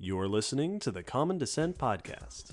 You're listening to the Common Descent Podcast.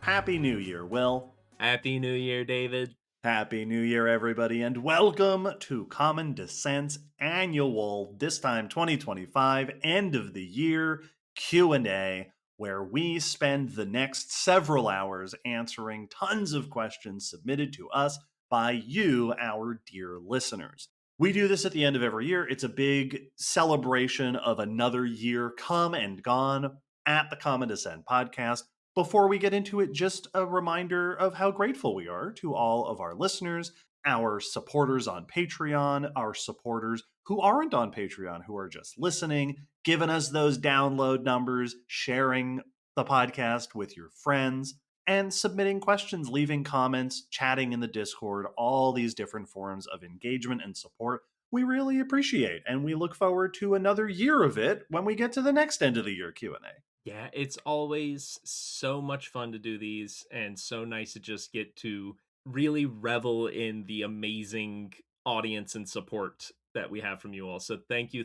Happy New Year, Will. Happy New Year, David. Happy New Year, everybody, and welcome to Common Descent's annual, this time 2025, end of the year Q&A, where we spend the next several hours answering tons of questions submitted to us by you, our dear listeners. We do this at the end of every year. It's a big celebration of another year come and gone at the Common Descent Podcast. Before we get into it, just a reminder of how grateful we are to all of our listeners, our supporters on Patreon, our supporters who aren't on Patreon, who are just listening, giving us those download numbers, sharing the podcast with your friends, and submitting questions, leaving comments, chatting in the Discord, all these different forms of engagement and support. We really appreciate, and we look forward to another year of it when we get to the next end of the year Q&A. Yeah, it's always so much fun to do these and so nice to just get to really revel in the amazing audience and support that we have from you all. So thank you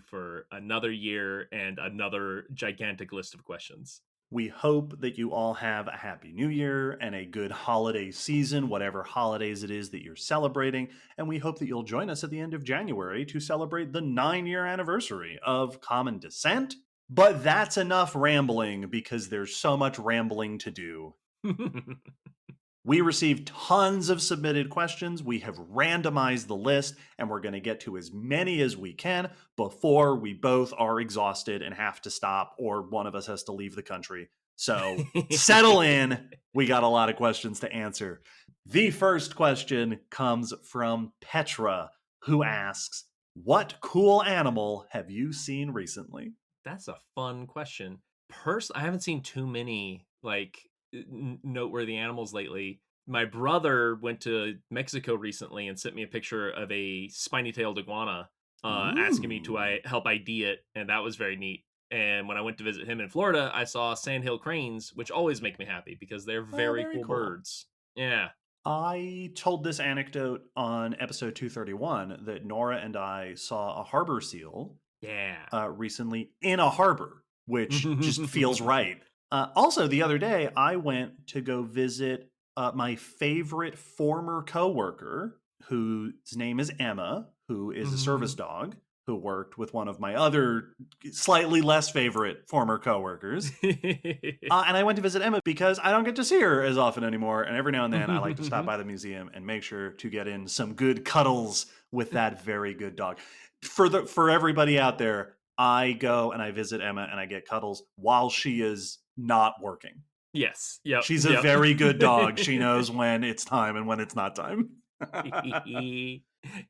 for another year and another gigantic list of questions. We hope that you all have a happy new year and a good holiday season, whatever holidays it is that you're celebrating. And we hope that you'll join us at the end of January to celebrate the 9-year anniversary of Common Descent. But that's enough rambling because there's so much rambling to do. We received tons of submitted questions. We have randomized the list, and we're going to get to as many as we can before we both are exhausted and have to stop, or one of us has to leave the country. So settle in. We got a lot of questions to answer. The first question comes from Petra, who asks, "What cool animal have you seen recently?" That's a fun question. I haven't seen too many noteworthy animals lately. My brother went to Mexico recently and sent me a picture of a spiny-tailed iguana, asking me to help ID it, and that was very neat. And when I went to visit him in Florida, I saw sandhill cranes, which always make me happy because they're very cool birds. Yeah. I told this anecdote on episode 231 that Nora and I saw a harbor seal recently in a harbor, which just feels right. Also, the other day, I went to go visit my favorite former coworker, whose name is Emma, who is a service dog, who worked with one of my other slightly less favorite former coworkers. And I went to visit Emma because I don't get to see her as often anymore. And every now and then I like to stop by the museum and make sure to get in some good cuddles with that very good dog. For everybody out there, I go and I visit Emma and I get cuddles while she is not working. Yes. Yep. She's a very good dog. She knows when it's time and when it's not time.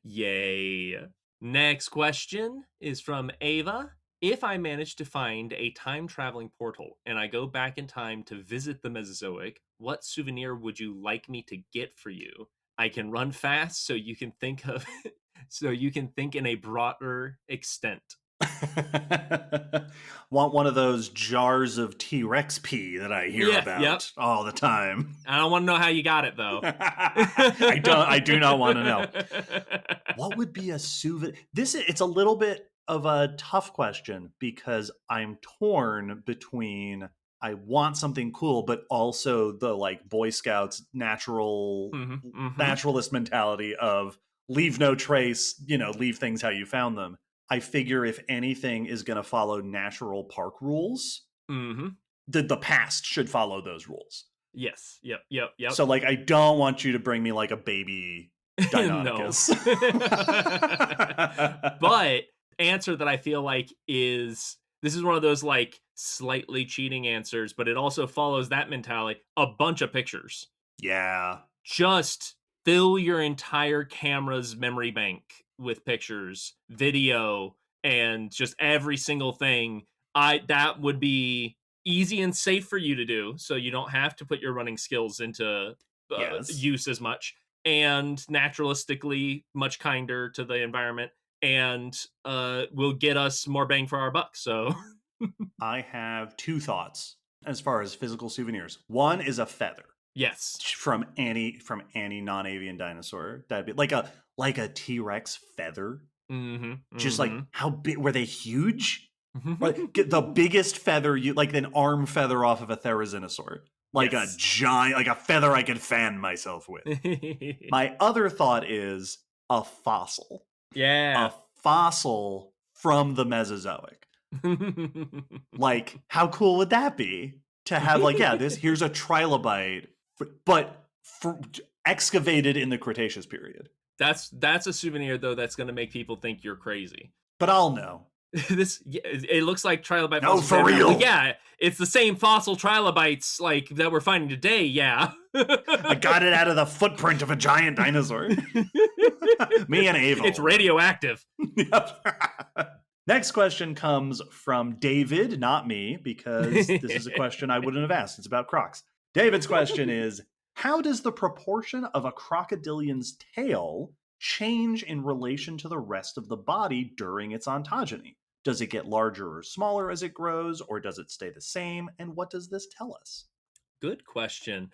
Yay. Next question is from Ava. If I manage to find a time-traveling portal and I go back in time to visit the Mesozoic, what souvenir would you like me to get for you? I can run fast so you can think in a broader extent. Want one of those jars of T-Rex pee that I hear about all the time. I don't want to know how you got it, though. I do not want to know. What would be a souvenir? It's a little bit of a tough question because I'm torn between I want something cool, but also the Boy Scouts naturalist mentality of leave no trace, leave things how you found them. I figure if anything is going to follow natural park rules, the past should follow those rules. Yes. Yep. So, I don't want you to bring me a baby Deinonychus. But answer that I feel like this is one of those slightly cheating answers, but it also follows that mentality. A bunch of pictures. Yeah. Just fill your entire camera's memory bank with pictures, video, and just every single thing. That would be easy and safe for you to do, so you don't have to put your running skills into use as much, and naturalistically much kinder to the environment, and will get us more bang for our buck. So I have two thoughts as far as physical souvenirs. One is a feather Yes. from any non-avian dinosaur. That'd be like a T-Rex feather. Just like, how big were they? Huge? Like, get the biggest feather like an arm feather off of a therizinosaur. Like Yes. a giant, like a feather I could fan myself with. My other thought is a fossil. Yeah. A fossil from the Mesozoic. Like, how cool would that be? To have like, yeah, here's a trilobite, but excavated in the Cretaceous period. That's a souvenir though that's going to make people think you're crazy. But I'll know. It looks like trilobite. No, for real. Yeah, it's the same fossil trilobites like that we're finding today. Yeah, I got it out of the footprint of a giant dinosaur. Me and Ava. It's radioactive. Next question comes from David, not me, because this is a question I wouldn't have asked. It's about crocs. David's question is, how does the proportion of a crocodilian's tail change in relation to the rest of the body during its ontogeny? Does it get larger or smaller as it grows, or does it stay the same? And what does this tell us? Good question.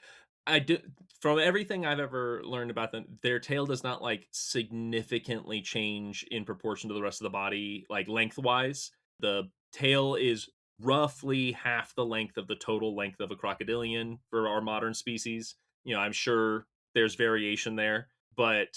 I do, from everything I've ever learned about them, their tail does not like significantly change in proportion to the rest of the body, like lengthwise. The tail is roughly half the length of the total length of a crocodilian for our modern species. You know, I'm sure there's variation there, but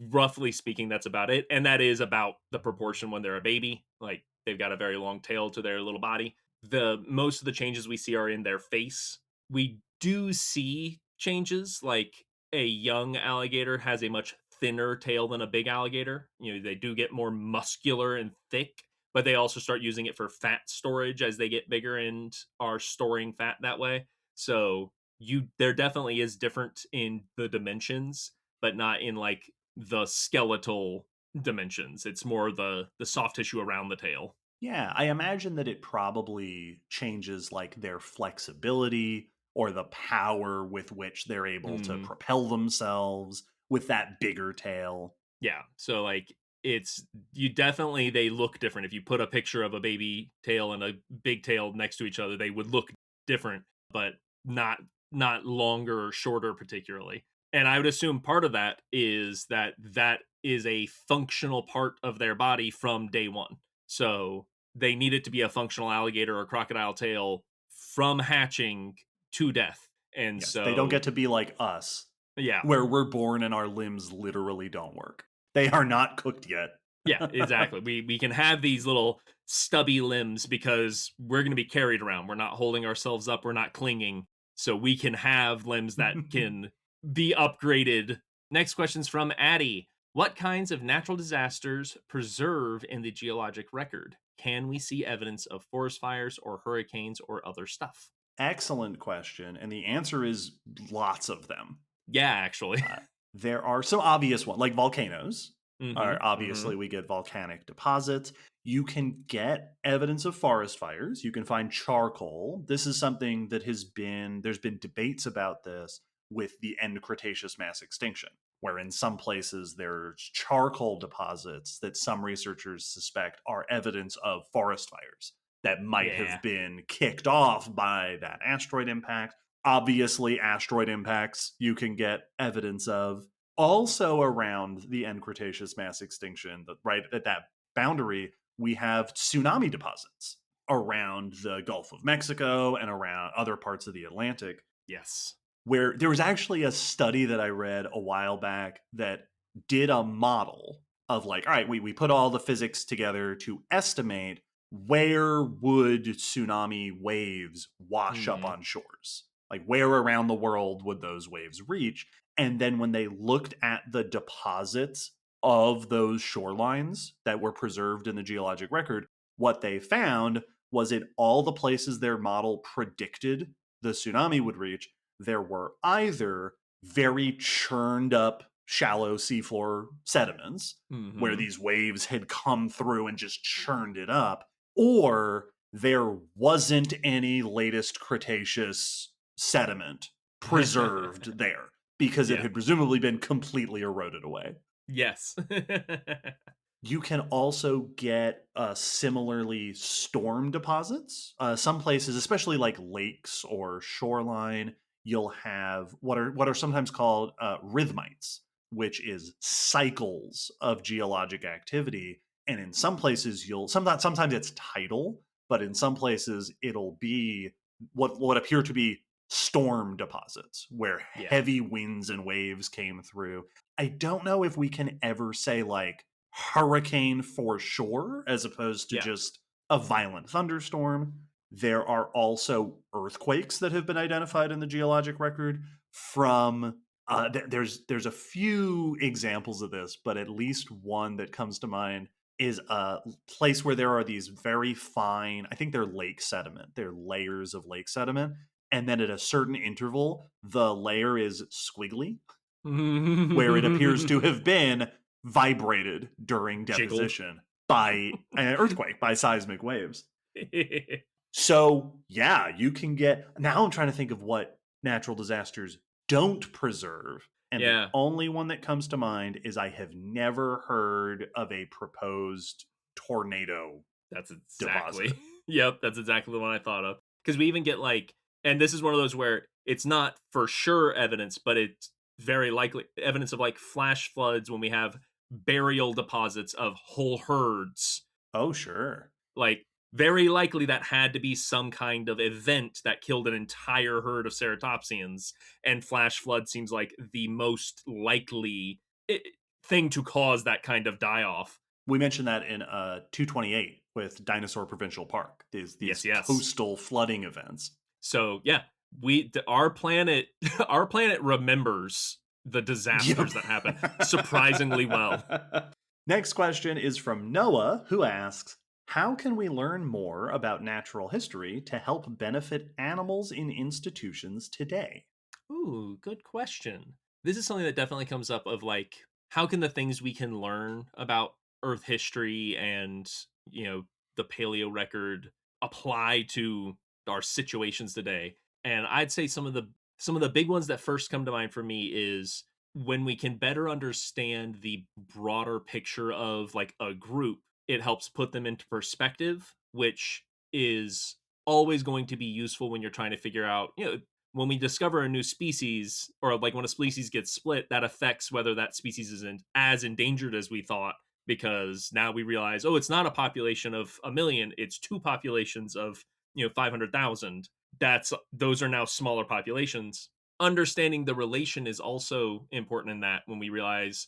roughly speaking, that's about it. And that is about the proportion when they're a baby. Like they've got a very long tail to their little body. The most of the changes we see are in their face. We do see changes, like a young alligator has a much thinner tail than a big alligator. You know, they do get more muscular and thick, but they also start using it for fat storage as they get bigger and are storing fat that way. So there definitely is different in the dimensions, but not in like the skeletal dimensions. It's more the soft tissue around the tail. Yeah, I imagine that it probably changes like their flexibility or the power with which they're able to propel themselves with that bigger tail. Yeah, so like they look different. If you put a picture of a baby tail and a big tail next to each other, they would look different, but not longer or shorter particularly. And I would assume part of that is that is a functional part of their body from day one. So they need it to be a functional alligator or crocodile tail from hatching to death. And yes, so they don't get to be like us. Yeah. Where we're born and our limbs literally don't work. They are not cooked yet. Yeah, exactly. We can have these little stubby limbs because we're going to be carried around. We're not holding ourselves up. We're not clinging. So we can have limbs that can be upgraded. Next question's from Addie. What kinds of natural disasters preserve in the geologic record? Can we see evidence of forest fires or hurricanes or other stuff? Excellent question. And the answer is lots of them. Yeah, actually. There are some obvious ones, like volcanoes. Obviously, we get volcanic deposits. You can get evidence of forest fires. You can find charcoal. This is something that there's been debates about this with the end Cretaceous mass extinction, where in some places there's charcoal deposits that some researchers suspect are evidence of forest fires that might have been kicked off by that asteroid impact. Obviously, asteroid impacts you can get evidence of. Also around the end Cretaceous mass extinction, right at that boundary, we have tsunami deposits around the Gulf of Mexico and around other parts of the Atlantic. Yes. Where there was actually a study that I read a while back that did a model of like, all right, we put all the physics together to estimate where would tsunami waves wash up on shores? Like where around the world would those waves reach? And then when they looked at the deposits of those shorelines that were preserved in the geologic record, what they found was in all the places their model predicted the tsunami would reach, there were either very churned up shallow seafloor sediments where these waves had come through and just churned it up, or there wasn't any latest Cretaceous sediment preserved there because it had presumably been completely eroded away. Yes. You can also get similarly storm deposits. Some places, especially like lakes or shoreline, you'll have what are sometimes called rhythmites, which is cycles of geologic activity. And in some places, sometimes it's tidal, but in some places it'll be what appear to be storm deposits where Yeah. heavy winds and waves came through. I don't know if we can ever say like hurricane for sure, as opposed to Yeah. just a violent thunderstorm. There are also earthquakes that have been identified in the geologic record from there's a few examples of this, but at least one that comes to mind is a place where there are these very fine, I think they're lake sediment, they're layers of lake sediment, and then at a certain interval the layer is squiggly, where it appears to have been vibrated during Jiggled. deposition by an earthquake, by seismic waves. So, yeah, you can get. Now I'm trying to think of what natural disasters don't preserve. And the Yeah. only one that comes to mind is I have never heard of a proposed tornado That's deposit. exactly. Yep, that's exactly the one I thought of. Because we even get like, and this is one of those where it's not for sure evidence, but it's very likely evidence of like flash floods when we have burial deposits of whole herds. Oh, sure. Like, very likely that had to be some kind of event that killed an entire herd of ceratopsians, and flash flood seems like the most likely thing to cause that kind of die off. We mentioned that in 228 with Dinosaur Provincial Park. These Yes. coastal flooding events. So yeah, our planet our planet remembers the disasters that happen surprisingly well. Next question is from Noah, who asks, how can we learn more about natural history to help benefit animals in institutions today? Ooh, good question. This is something that definitely comes up of like, how can the things we can learn about Earth history and, you know, the paleo record apply to our situations today? And I'd say some of the big ones that first come to mind for me is when we can better understand the broader picture of like a group, it helps put them into perspective, which is always going to be useful when you're trying to figure out, you know, when we discover a new species, or like when a species gets split, that affects whether that species isn't as endangered as we thought, because now we realize, oh, it's not a population of a million, it's two populations of, 500,000. Those are now smaller populations. Understanding the relation is also important in that, when we realize,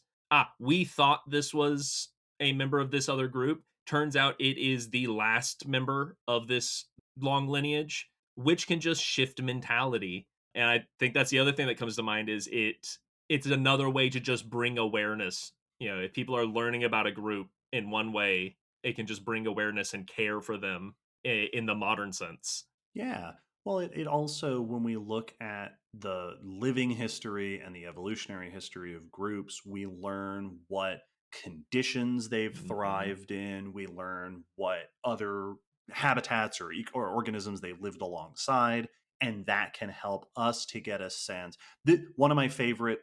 we thought this was a member of this other group, turns out it is the last member of this long lineage, which can just shift mentality. And I think that's the other thing that comes to mind is it's another way to just bring awareness. If people are learning about a group in one way, it can just bring awareness and care for them in the modern sense. Yeah. Well, it also, when we look at the living history and the evolutionary history of groups, we learn what conditions they've Mhm. thrived in. We learn what other habitats or organisms they've lived alongside. And that can help us to get a sense. One of my favorite,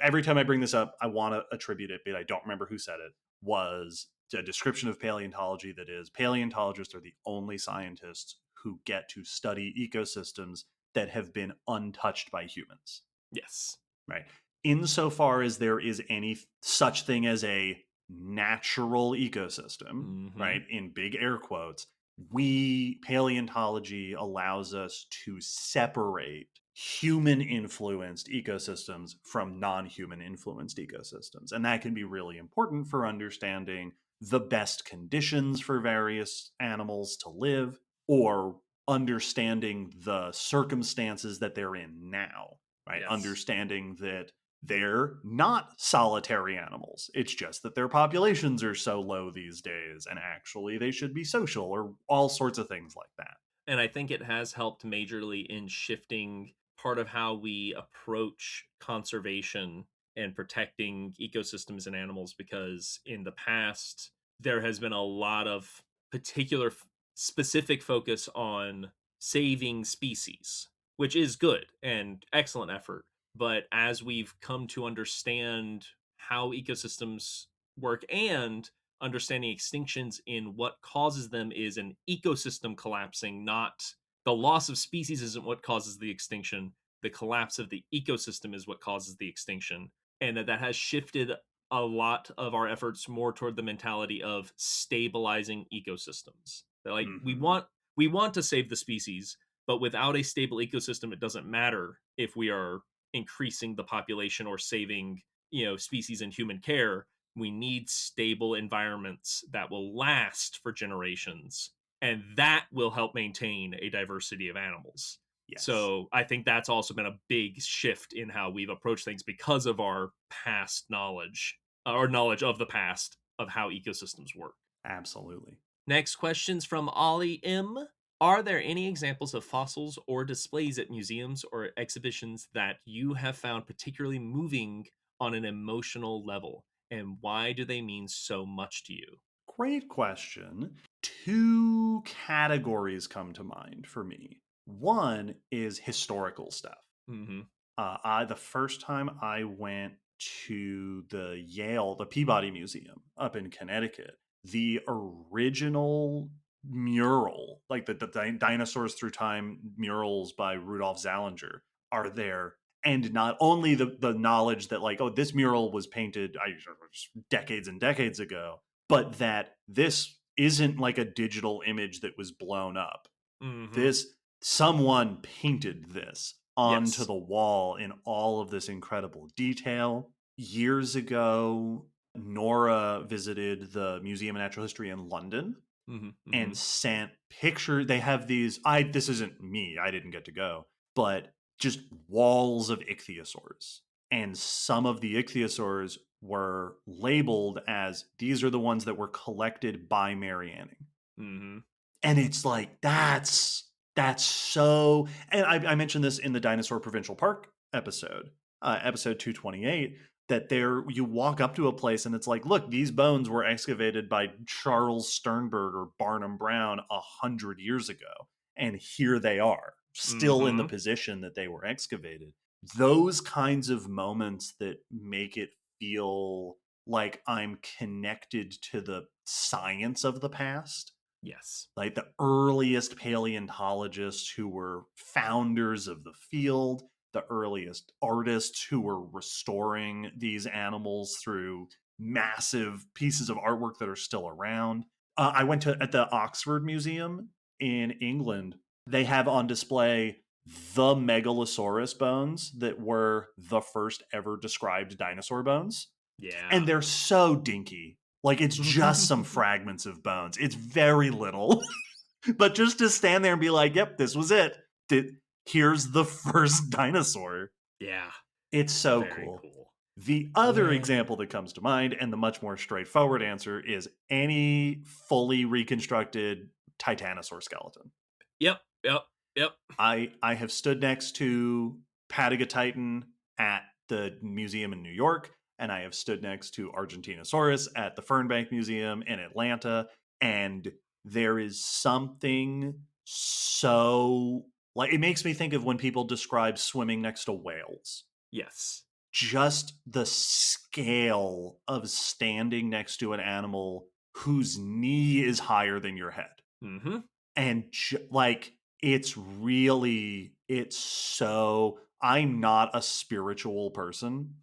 every time I bring this up, I want to attribute it, but I don't remember who said it, was a description of paleontology that is, paleontologists are the only scientists who get to study ecosystems that have been untouched by humans, Yes. right? Insofar as there is any such thing as a natural ecosystem, Hmm. right, in big air quotes, we paleontology allows us to separate human influenced ecosystems from non-human influenced ecosystems, and that can be really important for understanding the best conditions for various animals to live, or understanding the circumstances that they're in now, right? Yes. Understanding that they're not solitary animals. It's just that their populations are so low these days, and actually they should be social, or all sorts of things like that. And I think it has helped majorly in shifting part of how we approach conservation and protecting ecosystems and animals, because in the past there has been a lot of particular specific focus on saving species, which is good and excellent effort. But as we've come to understand how ecosystems work, and understanding extinctions in what causes them is an ecosystem collapsing, not the loss of species isn't what causes the extinction. The collapse of the ecosystem is what causes the extinction. And that has shifted a lot of our efforts more toward the mentality of stabilizing ecosystems. That like Mhm. we want to save the species, but without a stable ecosystem, it doesn't matter if we are increasing the population or saving, species in human care. We need stable environments that will last for generations, and that will help maintain a diversity of animals. Yes. So I think that's also been a big shift in how we've approached things because of our past knowledge, or knowledge of the past of how ecosystems work. Absolutely. Next question's from Ollie M. Are there any examples of fossils or displays at museums or exhibitions that you have found particularly moving on an emotional level? And why do they mean so much to you? Great question. Two categories come to mind for me. One is historical stuff. Mm-hmm. The first time I went to the Peabody Museum up in Connecticut, the original mural, like the Dinosaurs Through Time murals by Rudolf Zallinger, are there. And not only the knowledge that, like, oh, this mural was painted decades and decades ago, but that this isn't like a digital image that was blown up. Mm-hmm. This Someone painted this onto Yes. the wall in all of this incredible detail. Years ago, Nora visited the Museum of Natural History in London Mm-hmm. Mm-hmm. and sent pictures. They have these, I this isn't me, I didn't get to go, but just walls of ichthyosaurs. And some of the ichthyosaurs were labeled as these are the ones that were collected by Mary Anning. Mm-hmm. And it's like that's so. And I mentioned this in the Dinosaur Provincial Park episode, episode 228, that there you walk up to a place and it's like, look, these bones were excavated by Charles Sternberg or Barnum Brown 100 years ago, and here they are still in the Mm-hmm. position that they were excavated. Those kinds of moments that make it feel like I'm connected to the science of the past, Yes. like the earliest paleontologists who were founders of the field, the earliest artists who were restoring these animals through massive pieces of artwork that are still around. I went to at the Oxford Museum in England. They have on display the Megalosaurus bones that were the first ever described dinosaur bones, Yeah. and they're so dinky. Like, it's just some fragments of bones. It's very little. But just to stand there and be like, yep, this was it. Here's the first dinosaur. Yeah. It's so Very cool. cool. The other Yeah. example that comes to mind, and the much more straightforward answer, is any fully reconstructed Titanosaur skeleton. Yep. Yep. Yep. I have stood next to Patagotitan at the museum in New York, and I have stood next to Argentinosaurus at the Fernbank Museum in Atlanta, and there is something so, like, it makes me think of when people describe swimming next to whales. Yes. Just the scale of standing next to an animal whose knee is higher than your head, Mm-hmm. and like, it's so, I'm not a spiritual person.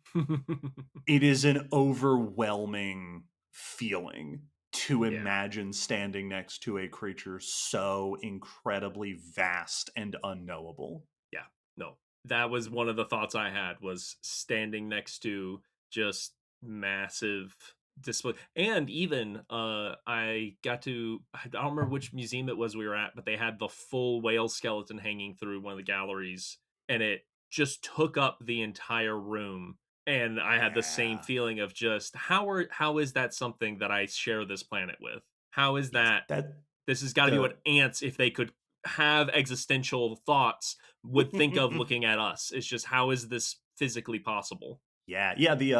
It is an overwhelming feeling to Yeah. imagine standing next to a creature so incredibly vast and unknowable. Yeah. No. That was one of the thoughts I had, was standing next to just massive display. And even I don't remember which museum it was we were at, but they had the full whale skeleton hanging through one of the galleries, and it just took up the entire room. And I had the same Yeah. feeling of just how is that something that I share this planet with? How is Yes. that That this has got to be the what ants, if they could have existential thoughts, would think of looking at us. It's just, how is this physically possible? Yeah, yeah. The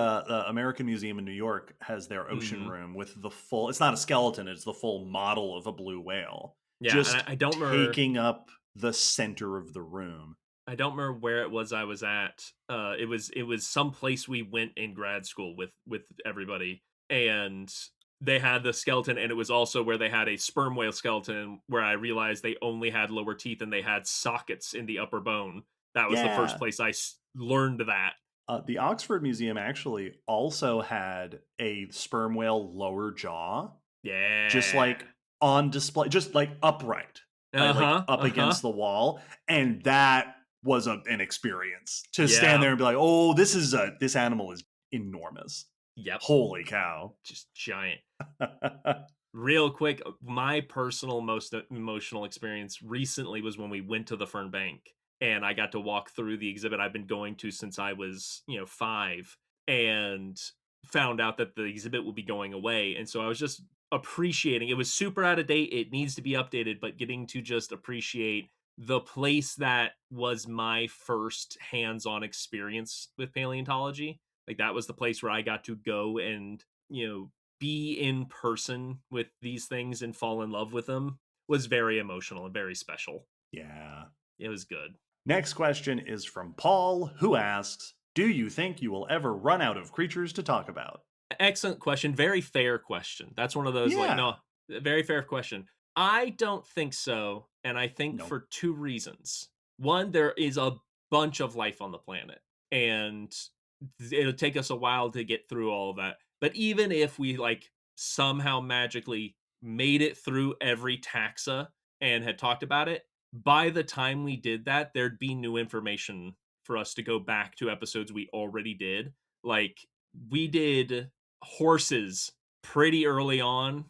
American Museum in New York has their ocean Hmm. room with the full. It's not a skeleton; it's the full model of a blue whale, Yeah, and just I don't remember. taking up the center of the room. I don't remember where it was I was at. It was some place we went in grad school with everybody, and they had the skeleton, and it was also where they had a sperm whale skeleton, where I realized they only had lower teeth and they had sockets in the upper bone. That was the first Yeah. place I learned that. The Oxford Museum actually also had a sperm whale lower jaw, just Yeah. like on display, just like upright, like Uh-huh. up Uh-huh. against the wall. And that was an experience to stand Yeah. there and be like, oh, this animal is enormous. Yep. Holy cow. Just giant. Real quick, my personal most emotional experience recently was when we went to the Fern Bank and I got to walk through the exhibit I've been going to since I was, 5, and found out that the exhibit will be going away. And so I was just appreciating it. Was super out of date. It needs to be updated, but getting to just appreciate the place that was my first hands-on experience with paleontology. Like that was the place where I got to go and, be in person with these things and fall in love with them was very emotional and very special. Yeah. It was good. Next question is from Paul, who asks, do you think you will ever run out of creatures to talk about? Excellent question. Very fair question. That's one of those Yeah. very fair question. I don't think so. And I think No. for two reasons. One, there is a bunch of life on the planet, and it'll take us a while to get through all of that. But even if we somehow magically made it through every taxa and had talked about it, by the time we did that, there'd be new information for us to go back to episodes we already did. Like we did horses pretty early on.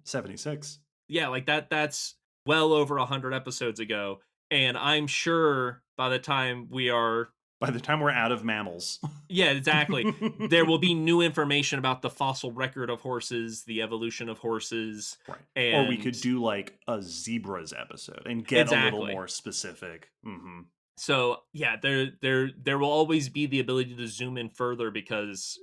76. Yeah, like that's well over 100 episodes ago, and I'm sure by the time we are By the time we're out of mammals. yeah, exactly. There will be new information about the fossil record of horses, the evolution of horses, Right. Or we and could do like a zebras episode and get a little exactly. more specific. Mm-hmm. So yeah, there will always be the ability to zoom in further because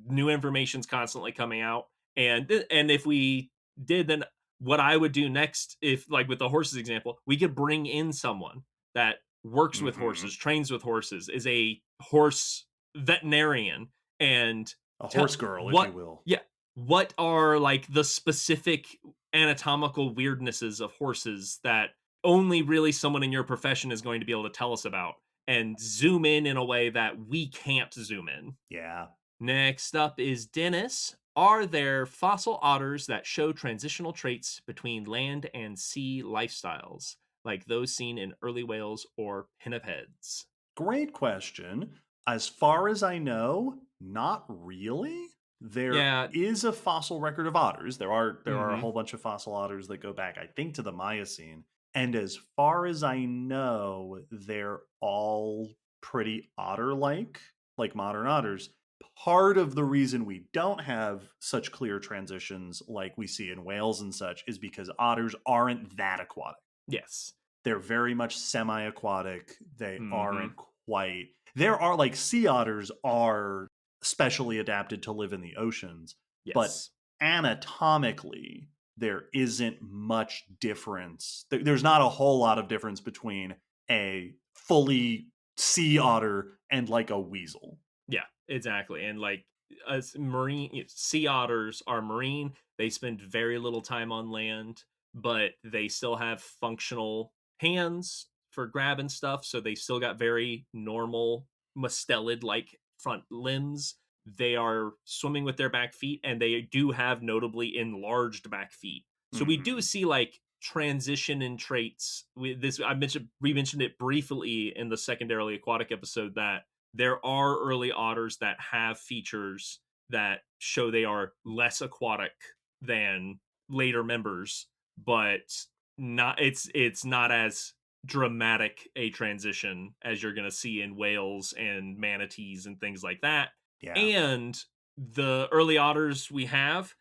new information's constantly coming out. And if we did, then what I would do next, if like with the horses example, we could bring in someone that works with Mm-hmm. horses, trains with horses, is a horse veterinarian, and A tell horse girl, if you what will. yeah, what are like the specific anatomical weirdnesses of horses that only really someone in your profession is going to be able to tell us about, and zoom in a way that we can't zoom in. Yeah. Next up is Dennis. Are there fossil otters that show transitional traits between land and sea lifestyles, like those seen in early whales or pinnipeds? Great question. As far as I know, not really. There Yeah. is a fossil record of otters. There are a Hmm. whole bunch of fossil otters that go back, I think, to the Miocene. And as far as I know, they're all pretty like modern otters. Part of the reason we don't have such clear transitions like we see in whales and such is because otters aren't that aquatic. Yes. They're very much semi-aquatic. They Hmm. aren't quite. There are like sea otters are specially adapted to live in the oceans, but Yes. anatomically there isn't much difference. There's not a whole lot of difference between a fully sea otter and like a weasel. Yeah, exactly. And like as marine sea otters are marine, they spend very little time on land, but they still have functional hands for grabbing stuff, so they still got very normal mustelid like front limbs. They are swimming with their back feet, and they do have notably enlarged back feet. So we do Mhm. see like transition in traits. We mentioned it briefly in the secondarily aquatic episode that there are early otters that have features that show they are less aquatic than later members, but it's not as dramatic a transition as you're going to see in whales and manatees and things like that. Yeah. And the early otters we have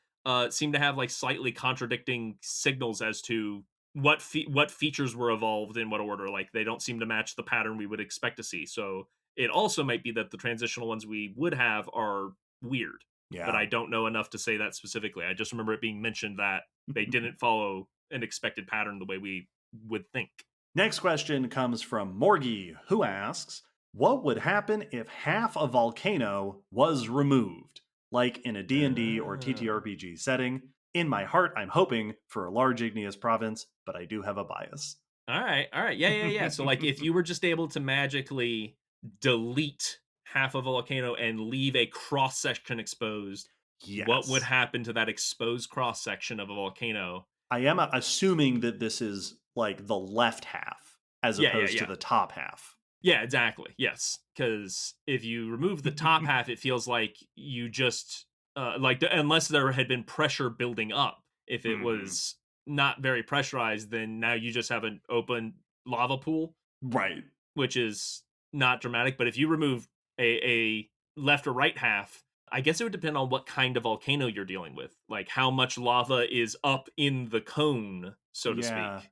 seem to have like slightly contradicting signals as to what features were evolved in what order. Like they don't seem to match the pattern we would expect to see. So it also might be that the transitional ones we would have are weird, but Yeah. I don't know enough to say that specifically. I just remember it being mentioned that they didn't follow an expected pattern the way we would think. Next question comes from Morgie, who asks, what would happen if half a volcano was removed? like in a D&D or TTRPG setting. In my heart, I'm hoping for a large igneous province, but I do have a bias. All right. Yeah. So like if you were just able to magically delete half a volcano and leave a cross section exposed, what would Yes. happen to that exposed cross section of a volcano? I am assuming that this is like the left half as opposed to the top half. Yeah, exactly. Yes, because if you remove the top half, it feels like you just unless there had been pressure building up. If it was not very pressurized, then now you just have an open lava pool, Right. which is not dramatic. But if you remove a left or right half, I guess it would depend on what kind of volcano you're dealing with, like how much lava is up in the cone, so to Yeah. speak.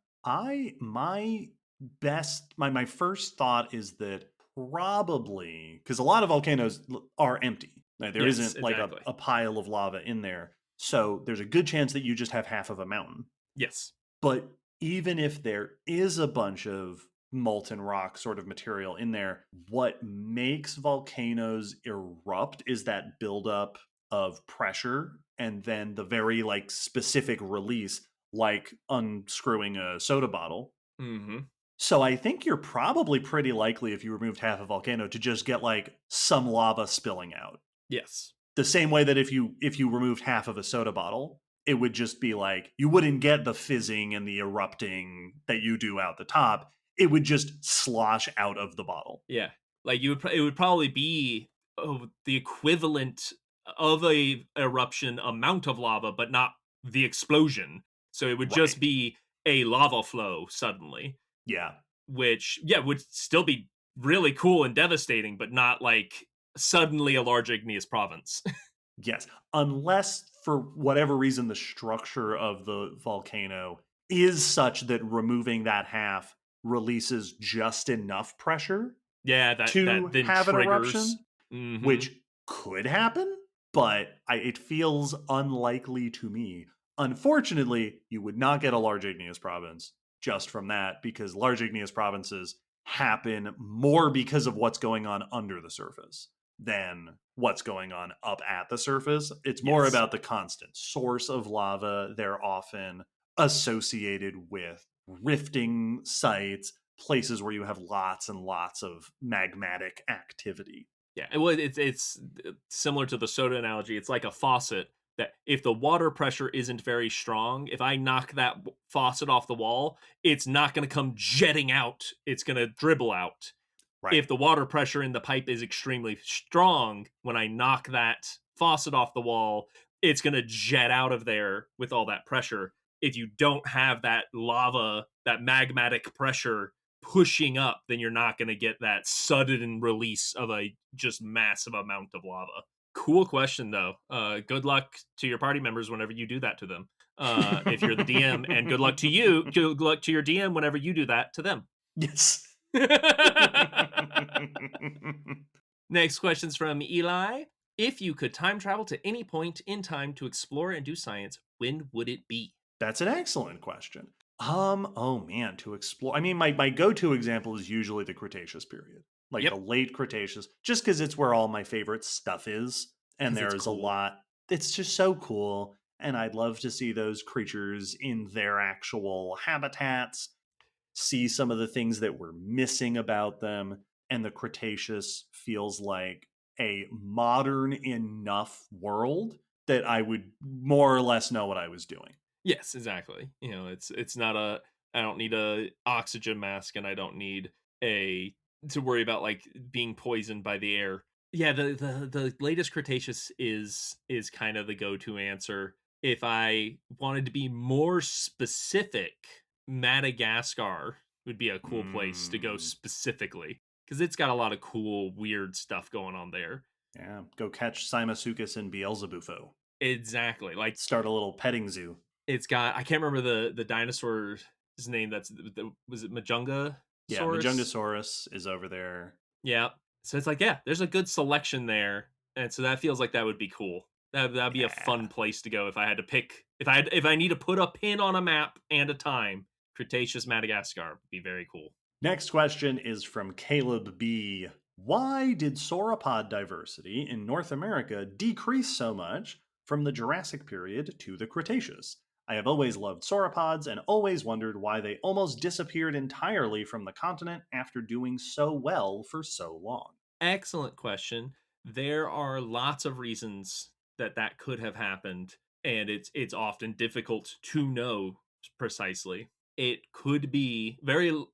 My first thought is that probably because a lot of volcanoes are empty. Like, there Yes, isn't like exactly. a pile of lava in there. So there's a good chance that you just have half of a mountain. Yes. But even if there is a bunch of molten rock sort of material in there, what makes volcanoes erupt is that buildup of pressure and then the very like specific release, like unscrewing a soda bottle. Mm-hmm. So I think you're probably pretty likely if you removed half a volcano to just get like some lava spilling out. Yes. The same way that if you removed half of a soda bottle, it would just be like you wouldn't get the fizzing and the erupting that you do out the top. It would just slosh out of the bottle. Yeah, like it would probably be the equivalent of a eruption amount of lava, but not the explosion. So it would just Right. be a lava flow suddenly, Yeah. which would still be really cool and devastating, but not like suddenly a large igneous province. Yes. Unless for whatever reason the structure of the volcano is such that removing that half releases just enough pressure Yeah, that to then have an triggers. eruption, Hmm. which could happen, but it feels unlikely to me. Unfortunately, you would not get a large igneous province just from that because large igneous provinces happen more because of what's going on under the surface than what's going on up at the surface. It's more Yes. about the constant source of lava. They're often associated with rifting sites, places where you have lots and lots of magmatic activity. Yeah, it's similar to the soda analogy. It's like a faucet that if the water pressure isn't very strong, if I knock that faucet off the wall, it's not going to come jetting out. It's going to dribble out. Right. If the water pressure in the pipe is extremely strong, when I knock that faucet off the wall, it's going to jet out of there with all that pressure. If you don't have that lava, that magmatic pressure pushing up, then you're not going to get that sudden release of a just massive amount of lava. Cool question though. Good luck to your party members whenever you do that to them. If you're the DM, and good luck to you. Good luck to your DM whenever you do that to them. Yes. Next question's from Eli. If you could time travel to any point in time to explore and do science, when would it be? That's an excellent question. Oh man, to explore. I mean, my go-to example is usually the Cretaceous period, like the Yep. late Cretaceous, just because it's where all my favorite stuff is, and 'Cause it's there's a cool. lot. It's just so cool, and I'd love to see those creatures in their actual habitats, see some of the things that we're missing about them, and the Cretaceous feels like a modern enough world that I would more or less know what I was doing. Yes, exactly. It's not a I don't need a oxygen mask and I don't need a to worry about like being poisoned by the air. Yeah, the latest Cretaceous is kind of the go-to answer. If I wanted to be more specific, Madagascar would be a cool place to go Mm, specifically because it's got a lot of cool, weird stuff going on there. yeah, go catch Simasuchus and Beelzebufo. Exactly. Like Start a little petting zoo. it's got I can't remember the dinosaur's name. Was it Majunga Yeah, Saurus? Majungasaurus is over there. Yeah. So it's like, yeah, there's a good selection there, and so that feels like that would be cool. That'd be a Yeah. fun place to go if I had to pick. If I need to put a pin on a map and a time, Cretaceous Madagascar would be very cool. Next question is from Caleb B. Why did sauropod diversity in North America decrease so much from the Jurassic period to the Cretaceous? I have always loved sauropods and always wondered why they almost disappeared entirely from the continent after doing so well for so long. Excellent question. There are lots of reasons that that could have happened, and it's often difficult to know precisely. It could be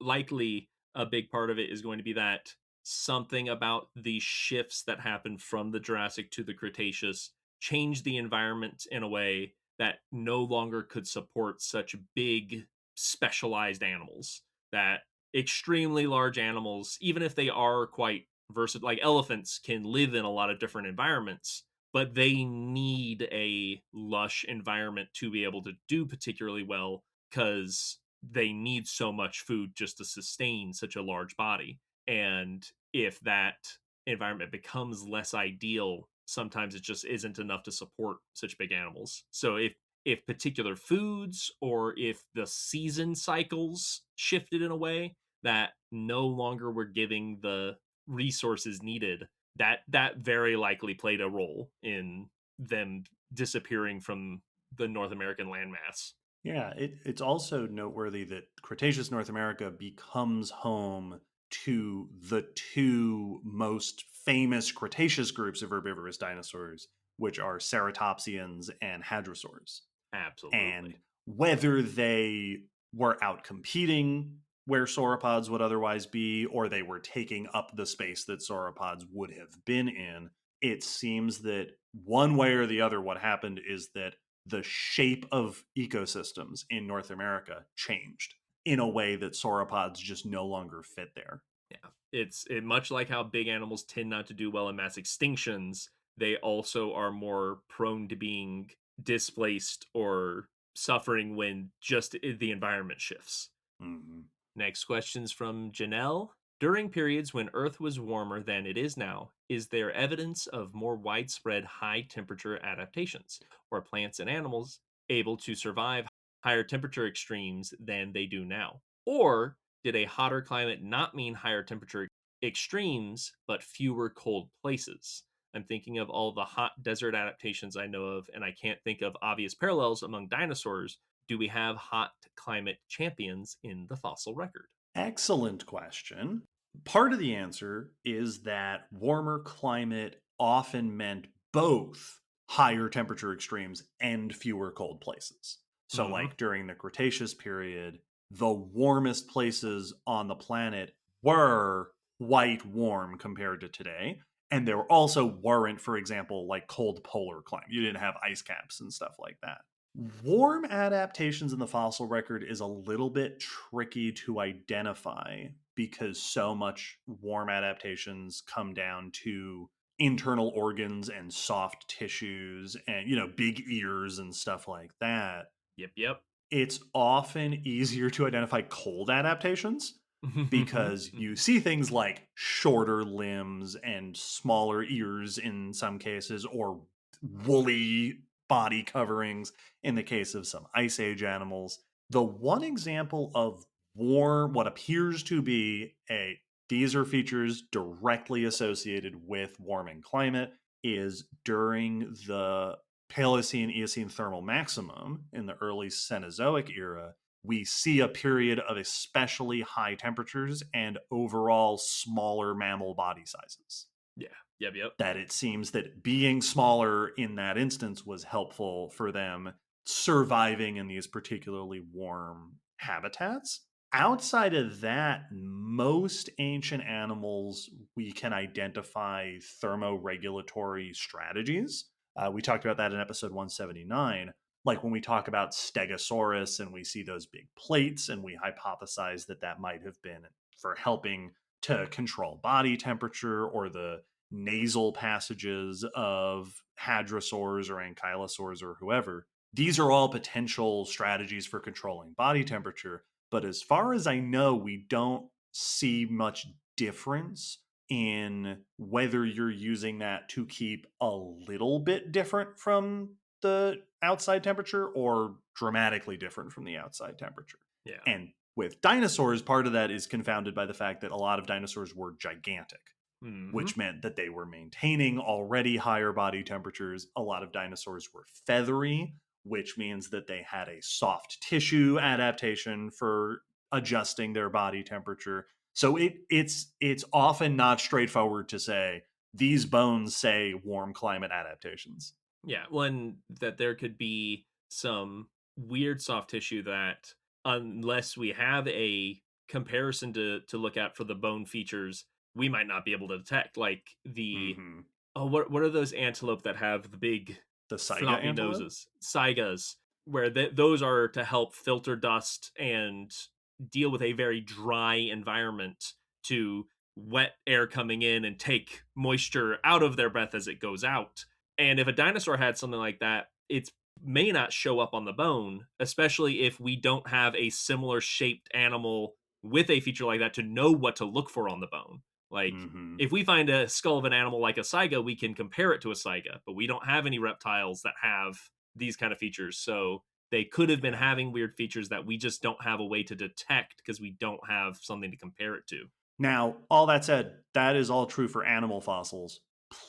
likely a big part of it is going to be that something about the shifts that happened from the Jurassic to the Cretaceous changed the environment in a way that no longer could support such big specialized animals. That extremely large animals, even if they are quite versus like elephants can live in a lot of different environments, but they need a lush environment to be able to do particularly well because they need so much food just to sustain such a large body. And if that environment becomes less ideal, sometimes it just isn't enough to support such big animals. So if particular foods or if the season cycles shifted in a way that no longer were giving the resources needed, that very likely played a role in them disappearing from the North American landmass. Yeah, it's also noteworthy that Cretaceous North America becomes home to the two most famous Cretaceous groups of herbivorous dinosaurs, which are ceratopsians and hadrosaurs. And Absolutely. whether they were out competing where sauropods would otherwise be, or they were taking up the space that sauropods would have been in, it seems that one way or the other, what happened is that the shape of ecosystems in North America changed in a way that sauropods just no longer fit there. Yeah. Much like how big animals tend not to do well in mass extinctions, they also are more prone to being displaced or suffering when just the environment shifts. Mhm. Next question's from Janelle. During periods when Earth was warmer than it is now, is there evidence of more widespread high temperature adaptations? Or plants and animals able to survive higher temperature extremes than they do now? Or did a hotter climate not mean higher temperature extremes, but fewer cold places? I'm thinking of all the hot desert adaptations I know of, and I can't think of obvious parallels among dinosaurs. Do we have hot climate champions in the fossil record? Excellent question. Part of the answer is that warmer climate often meant both higher temperature extremes and fewer cold places. So, Hmm. like during the Cretaceous period, the warmest places on the planet were quite warm compared to today. And there also weren't, for example, like cold polar climate. You didn't have ice caps and stuff like that. Warm adaptations in the fossil record is a little bit tricky to identify because so much warm adaptations come down to internal organs and soft tissues and, big ears and stuff like that. Yep, yep. It's often easier to identify cold adaptations because you see things like shorter limbs and smaller ears in some cases, or woolly body coverings in the case of some ice age animals. The one example of what appears to be these are features directly associated with warming climate is during the Paleocene Eocene thermal maximum in the early Cenozoic era, we see a period of especially high temperatures and overall smaller mammal body sizes. Yeah, yep, yep. That it seems that being smaller in that instance was helpful for them surviving in these particularly warm habitats. Outside of that, most ancient animals, we can identify thermoregulatory strategies. We talked about that in episode 179. Like when we talk about Stegosaurus and we see those big plates, and we hypothesize that that might have been for helping to control body temperature, or the nasal passages of hadrosaurs or ankylosaurs or whoever. These are all potential strategies for controlling body temperature. But as far as I know, we don't see much difference in whether you're using that to keep a little bit different from the outside temperature or dramatically different from the outside temperature. Yeah. And with dinosaurs, part of that is confounded by the fact that a lot of dinosaurs were gigantic. which meant that they were maintaining already higher body temperatures. A lot of dinosaurs were feathery, which means that they had a soft tissue adaptation for adjusting their body temperature. So it's often not straightforward to say these bones say warm climate adaptations. Yeah, one that there could be some weird soft tissue that, unless we have a comparison to look at for the bone features, we might not be able to detect. Like the Mm-hmm. what are those antelope that have the big The Saiga floppy antelope? noses? Saigas, where those are to help filter dust and deal with a very dry environment to wet air coming in and take moisture out of their breath as it goes out. And if a dinosaur had something like that, it may not show up on the bone, especially if we don't have a similar shaped animal with a feature like that to know what to look for on the bone. Like, Mm-hmm. if we find a skull of an animal like a saiga, we can compare it to a saiga, but we don't have any reptiles that have these kind of features. So they could have been having weird features that we just don't have a way to detect because we don't have something to compare it to. Now, all that said, that is all true for animal fossils.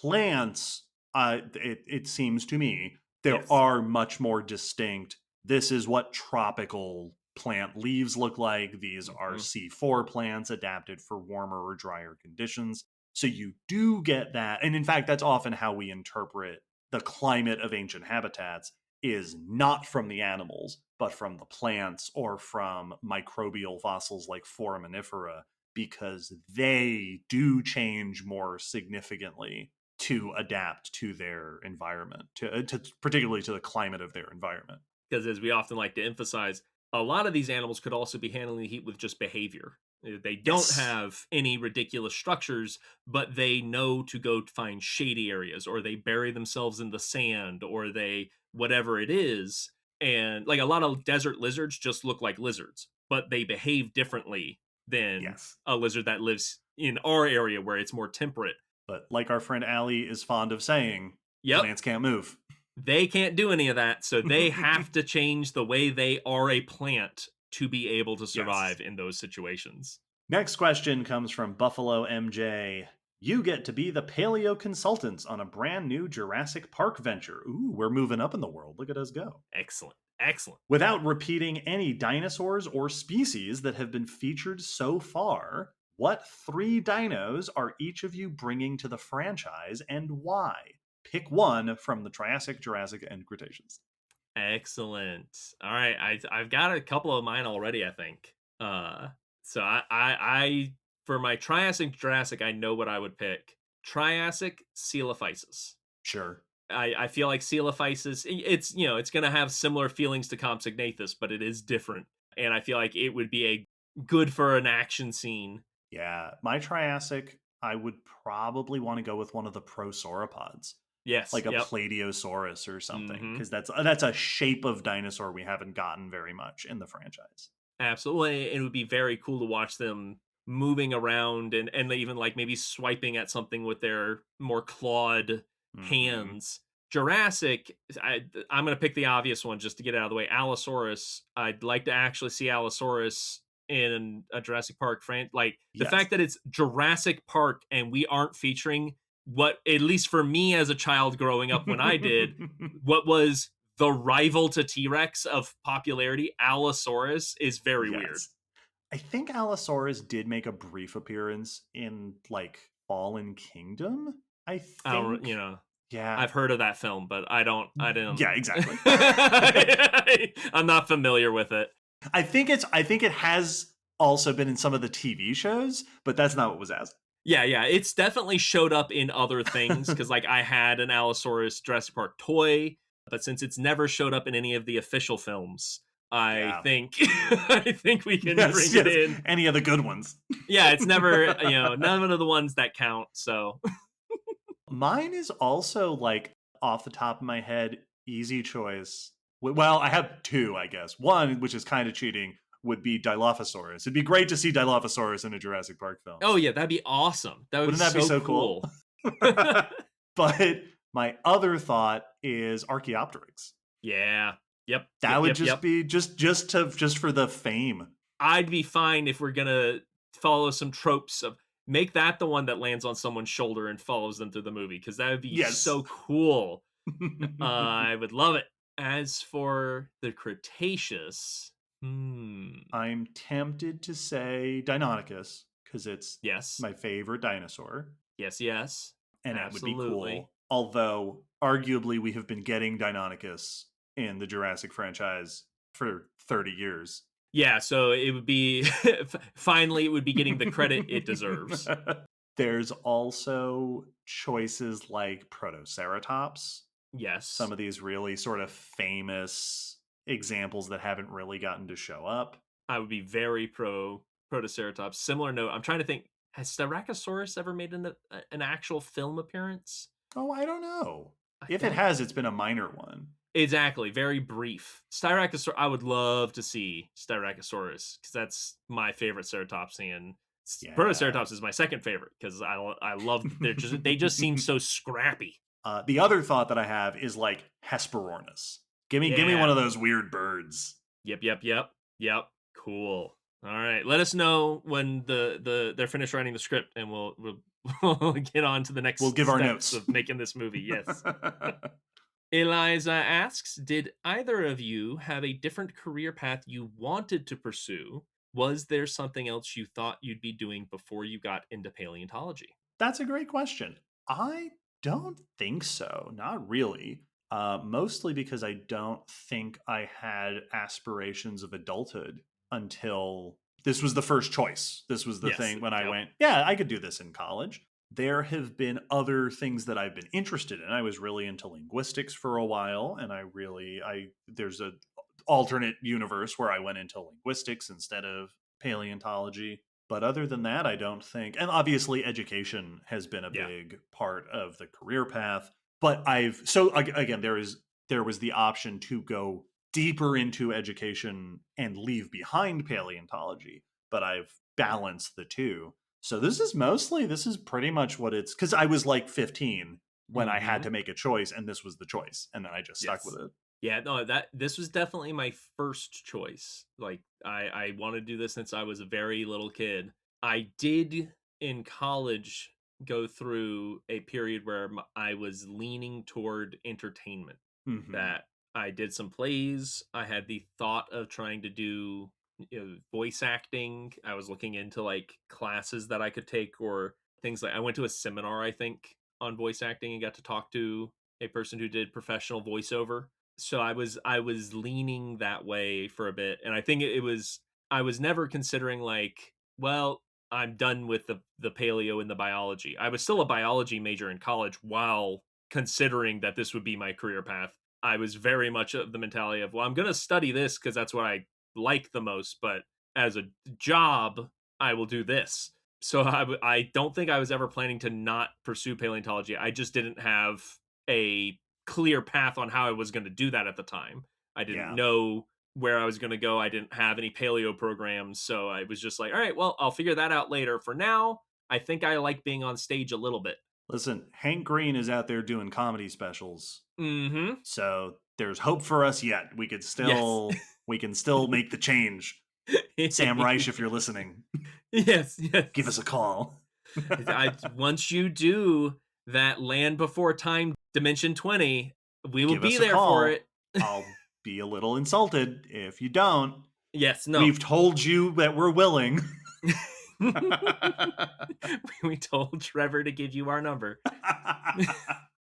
Plants, it seems to me, there Yes. are much more distinct. This is what tropical plant leaves look like. These are C4 plants adapted for warmer or drier conditions. So you do get that. And in fact, that's often how we interpret the climate of ancient habitats, is not from the animals, but from the plants or from microbial fossils like Foraminifera, because they do change more significantly to adapt to their environment, to particularly to the climate of their environment. Because as we often like to emphasize, a lot of these animals could also be handling the heat with just behavior. They don't Yes. have any ridiculous structures, but they know to go find shady areas, or they bury themselves in the sand, or they whatever it is. And like a lot of desert lizards just look like lizards, but they behave differently than Yes. a lizard that lives in our area where it's more temperate. But like our friend Allie is fond of saying, Yep. plants can't move. They can't do any of that, so they have to change the way they are a plant to be able to survive in those situations. Next question comes from Buffalo MJ. You get to be the paleo consultants on a brand new Jurassic Park venture. Ooh, we're moving up in the world. Look at us go. Excellent. Excellent. Without repeating any dinosaurs or species that have been featured so far, what 3 dinos are each of you bringing to the franchise and why? Pick one from the Triassic, Jurassic, and Cretaceous. Excellent. All right, I've got a couple of mine already, I think. So I for my Triassic, Jurassic, I know what I would pick. Triassic, Coelophysis. Sure. I feel like Coelophysis, it's it's going to have similar feelings to Compsognathus, but it is different, and I feel like it would be a good for an action scene. Yeah, my Triassic, I would probably want to go with one of the prosauropods. Yes, like a Plateosaurus or something, because that's a shape of dinosaur we haven't gotten very much in the franchise. Absolutely. It would be very cool to watch them moving around and even like maybe swiping at something with their more clawed hands. Jurassic, I'm going to pick the obvious one just to get it out of the way. Allosaurus. I'd like to actually see Allosaurus in a Jurassic Park like the fact that it's Jurassic Park and we aren't featuring what, at least for me as a child growing up when I did, what was the rival to T-Rex of popularity, Allosaurus, is very weird. I think Allosaurus did make a brief appearance in like Fallen Kingdom. I think yeah, I've heard of that film, but I didn't. Yeah, exactly. I'm not familiar with it. I think it has also been in some of the TV shows, but that's not what was asked. Yeah, it's definitely showed up in other things because like I had an Allosaurus Jurassic Park toy, but since it's never showed up in any of the official films, I think we can bring it in. Any of the good ones. Yeah, it's never, none of the ones that count, so. Mine is also like off the top of my head, easy choice. Well, I have 2, I guess. One, which is kind of cheating, would be Dilophosaurus. It'd be great to see Dilophosaurus in a Jurassic Park film. Oh yeah, that'd be awesome. Wouldn't that be so cool? But my other thought is Archaeopteryx. Yeah. Yep. That would be just for the fame. I'd be fine if we're gonna follow some tropes of Make that the one that lands on someone's shoulder and follows them through the movie, because that would be Yes. so cool. I would love it. As for the Cretaceous, I'm tempted to say Deinonychus because it's yes, my favorite dinosaur, yes, and that would be absolutely. cool. Although, arguably, we have been getting Deinonychus in the Jurassic franchise for 30 years. Yeah, so it would be finally it would be getting the credit it deserves. There's also choices like Protoceratops. Yes. Some of these really sort of famous examples that haven't really gotten to show up. I would be very pro Protoceratops. Similar note, I'm trying to think, has Styracosaurus ever made an actual film appearance? Oh, I don't know. If it don't- has, it's been a minor one. Exactly, very brief. Styracosaurus, I would love to see Styracosaurus because that's my favorite ceratopsian. Yeah. Protoceratops is my second favorite because I love they just seem so scrappy. The other thought that I have is like Hesperornis. Give me one of those weird birds. Yep. Cool. All right. Let us know when they're finished writing the script, and we'll get on to the next. We'll give our steps notes of making this movie. Yes. Eliza asks, did either of you have a different career path you wanted to pursue? Was there something else you thought you'd be doing before you got into paleontology? That's a great question. I don't think so. Not really. Mostly because I don't think I had aspirations of adulthood until this was the first choice. This was the Yes, thing when I yep. went, yeah, I could do this in college. There have been other things that I've been interested in. I was really into linguistics for a while, and there's a alternate universe where I went into linguistics instead of paleontology. But other than that, I don't think, and obviously education has been a big part of the career path. But again, there was the option to go deeper into education and leave behind paleontology, but I've balanced the two. So this is pretty much what it's, because I was like 15 when I had to make a choice, and this was the choice, and then I just stuck with it. Yeah, no, this was definitely my first choice. Like I wanted to do this since I was a very little kid. I did in college go through a period where I was leaning toward entertainment. That I did some plays. I had the thought of trying to do voice acting. I was looking into like classes that I could take, or things like I went to a seminar, I think, on voice acting and got to talk to a person who did professional voiceover. So I was leaning that way for a bit, and I think I was never considering like, well, I'm done with the paleo and the biology. I was still a biology major in college while considering that this would be my career path. I was very much of the mentality of, well, I'm going to study this because that's what I like the most, but as a job, I will do this. So I don't think I was ever planning to not pursue paleontology. I just didn't have a clear path on how I was going to do that at the time. I didn't know where I was going to go. I didn't have any paleo programs. So I was just like, all right, well, I'll figure that out later. For now, I think I like being on stage a little bit. Listen, Hank Green is out there doing comedy specials. Mm-hmm. So there's hope for us yet. We can still make the change. Sam Reich, if you're listening. Yes. Give us a call. Once you do that Land Before Time Dimension 20, we will be there call. for it. I'll be a little insulted if you don't. Yes, no. We've told you that we're willing. We told Trevor to give you our number.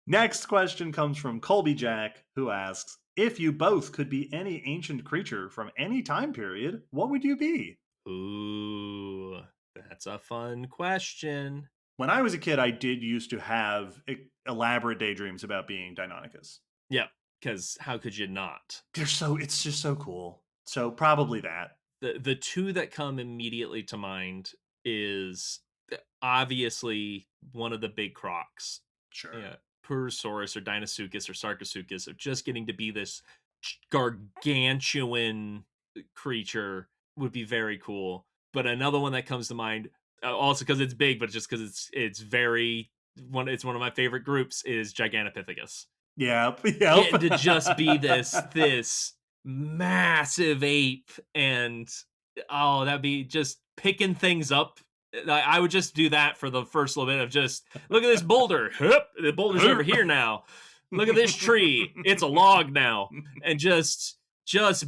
Next question comes from Colby Jack, who asks, if you both could be any ancient creature from any time period, what would you be? Ooh, that's a fun question. When I was a kid, I did used to have elaborate daydreams about being Deinonychus. Yeah, because how could you not? It's just so cool. So probably that. The two that come immediately to mind is obviously one of the big crocs. Sure. Yeah, Purosaurus or Deinosuchus or Sarcosuchus, of just getting to be this gargantuan creature would be very cool. But another one that comes to mind, also because it's big, but just because it's one of my favorite groups, is Gigantopithecus. Yep. Getting to just be this massive ape, and that'd be just picking things up I would just do that for the first little bit of just, look at this boulder. Hup, the boulder's over here now. Look at this tree. It's a log now. And just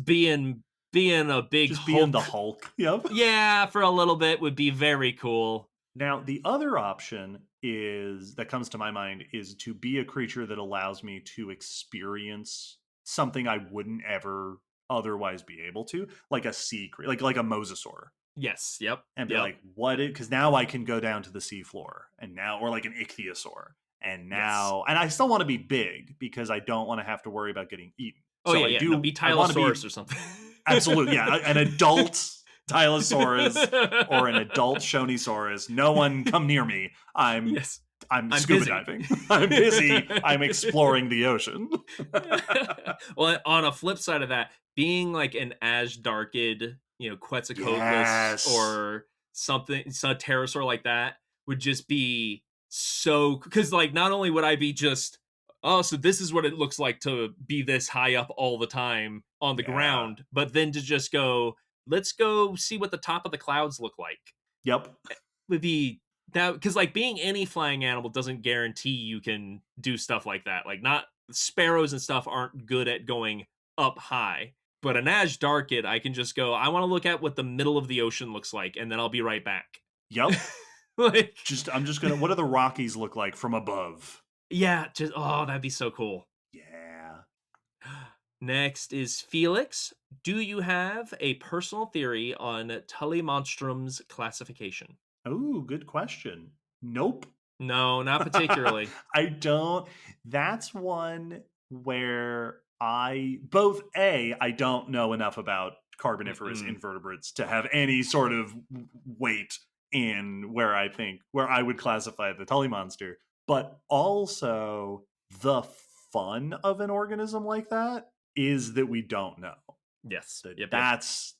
being a big Just Hulk. being the Hulk. Yep. Yeah, for a little bit would be very cool. Now, the other option that comes to my mind is to be a creature that allows me to experience something I wouldn't ever otherwise be able to, like a sea creature, like a mosasaur. Yes. Yep. And be like, because now I can go down to the seafloor, or like an ichthyosaur. And now, and I still want to be big because I don't want to have to worry about getting eaten. Oh, so yeah, no, be Tylosaurus or something. Absolutely, yeah. An adult Tylosaurus or an adult Shonisaurus. No one come near me. I'm scuba diving. I'm busy. I'm exploring the ocean. Well, on a flip side of that, being like an Azhdarchid, Quetzalcoatlus or something, some pterosaur like that would just be so, because like not only would I be just, oh, so this is what it looks like to be this high up all the time on the ground, but then to just go, let's go see what the top of the clouds look like. Yep. Would be that, because like being any flying animal doesn't guarantee you can do stuff like that. Like, not sparrows and stuff aren't good at going up high, but an Azhdarchid, I can just go, I want to look at what the middle of the ocean looks like, and then I'll be right back. Yep. Like, I'm just gonna, what do the Rockies look like from above? Yeah, that'd be so cool. Yeah. Next is Felix. Do you have a personal theory on Tully Monstrum's classification? Oh, good question. Nope. No, not particularly. I don't. That's one where I don't know enough about Carboniferous invertebrates to have any sort of weight in where I would classify the Tully monster. But also, the fun of an organism like that is that we don't know. Yes. That's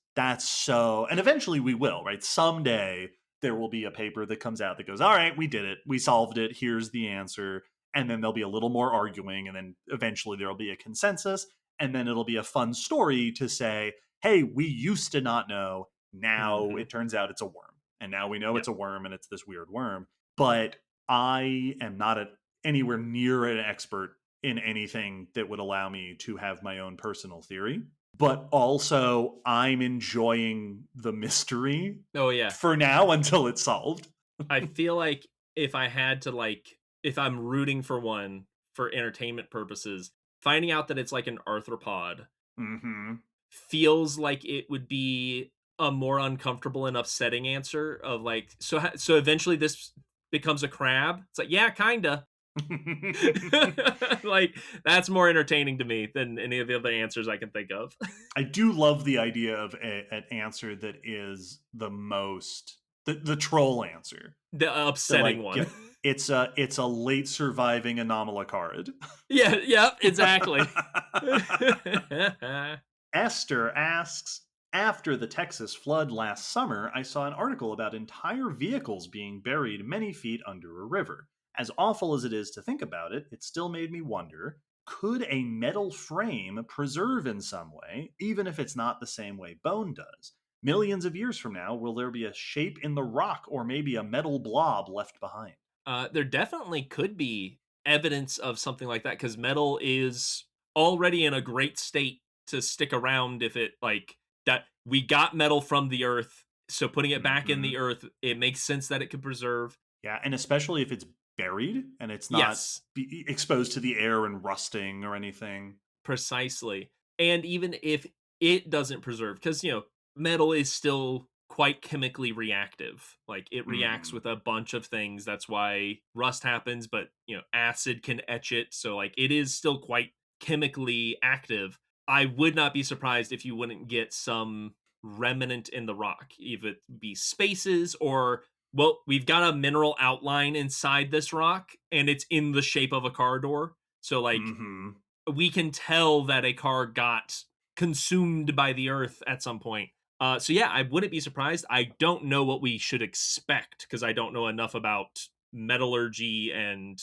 so, and eventually we will, right? Someday there will be a paper that comes out that goes, all right, we did it. We solved it. Here's the answer. And then there'll be a little more arguing. And then eventually there'll be a consensus. And then it'll be a fun story to say, hey, we used to not know. Now it turns out it's a worm. And now we know it's a worm, and it's this weird worm. But I am not anywhere near an expert in anything that would allow me to have my own personal theory. But also, I'm enjoying the mystery. Oh, yeah. For now, until it's solved. I feel like if I had to, if I'm rooting for one for entertainment purposes, finding out that it's like an arthropod feels like it would be a more uncomfortable and upsetting answer of like, so eventually this becomes a crab. It's like, yeah, kinda. Like, that's more entertaining to me than any of the other answers I can think of. I do love the idea of an answer that is the most the troll answer, the upsetting one. It's a late surviving Anomalocarid. Yeah, exactly. Esther asks, after the Texas flood last summer, I saw an article about entire vehicles being buried many feet under a river. As awful as it is to think about it, it still made me wonder, could a metal frame preserve in some way, even if it's not the same way bone does? Millions of years from now, will there be a shape in the rock or maybe a metal blob left behind? There definitely could be evidence of something like that, because metal is already in a great state to stick around if it, like, that we got metal from the earth, so putting it back in the earth, it makes sense that it could preserve. Yeah, and especially if it's buried and it's not exposed to the air and rusting or anything. Precisely. And even if it doesn't preserve, because, metal is still quite chemically reactive. Like, it reacts with a bunch of things. That's why rust happens, but, acid can etch it. So, like, it is still quite chemically active. I would not be surprised if you wouldn't get some remnant in the rock, either it be spaces or, well, we've got a mineral outline inside this rock and it's in the shape of a car door. So, like, we can tell that a car got consumed by the earth at some point. So yeah, I wouldn't be surprised. I don't know what we should expect because I don't know enough about metallurgy and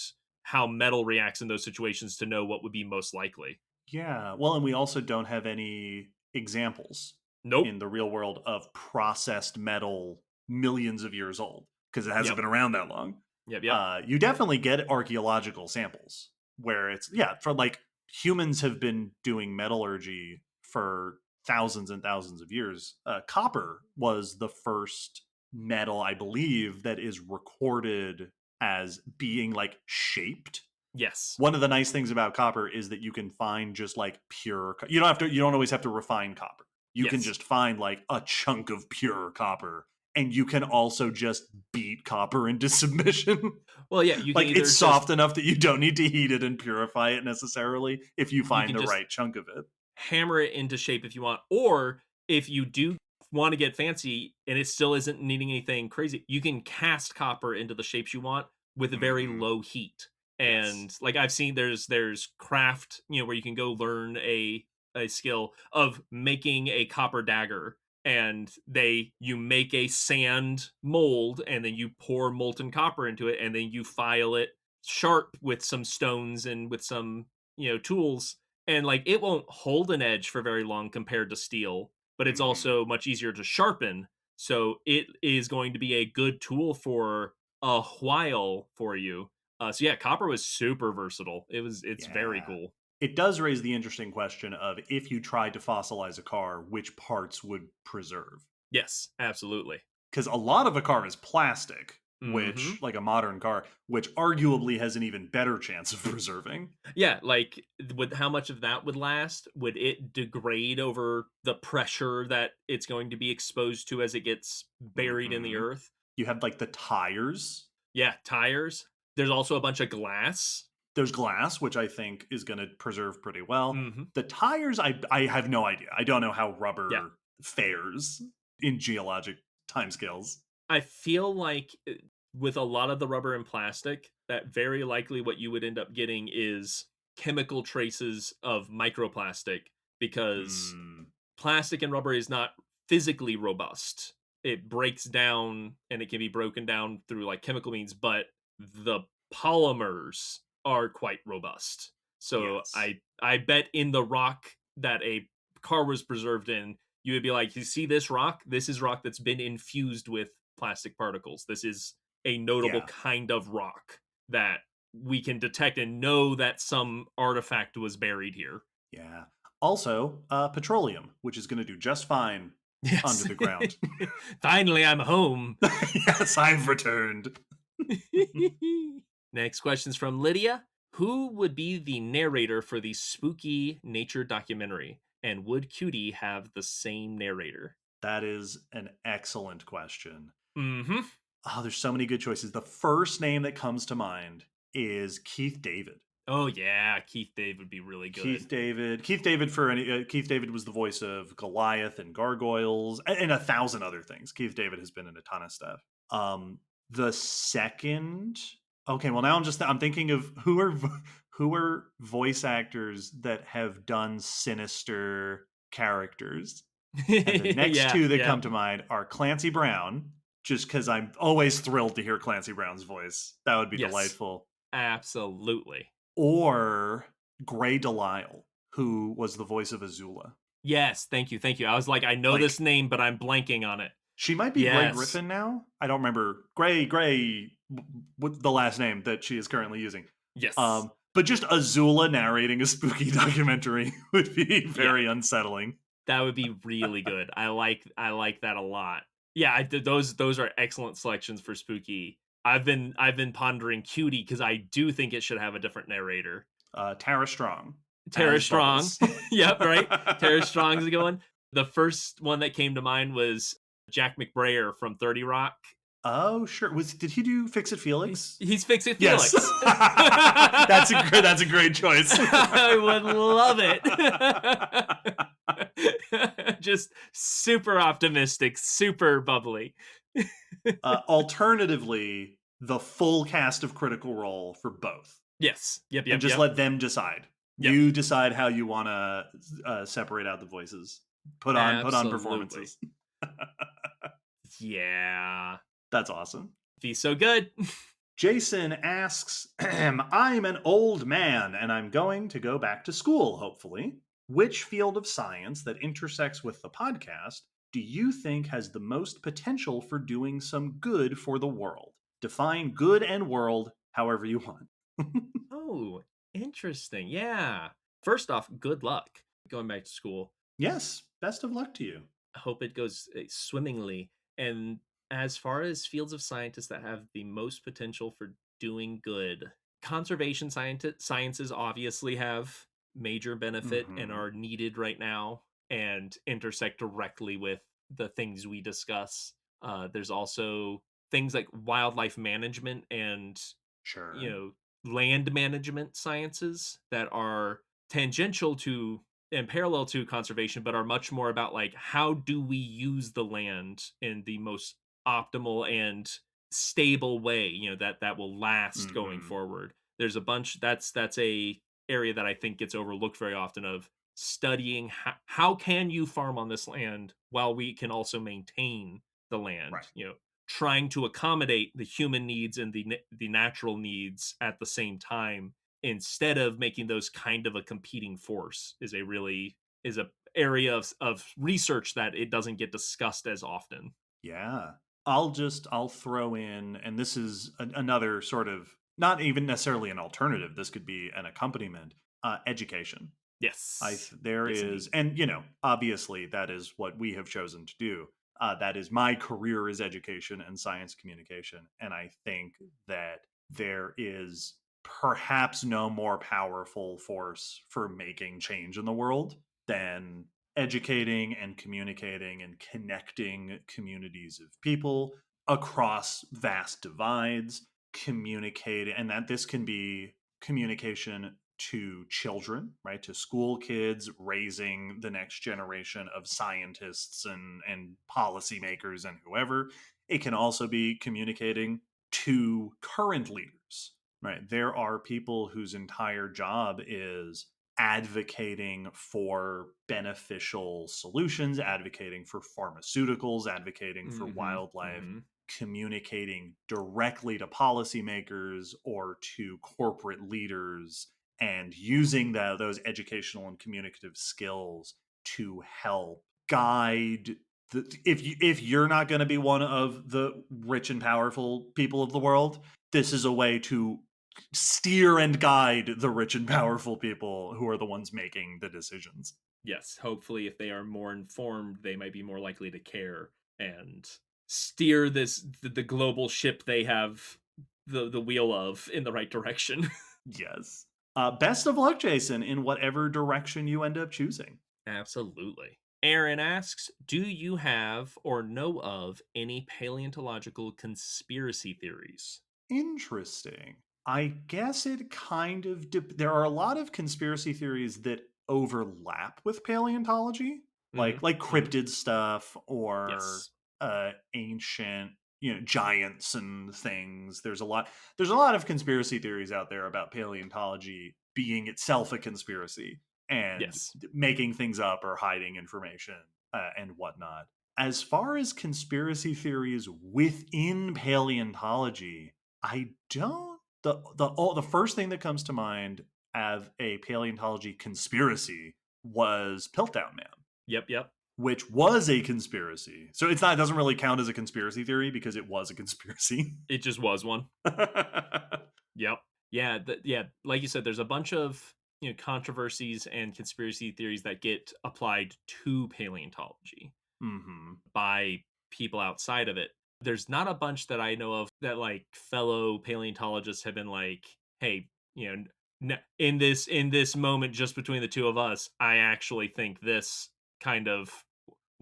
how metal reacts in those situations to know what would be most likely. Yeah, well, and we also don't have any examples in the real world of processed metal millions of years old. because it hasn't Yep. been around that long. Yep. You definitely get archaeological samples where it's, for like humans have been doing metallurgy for thousands and thousands of years. Copper was the first metal, I believe, that is recorded as being like shaped. Yes. One of the nice things about copper is that you can find just like pure, you don't always have to refine copper. You can Yes. just find like a chunk of pure copper, and you can also just beat copper into submission. Well, yeah, you can Like either it's soft enough that you don't need to heat it and purify it necessarily if you find can the just right chunk of it. hammer it into shape if you want, or if you do want to get fancy and it still isn't needing anything crazy, you can cast copper into the shapes you want with a very Mhm. low heat. Yes. And like I've seen there's craft, where you can go learn a skill of making a copper dagger, and you make a sand mold and then you pour molten copper into it and then you file it sharp with some stones and with some tools, and like it won't hold an edge for very long compared to steel, but it's Mhm. also much easier to sharpen, so it is going to be a good tool for a while for you. So yeah, copper was super versatile. It's very Yeah. cool. It does raise the interesting question of, if you tried to fossilize a car, which parts would preserve? Yes, absolutely. Because a lot of a car is plastic, Hmm. which, like a modern car, which arguably has an even better chance of preserving. Yeah, like with how much of that would last? Would it degrade over the pressure that it's going to be exposed to as it gets buried in the Mhm. earth? You have like the tires. Yeah, tires. There's also a bunch of glass. There's glass, which I think is going to preserve pretty well. Hmm. The tires, I have no idea. I don't know how Yeah. rubber fares in geologic timescales. I feel like with a lot of the rubber and plastic, that very likely what you would end up getting is chemical traces of microplastic, because Mm, plastic and rubber is not physically robust. It breaks down and it can be broken down through like chemical means, but the polymers are quite robust. So yes. I bet in the rock that a car was preserved in, you would be like, you see this rock? This is rock that's been infused with plastic particles. This is a notable Yeah. kind of rock that we can detect and know that some artifact was buried here. Yeah. Also, petroleum, which is going to do just fine under Yes. the ground. Finally, I'm home. Yes, I've returned. Next question's from Lydia. Who would be the narrator for the spooky nature documentary? And would Cutie have the same narrator? That is an excellent question. Mm-hmm. Oh, there's so many good choices. The first name that comes to mind is Keith David. Oh yeah, Keith David would be really good. Keith David. Keith David was the voice of Goliath and Gargoyles and a thousand other things. Keith David has been in a ton of stuff. The second, okay, well now I'm thinking of who are voice actors that have done sinister characters. And the next Yeah, two that yeah. come to mind are Clancy Brown, just because I'm always thrilled to hear Clancy Brown's voice. That would be Yes. delightful. Absolutely. Or Gray Delisle, who was the voice of Azula. Yes, thank you, thank you. I was like, I know Like, this name, but I'm blanking on it. she might be Gray Yes. Griffin now. I don't remember Gray what the last name that she is currently using. Yes. But just Azula narrating a spooky documentary would be very unsettling. That would be really good. I like that a lot. Yeah, those are excellent selections for spooky. I've been pondering Cutie because I do think it should have a different narrator. Tara Strong. Tara as Strong. Bubbles. Yep, right. Tara Strong's a good one. The first one that came to mind was Jack McBrayer from 30 Rock. Oh, sure. Did he do Fix It Felix? He's Fix It Felix. Yes. that's a great choice. I would love it. Just super optimistic, super bubbly. Alternatively, the full cast of Critical Role for both. Yes. Yep. And just let them decide. Yep. You decide how you want to separate out the voices. Put on performances. Yeah. That's awesome. Be so good. Jason asks, I'm an old man and I'm going to go back to school, hopefully. Which field of science that intersects with the podcast do you think has the most potential for doing some good for the world? Define good and world however you want. Oh, interesting. Yeah. First off, good luck going back to school. Yes, best of luck to you. I hope it goes swimmingly. And as far as fields of scientists that have the most potential for doing good, conservation sciences obviously have major benefit and Hmm. are needed right now and intersect directly with the things we discuss. There's also things like wildlife management and you Sure. know land management sciences that are tangential to and parallel to conservation but are much more about like how do we use the land in the most optimal and stable way that will last going Hmm. forward. There's a bunch that's a area that I think gets overlooked very often of studying how can you farm on this land while we can also maintain the land, Right. trying to accommodate the human needs and the natural needs at the same time instead of making those kind of a competing force is a area of research that it doesn't get discussed as often. Yeah. I'll throw in, and this is another sort of not even necessarily an alternative. This could be an accompaniment. Education. Yes. There Yes, is, indeed. and obviously that is what we have chosen to do. That is my career is education and science communication, and I think that there is perhaps no more powerful force for making change in the world than educating and communicating and connecting communities of people across vast divides, communicating, and that this can be communication to children, right? To school kids raising the next generation of scientists and policymakers and whoever. It can also be communicating to current leaders, right? There are people whose entire job is advocating for beneficial solutions, advocating for pharmaceuticals, advocating for Hmm. wildlife, Hmm. communicating directly to policymakers or to corporate leaders, and using those educational and communicative skills to help guide if you're not going to be one of the rich and powerful people of the world, this is a way to steer and guide the rich and powerful people who are the ones making the decisions. Yes, hopefully if they are more informed they might be more likely to care and steer the global ship they have the wheel of in the right direction. Yes. Best of luck, Jason, in whatever direction you end up choosing. Absolutely. Aaron asks, do you have or know of any paleontological conspiracy theories? Interesting. I guess it kind of there are a lot of conspiracy theories that overlap with paleontology, Hmm. like Hmm. cryptid stuff or Yes. ancient, giants and things. There's a lot of conspiracy theories out there about paleontology being itself a conspiracy and Yes. making things up or hiding information and whatnot. As far as conspiracy theories within paleontology, I don't. The first thing that comes to mind of a paleontology conspiracy was Piltdown Man, Yep. Yep. which was a conspiracy. So it doesn't really count as a conspiracy theory because it was a conspiracy. It just was one. Yep. Yeah. Yeah. Like you said, there's a bunch of controversies and conspiracy theories that get applied to paleontology Hmm. by people outside of it. There's not a bunch that I know of that like fellow paleontologists have been like, hey, in this moment just between the two of us, I actually think this kind of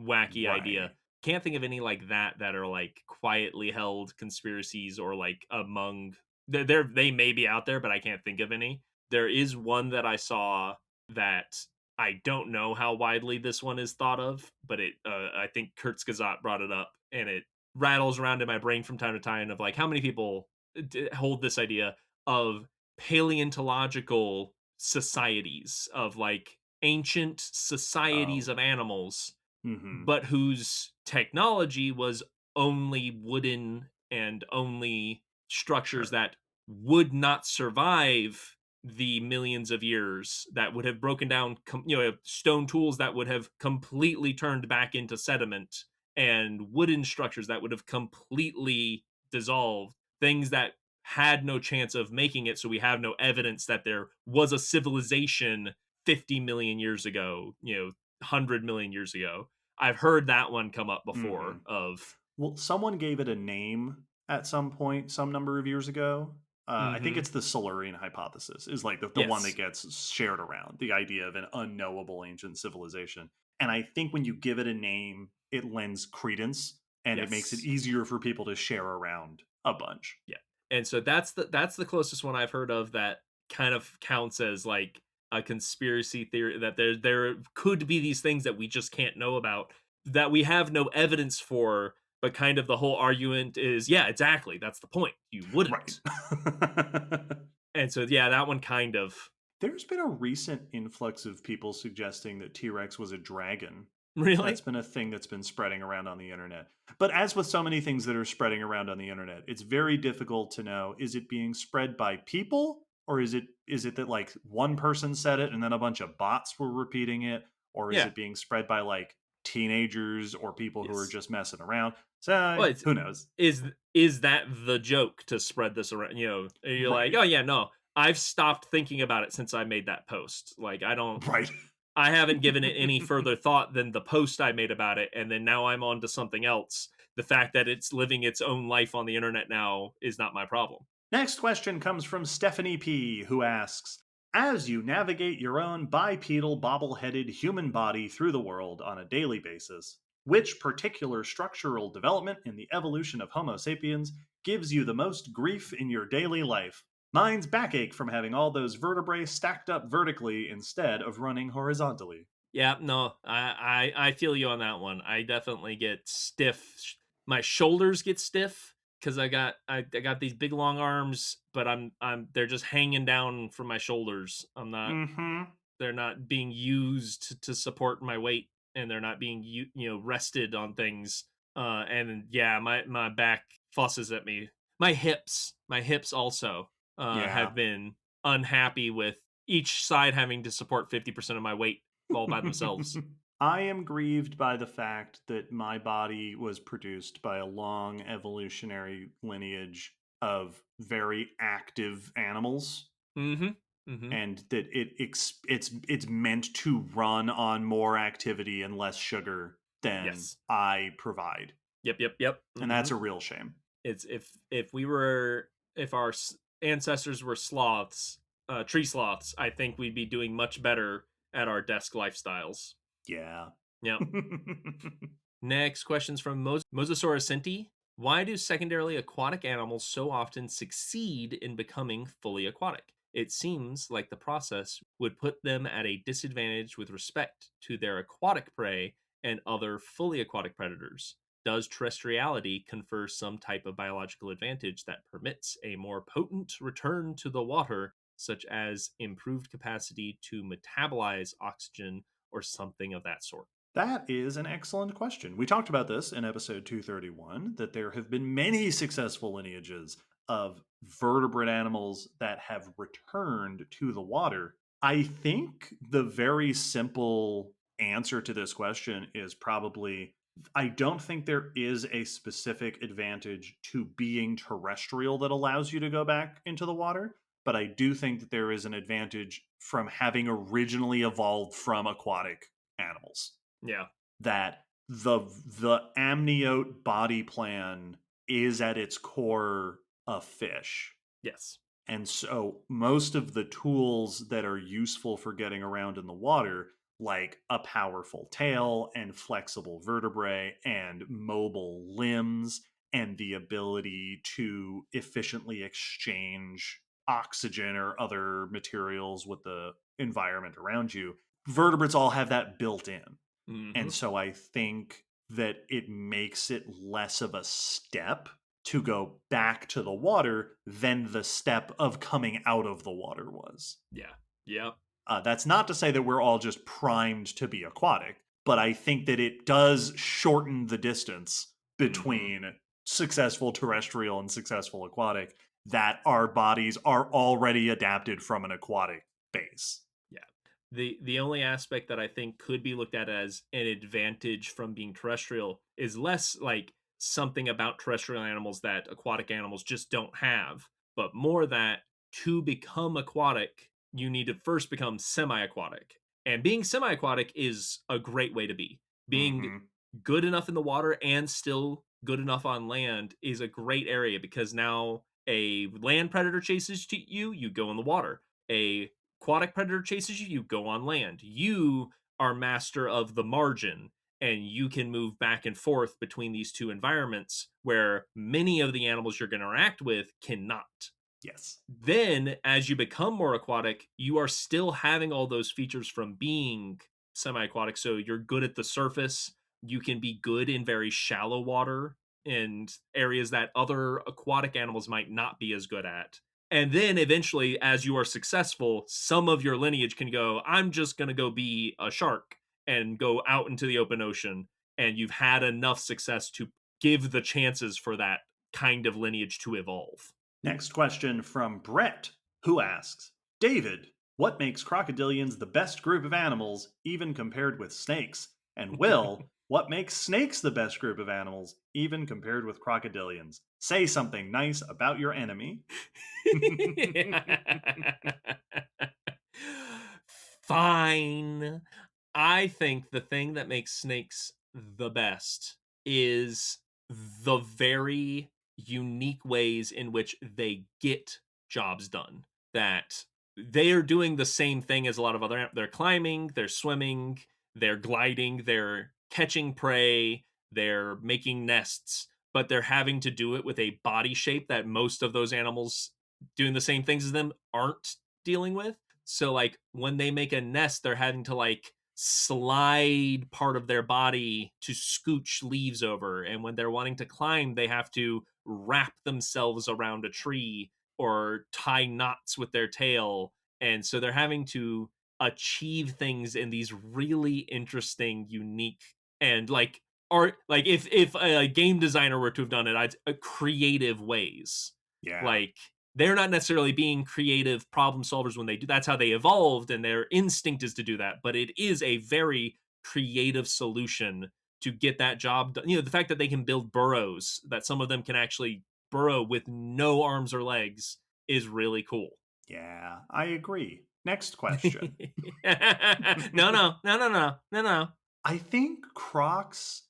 wacky idea. Right. Can't think of any like that are like quietly held conspiracies or like among they may be out there, but I can't think of any. There is one that I saw that I don't know how widely this one is thought of, but I think Kurzgesagt brought it up, and it rattles around in my brain from time to time of like how many people hold this idea of paleontological societies of like ancient societies Oh. of animals Hmm. but whose technology was only wooden and only structures Sure. that would not survive the millions of years, that would have broken down, stone tools that would have completely turned back into sediment, and wooden structures that would have completely dissolved, things that had no chance of making it. So we have no evidence that there was a civilization 50 million years ago, 100 million years ago. I've heard that one come up before Mhm. of. Well, someone gave it a name at some point, some number of years ago. I think Mhm. it's the Silurian hypothesis, is like the one that Yes. gets shared around, the idea of an unknowable ancient civilization. And I think when you give it a name, it lends credence and it makes it Yes. easier for people to share around a bunch. Yeah. And so that's the closest one I've heard of that kind of counts as like a conspiracy theory, that there could be these things that we just can't know about, that we have no evidence for, but kind of the whole argument is, yeah, exactly. That's the point. You Right. wouldn't. And so yeah, that one kind of. There's been a recent influx of people suggesting that T Rex was a dragon. That's Really? been a thing that's been spreading around on the internet. But as with so many things that are spreading around on the internet, it's very difficult to know, is it being spread by people, or is it that like one person said it and then a bunch of bots were repeating it, or is Yeah. it being spread by like teenagers or people who are Yes. just messing around? So Well, it's who knows? is that the joke to spread this around? You're like, Right. oh yeah, no, I've stopped thinking about it since I made that post. Like, Right. I haven't given it any further thought than the post I made about it, and then now I'm on to something else. The fact that it's living its own life on the internet now is not my problem. Next question comes from Stephanie P., who asks, as you navigate your own bipedal, bobble headed human body through the world on a daily basis, which particular structural development in the evolution of Homo sapiens gives you the most grief in your daily life? Mine's backache from having all those vertebrae stacked up vertically instead of running horizontally. Yeah, no, I feel you on that one. I definitely get stiff. My shoulders get stiff because I got these big long arms, but they're just hanging down from my shoulders. Mm-hmm. They're not being used to support my weight, and they're not being rested on things. And yeah, my back fusses at me. My hips also Yeah. have been unhappy with each side having to support 50% of my weight all by themselves. I am grieved by the fact that my body was produced by a long evolutionary lineage of very active animals, Mm-hmm. Mm-hmm. and that it's meant to run on more activity and less sugar than Yes. I provide, Yep. Yep. Yep. and Mm-hmm. that's a real shame. It's if our ancestors were sloths, tree sloths, I think we'd be doing much better at our desk lifestyles. Yeah. Yep. Next question's from Mosasaurus Sinti. Why do secondarily aquatic animals so often succeed in becoming fully aquatic? It seems like the process would put them at a disadvantage with respect to their aquatic prey and other fully aquatic predators. Does terrestriality confer some type of biological advantage that permits a more potent return to the water, such as improved capacity to metabolize oxygen or something of that sort? That is an excellent question. We talked about this in episode 231, that there have been many successful lineages of vertebrate animals that have returned to the water. I think the very simple answer to this question is probably, I don't think there is a specific advantage to being terrestrial that allows you to go back into the water, but I do think that there is an advantage from having originally evolved from aquatic animals, Yeah. that the amniote body plan is at its core a fish. Yes. And so most of the tools that are useful for getting around in the water, like a powerful tail and flexible vertebrae and mobile limbs and the ability to efficiently exchange oxygen or other materials with the environment around you, vertebrates all have that built in. Mm-hmm. And so I think that it makes it less of a step to go back to the water than the step of coming out of the water was. Yeah. Yep. That's not to say that we're all just primed to be aquatic, but I think that it does shorten the distance Mm-hmm. between successful terrestrial and successful aquatic. that our bodies are already adapted from an aquatic base. Yeah. The only aspect that I think could be looked at as an advantage from being terrestrial is less like something about terrestrial animals that aquatic animals just don't have, but more that to become aquatic, you need to first become semi-aquatic. And being semi-aquatic is a great way to be. Being Mm-hmm. good enough in the water and still good enough on land is a great area because now a land predator chases you, you go in the water. A aquatic predator chases you, you go on land. You are master of the margin and you can move back and forth between these two environments where many of the animals you're going to interact with cannot. Yes. Then, as you become more aquatic, you are still having all those features from being semi aquatic. So you're good at the surface. You can be good in very shallow water and areas that other aquatic animals might not be as good at. And then eventually, as you are successful, some of your lineage can go, I'm just going to go be a shark and go out into the open ocean. And you've had enough success to give the chances for that kind of lineage to evolve. Next question from Brett, who asks, David, what makes crocodilians the best group of animals, even compared with snakes? And Will, what makes snakes the best group of animals, even compared with crocodilians? Say something nice about your enemy. Fine. I think the thing that makes snakes the best is the very unique ways in which they get jobs done. That they are doing the same thing as a lot of other they're climbing, they're swimming, they're gliding, they're catching prey, they're making nests, but they're having to do it with a body shape that most of those animals doing the same things as them aren't dealing with. So like when they make a nest, they're having to like slide part of their body to scooch leaves over. And when they're wanting to climb, they have to wrap themselves around a tree or tie knots with their tail. And so they're having to achieve things in these really interesting, unique, and like art. Like if a game designer were to have done it, I'd creative ways. Yeah. Like they're not necessarily being creative problem solvers when they do. That's how they evolved, and their instinct is to do that. But it is a very creative solution to get that job done. You know, the fact that they can build burrows, that some of them can actually burrow with no arms or legs, is really cool. Yeah, I agree. Next question. No. I think crocs,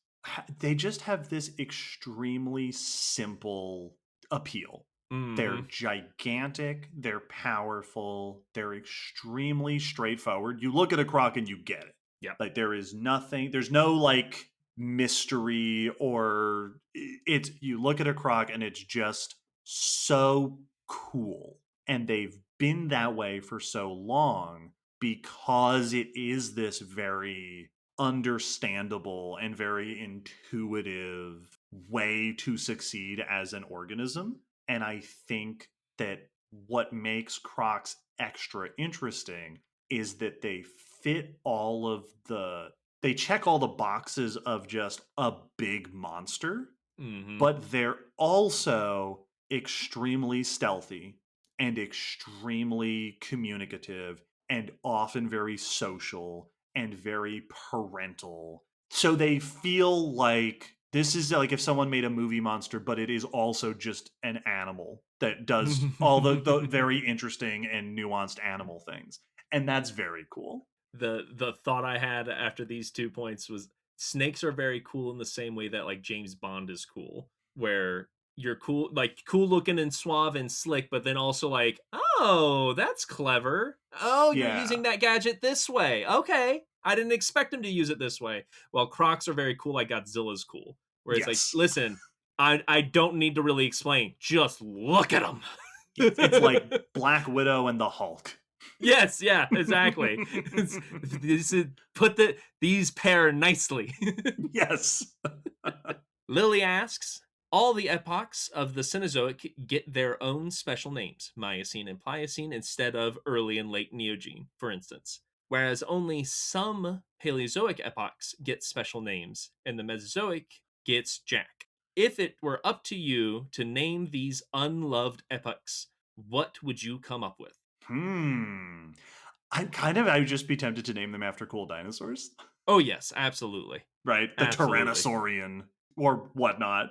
they just have this extremely simple appeal. They're Mm-hmm. gigantic, they're powerful, they're extremely straightforward. You look at a croc and you get it. Yep. Like there is nothing, there's no like mystery or it's you look at a croc and it's just so cool. And they've been that way for so long because it is this very understandable and very intuitive way to succeed as an organism. And I think that what makes Crocs extra interesting is that they fit all of they check all the boxes of just a big monster, Mm-hmm. but they're also extremely stealthy and extremely communicative and often very social and very parental. So they feel like this is like if someone made a movie monster, but it is also just an animal that does all the very interesting and nuanced animal things. And that's very cool. The thought I had after these 2 points was snakes are very cool in the same way that like James Bond is cool, where you're cool, like cool looking and suave and slick, but then also like, oh, that's clever. Oh, you're Yeah. using that gadget this way. Okay, I didn't expect him to use it this way. Well, Crocs are very cool, like Godzilla's cool, where it's like, Yes. listen, I don't need to really explain. Just look at them. It's like Black Widow and the Hulk. Yes, yeah, exactly. These pair nicely. Yes. Lily asks, all the epochs of the Cenozoic get their own special names, Miocene and Pliocene, instead of early and late Neogene, for instance. Whereas only some Paleozoic epochs get special names, and the Mesozoic gets Jack. if it were up to you to name these unloved epochs, what would you come up with? I would just be tempted to name them after cool dinosaurs, Oh, yes, absolutely. right? The Absolutely. Tyrannosaurian or whatnot.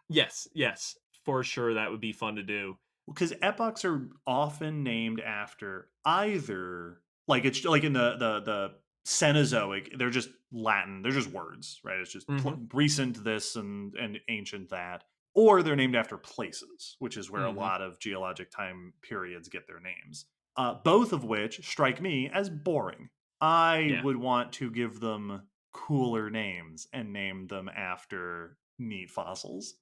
Yes, yes, for sure that would be fun to do. Because epochs are often named after either like it's like in the Cenozoic, they're just Latin, they're just words, right? It's just Mhm, recent this and ancient that, or they're named after places, which is where a mhm. lot of geologic time periods get their names. Both of which strike me as boring. I Yeah. would want to give them cooler names and name them after neat fossils.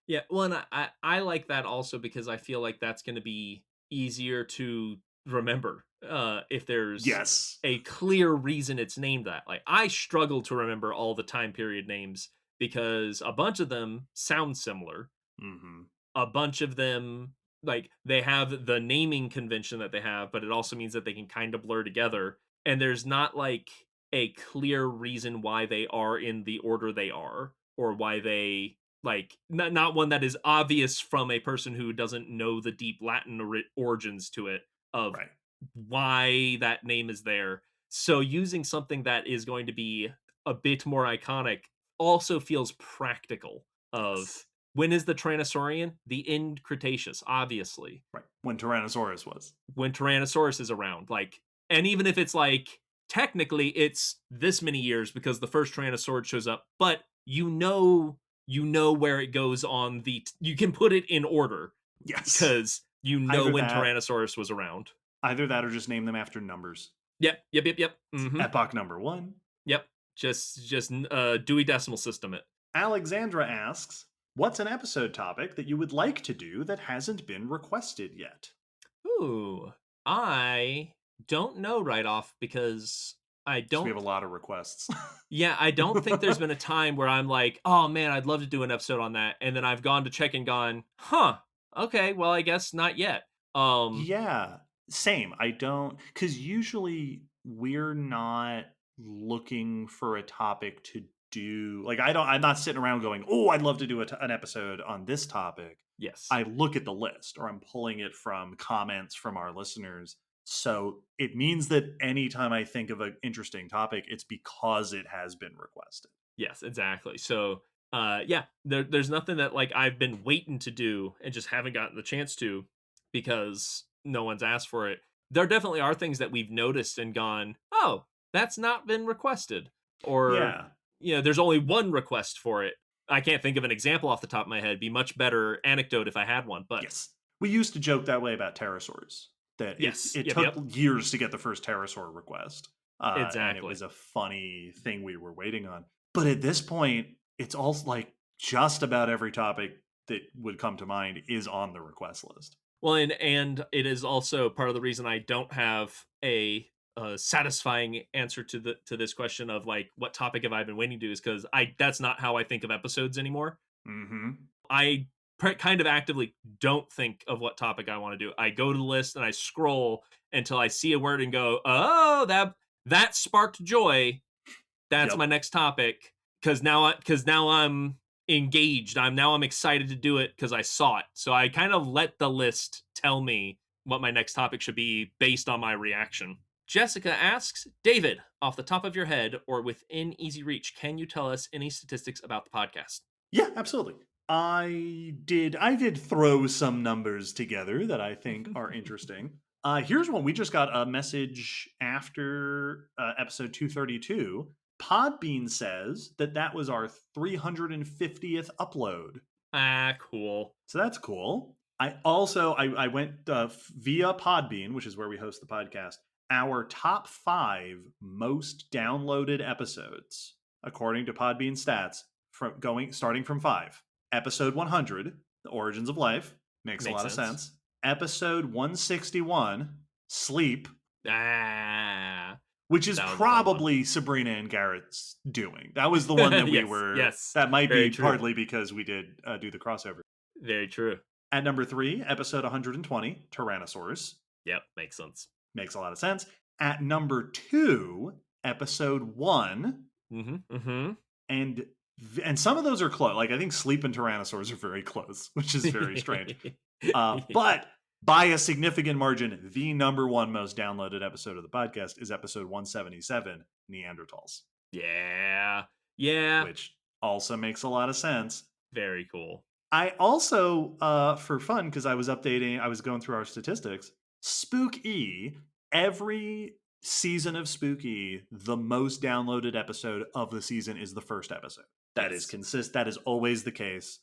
Yeah, well, and I like that also because I feel like that's gonna be easier to remember, if there's Yes. a clear reason it's named that. Like, I struggle to remember all the time period names because a bunch of them sound similar. Hmm. A bunch of them, like, they have the naming convention that they have, but it also means that they can kind of blur together, and there's not, like, a clear reason why they are in the order they are, or why they like, not one that is obvious from a person who doesn't know the deep Latin origins to it, of Right. why that name is there. So using something that is going to be a bit more iconic also feels practical. Of Yes. when is the Tyrannosaurian? The end Cretaceous, obviously. Right. When Tyrannosaurus was. When Tyrannosaurus is around, like, and even if it's like technically it's this many years because the first Tyrannosaurus shows up, but you know where it goes on you can put it in order Yes. because you know Either when that, Tyrannosaurus was around. either that, or just name them after numbers. Yep, yep, yep, yep. Mhm. Epoch number one. Yep. Just Dewey Decimal System it. Alexandra asks, "What's an episode topic that you would like to do that hasn't been requested yet?" Ooh, I don't know right off because I So we don't. have a lot of requests. Yeah, I don't think there's been a time where I'm like, oh man, I'd love to do an episode on that, and then I've gone to check and gone, huh? Okay, well, I guess not yet. Um, Yeah, same. I don't, because usually we're not looking for a topic to do. Like, I'm not sitting around going, "Oh, I'd love to do an episode on this topic." yes, I look at the list, or I'm pulling it from comments from our listeners. So it means that anytime I think of an interesting topic, it's because it has been requested. yes, exactly. So, yeah, there's nothing that like I've been waiting to do and just haven't gotten the chance to because no one's asked for it. There definitely are things that we've noticed and gone, oh, that's not been requested, or Yeah. there's only one request for it. I can't think of an example off the top of my head. Be much better anecdote if I had one, but Yes. We used to joke that way about pterosaurs. That yes, it yep, took yep, years to get the first pterosaur request, and it exactly. was a funny thing we were waiting on. But at this point, it's all like just about every topic that would come to mind is on the request list. Well, and it is also part of the reason I don't have a satisfying answer to this question of like what topic have I been waiting to, is because I that's not how I think of episodes anymore. Hmm. I kind of actively don't think of what topic I want to do. I go to the list and I scroll until I see a word and go, oh, that sparked joy. That's my Yep. next topic because now I'm engaged. I'm excited to do it because I saw it. So I kind of let the list tell me what my next topic should be based on my reaction. Jessica asks, David, off the top of your head or within easy reach, can you tell us any statistics about the podcast? Yeah, absolutely. I did throw some numbers together that I think are interesting. Here's one. We just got a message after episode 232. Podbean says that was our 350th upload. Ah, cool. So that's cool. I went via Podbean, which is where we host the podcast. Our top 5 most downloaded episodes, according to Podbean stats, starting from 5. Episode 100, The Origins of Life, makes a Makes lot of sense. sense. Episode 161, Sleep, Ah, which is that was a fun one. probably Sabrina and Garrett's doing. That was the one that we Yes, were. yes. That might Very be true. partly because we did do the crossover. Very true. At number 3, episode 120, Tyrannosaurus. Yep, makes sense. Makes a lot of sense. At number 2, episode 1. Mm-hmm. Mm-hmm. And And some of those are close. Like I think Sleep and Tyrannosaurs are very close, which is very strange. But by a significant margin, the number one most downloaded episode of the podcast is episode 177, Neanderthals. Yeah. Yeah. Which also makes a lot of sense. Very cool. I also, for fun, because I was going through our statistics, Spook-E, every season of Spook-E, the most downloaded episode of the season is the first episode. That is that is always the case.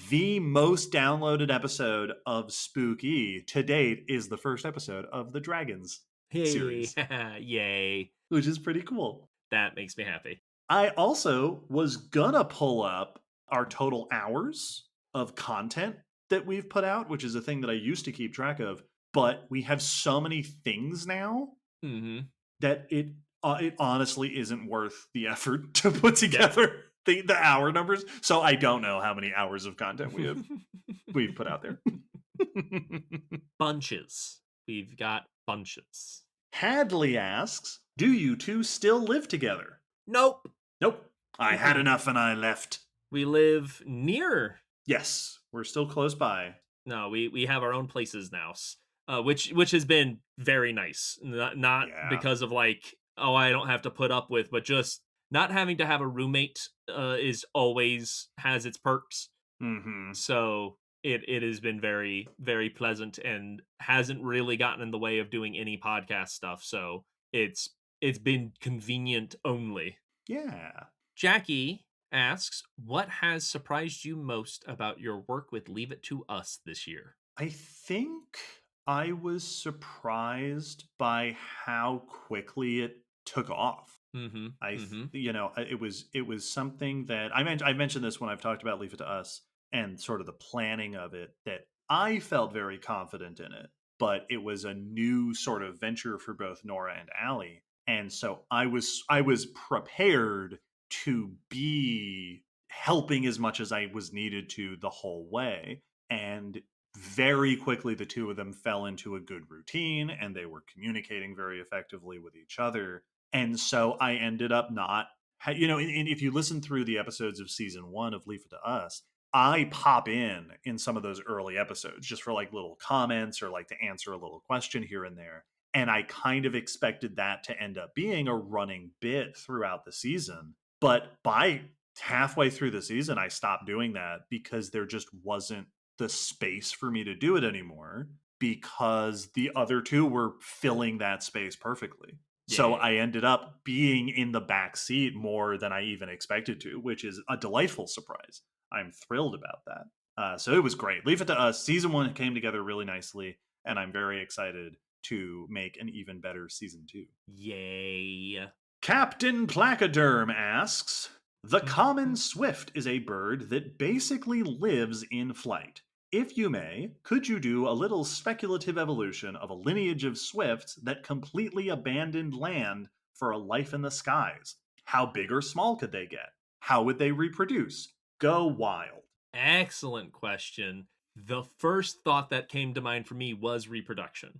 The most downloaded episode of Spook-E to date is the first episode of the Dragons series. Yay. Which is pretty cool. That makes me happy. I also was gonna pull up our total hours of content that we've put out, which is a thing that I used to keep track of, but we have so many things now that it honestly isn't worth the effort to put together the hour numbers. So I don't know how many hours of content we've put out there. Bunches. We've got bunches. Hadley asks, do you two still live together? Nope. I had enough and I left. We live near. Yes, we're still close by. No, we have our own places now, which has been very nice. Not because of like, oh, I don't have to put up with, but just not having to have a roommate is always has its perks. So it has been very, very pleasant and hasn't really gotten in the way of doing any podcast stuff. So it's been convenient only. Yeah. Jackie asks, what has surprised you most about your work with Leave It to Us this year? I think I was surprised by how quickly it took off. You know, it was something that I mentioned this when I've talked about Leave It to Us and sort of the planning of it, that I felt very confident in it, but it was a new sort of venture for both Nora and Allie. And so I was prepared to be helping as much as I was needed to the whole way. And very quickly, the two of them fell into a good routine and they were communicating very effectively with each other. And so I ended up not, you know, and if you listen through the episodes of season 1 of Leave It to Us, I pop in some of those early episodes just for like little comments or like to answer a little question here and there. And I kind of expected that to end up being a running bit throughout the season. But by halfway through the season, I stopped doing that because there just wasn't the space for me to do it anymore, because the other two were filling that space perfectly. Yeah. So I ended up being in the back seat more than I even expected to, which is a delightful surprise. I'm thrilled about that. So it was great. Leave It to Us. Season 1 came together really nicely, and I'm very excited to make an even better season 2. Yay. Captain Placoderm asks, the common swift is a bird that basically lives in flight. If you may, could you do a little speculative evolution of a lineage of swifts that completely abandoned land for a life in the skies? How big or small could they get? How would they reproduce? Go wild. Excellent question. The first thought that came to mind for me was reproduction.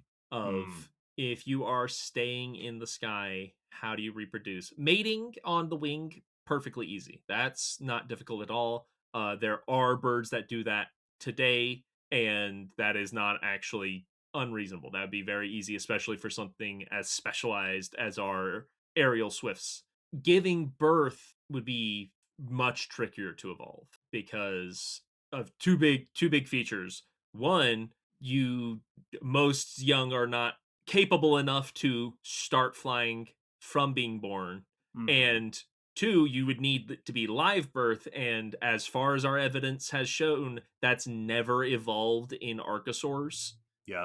If you are staying in the sky, how do you reproduce? Mating on the wing, perfectly easy. That's not difficult at all. There are birds that do that today, and that is not actually unreasonable. That would be very easy, especially for something as specialized as our aerial swifts. Giving birth would be much trickier to evolve because of two big features. One, most young are not capable enough to start flying from being born. And 2, you would need to be live birth, and as far as our evidence has shown, that's never evolved in archosaurs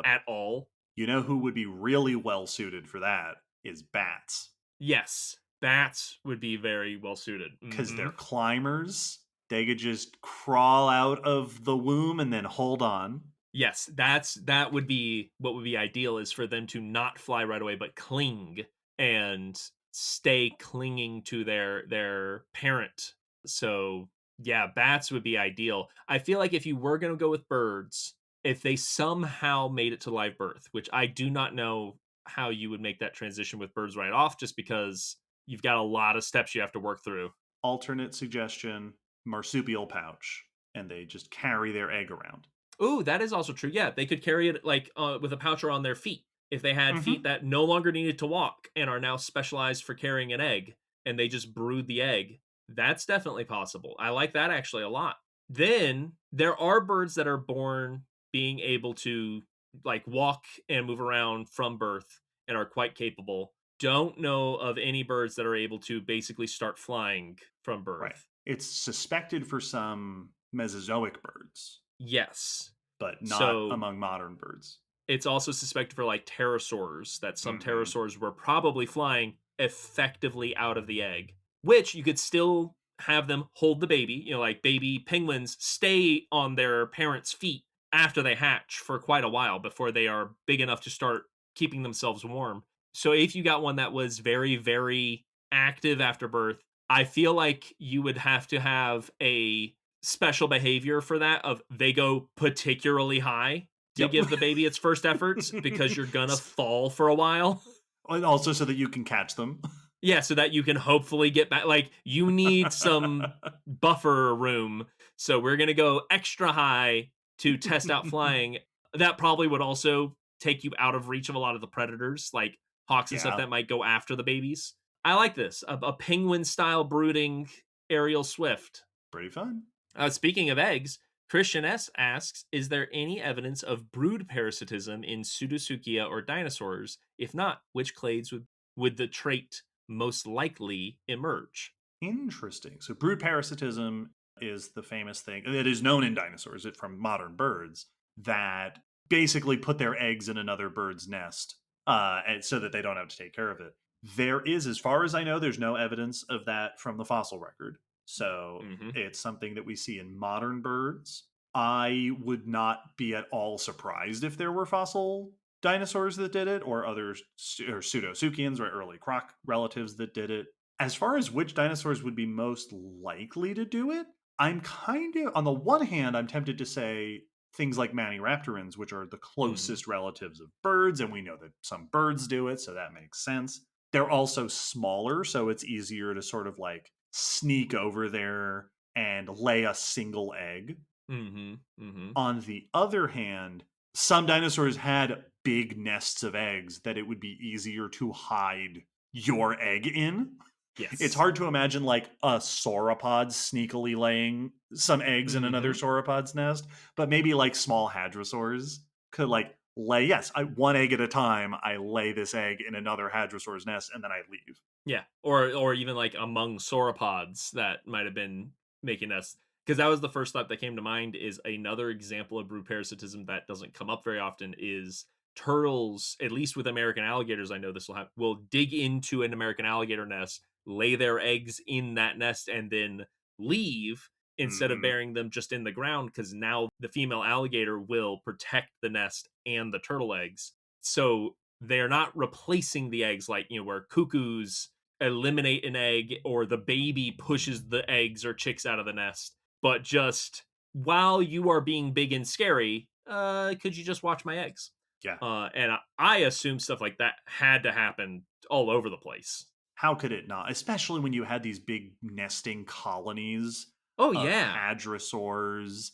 at all. You know who would be really well suited for that is bats. Yes, bats would be very well suited. Because they're climbers. They could just crawl out of the womb and then hold on. Yes, that would be what would be ideal, is for them to not fly right away, but cling and stay clinging to their parent. So yeah, bats would be ideal. I feel like if you were going to go with birds, if they somehow made it to live birth, which I do not know how you would make that transition with birds right off, just because you've got a lot of steps you have to work through. alternate suggestion, marsupial pouch, and they just carry their egg around. Ooh, that is also true. Yeah, they could carry it like with a pouch around their feet. If they had feet Mm-hmm. that no longer needed to walk and are now specialized for carrying an egg, and they just brood the egg, that's definitely possible. I like that actually a lot. Then there are birds that are born being able to like walk and move around from birth and are quite capable. Don't know of any birds that are able to basically start flying from Right. birth. It's suspected for some Mesozoic birds, Yes. but not So among modern birds. it's also suspected for like pterosaurs that some Mm-hmm. pterosaurs were probably flying effectively out of the egg, which you could still have them hold the baby. You know, like baby penguins stay on their parents' feet after they hatch for quite a while before they are big enough to start keeping themselves warm. So if you got one that was very, very active after birth, I feel like you would have to have a special behavior for that of they go particularly high to Yep. give the baby its first efforts because you're gonna fall for a while. And also so that you can catch them. Yeah, so that you can hopefully get back. Like, you need some buffer room. So we're gonna go extra high to test out flying. That probably would also take you out of reach of a lot of the predators, like hawks and stuff Yeah, that might go after the babies. I like this. A penguin style brooding aerial swift. pretty fun. Speaking of eggs, Christian S asks, is there any evidence of brood parasitism in Pseudosuchia or dinosaurs? If not, which clades would the trait most likely emerge? Interesting. So brood parasitism is the famous thing. It is known in dinosaurs from modern birds that basically put their eggs in another bird's nest, and so that they don't have to take care of it. There is, as far as I know, there's no evidence of that from the fossil record. So Hmm. it's something that we see in modern birds. I would not be at all surprised if there were fossil dinosaurs that did it, or others, or pseudosuchians, or early croc relatives that did it. As far as which dinosaurs would be most likely to do it, I'm kind of, on the one hand, I'm tempted to say things like maniraptorans, which are the Hmm. closest relatives of birds, and we know that some birds do it, so that makes sense. They're also smaller, so it's easier to sort of like sneak over there and lay a single egg. Hmm. Hmm. On the other hand, some dinosaurs had big nests of eggs that it would be easier to hide your egg in. It's Yes. hard to imagine like a sauropod sneakily laying some eggs in another Hmm. sauropod's nest, but maybe like small hadrosaurs could like lay, yes, one egg at a time. I lay this egg in another hadrosaur's nest and then I leave. Yeah, or even like among sauropods that might have been making us, because that was the first thought that came to mind. Is another example of brood parasitism that doesn't come up very often is turtles. At least with American alligators, I know this will dig into an American alligator nest, lay their eggs in that nest, and then leave instead of Hmm. burying them just in the ground, because now the female alligator will protect the nest and the turtle eggs. So they're not replacing the eggs like, where cuckoos eliminate an egg or the baby pushes the eggs or chicks out of the nest, but just while you are being big and scary, could you just watch my eggs? Yeah. And I assume stuff like that had to happen all over the place. How could it not? Especially when you had these big nesting colonies Oh of yeah. hadrosaurs.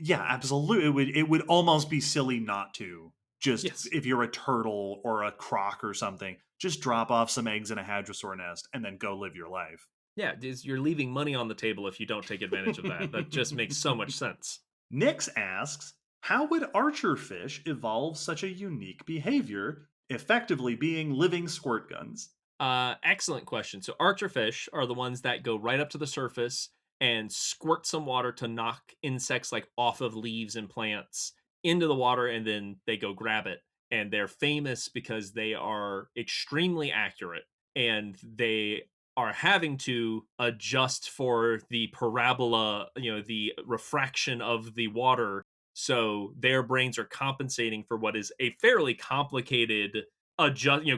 Yeah, absolutely. It would almost be silly not to. Just Yes. if you're a turtle or a croc or something, just drop off some eggs in a hadrosaur nest and then go live your life. Yeah, you're leaving money on the table if you don't take advantage of that. That just makes so much sense. Nix asks, how would archerfish evolve such a unique behavior, effectively being living squirt guns? Excellent question. So archerfish are the ones that go right up to the surface and squirt some water to knock insects like off of leaves and plants into the water, and then they go grab it. And they're famous because they are extremely accurate, and they are having to adjust for the parabola, the refraction of the water. So their brains are compensating for what is a fairly complicated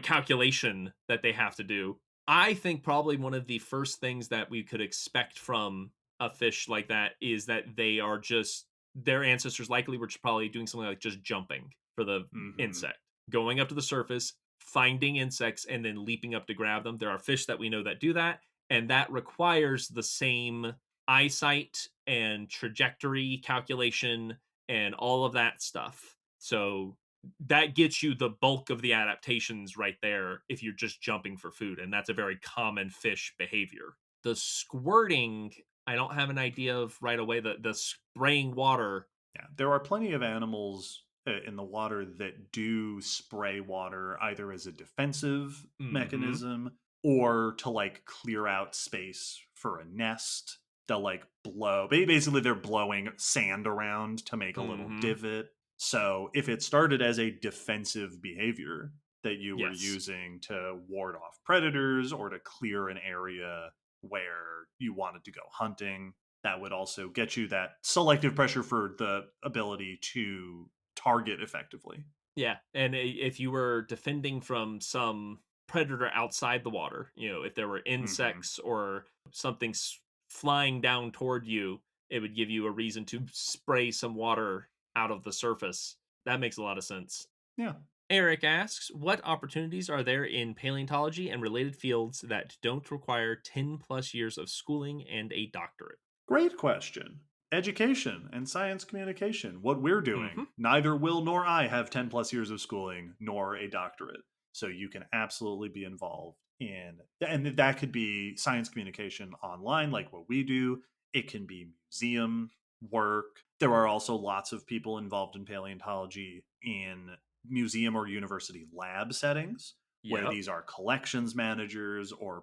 calculation that they have to do. I think probably one of the first things that we could expect from a fish like that is that they are just, their ancestors likely were just probably doing something like just jumping for the Hmm. insect, going up to the surface, finding insects, and then leaping up to grab them. There are fish that we know that do that, and that requires the same eyesight and trajectory calculation and all of that stuff. So that gets you the bulk of the adaptations right there if you're just jumping for food, and that's a very common fish behavior. The squirting, I don't have an idea of right away. The spraying water. Yeah, there are plenty of animals in the water that do spray water either as a defensive Mm-hmm. mechanism or to like clear out space for a nest. They'll like blow, basically, they're blowing sand around to make a little Mm-hmm. divot. So if it started as a defensive behavior that you were Yes. using to ward off predators or to clear an area where you wanted to go hunting, that would also get you that selective pressure for the ability to target effectively. Yeah, and if you were defending from some predator outside the water, if there were Hmm. insects or something flying down toward you, it would give you a reason to spray some water out of the surface. That makes a lot of sense. Yeah. Eric asks, what opportunities are there in paleontology and related fields that don't require 10 plus years of schooling and a doctorate? Great question. Education and science communication, what we're Hmm. doing, neither Will nor I have 10 plus years of schooling nor a doctorate. So you can absolutely be involved in, and that could be science communication online, like what we do. It can be museum work. There are also lots of people involved in paleontology in museum or university lab settings where Yep. these are collections managers or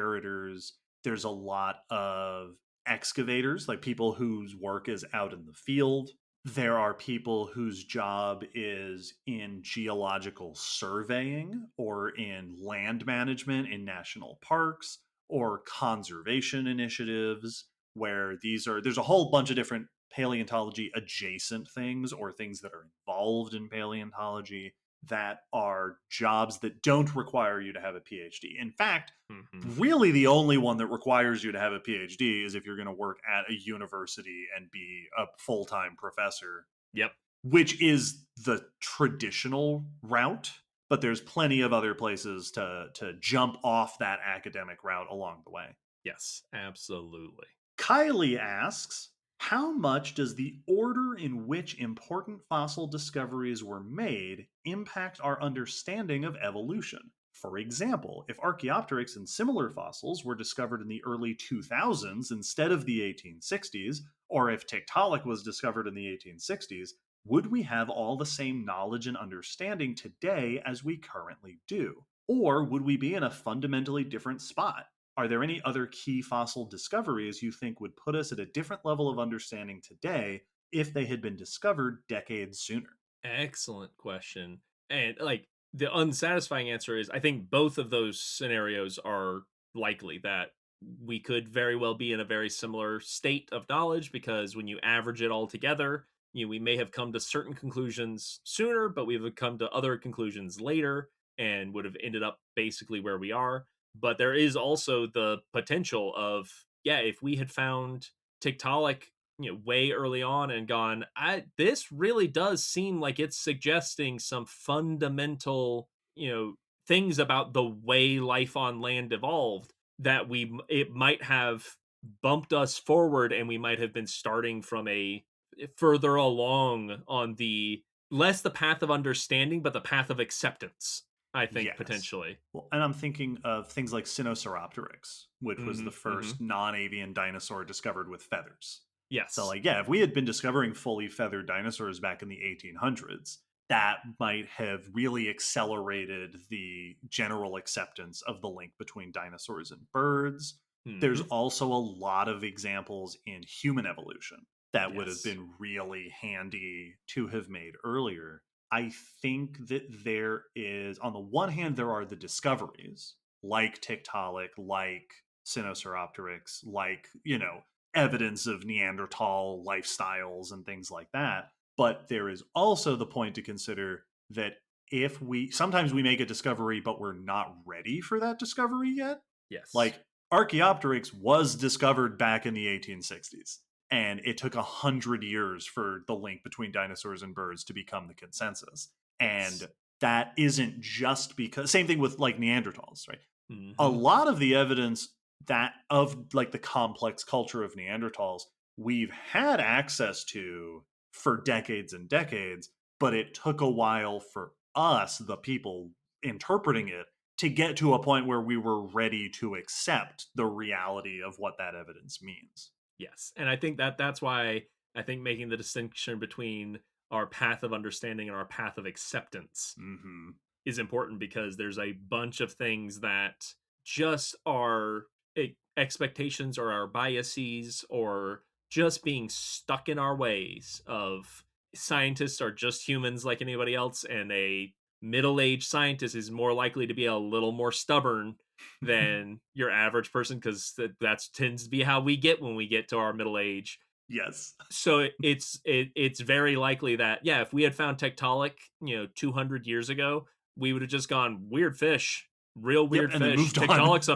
preparators. There's a lot of excavators, like people whose work is out in the field. There are people whose job is in geological surveying or in land management in national parks or conservation initiatives, where there's a whole bunch of different paleontology adjacent things or things that are involved in paleontology that are jobs that don't require you to have a PhD. In fact, Hmm. really the only one that requires you to have a PhD is if you're going to work at a university and be a full time professor, Yep. which is the traditional route. But there's plenty of other places to jump off that academic route along the way. Yes, absolutely. Kylie asks, how much does the order in which important fossil discoveries were made impact our understanding of evolution? For example, if Archaeopteryx and similar fossils were discovered in the early 2000s instead of the 1860s, or if Tiktaalik was discovered in the 1860s, would we have all the same knowledge and understanding today as we currently do? Or would we be in a fundamentally different spot? Are there any other key fossil discoveries you think would put us at a different level of understanding today if they had been discovered decades sooner? Excellent question. And like the unsatisfying answer is I think both of those scenarios are likely that we could very well be in a very similar state of knowledge because when you average it all together, we may have come to certain conclusions sooner, but we have come to other conclusions later and would have ended up basically where we are. But there is also the potential of, yeah, if we had found Tiktaalik way early on and gone, this really does seem like it's suggesting some fundamental things about the way life on land evolved that it might have bumped us forward, and we might have been starting from a further along on the less the path of understanding but the path of acceptance, I think, Yes. potentially. Well, and I'm thinking of things like Sinosauropteryx, which was Hmm. the Hmm. first non avian dinosaur discovered with feathers. So, Yes. like, yeah, if we had been discovering fully feathered dinosaurs back in the 1800s, that might have really accelerated the general acceptance of the link between dinosaurs and birds. There's Hmm. also a lot of examples in human evolution that would have Yes. been really handy to have made earlier. I think that there is, on the one hand, there are the discoveries like Tiktaalik, like Sinosauropteryx, like, evidence of Neanderthal lifestyles and things like that. But there is also the point to consider that if we sometimes we make a discovery, but we're not ready for that discovery yet. Yes. Like Archaeopteryx was discovered back in the 1860s, and it took 100 years for the link between dinosaurs and birds to become the consensus. Yes. And that isn't just because, same thing with like Neanderthals, right? A Hmm. lot of the evidence that of like the complex culture of Neanderthals we've had access to for decades and decades, but it took a while for us, the people interpreting it, to get to a point where we were ready to accept the reality of what that evidence means. Yes. And I think that's why I think making the distinction between our path of understanding and our path of acceptance Mm-hmm. is important, because there's a bunch of things that just are expectations or our biases or just being stuck in our ways of scientists are just humans like anybody else, and a middle-aged scientist is more likely to be a little more stubborn than your average person, because that tends to be how we get when we get to our middle age. Yes. So it's very likely that, yeah, if we had found Tiktaalik 200 years ago, we would have just gone, weird fish, real Yep, weird and then fish. moved on. Tiktaalik's a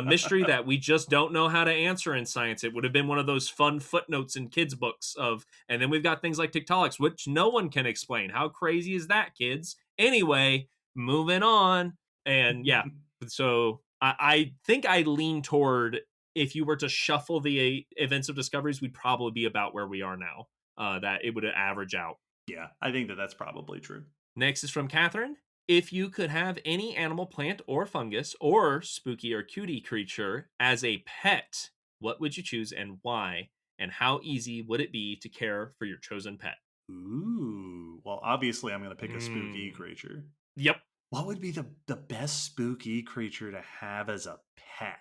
mystery that we just don't know how to answer in science. It would have been one of those fun footnotes in kids books of, and then we've got things like Tiktaalik's, which no one can explain. How crazy is that, kids? Anyway, moving on. And yeah, so I think I lean toward, if you were to shuffle the events of discoveries, we'd probably be about where we are now. That it would average out. Yeah, I think that's probably true. Next is from Catherine. If you could have any animal, plant, or fungus, or spooky or cutie creature as a pet, what would you choose and why? And how easy would it be to care for your chosen pet? Ooh. Well, obviously I'm going to pick a spooky creature. Yep. What would be the best spooky creature to have as a pet?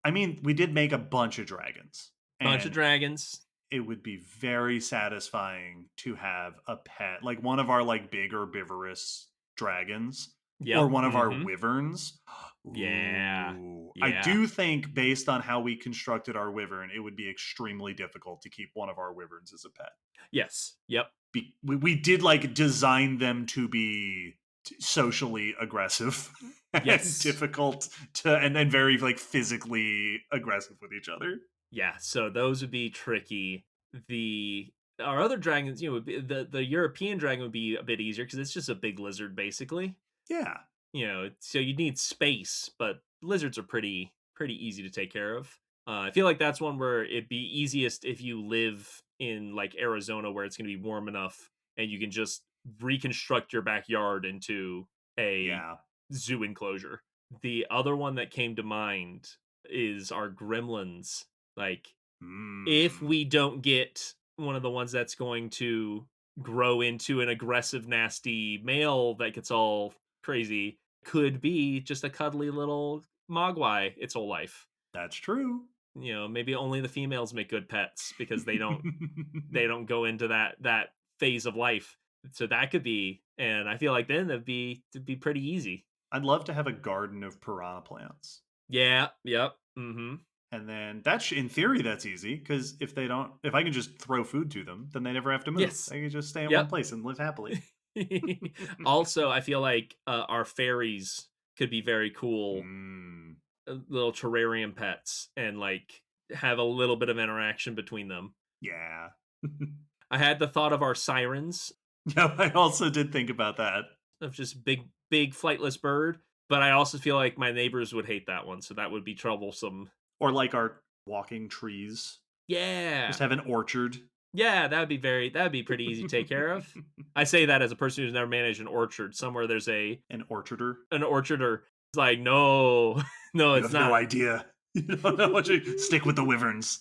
I mean, we did make a bunch of dragons. Bunch of dragons. It would be very satisfying to have a pet, like one of our like big herbivorous dragons, Yep. or one of our wyverns. Yeah. Ooh. I do think, based on how we constructed our wyvern, it would be extremely difficult to keep one of our wyverns as a pet. Yes. Yep. We did like design them to be socially aggressive and difficult to, and then very like physically aggressive with each other. Yeah, so those would be tricky. Our other dragons, would be, the European dragon would be a bit easier because it's just a big lizard, basically. Yeah. So you need space, but lizards are pretty easy to take care of. I feel like that's one where it'd be easiest if you live in like Arizona, where it's going to be warm enough and you can just reconstruct your backyard into a zoo enclosure. The other one that came to mind is our gremlins. Like, if we don't get one of the ones that's going to grow into an aggressive, nasty male that gets all crazy, could be just a cuddly little mogwai its whole life. That's true. Maybe only the females make good pets because they don't go into that phase of life. So that could be, and I feel like then it'd be pretty easy. I'd love to have a garden of piranha plants. Yeah. Yep. Mm-hmm. And then that's, in theory, that's easy, because if I can just throw food to them, then they never have to move. Yes. They can just stay in one place and live happily. Also, I feel like our fairies could be very cool. Little terrarium pets, and like have a little bit of interaction between them. Yeah. I had the thought of our sirens. Yeah, I also did think about that. Of just big flightless bird. But I also feel like my neighbors would hate that one, so that would be troublesome. Or like our walking trees. Yeah. Just have an orchard. Yeah, that would be pretty easy to take care of. I say that as a person who's never managed an orchard. Somewhere there's an orcharder. It's like, no, it's not. No idea. You don't know what you stick with the wyverns.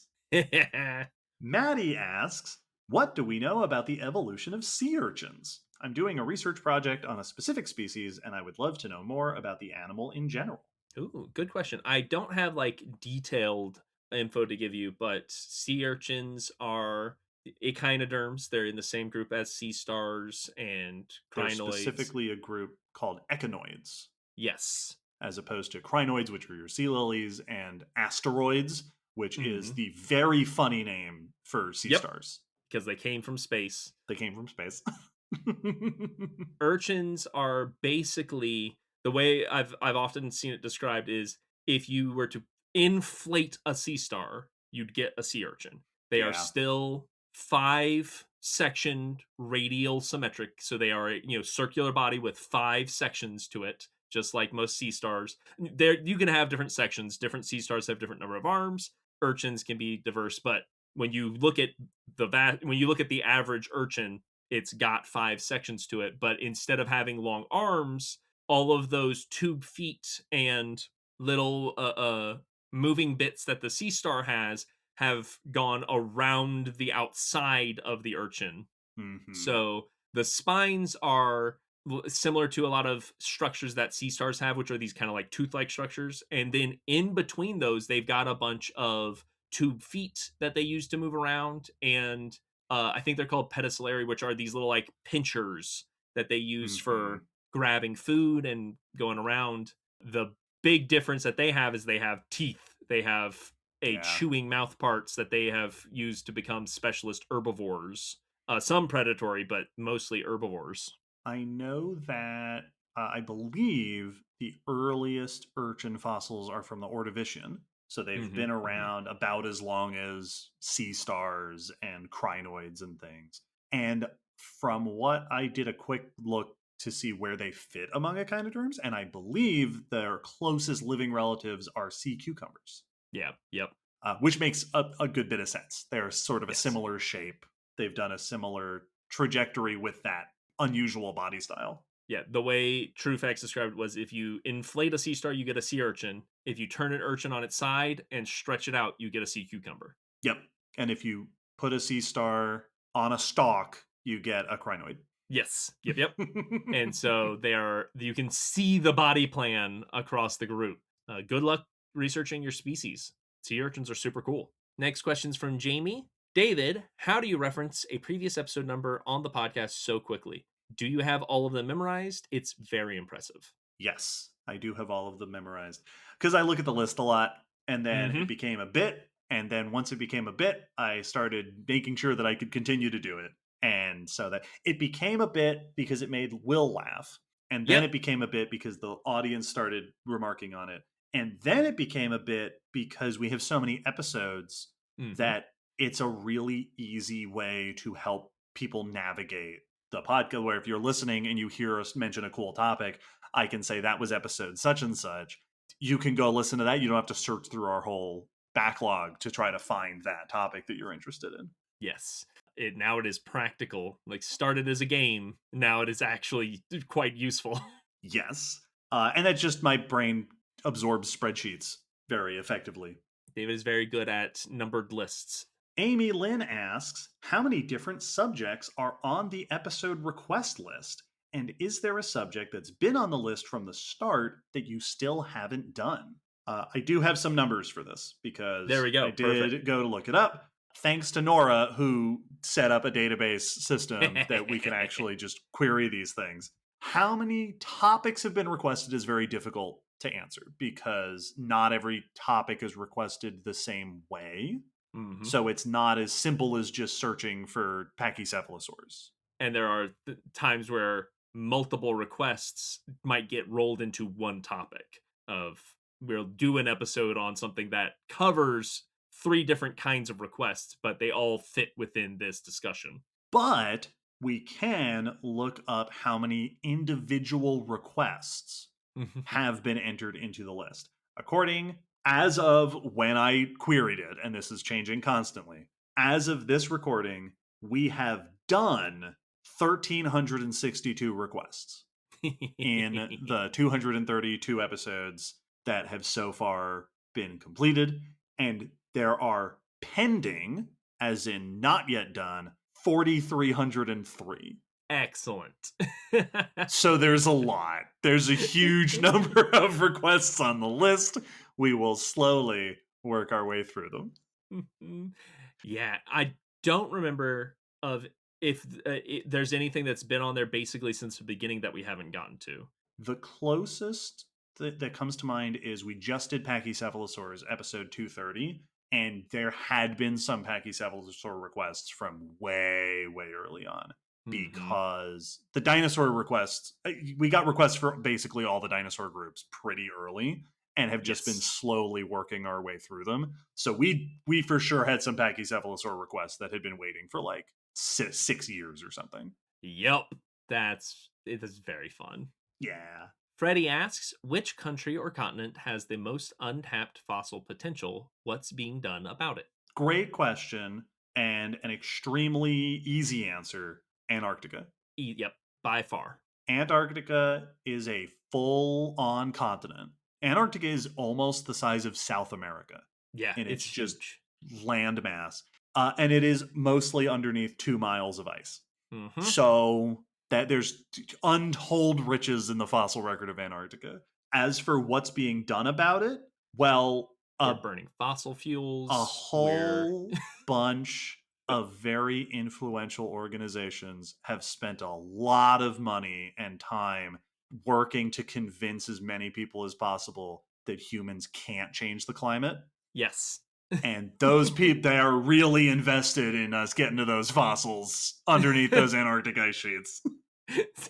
Maddie asks, what do we know about the evolution of sea urchins? I'm doing a research project on a specific species, and I would love to know more about the animal in general. Ooh, good question. I don't have like detailed info to give you, but sea urchins are echinoderms. They're in the same group as sea stars and crinoids. They're specifically a group called echinoids. Yes. As opposed to crinoids, which are your sea lilies, and asteroids, which is the very funny name for sea stars. Because they came from space. Urchins are basically, the way I've often seen it described is, if you were to inflate a sea star, you'd get a sea urchin. They are still 5-sectioned radial symmetric, so they are a circular body with 5 sections to it, just like most sea stars. There you can have different sections. Different sea stars have different number of arms. Urchins can be diverse, but when you look at the average urchin, it's got 5 sections to it. But instead of having long arms, all of those tube feet and little moving bits that the sea star has have gone around the outside of the urchin. Mm-hmm. So the spines are similar to a lot of structures that sea stars have, which are these kind of like tooth-like structures. And then in between those, they've got a bunch of tube feet that they use to move around. And I think they're called pedicellari, which are these little like pinchers that they use Mm-hmm. for grabbing food and going around. The big difference that they have is they have teeth. They have a Yeah. chewing mouth parts that they have used to become specialist herbivores. Some predatory, but mostly herbivores. I know that I believe the earliest urchin fossils are from the Ordovician. So they've Hmm. been Hmm. around about as long as sea stars and crinoids and things. And from what I did a quick look to see where they fit among echinoderms, and I believe their closest living relatives are sea cucumbers, Yeah. Yep. which makes a good bit of sense. They're sort of a Yes. similar shape. They've done a similar trajectory with that unusual body style. Yeah. The way TrueFacts described it was if you inflate a sea star, you get a sea urchin. If you turn an urchin on its side and stretch it out, you get a sea cucumber. Yep. And if you put a sea star on a stalk, you get a crinoid. Yes. Yep. Yep. And so you can see the body plan across the group. Good luck researching your species. Sea urchins are super cool. Next question's from Jamie. David, how do you reference a previous episode number on the podcast so quickly? Do you have all of them memorized? It's very impressive. Yes, I do have all of them memorized because I look at the list a lot, and then Mm-hmm. it became a bit. And then once it became a bit, I started making sure that I could continue to do it. And so that it became a bit because it made Will laugh. And then Yep. it became a bit because the audience started remarking on it. And then it became a bit because we have so many episodes Mm-hmm. that it's a really easy way to help people navigate the podcast. Where if you're listening and you hear us mention a cool topic, I can say that was episode such and such. You can go listen to that. You don't have to search through our whole backlog to try to find that topic that you're interested in. Yes. Now it is practical. Like started as a game, now it is actually quite useful. Yes. And that's just my brain absorbs spreadsheets very effectively. David is very good at numbered lists. Amy Lynn asks, how many different subjects are on the episode request list? And is there a subject that's been on the list from the start that you still haven't done? I do have some numbers for this because There we go. I did Perfect. go to look it up. Thanks to Nora, who set up a database system that we can actually just query these things. How many topics have been requested is very difficult to answer because not every topic is requested the same way. Mm-hmm. So it's not as simple as just searching for pachycephalosaurs. And there are times where multiple requests might get rolled into one topic of we'll do an episode on something that covers 3 different kinds of requests, but they all fit within this discussion. But we can look up how many individual requests have been entered into the list. According, as of when I queried it, and this is changing constantly, as of this recording, we have done 1,362 requests in the 232 episodes that have so far been completed. And there are pending, as in not yet done, 4,303. Excellent. So there's a lot. There's a huge number of requests on the list. We will slowly work our way through them. Yeah, I don't remember of if there's anything that's been on there basically since the beginning that we haven't gotten to. The closest that comes to mind is we just did Pachycephalosaurs episode 230, and there had been some Pachycephalosaur requests from way, way early on. Because the dinosaur requests, we got requests for basically all the dinosaur groups pretty early and have just been slowly working our way through them. So we for sure had some Pachycephalosaur requests that had been waiting for like 6 years or something. Yep. It is very fun. Yeah. Freddie asks, which country or continent has the most untapped fossil potential? What's being done about it? Great question, and an extremely easy answer: Antarctica. Yep, by far. Antarctica is a full on continent. Antarctica is almost the size of South America Yeah, in it's its just huge. land mass. And it is mostly underneath 2 miles of ice. Mm-hmm. So that there's untold riches in the fossil record of Antarctica. As for what's being done about it, well, We're a burning fossil a fuels. whole bunch of very influential organizations have spent a lot of money and time working to convince as many people as possible that humans can't change the climate. Yes. And those people, they are really invested in us getting to those fossils underneath those Antarctic ice sheets.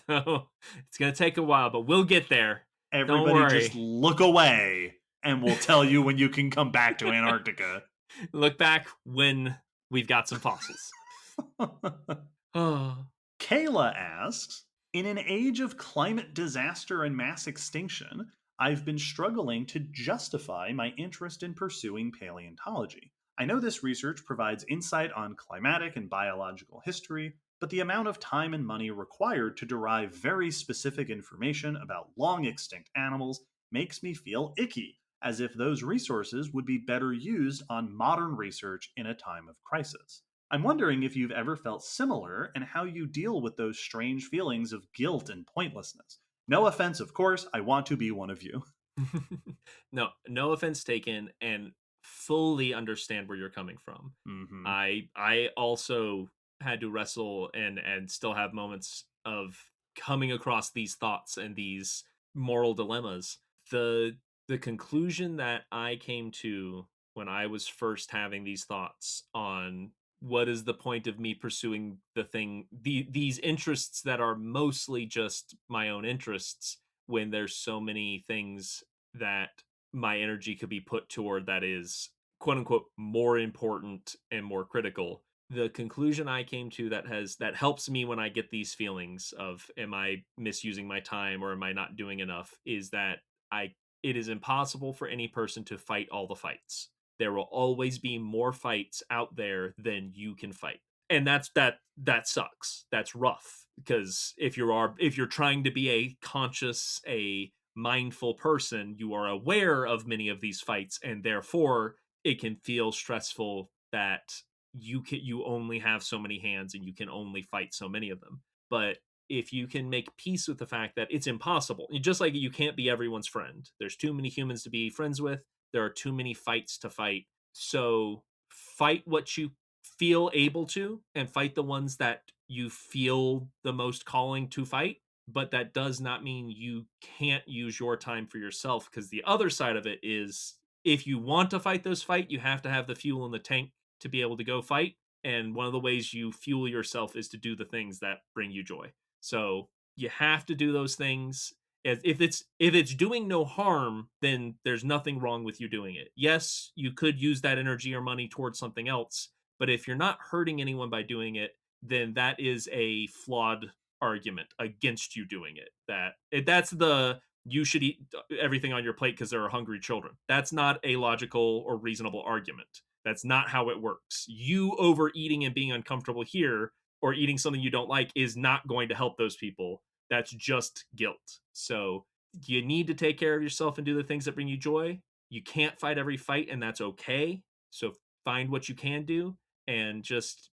So it's going to take a while, but we'll get there. Don't Everybody worry. just look away and we'll tell you when you can come back to Antarctica. Look back when we've got some fossils. Oh. Kayla asks, in an age of climate disaster and mass extinction, I've been struggling to justify my interest in pursuing paleontology. I know this research provides insight on climatic and biological history, but the amount of time and money required to derive very specific information about long extinct animals makes me feel icky, as if those resources would be better used on modern research in a time of crisis. I'm wondering if you've ever felt similar and how you deal with those strange feelings of guilt and pointlessness. No offense, of course, I want to be one of you. No offense taken, and fully understand where you're coming from. Mm-hmm. I also had to wrestle and still have moments of coming across these thoughts and these moral dilemmas. The conclusion that I came to when I was first having these thoughts on what is the point of me pursuing these interests that are mostly just my own interests, when there's so many things that my energy could be put toward that is quote unquote more important and more critical. The conclusion I came to that helps me when I get these feelings of am I misusing my time or am I not doing enough is that I it is impossible for any person to fight all the fights. There will always be more fights out there than you can fight. And that sucks. That's rough, because if you're trying to be a conscious, a mindful person, you are aware of many of these fights, and therefore it can feel stressful that you only have so many hands and you can only fight so many of them. But if you can make peace with the fact that it's impossible, just like you can't be everyone's friend, there's too many humans to be friends with, there are too many fights to fight. So fight what you feel able to and fight the ones that you feel the most calling to fight. But that does not mean you can't use your time for yourself, because the other side of it is if you want to fight those fight, you have to have the fuel in the tank to be able to go fight. And one of the ways you fuel yourself is to do the things that bring you joy. So you have to do those things. If it's doing no harm, then there's nothing wrong with you doing it. Yes, you could use that energy or money towards something else, but if you're not hurting anyone by doing it, then that is a flawed argument against you doing it. That's the you should eat everything on your plate because there are hungry children. That's not a logical or reasonable argument. That's not how it works. You overeating and being uncomfortable here or eating something you don't like is not going to help those people. That's just guilt. So you need to take care of yourself and do the things that bring you joy. You can't fight every fight, and that's okay. So find what you can do, and just,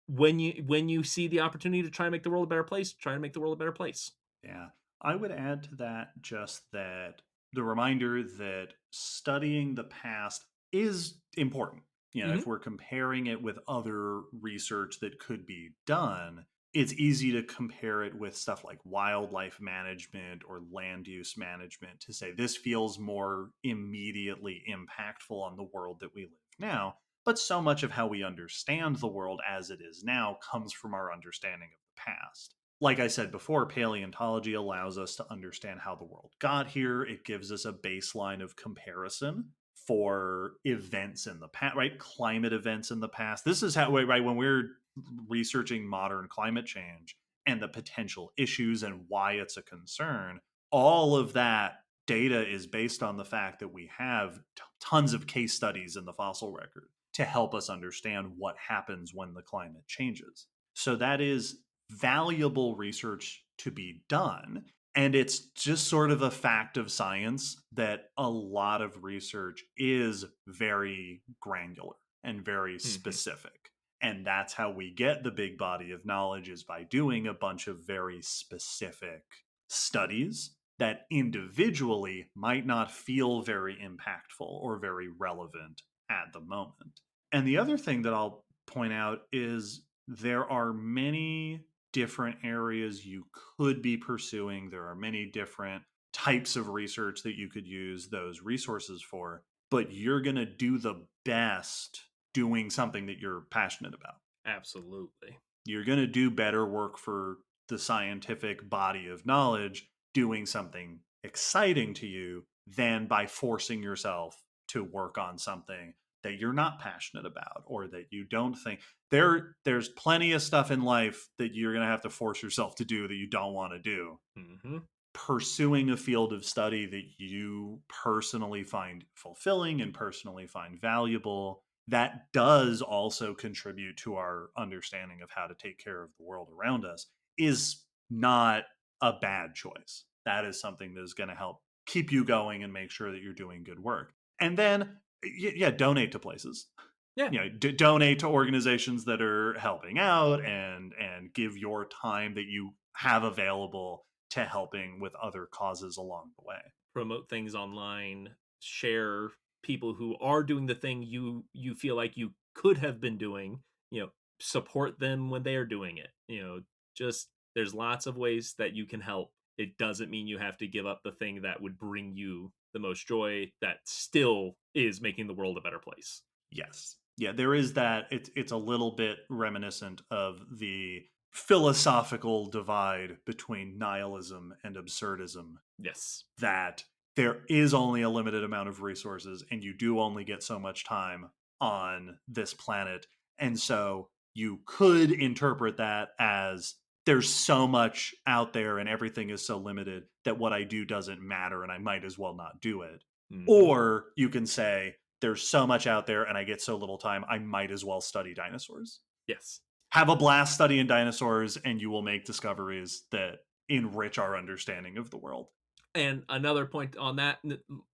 when you see the opportunity to try and make the world a better place, try to make the world a better place. Yeah. I would add to that just that the reminder that studying the past is important. Mm-hmm. If we're comparing it with other research that could be done, it's easy to compare it with stuff like wildlife management or land use management to say this feels more immediately impactful on the world that we live now. But so much of how we understand the world as it is now comes from our understanding of the past. Like I said before, paleontology allows us to understand how the world got here. It gives us a baseline of comparison for events in the past, right? Climate events in the past. This is how, right, when we're researching modern climate change and the potential issues and why it's a concern, all of that data is based on the fact that we have tons of case studies in the fossil record to help us understand what happens when the climate changes. So that is valuable research to be done. And it's just sort of a fact of science that a lot of research is very granular and very specific. And that's how we get the big body of knowledge, is by doing a bunch of very specific studies that individually might not feel very impactful or very relevant at the moment. And the other thing that I'll point out is there are many different areas you could be pursuing. There are many different types of research that you could use those resources for, but you're going to do the best doing something that you're passionate about. Absolutely. You're going to do better work for the scientific body of knowledge doing something exciting to you than by forcing yourself to work on something that you're not passionate about or that you don't think. There's plenty of stuff in life that you're going to have to force yourself to do that you don't want to do. Pursuing a field of study that you personally find fulfilling and personally find valuable, that does also contribute to our understanding of how to take care of the world around us, is not a bad choice. That is something that is going to help keep you going and make sure that you're doing good work. And then, donate to places. Yeah. Donate to organizations that are helping out, and give your time that you have available to helping with other causes along the way. Promote things online, share people who are doing the thing you feel like you could have been doing, support them when they are doing it. Just there's lots of ways that you can help. It doesn't mean you have to give up the thing that would bring you the most joy, that still is making the world a better place. Yes. Yeah, there is that. It's a little bit reminiscent of the philosophical divide between nihilism and absurdism. Yes. That there is only a limited amount of resources and you do only get so much time on this planet. And so you could interpret that as there's so much out there and everything is so limited that what I do doesn't matter and I might as well not do it. Or you can say, there's so much out there and I get so little time, I might as well study dinosaurs. Yes. Have a blast studying dinosaurs and you will make discoveries that enrich our understanding of the world. And another point on that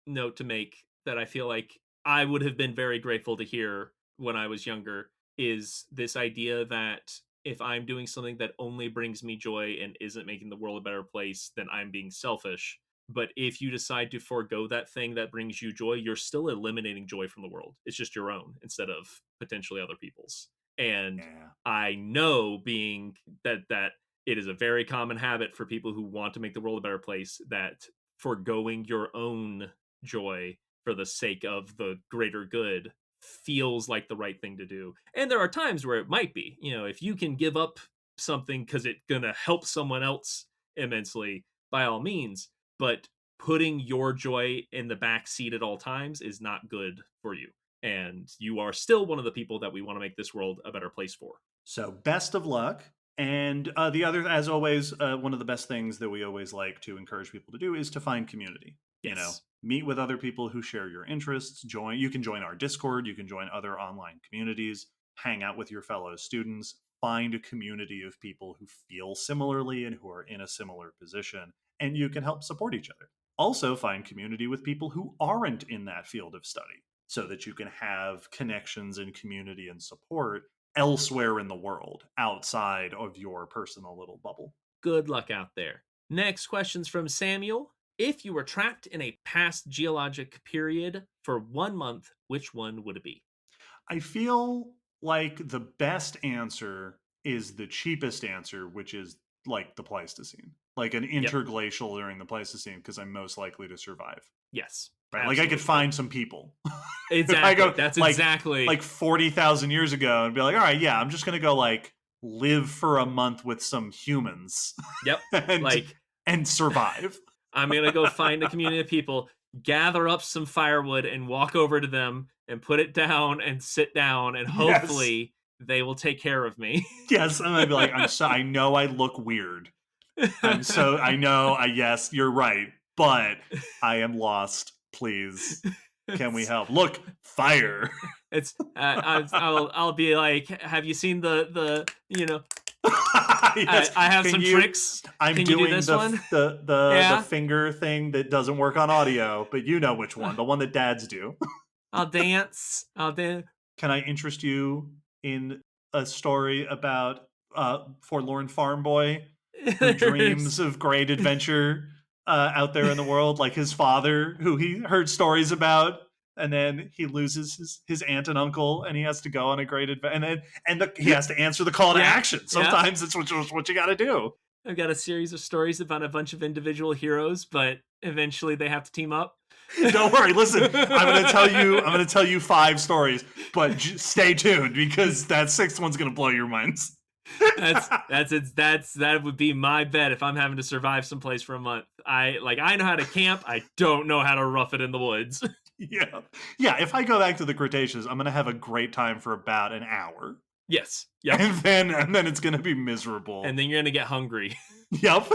note to make that I feel like I would have been very grateful to hear when I was younger is this idea that if I'm doing something that only brings me joy and isn't making the world a better place, then I'm being selfish. But if you decide to forego that thing that brings you joy, you're still eliminating joy from the world. It's just your own instead of potentially other people's. And I know being that it is a very common habit for people who want to make the world a better place, that foregoing your own joy for the sake of the greater good feels like the right thing to do. And there are times where it might be, if you can give up something because it's going to help someone else immensely, by all means. But putting your joy in the back seat at all times is not good for you. And you are still one of the people that we want to make this world a better place for. So best of luck. And the other, as always, one of the best things that we always like to encourage people to do is to find community. Yes. Meet with other people who share your interests. You can join our Discord. You can join other online communities. Hang out with your fellow students. Find a community of people who feel similarly and who are in a similar position. And you can help support each other. Also find community with people who aren't in that field of study so that you can have connections and community and support elsewhere in the world outside of your personal little bubble. Good luck out there. Next question's from Samuel. If you were trapped in a past geologic period for 1 month, which one would it be? I feel like the best answer is the cheapest answer, which is like the Pleistocene. Like an interglacial during the Pleistocene, because I'm most likely to survive. Yes. Right? Like I could find some people. Exactly. That's exactly. Like 40,000 years ago and be like, all right, yeah, I'm just going to go like live for a month with some humans. Yep. and survive. I'm going to go find a community of people, gather up some firewood and walk over to them and put it down and sit down and hopefully they will take care of me. Yes. And I'd be like, I know I look weird. I know, yes, you're right, but I am lost. Please, can we help? Look, fire. It's I'll be like, have you seen the Yes. I have Can some you? tricks. I'm Can you do doing this the one? the Yeah. finger thing that doesn't work on audio, but you know which one, the one that dads do. I'll dance. I'll dance. Can I interest you in a story about forlorn farm boy who dreams of great adventure out there in the world, like his father, who he heard stories about, and then he loses his aunt and uncle, and he has to go on a great adventure, he has to answer the call to Yeah, action. yeah. Sometimes it's what you got to do. I've got a series of stories about a bunch of individual heroes, but eventually they have to team up. Don't worry. Listen, I'm gonna tell you 5 stories, but stay tuned because that 6th one's gonna blow your minds. That would be my bet if I'm having to survive someplace for a month. I know how to camp. I don't know how to rough it in the woods. Yeah. If I go back to the Cretaceous, I'm gonna have a great time for about an hour. Yes. Yep. And then it's gonna be miserable. And then you're gonna get hungry. Yep.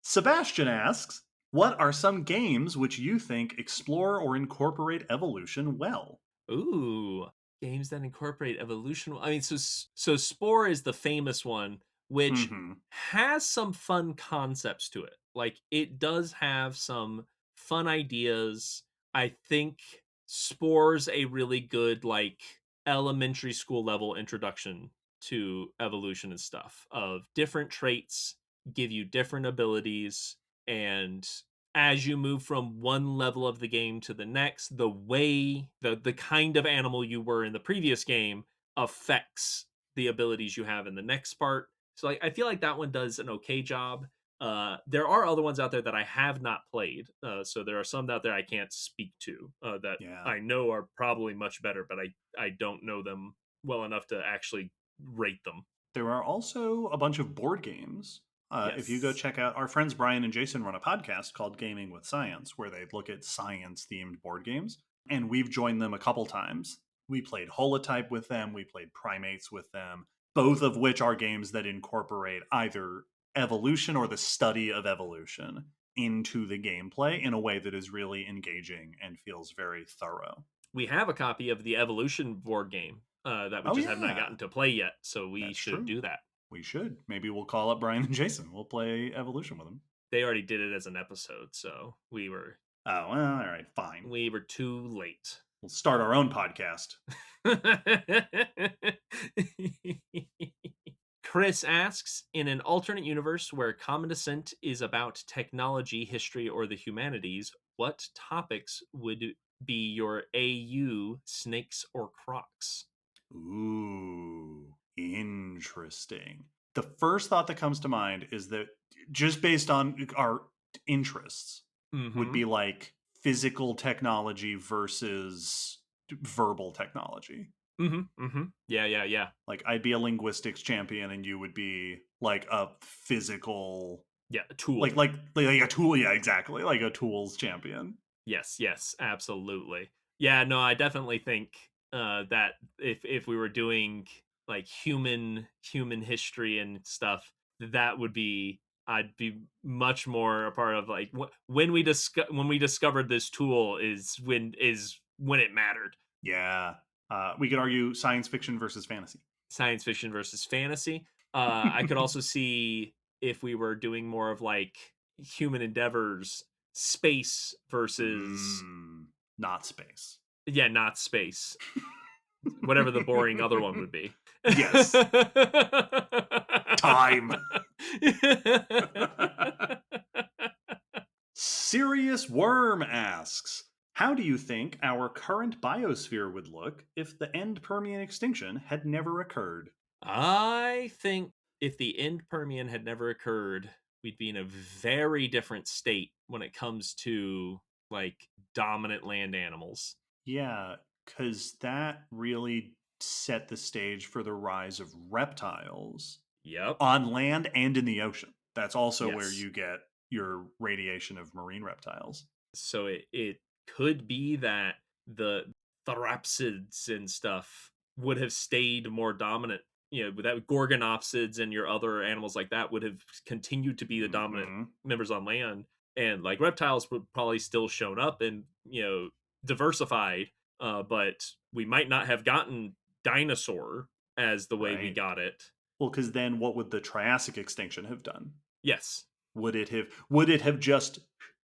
Sebastian asks, what are some games which you think explore or incorporate evolution well? Ooh, games that incorporate evolution. I mean, so Spore is the famous one, which has some fun concepts to it. Like, it does have some fun ideas. I think Spore's a really good, like, elementary school level introduction to evolution and stuff, of different traits give you different abilities, and as you move from one level of the game to the next, the kind of animal you were in the previous game affects the abilities you have in the next part. So, like, I feel like that one does an okay job. There are other ones out there that I have not played. So there are some out there I can't speak to that I know are probably much better, but I don't know them well enough to actually rate them. There are also a bunch of board games. If you go check out, our friends Brian and Jason run a podcast called Gaming with Science, where they look at science-themed board games. And we've joined them a couple times. We played Holotype with them. We played Primates with them, both of which are games that incorporate either evolution or the study of evolution into the gameplay in a way that is really engaging and feels very thorough. We have a copy of the Evolution board game that we have not gotten to play yet, so we should do that. We should. Maybe we'll call up Brian and Jason. We'll play Evolution with them. They already did it as an episode, so we were... Oh, well, all right, fine. We were too late. We'll start our own podcast. Chris asks, in an alternate universe where Common Descent is about technology, history, or the humanities, what topics would be your AU, snakes, or crocs? Ooh, interesting. The first thought that comes to mind is that just based on our interests would be like physical technology versus verbal technology. Yeah. Like, I'd be a linguistics champion and you would be like a physical... Yeah, a tool. Like a tool, yeah, exactly. Like a tools champion. Yes, absolutely. Yeah, no, I definitely think that if we were doing like human history and stuff, that would be... I'd be much more a part of, like, when we discovered this tool is when it mattered. Yeah. We could argue science fiction versus fantasy. Science fiction versus fantasy. I could also see, if we were doing more of like human endeavors, space versus... not space. Yeah, not space. Whatever the boring other one would be. Yes. Time. Serious Worm asks, how do you think our current biosphere would look if the end Permian extinction had never occurred? I think if the end Permian had never occurred, we'd be in a very different state when it comes to like dominant land animals. Yeah, because that really set the stage for the rise of reptiles. Yep. On land and in the ocean. That's also where you get your radiation of marine reptiles. So it could be that the therapsids and stuff would have stayed more dominant that Gorgonopsids and your other animals like that would have continued to be the dominant Mhm. members on land, and like reptiles would probably still shown up and diversified, but we might not have gotten dinosaur as the way we Right. got it. Well, because then what would the Triassic extinction have done? Yes. Would it have just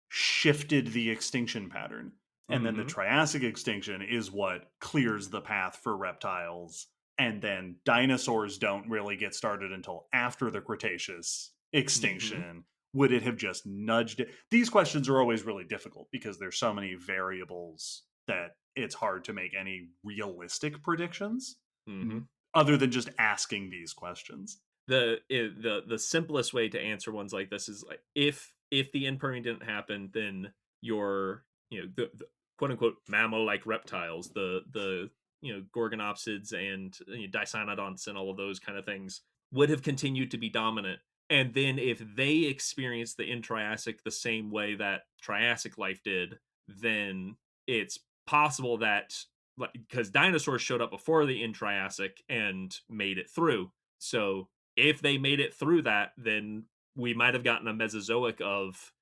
shifted the extinction pattern? And then the Mm-hmm. Triassic extinction is what clears the path for reptiles. And then dinosaurs don't really get started until after the Cretaceous Mm-hmm. extinction. Would it have just nudged it? These questions are always really difficult because there's so many variables that it's hard to make any realistic predictions Mm-hmm. other than just asking these questions. The simplest way to answer ones like this is like, if the inpurring didn't happen, then your the quote unquote mammal like reptiles, the Gorgonopsids and Dicynodonts and all of those kind of things would have continued to be dominant. And then if they experienced the Triassic the same way that Triassic life did, then it's possible that, because dinosaurs showed up before the Triassic and made it through. So if they made it through that, then we might have gotten a Mesozoic of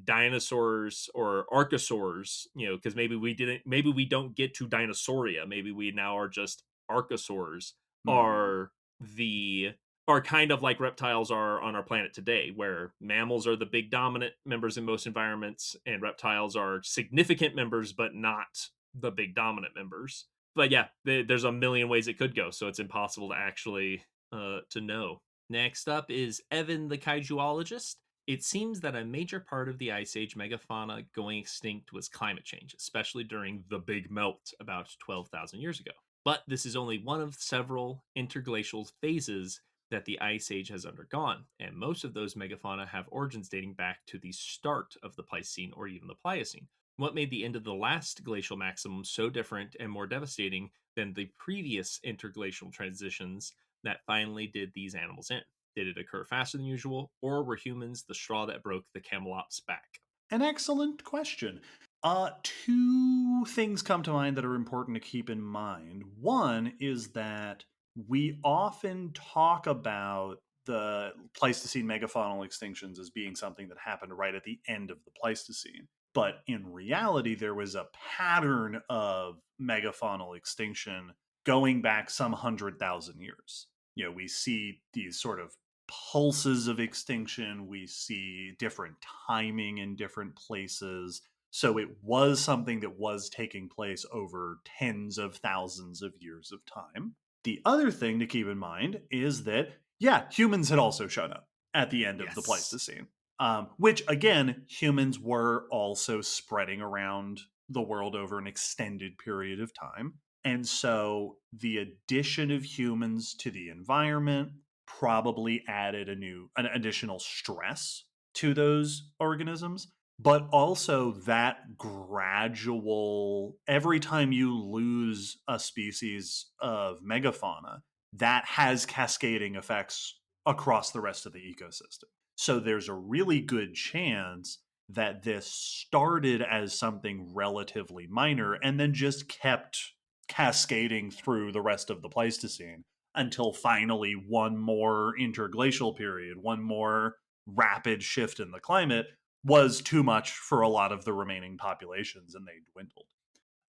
dinosaurs or archosaurs, because maybe we don't get to Dinosauria. Maybe we now are just archosaurs, Mhm. are the are kind of like reptiles are on our planet today, where mammals are the big dominant members in most environments, and reptiles are significant members, but not the big dominant members. But yeah, there's a million ways it could go, so it's impossible to actually to know. Next up is Evan the Kaijuologist. It seems that a major part of the Ice Age megafauna going extinct was climate change, especially during the Big Melt about 12,000 years ago. But this is only one of several interglacial phases that the Ice Age has undergone, and most of those megafauna have origins dating back to the start of the Pleistocene or even the Pliocene. What made the end of the last glacial maximum so different and more devastating than the previous interglacial transitions that finally did these animals in? Did it occur faster than usual, or were humans the straw that broke the camelop's back? An excellent question. Two things come to mind that are important to keep in mind. One is that we often talk about the Pleistocene megafaunal extinctions as being something that happened right at the end of the Pleistocene. But in reality, there was a pattern of megafaunal extinction going back some 100,000 years. We see these sort of pulses of extinction. We see different timing in different places. So it was something that was taking place over tens of thousands of years of time. The other thing to keep in mind is that, yeah, humans had also shown up at the end of the Yes. Pleistocene, which, again, humans were also spreading around the world over an extended period of time. And so the addition of humans to the environment probably added an additional stress to those organisms, but also that gradual, every time you lose a species of megafauna, that has cascading effects across the rest of the ecosystem. So there's a really good chance that this started as something relatively minor and then just kept cascading through the rest of the Pleistocene until finally one more interglacial period, one more rapid shift in the climate was too much for a lot of the remaining populations and they dwindled.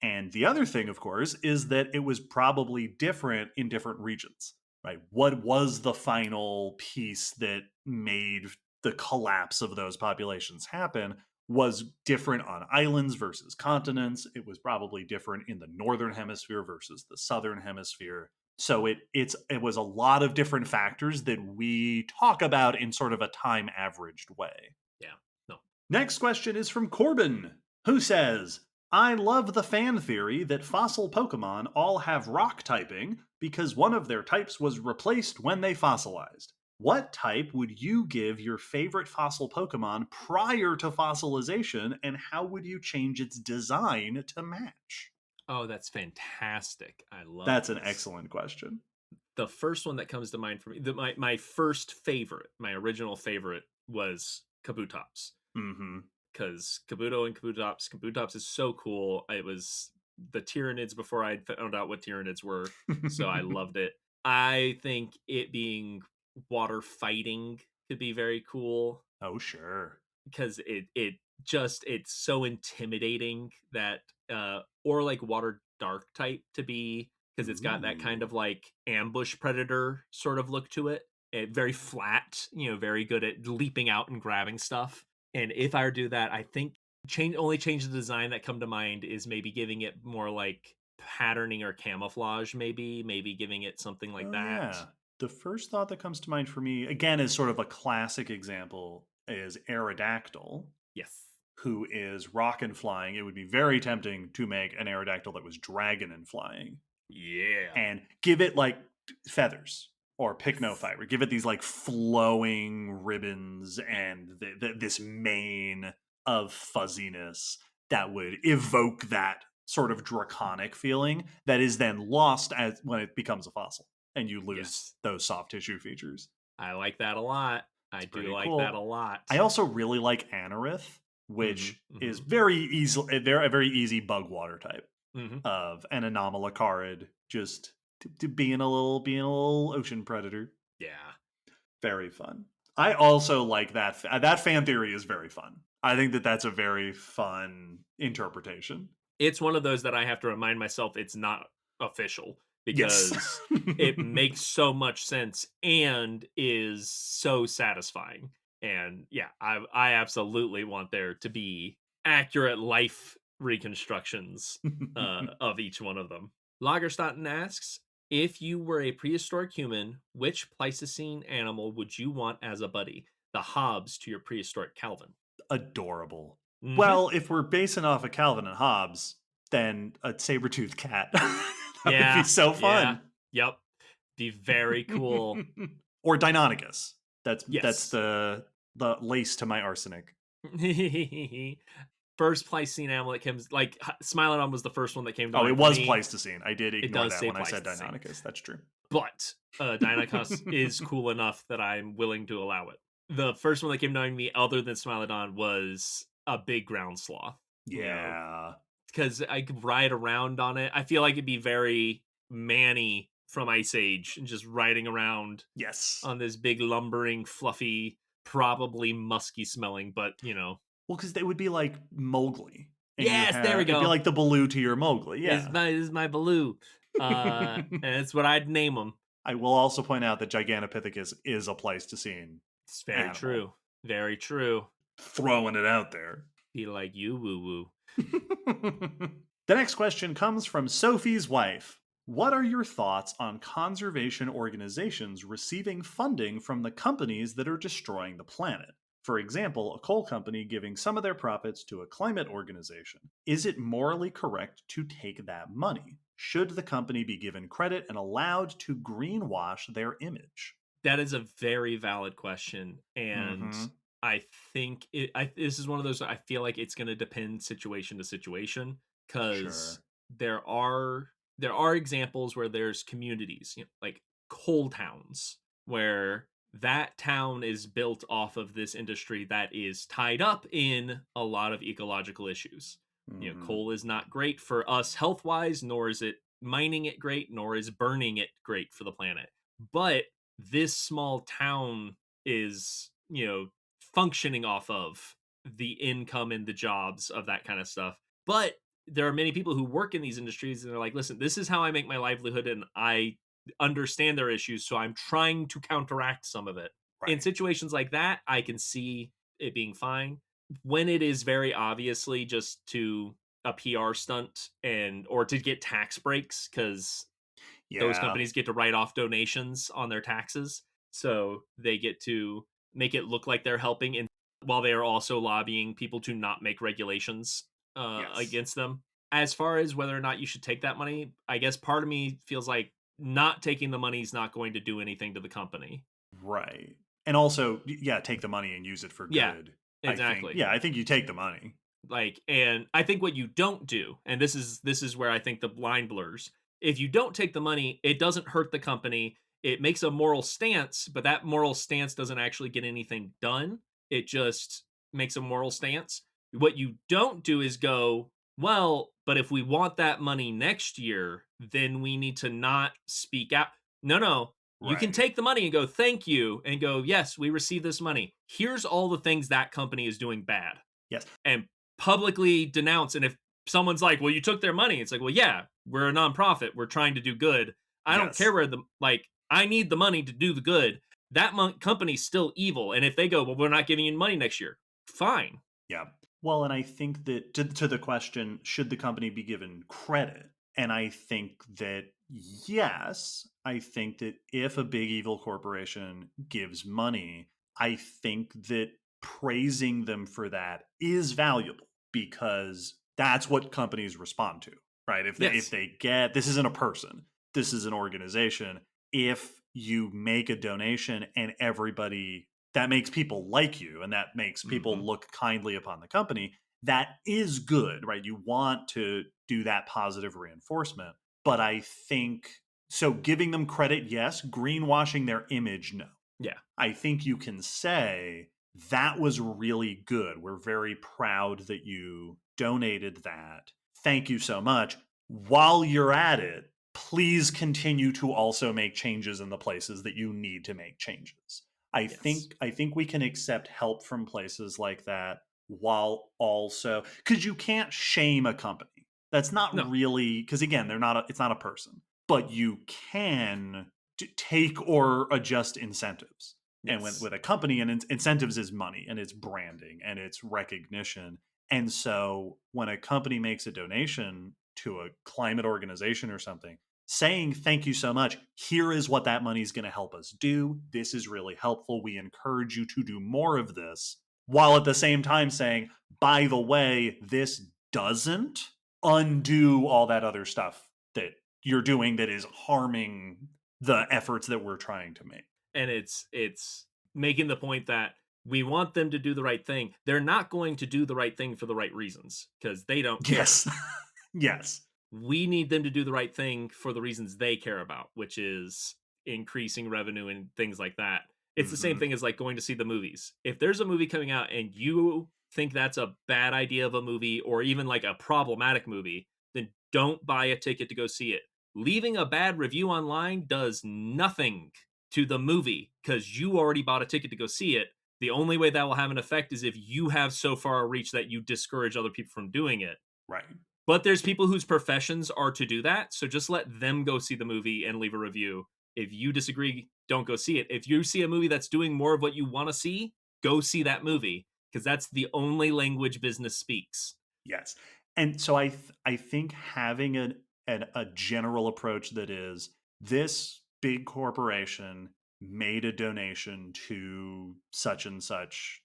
And the other thing, of course, is that it was probably different in different regions, right? What was the final piece that made the collapse of those populations happen was different on islands versus continents. It was probably different in the northern hemisphere versus the southern hemisphere. So it was a lot of different factors that we talk about in sort of a time averaged way. Yeah. No. Next question is from Corbin, who says, I love the fan theory that fossil Pokemon all have rock typing because one of their types was replaced when they fossilized. What type would you give your favorite fossil Pokemon prior to fossilization, and how would you change its design to match? Oh, that's fantastic. I love That's an this. excellent question. The first one that comes to mind for me, my first favorite, my original favorite was Kabutops, Mm-hmm. because Kabutops is so cool. It was the Tyranids before I found out what Tyranids were, so I loved it. I think it being water fighting could be very cool Oh, sure. because it's so intimidating that or like water dark type to be because it's got that kind Ooh. of like ambush predator sort of look to it. Very flat, very good at leaping out and grabbing stuff. And if I were to do that, I think change the design that come to mind is maybe giving it more like patterning or camouflage, maybe giving it something like Oh, that. yeah. The first thought that comes to mind for me, again, is sort of a classic example, is Aerodactyl, Yes. who is rock and flying. It would be very tempting to make an Aerodactyl that was dragon and flying Yeah. and give it like feathers or pycnofiber. Give it these like flowing ribbons and this mane of fuzziness that would evoke that sort of draconic feeling that is then lost as when it becomes a fossil and you lose Yes. those soft tissue features. I like that a lot. I It's do pretty like that a cool. lot. I also really like Anorith, Mhm, which is mhm, very easy, a very easy bug water type mhm. of an anomalocarid, just to being a little ocean predator. Yeah. Very fun. I also like that. That fan theory is very fun. I think that that's a very fun interpretation. It's one of those that I have to remind myself it's not official Yes. because it makes so much sense and is so satisfying. And yeah, I absolutely want there to be accurate life reconstructions of each one of them. Lagerstatten asks, if you were a prehistoric human, which Pleistocene animal would you want as a buddy? The Hobbes to your prehistoric Calvin. Adorable. Hmm. Well, if we're basing off of Calvin and Hobbes, then a saber-toothed cat. That would be Yeah, so yeah, fun. yep. Be very cool. Or Deinonychus. That's Yes. the lace to my arsenic. First Pleistocene animal that comes, like Smilodon was the first one that came to Oh, it mind for was me. Pleistocene. I did It ignore does that say when I said Pleistocene, Deinonychus. That's true. but Deinonychus is cool enough that I'm willing to allow it. The first one that came to mind me, other than Smilodon, was a big ground sloth. Yeah. Because I could ride around on it. I feel like it'd be very Manny from Ice Age and just riding around Yes. on this big lumbering, fluffy, probably musky smelling, but Well, because they would be like Mowgli, and you yes, there we have it'd be go. like the Baloo to your Mowgli. Is Yeah. my Baloo, and it's what I'd name him. I will also point out that Gigantopithecus is a Pleistocene It's very animal. true, very true. Throwing it out there. Be like you, woo woo. The next question comes from Sophie's wife. What are your thoughts on conservation organizations receiving funding from the companies that are destroying the planet? For example, a coal company giving some of their profits to a climate organization. Is it morally correct to take that money? Should the company be given credit and allowed to greenwash their image? That is a very valid question, and Mm-hmm. I think this is one of those. I feel like it's going to depend situation to situation because Sure. there are examples where there's communities, like coal towns, where that town is built off of this industry that is tied up in a lot of ecological issues. Mm-hmm. Coal is not great for us health wise, nor is it mining it great, nor is burning it great for the planet. But this small town is, functioning off of the income and the jobs of that kind of stuff. But there are many people who work in these industries and they're like, listen, this is how I make my livelihood and I understand their issues. So I'm trying to counteract some of it. In Right. situations like that, I can see it being fine. When it is very obviously just to a PR stunt and or to get tax breaks because those Yeah. companies get to write off donations on their taxes. So they get to make it look like they're helping and while they are also lobbying people to not make regulations Yes. against them. As far as whether or not you should take that money, I guess part of me feels like not taking the money is not going to do anything to the company. Right. And also, yeah, take the money and use it for Yeah, good. I think. exactly. Yeah, I think you take the money. Like, and I think what you don't do, and this is where I think the line blurs. If you don't take the money, it doesn't hurt the company. It makes a moral stance, but that moral stance doesn't actually get anything done. It just makes a moral stance. What you don't do is go, well, but if we want that money next year, then we need to not speak out. no, you can Right. take the money and go, thank you, and go, yes, we received this money. Here's all the things that company is doing bad, Yes. and publicly denounce. And if someone's like, well, you took their money, it's like, well, yeah, we're a nonprofit. We're trying to do good. I don't care Yes. where I need the money to do the good. That company's still evil. And if they go, well, we're not giving you money next year, fine. Yeah. Well, and I think that to the question, should the company be given credit? And I think that yes, I think that if a big evil corporation gives money, I think that praising them for that is valuable because that's what companies respond to, right? If Yes. they get, this isn't a person, this is an organization. If you make a donation and everybody, that makes people like you and that makes people Mhm. look kindly upon the company, that is good, right? You want to do that positive reinforcement. But I think so giving them credit, yes. Greenwashing their image, no. Yeah. I think you can say that was really good. We're very proud that you donated that. Thank you so much. While you're at it, please continue to also make changes in the places that you need to make changes. Yes. I think we can accept help from places like that while also because you can't shame a company. That's not No. really because again, it's not a person, but you can take or adjust incentives. And Yes. with a company, and incentives is money and it's branding and it's recognition. And so when a company makes a donation to a climate organization or something, saying thank you so much, here is what that money is going to help us do. This is really helpful. We encourage you to do more of this, while at the same time saying, by the way, this doesn't undo all that other stuff that you're doing that is harming the efforts that we're trying to make. And it's making the point that we want them to do the right thing. They're not going to do the right thing for the right reasons because they don't care. Yes. Yes. We need them to do the right thing for the reasons they care about, which is increasing revenue and things like that. It's the same Hmm. thing as like going to see the movies. If there's a movie coming out and you think that's a bad idea of a movie or even like a problematic movie, then don't buy a ticket to go see it. Leaving a bad review online does nothing to the movie because you already bought a ticket to go see it. The only way that will have an effect is if you have so far a reach that you discourage other people from doing it. Right. But there's people whose professions are to do that. So just let them go see the movie and leave a review. If you disagree, don't go see it. If you see a movie that's doing more of what you want to see, go see that movie because that's the only language business speaks. Yes. And so I think having a general approach that is this big corporation made a donation to such and such,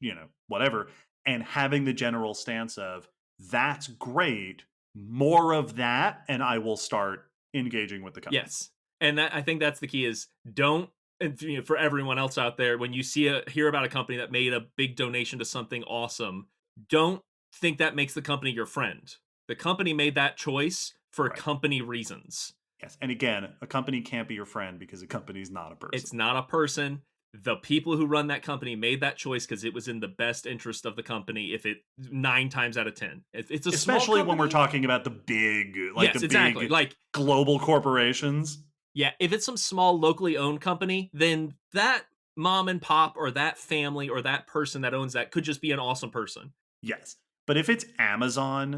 whatever, and having the general stance of that's great, more of that, and I will start engaging with the company. Yes. And I think that's the key is don't, and for everyone else out there, when you hear about a company that made a big donation to something awesome, don't think that makes the company your friend. The company made that choice for Right. company reasons. Yes. And again, a company can't be your friend because a company is not a person. It's not a person. The people who run that company made that choice because it was in the best interest of the company. If it 9 times out of 10, it's a small Especially when we're company. talking about the big, Yes, the exactly. big Like, global corporations. yeah, if it's some small locally owned company, then that mom and pop or that family or that person that owns that could just be an awesome person. Yes. But if it's Amazon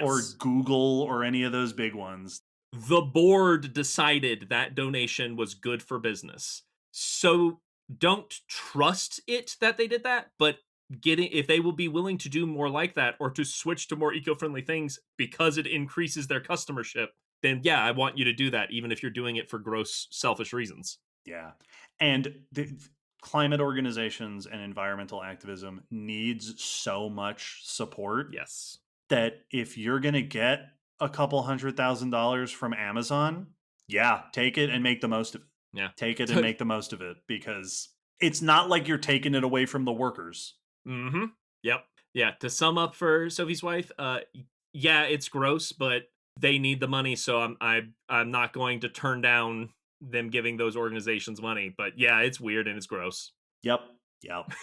or Yes. Google or any of those big ones, The board decided that donation was good for business. So don't trust it that they did that, but if they will be willing to do more like that or to switch to more eco-friendly things because it increases their customership, then yeah, I want you to do that even if you're doing it for gross selfish reasons. yeah. And the climate organizations and environmental activism needs so much support Yes. that if you're going to get a couple $100,000 from Amazon, yeah, take it and make the most of it. Yeah. Take it and make the most of it because it's not like you're taking it away from the workers. Mm-hmm. Yep. Yeah. To sum up for Sophie's wife, yeah, it's gross, but they need the money, so I'm not going to turn down them giving those organizations money. But yeah, it's weird and it's gross. Yep. Yep.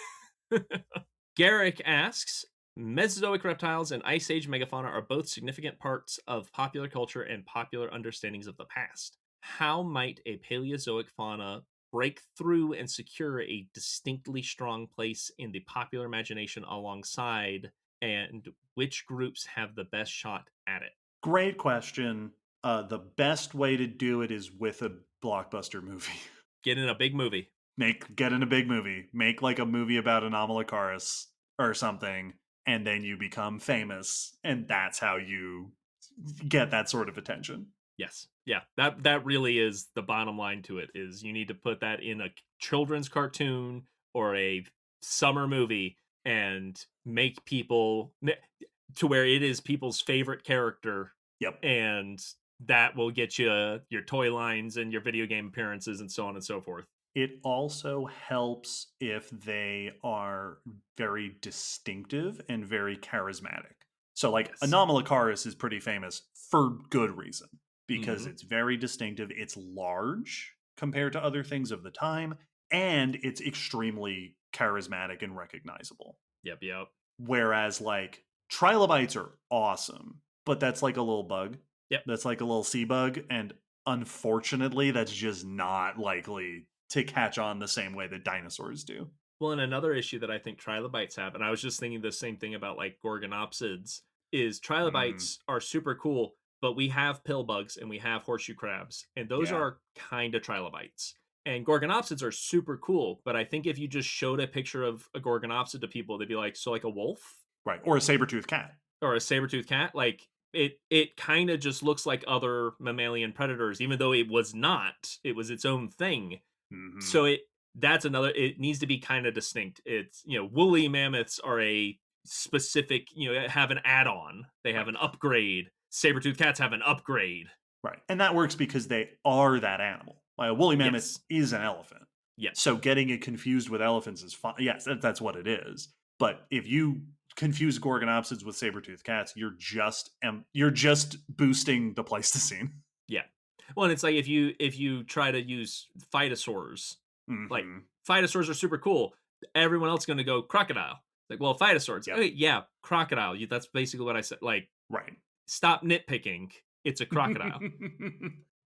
Garrick asks, Mesozoic reptiles and Ice Age megafauna are both significant parts of popular culture and popular understandings of the past. how might a Paleozoic fauna break through and secure a distinctly strong place in the popular imagination alongside, and which groups have the best shot at it? Great question. The best way to do it is with a blockbuster movie. Get in a big movie. Get in a big movie. Make like a movie about Anomalocaris or something, and then you become famous, and that's how you get that sort of attention. Yes. Yeah. That really is the bottom line to it, is you need to put that in a children's cartoon or a summer movie and make people to where it is people's favorite character, Yep. and that will get you your toy lines and your video game appearances and so on and so forth. It also helps if they are very distinctive and very charismatic. So, like, Yes. Anomalocaris is pretty famous for good reason because Mhm. it's very distinctive. It's large compared to other things of the time, and it's extremely charismatic and recognizable. Yep. Yep. Whereas, like, trilobites are awesome, but that's like a little bug. Yep. That's like a little sea bug, and unfortunately, that's just not likely to catch on the same way that dinosaurs do. Well, and another issue that I think trilobites have, and I was just thinking the same thing about like gorgonopsids, is Mm, trilobites are super cool, but we have pill bugs and we have horseshoe crabs, and those yeah, are kind of trilobites. And gorgonopsids are super cool, but I think if you just showed a picture of a gorgonopsid to people, they'd be like, "So like a wolf right. Or a saber-toothed cat. or a saber-toothed cat?" Like it kind of just looks like other mammalian predators, even though it was not. It was its own thing. Hmm. So that's another, it needs to be kind of distinct. It's, woolly mammoths are a specific, have an add-on. They have Right, an upgrade. Saber-toothed cats have an upgrade. right. And that works because they are that animal. Like a woolly mammoth Yes. is an elephant. Yep. So getting it confused with elephants is fine. Yes, that's what it is. But if you confuse gorgonopsids with saber-toothed cats, you're just boosting the Pleistocene. Yeah. Well, and it's like if you try to use phytosaurs, like Hmm. phytosaurs are super cool. Everyone else is going to go crocodile. Like, well, phytosaurs. Yep. Okay, yeah, crocodile. That's basically what I said. Like, Right. stop nitpicking. It's a crocodile.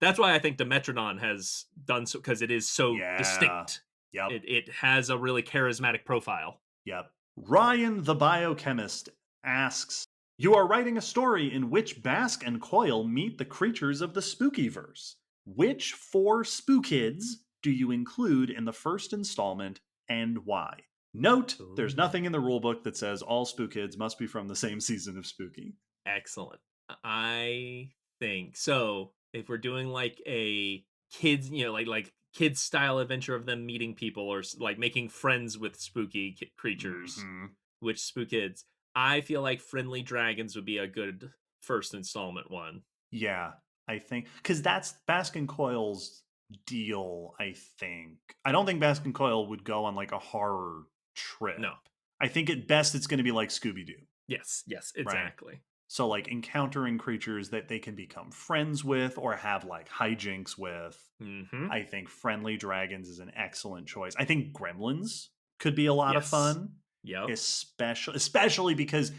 That's why I think Dimetrodon has done so, because it is so Yeah. distinct. Yep. It has a really charismatic profile. Yep. Ryan the biochemist asks, you are writing a story in which Bask and Coil meet the creatures of the Spookyverse. Which four Spookids do you include in the first installment and why? Note, there's Ooh. nothing in the rulebook that says all Spookids must be from the same season of Spooky. Excellent. I think so. If we're doing like a kids, like kids style adventure of them meeting people or like making friends with spooky creatures, Hmm. which spookids, I feel like Friendly Dragons would be a good first installment one. Yeah, I think because that's Baskin Coil's deal. I think I don't think Baskin Coil would go on like a horror trip. No. I think at best it's going to be like Scooby Doo, Yes, right? exactly. So like encountering creatures that they can become friends with or have like hijinks with. Mm-hmm. I think Friendly Dragons is an excellent choice. I think Gremlins could be a lot of Yes. fun, Yep. especially because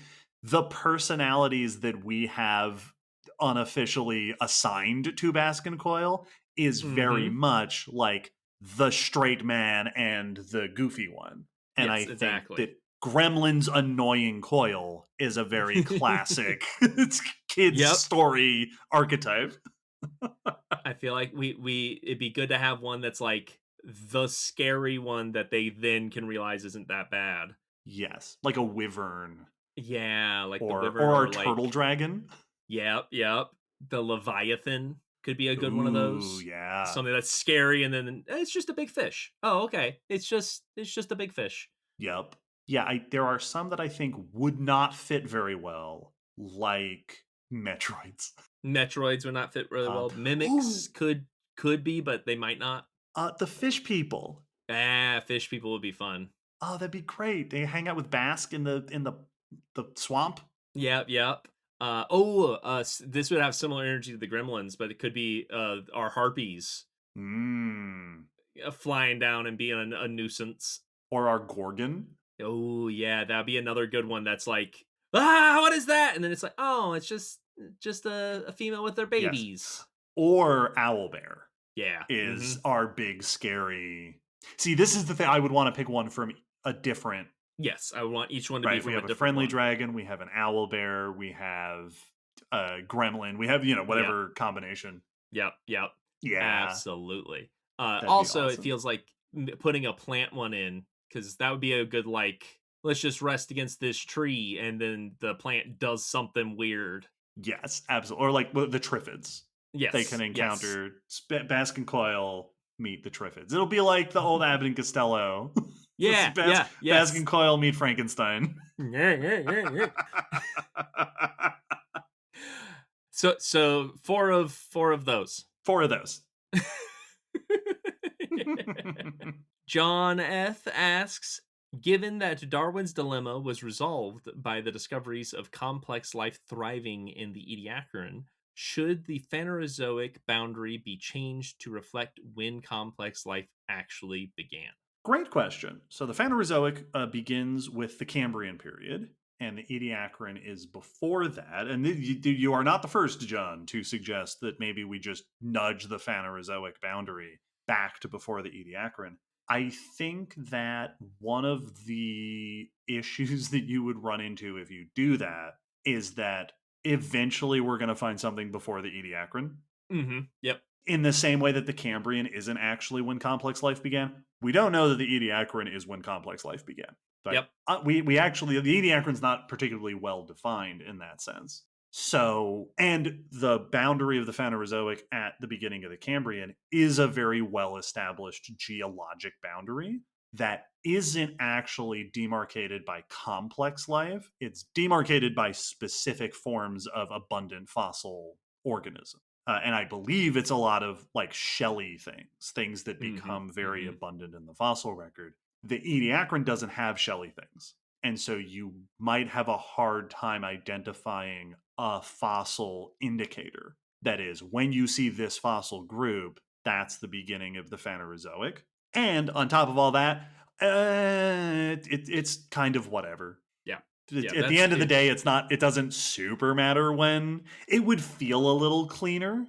the personalities that we have unofficially assigned to Baskin Coil is very Mm-hmm. much like the straight man and the goofy one. And I Yes, think exactly. that Gremlin's annoying Coil is a very classic kids Yep. story archetype. I feel like we it'd be good to have one that's like the scary one that they then can realize isn't that bad. Yes, like a wyvern Yeah, like the or wyvern, our or turtle like, dragon. yep. The Leviathan could be a good one of Ooh, those. yeah. Something that's scary and then it's just a big fish. Oh, okay. It's just a big fish. Yep. Yeah, there are some that I think would not fit very well, like Metroids. Metroids would not fit really Um, well. Mimics ooh, could be, but they might not. the fish people. Fish people would be fun. Oh, that'd be great. They hang out with Bask in the swamp. Yep. This would have similar energy to the Gremlins, but it could be our harpies Mm. flying down and being a nuisance. Or our Gorgon. Oh yeah, that'd be another good one. That's like, ah, what is that? And then it's like, oh, it's just a female with their Yes. babies. Or Owlbear. Yeah. is our big scary. See, this is the thing. I would want to pick one from a different. Yes, I want each one to be Right, we from a have a different friendly one. dragon, we have an owl bear, we have a gremlin, we have Yeah. whatever combination. Yep. Yeah, Absolutely. that'd be Also, it awesome. feels like putting a plant one in, because that would be a good, like, let's just rest against this tree, and then the plant does something weird. Yes, absolutely. Or like the Triffids, they can Yes. encounter Baskin Coil meet the Triffids. It'll be like the old Abbott and Costello. Just Yes. Baskin Coil meet Frankenstein. So four of those. Four of those. John F. asks, given that Darwin's dilemma was resolved by the discoveries of complex life thriving in the Ediacaran, should the Phanerozoic boundary be changed to reflect when complex life actually began? Great question. So the Phanerozoic begins with the Cambrian period, and the Ediacaran is before that. And you are not the first, John, to suggest that maybe we just nudge the Phanerozoic boundary back to before the Ediacaran. I think that one of the issues that you would run into if you do that is that eventually we're going to find something before the Ediacaran. Yep. In the same way that the Cambrian isn't actually when complex life began, we don't know that the Ediacaran is when complex life began. Like, Yep. we actually, the Ediacaran's not particularly well defined in that sense. So, and the boundary of the Phanerozoic at the beginning of the Cambrian is a very well established geologic boundary that isn't actually demarcated by complex life. It's demarcated by specific forms of abundant fossil organism. And I believe it's a lot of like shelly things that become very abundant in the fossil record. The Ediacaran doesn't have shelly things. And so you might have a hard time identifying a fossil indicator. That is, when you see this fossil group, that's the beginning of the Phanerozoic. And on top of all that, it's kind of whatever. Yeah. At the end of the day, it doesn't super matter when. It would feel a little cleaner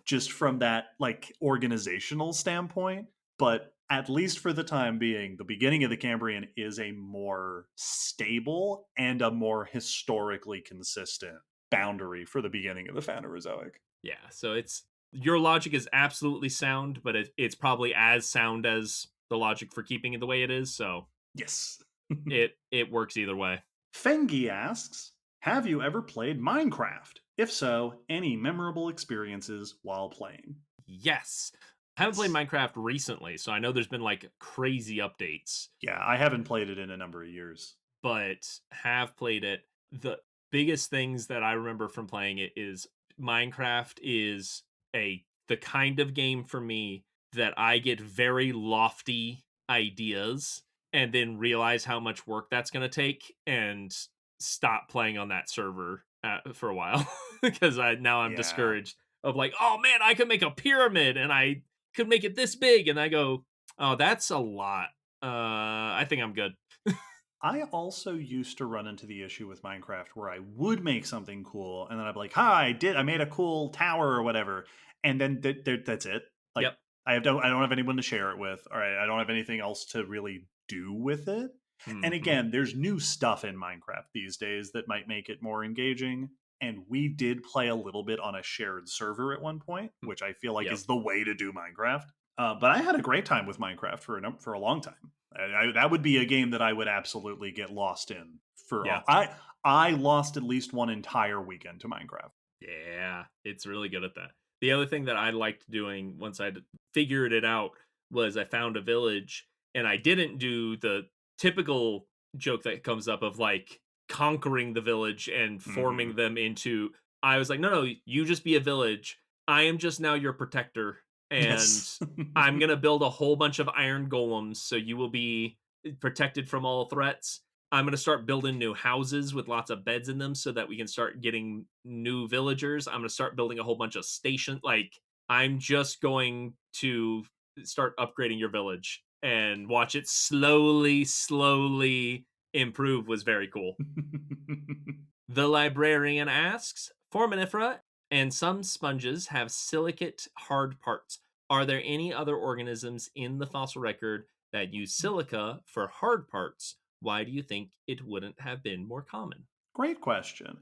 just from that like organizational standpoint, but at least for the time being, the beginning of the Cambrian is a more stable and a more historically consistent boundary for the beginning of the Phanerozoic. Yeah, so it's your logic is absolutely sound, but it's probably as sound as the logic for keeping it the way it is. So yes, it works either way. Fengi asks, have you ever played Minecraft? If so, any memorable experiences while playing? Yes. I haven't played Minecraft recently, so I know there's been like crazy updates. Yeah, I haven't played it in a number of years, but have played it. The biggest things that I remember from playing it is Minecraft is the kind of game for me that I get very lofty ideas and then realize how much work that's going to take and stop playing on that server for a while because I'm discouraged of like, oh man, I could make a pyramid and I could make it this big, and I go, oh, that's a lot. I think I'm good. I also used to run into the issue with Minecraft where I would make something cool and then I'd be like, "Hi, I made a cool tower or whatever," and then that's it. Like, Yep. I don't have anyone to share it with, or I don't have anything else to really do with it. And again, there's new stuff in Minecraft these days that might make it more engaging. And we did play a little bit on a shared server at one point, which I feel like is the way to do Minecraft. But I had a great time with Minecraft for a long time. That would be a game that I would absolutely get lost in. I lost at least one entire weekend to Minecraft. Yeah, it's really good at that. The other thing that I liked doing once I figured it out was I found a village, and I didn't do the typical joke that comes up of like conquering the village and forming them into. I was like, no, you just be a village. I am just now your protector, and I'm gonna build a whole bunch of iron golems, so you will be protected from all threats. I'm going to start building new houses with lots of beds in them so that we can start getting new villagers. I'm going to start building a whole bunch of stations. Like, I'm just going to start upgrading your village and watch it slowly improve. Was very cool. The librarian asks, Foraminifera and some sponges have silicate hard parts. Are there any other organisms in the fossil record that use silica for hard parts? Why do you think it wouldn't have been more common? Great question.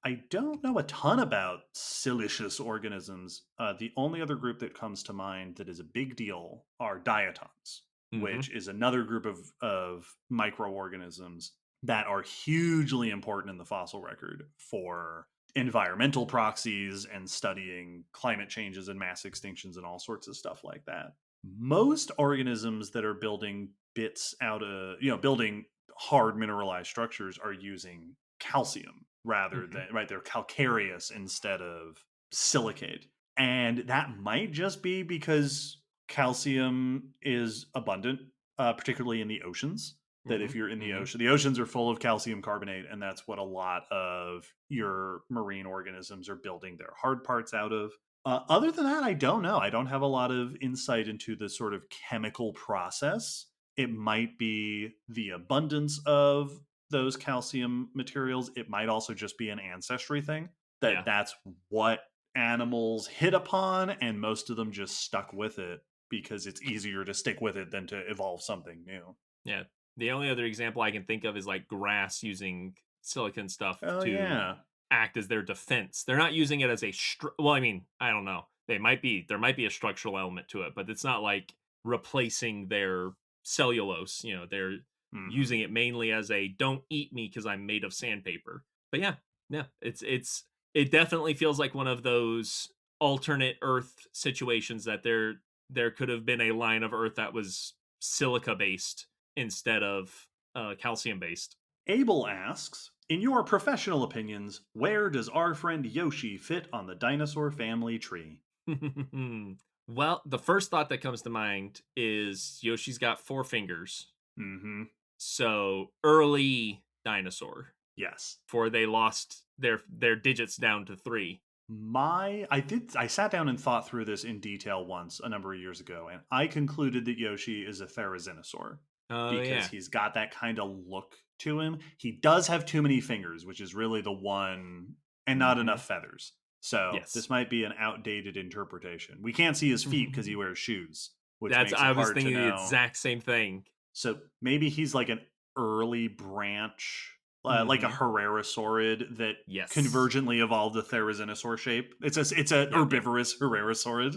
I don't know a ton about siliceous organisms. The only other group that comes to mind that is a big deal are diatoms, Mm-hmm. which is another group of microorganisms that are hugely important in the fossil record for environmental proxies and studying climate changes and mass extinctions and all sorts of stuff like that. Most organisms that are building bits out of, building hard mineralized structures are using calcium rather Mm-hmm. than, right, they're calcareous instead of silicate. And that might just be because calcium is abundant, particularly in the oceans. That if you're in Mm-hmm. the oceans are full of calcium carbonate, and that's what a lot of your marine organisms are building their hard parts out of. Other than that, I don't know. I don't have a lot of insight into the sort of chemical process. It might be the abundance of those calcium materials. It might also just be an ancestry thing, Yeah. that's what animals hit upon, and most of them just stuck with it because it's easier to stick with it than to evolve something new. Yeah. The only other example I can think of is like grass using silicon stuff Oh to yeah. act as their defense. They're not using it as a well, I mean, I don't know. There might be a structural element to it, but it's not like replacing their cellulose. They're Hmm. using it mainly as a don't eat me because I'm made of sandpaper. But yeah, yeah, it definitely feels like one of those alternate Earth situations that there could have been a line of Earth that was silica based instead of calcium based. Abel asks, in your professional opinions, where does our friend Yoshi fit on the dinosaur family tree? Well, the first thought that comes to mind is Yoshi's got four fingers. Mm-hmm. So early dinosaur Yes. before they lost their digits down to three. I sat down and thought through this in detail once a number of years ago, and I concluded that Yoshi is a therizinosaur Oh because yeah. he's got that kind of look to him. He does have too many fingers, which is really the one, and not Mm-hmm. enough feathers. So Yes. this might be an outdated interpretation. We can't see his feet because he wears shoes, which That's makes it I was hard to thinking the know. exact same thing. So maybe he's like an early branch, like a Mm-hmm. Herrerasaurid that Yes. convergently evolved a therizinosaur shape. It's a Yep. Yep. herbivorous Herrerasaurid.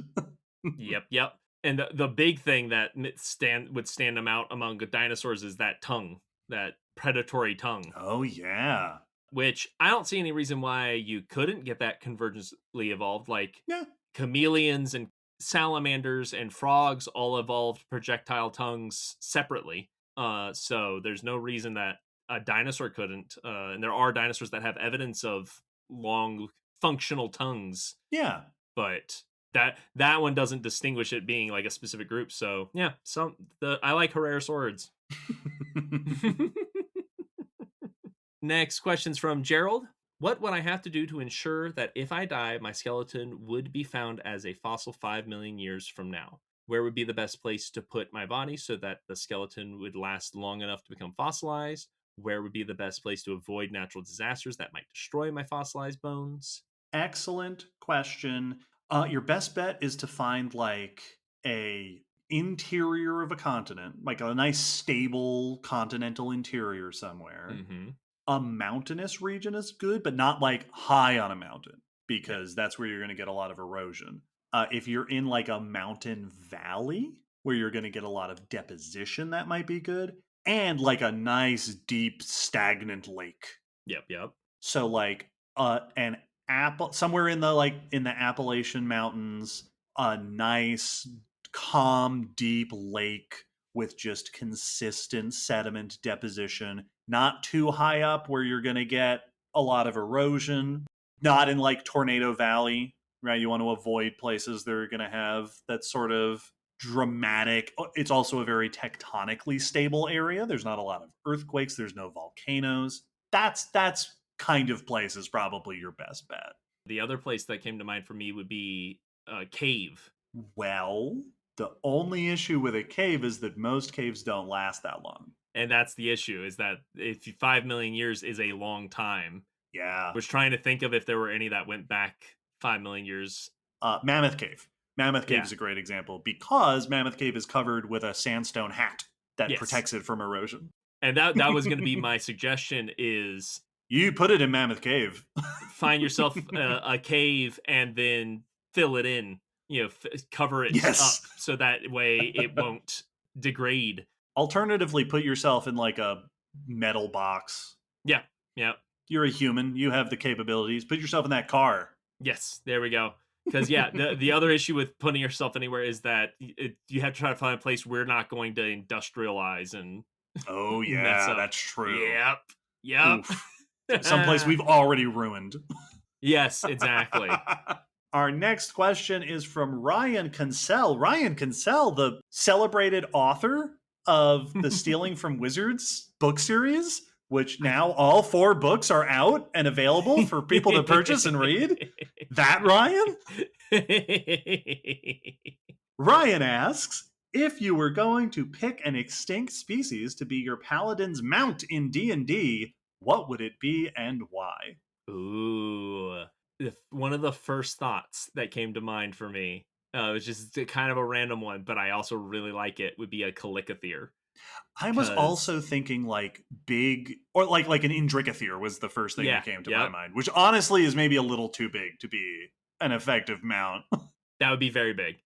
Yep. Yep. And the big thing that would stand them out among the dinosaurs is that tongue, that predatory tongue. Oh yeah, Which I don't see any reason why you couldn't get that convergently evolved. Like yeah. chameleons and salamanders and frogs all evolved projectile tongues separately. So there's no reason that a dinosaur couldn't. And there are dinosaurs that have evidence of long functional tongues, Yeah. but that one doesn't distinguish it being like a specific group. So yeah, I like Herrerasaurids. Next question's from Gerald. What would I have to do to ensure that if I die, my skeleton would be found as a fossil 5 million years from now? Where would be the best place to put my body so that the skeleton would last long enough to become fossilized? Where would be the best place to avoid natural disasters that might destroy my fossilized bones? Excellent question. Your best bet is to find like a interior of a continent, like a nice stable continental interior somewhere. Mm-hmm. A mountainous region is good, but not like high on a mountain Yep. because that's where you're going to get a lot of erosion. If you're in like a mountain valley where you're going to get a lot of deposition, that might be good. And like a nice, deep, stagnant lake. Yep. Yep. So like an apple somewhere in the Appalachian Mountains, a nice, calm, deep lake with just consistent sediment deposition, not too high up where you're going to get a lot of erosion, not in like Tornado Valley, right? You want to avoid places that are going to have that sort of dramatic. It's also a very tectonically stable area. There's not a lot of earthquakes, there's no volcanoes. That's kind of place is probably your best bet. The other place that came to mind for me would be a cave. Well, the only issue with a cave is that most caves don't last that long. And that's the issue, is that if 5 million years is a long time. Yeah. Was trying to think of if there were any that went back 5 million years. Mammoth Cave. Mammoth Cave Yeah. is a great example because Mammoth Cave is covered with a sandstone hat that Yes. protects it from erosion. And that was going to be my suggestion is You put it in Mammoth Cave. find yourself a cave and then fill it in, cover it Yes. up so that way it won't degrade. Alternatively, put yourself in like a metal box. Yeah. Yeah. You're a human. You have the capabilities. Put yourself in that car. Yes, there we go. Because the other issue with putting yourself anywhere is that you have to try to find a place we're not going to industrialize and Oh mess yeah, up. that's true. Yep. Someplace we've already ruined. Yes, exactly. Our next question is from Ryan Kinsell. Ryan Kinsell, the celebrated author of the Stealing from Wizards book series, which now all 4 books are out and available for people to purchase and read. That Ryan? Ryan asks, if you were going to pick an extinct species to be your paladin's mount in D&D, what would it be and why? Ooh. One of the first thoughts that came to mind for me, was just kind of a random one, but I also really like it, would be a Calicothir. I was also thinking like big, or like an Indricathir was the first thing that came to my mind, which honestly is maybe a little too big to be an effective mount. That would be very big.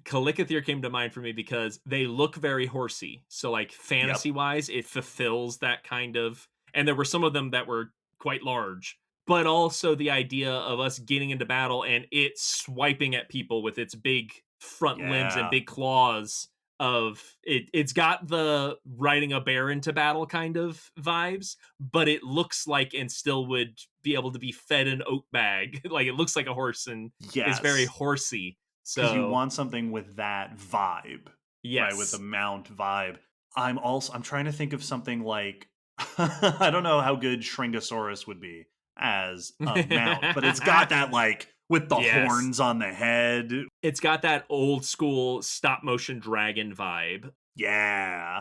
Calicothir came to mind for me because they look very horsey. So like fantasy-wise, it fulfills that kind of... And there were some of them that were quite large. But also the idea of us getting into battle and it swiping at people with its big front limbs and big claws of it's got the riding a bear into battle kind of vibes, but it looks like and still would be able to be fed an oat bag. Like it looks like a horse and is very horsey. So you want something with that vibe. Yes. Right, with the mount vibe. I'm trying to think of something like I don't know how good Shringosaurus would be as a mount, but it's got that like with the horns on the head. It's got that old school stop motion dragon vibe. Yeah.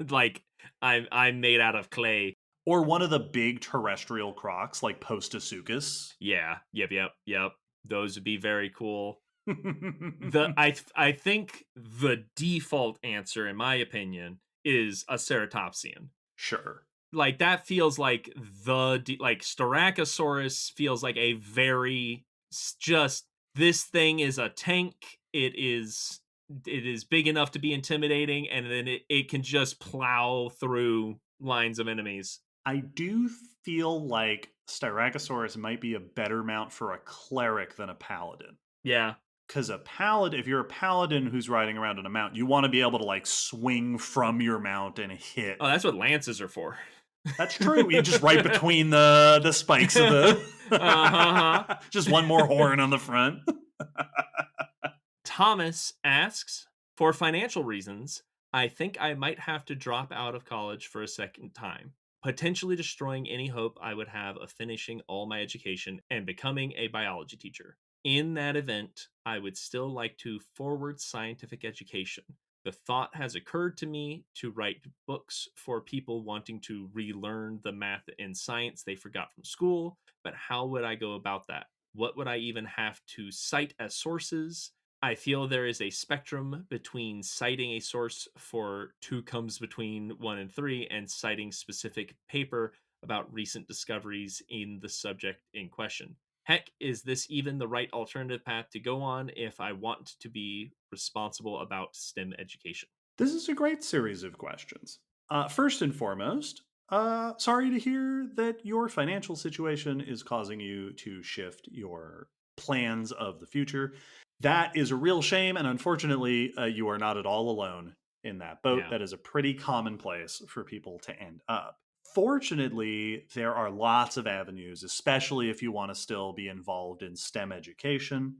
Like I'm made out of clay. Or one of the big terrestrial crocs like Postosuchus. Yeah. Yep. Those would be very cool. I think the default answer, in my opinion, is a Ceratopsian. Sure. Like that feels like like Styracosaurus feels like a very just this thing is a tank. It is big enough to be intimidating, and then it can just plow through lines of enemies. I do feel like Styracosaurus might be a better mount for a cleric than a paladin. Yeah. Because a paladin, if you're a paladin who's riding around on a mount, you want to be able to like swing from your mount and hit. Oh, that's what lances are for. That's true. You just right between the spikes of the just one more horn on the front. Thomas asks, for financial reasons, I think I might have to drop out of college for a second time, potentially destroying any hope I would have of finishing all my education and becoming a biology teacher. In that event, I would still like to forward scientific education. The thought has occurred to me to write books for people wanting to relearn the math and science they forgot from school, but how would I go about that? What would I even have to cite as sources? I feel there is a spectrum between citing a source for 2 comes between 1 and 3 and citing specific paper about recent discoveries in the subject in question. Heck, is this even the right alternative path to go on if I want to be responsible about STEM education? This is a great series of questions. First and foremost, sorry to hear that your financial situation is causing you to shift your plans of the future. That is a real shame, and unfortunately, you are not at all alone in that boat. Yeah. That is a pretty common place for people to end up. Fortunately, there are lots of avenues, especially if you want to still be involved in STEM education.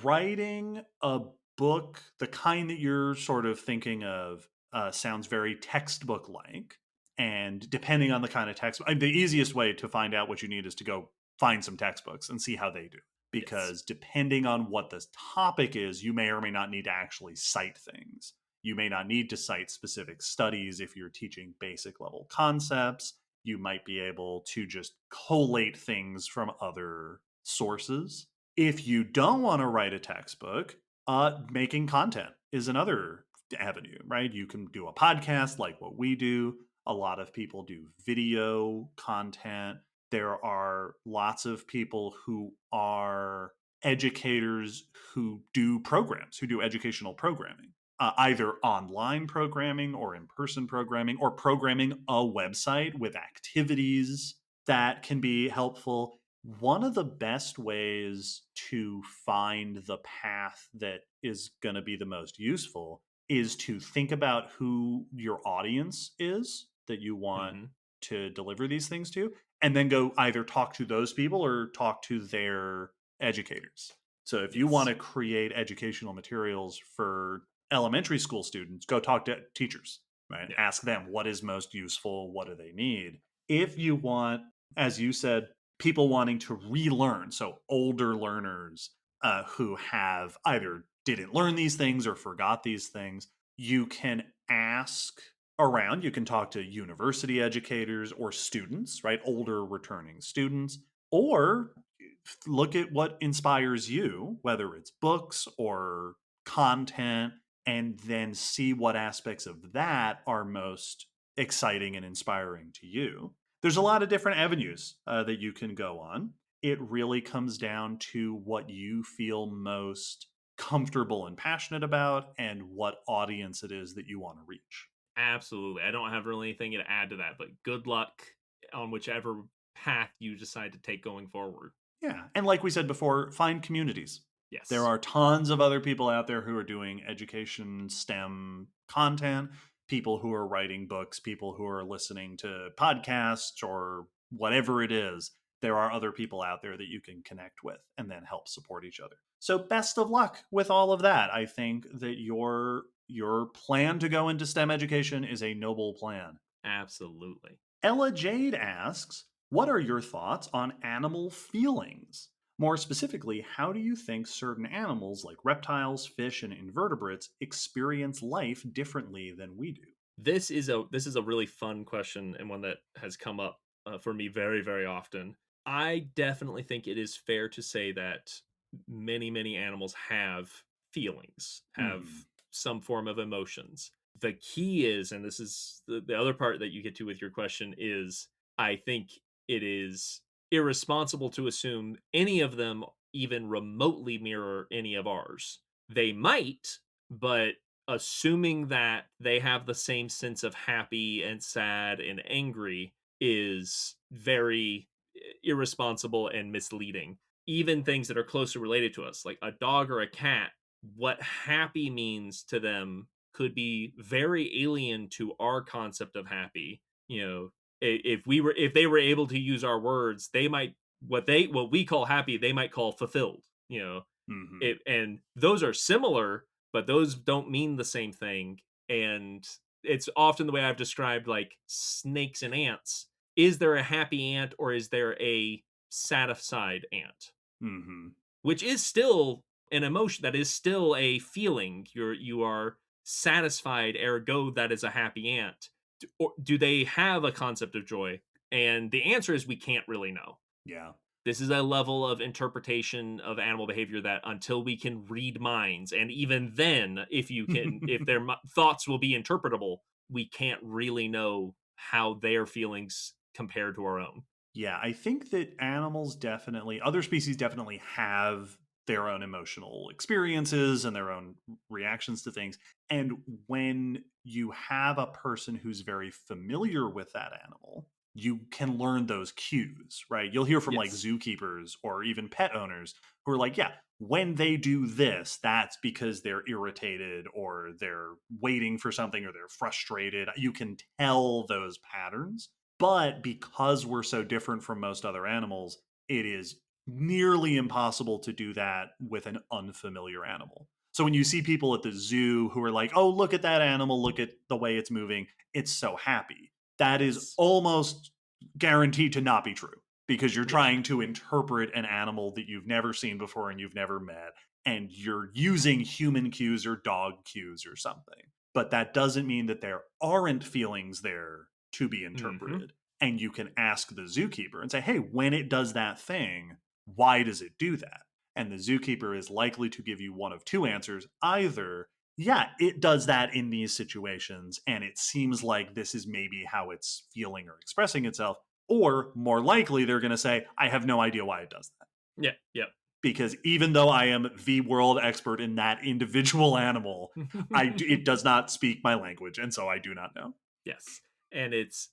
Writing a book, the kind that you're sort of thinking of, sounds very textbook-like. And depending on the kind of text, the easiest way to find out what you need is to go find some textbooks and see how they do. Because depending on what the topic is, you may or may not need to actually cite things. You may not need to cite specific studies if you're teaching basic level concepts. You might be able to just collate things from other sources. If you don't want to write a textbook, making content is another avenue, right? You can do a podcast like what we do. A lot of people do video content. There are lots of people who are educators who do programs, who do educational programming, either online programming or in person programming, or programming a website with activities that can be helpful. One of the best ways to find the path that is going to be the most useful is to think about who your audience is that you want Mm-hmm. to deliver these things to, and then go either talk to those people or talk to their educators. So if you want Yes. to create educational materials for elementary school students, go talk to teachers, right? Yeah. Ask them what is most useful, what do they need. If you want, as you said, people wanting to relearn, so older learners who have either didn't learn these things or forgot these things, you can ask around. You can talk to university educators or students, right? Older returning students, or look at what inspires you, whether it's books or content, and then see what aspects of that are most exciting and inspiring to you. There's a lot of different avenues that you can go on. It really comes down to what you feel most comfortable and passionate about and what audience it is that you want to reach. Absolutely. I don't have really anything to add to that, but good luck on whichever path you decide to take going forward. Yeah. And like we said before, find communities. There Yes. are tons of other people out there who are doing education STEM content, people who are writing books, people who are listening to podcasts or whatever it is. There are other people out there that you can connect with and then help support each other. So best of luck with all of that. I think that your plan to go into STEM education is a noble plan. Absolutely. Ella Jade asks, what are your thoughts on animal feelings? More specifically, how do you think certain animals like reptiles, fish, and invertebrates experience life differently than we do? This is a really fun question and one that has come up for me very, very often. I definitely think it is fair to say that many animals have feelings, have Hmm. some form of emotions. The key is, and this is the other part that you get to with your question, is I think it is irresponsible to assume any of them even remotely mirror any of ours. They might, but assuming that they have the same sense of happy and sad and angry is very irresponsible and misleading. Even things that are closely related to us, like a dog or a cat, what happy means to them could be very alien to our concept of happy. You know, if they were able to use our words, they might what we call happy, they might call fulfilled. You know, Hmm. and those are similar, but those don't mean the same thing. And it's often the way I've described like snakes and ants. Is there a happy ant or is there a satisfied ant? Hmm. Which is still an emotion, that is still a feeling. You are satisfied, ergo that is a happy ant. Or do they have a concept of joy? And the answer is we can't really know. Yeah. This is a level of interpretation of animal behavior that until we can read minds, and even then, if their thoughts will be interpretable, we can't really know how their feelings compare to our own. Yeah, I think that animals definitely, other species definitely have their own emotional experiences and their own reactions to things. And when you have a person who's very familiar with that animal, you can learn those cues, right? You'll hear from like Yes. zookeepers or even pet owners who are like, yeah, when they do this, that's because they're irritated or they're waiting for something or they're frustrated. You can tell those patterns, but because we're so different from most other animals, it is nearly impossible to do that with an unfamiliar animal. So when you see people at the zoo who are like, oh, look at that animal, look at the way it's moving, it's so happy. That is Yes. almost guaranteed to not be true because you're Yeah. trying to interpret an animal that you've never seen before and you've never met, and you're using human cues or dog cues or something. But that doesn't mean that there aren't feelings there to be Hmm. interpreted. And you can ask the zookeeper and say, hey, when it does that thing, why does it do that? And the zookeeper is likely to give you one of two answers. Either, yeah, it does that in these situations, and it seems like this is maybe how it's feeling or expressing itself. Or more likely, they're going to say, I have no idea why it does that. Yeah, yeah. Because even though I am the world expert in that individual animal, it does not speak my language, and so I do not know. Yes. And it's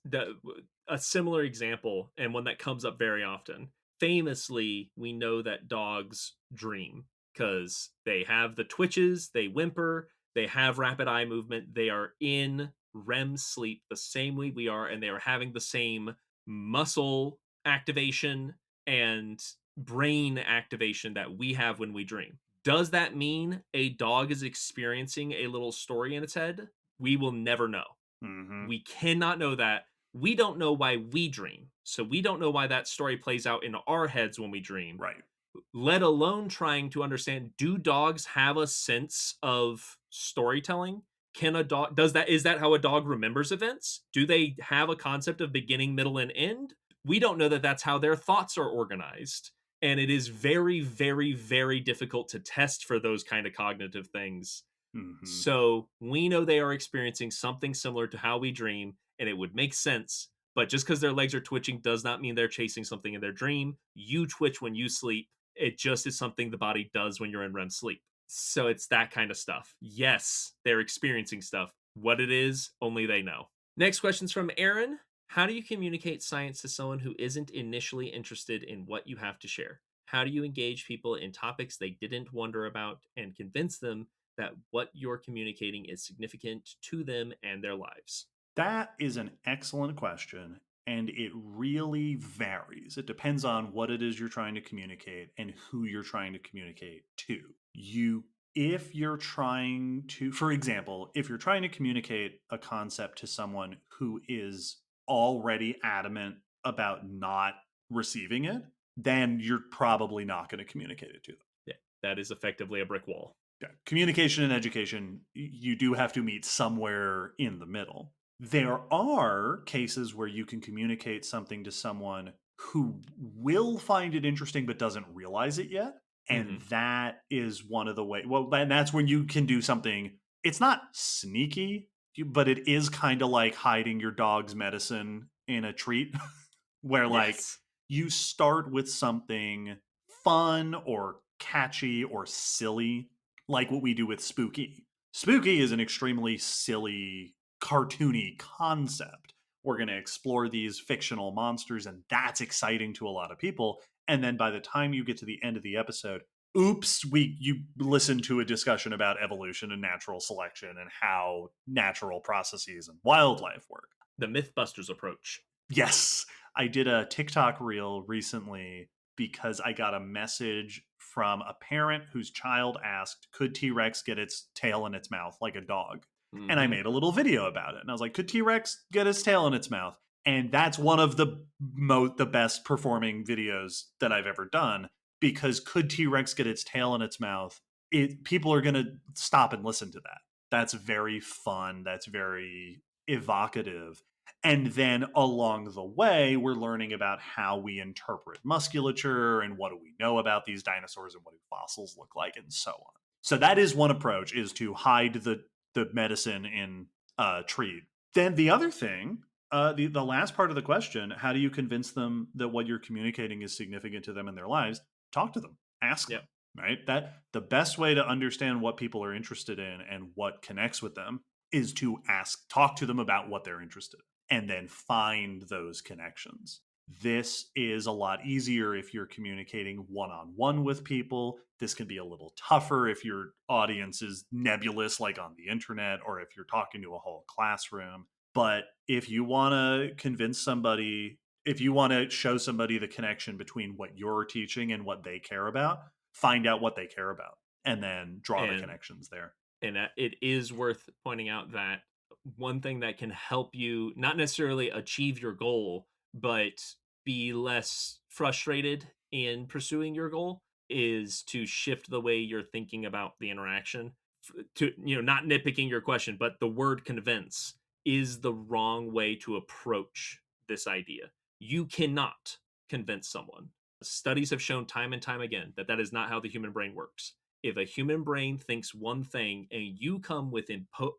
a similar example, and one that comes up very often. Famously, we know that dogs dream because they have the twitches, they whimper, they have rapid eye movement, they are in REM sleep the same way we are, and they are having the same muscle activation and brain activation that we have when we dream. Does that mean a dog is experiencing a little story in its head? We will never know. Mm-hmm. We cannot know that. We don't know why we dream. So we don't know why that story plays out in our heads when we dream. Right. Let alone trying to understand, do dogs have a sense of storytelling? Can a dog is that how a dog remembers events? Do they have a concept of beginning, middle, and end? We don't know that that's how their thoughts are organized. And it is very, very, very difficult to test for those kind of cognitive things. Mm-hmm. So we know they are experiencing something similar to how we dream, and it would make sense. But just because their legs are twitching does not mean they're chasing something in their dream. You twitch when you sleep. It just is something the body does when you're in REM sleep. So it's that kind of stuff. Yes, they're experiencing stuff. What it is, only they know. Next question's from Aaron. How do you communicate science to someone who isn't initially interested in what you have to share? How do you engage people in topics they didn't wonder about and convince them that what you're communicating is significant to them and their lives? That is an excellent question, and it really varies. It depends on what it is you're trying to communicate and who you're trying to communicate to. If you're trying to, for example, if you're trying to communicate a concept to someone who is already adamant about not receiving it, then you're probably not going to communicate it to them. Yeah, that is effectively a brick wall. Yeah. Communication and education, you do have to meet somewhere in the middle. There are cases where you can communicate something to someone who will find it interesting but doesn't realize it yet. And that is one of the ways. Well, and that's when you can do something. It's not sneaky, but it is kind of like hiding your dog's medicine in a treat, where like you start with something fun or catchy or silly, like what we do with Spooky. Spooky is an extremely silly, cartoony concept. We're going to explore these fictional monsters, and that's exciting to a lot of people. And then by the time you get to the end of the episode, oops, you listen to a discussion about evolution and natural selection and how natural processes and wildlife work. The Mythbusters approach. Yes. I did a TikTok reel recently because I got a message from a parent whose child asked, could T-Rex get its tail in its mouth like a dog? Mm-hmm. And I made a little video about it. And I was like, could T-Rex get its tail in its mouth? And that's one of the best performing videos that I've ever done, because could T-Rex get its tail in its mouth? People are going to stop and listen to that. That's very fun. That's very evocative. And then along the way, we're learning about how we interpret musculature and what do we know about these dinosaurs and what do fossils look like and so on. So that is one approach, is to hide the medicine in a treat. Then the other thing, the last part of the question, how do you convince them that what you're communicating is significant to them in their lives? Talk to them, ask them, right? That the best way to understand what people are interested in and what connects with them is to talk to them about what they're interested in, and then find those connections. This is a lot easier if you're communicating one-on-one with people. This can be a little tougher if your audience is nebulous, like on the internet, or if you're talking to a whole classroom. But if you want to convince somebody, if you want to show somebody the connection between what you're teaching and what they care about, find out what they care about and then draw the connections there. And it is worth pointing out that one thing that can help you not necessarily achieve your goal, but be less frustrated in pursuing your goal, is to shift the way you're thinking about the interaction. To, not nitpicking your question, but the word convince is the wrong way to approach this idea. You cannot convince someone. Studies have shown time and time again that that is not how the human brain works. If a human brain thinks one thing and you come with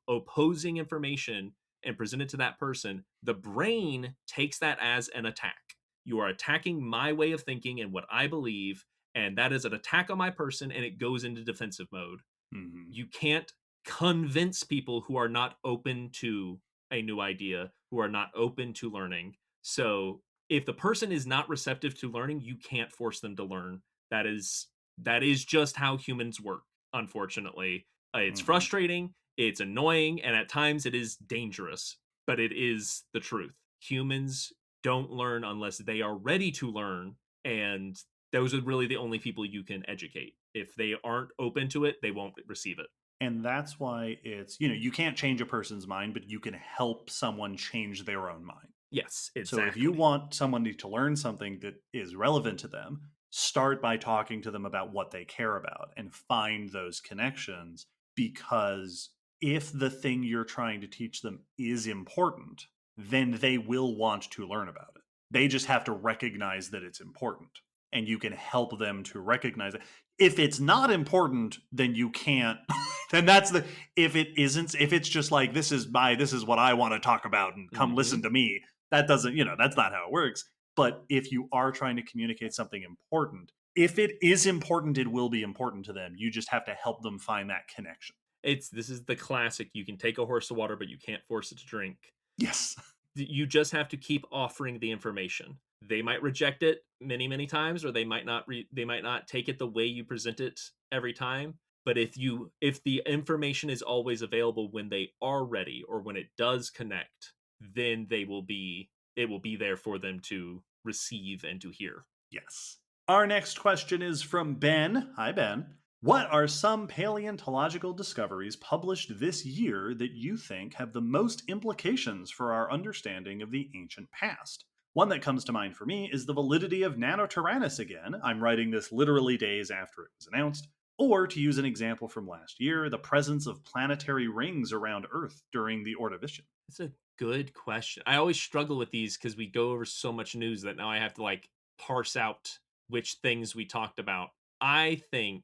opposing information and present it to that person, the brain takes that as an attack. You are attacking my way of thinking and what I believe, and that is an attack on my person, and it goes into defensive mode. Mm-hmm. You can't convince people who are not open to a new idea, who are not open to learning. So if the person is not receptive to learning, you can't force them to learn. That is just how humans work, unfortunately. It's Mm-hmm. frustrating, it's annoying, and at times it is dangerous, but it is the truth. Humans don't learn unless they are ready to learn, and those are really the only people you can educate. If they aren't open to it, they won't receive it. And that's why it's, you can't change a person's mind, but you can help someone change their own mind. Yes, So if you exactly. want somebody to learn something that is relevant to them, start by talking to them about what they care about and find those connections. Because if the thing you're trying to teach them is important, then they will want to learn about it. They just have to recognize that it's important. And you can help them to recognize it. If it's not important, then you can't. Then that's the, if it isn't, if it's just like, this is what I want to talk about and come listen to me, that doesn't, that's not how it works. But if you are trying to communicate something important, if it is important, it will be important to them. You just have to help them find that connection. This is the classic. You can take a horse to water, but you can't force it to drink. Yes. You just have to keep offering the information. They might reject it many times, or they might not take it the way you present it every time. But if the information is always available when they are ready, or when it does connect, then it will be there for them to receive and to hear. Yes. Our next question is from Ben. Hi, Ben. What are some paleontological discoveries published this year that you think have the most implications for our understanding of the ancient past? One that comes to mind for me is the validity of Nanotyrannus again. I'm writing this literally days after it was announced. Or, to use an example from last year, the presence of planetary rings around Earth during the Ordovician. It's a good question. I always struggle with these because we go over so much news that now I have to parse out which things we talked about. I think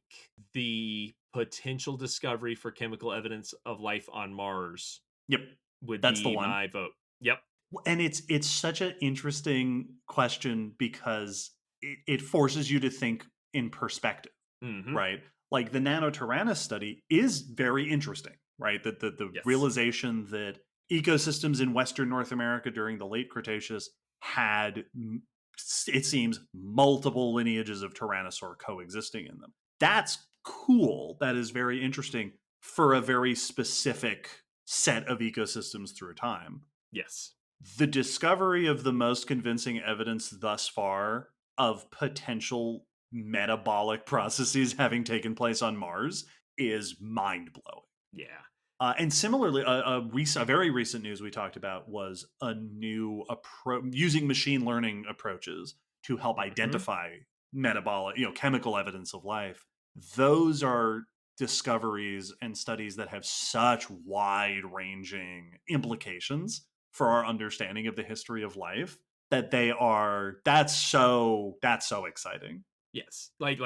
the potential discovery for chemical evidence of life on Mars Yep, would that's the be one. my vote. Yep. And it's such an interesting question because it forces you to think in perspective, right? Like the Nanotyrannus study is very interesting, right? That the Yes. realization that ecosystems in Western North America during the late Cretaceous had, it seems, multiple lineages of Tyrannosaur coexisting in them. That's cool. That is very interesting for a very specific set of ecosystems through time. Yes. The discovery of the most convincing evidence thus far of potential metabolic processes having taken place on Mars is mind-blowing. Yeah. And similarly, a very recent news we talked about was a new approach using machine learning approaches to help identify metabolic, chemical evidence of life. Those are discoveries and studies that have such wide-ranging implications for our understanding of the history of life that that's so exciting. Yes. Like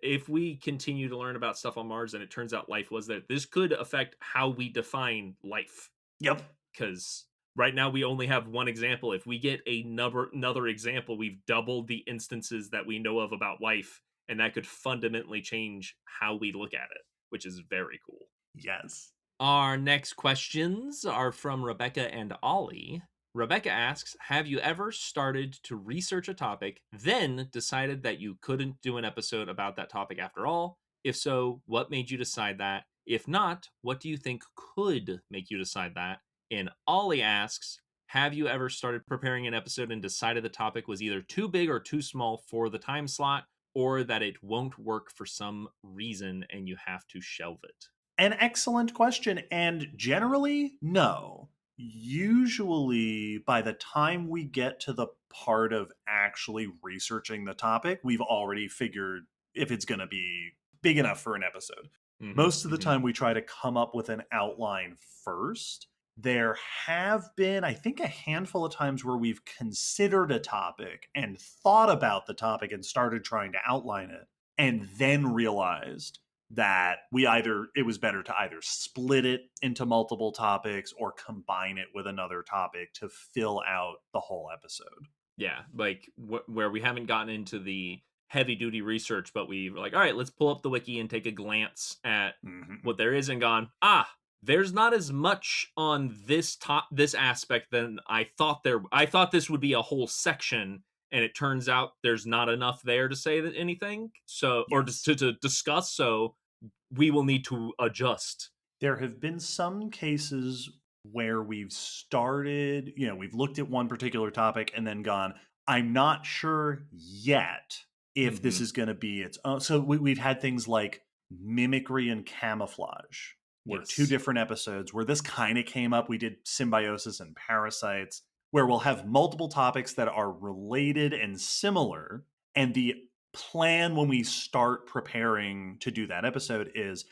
if we continue to learn about stuff on Mars and it turns out life was there, this could affect how we define life. Yep. Because right now we only have one example. If we get another example, we've doubled the instances that we know of about life, and that could fundamentally change how we look at it, which is very cool. Yes. Our next questions are from Rebecca and Ollie. Rebecca asks, have you ever started to research a topic, then decided that you couldn't do an episode about that topic after all? If so, what made you decide that? If not, what do you think could make you decide that? And Ollie asks, have you ever started preparing an episode and decided the topic was either too big or too small for the time slot, or that it won't work for some reason and you have to shelve it? An excellent question. And generally, no. Usually, by the time we get to the part of actually researching the topic, we've already figured if it's going to be big enough for an episode. Most of the time, we try to come up with an outline first. there have been, I think, a handful of times where we've considered a topic and thought about the topic and started trying to outline it, and then realized that it was better to either split it into multiple topics or combine it with another topic to fill out the whole episode. Yeah, like where we haven't gotten into the heavy duty research, but we were like, all right, let's pull up the wiki and take a glance at Mhm. what there is, and gone, there's not as much on this aspect than I thought there. I thought this would be a whole section, and it turns out there's not enough there to say that anything. So, or Yes. to discuss. So we will need to adjust. There have been some cases where we've started, we've looked at one particular topic and then gone, I'm not sure yet if this Mhm. is going to be its own. So we've had things like mimicry and camouflage, were two Yes. different episodes where this kind of came up. We did symbiosis and parasites, where we'll have multiple topics that are related and similar. And the plan when we start preparing to do that episode is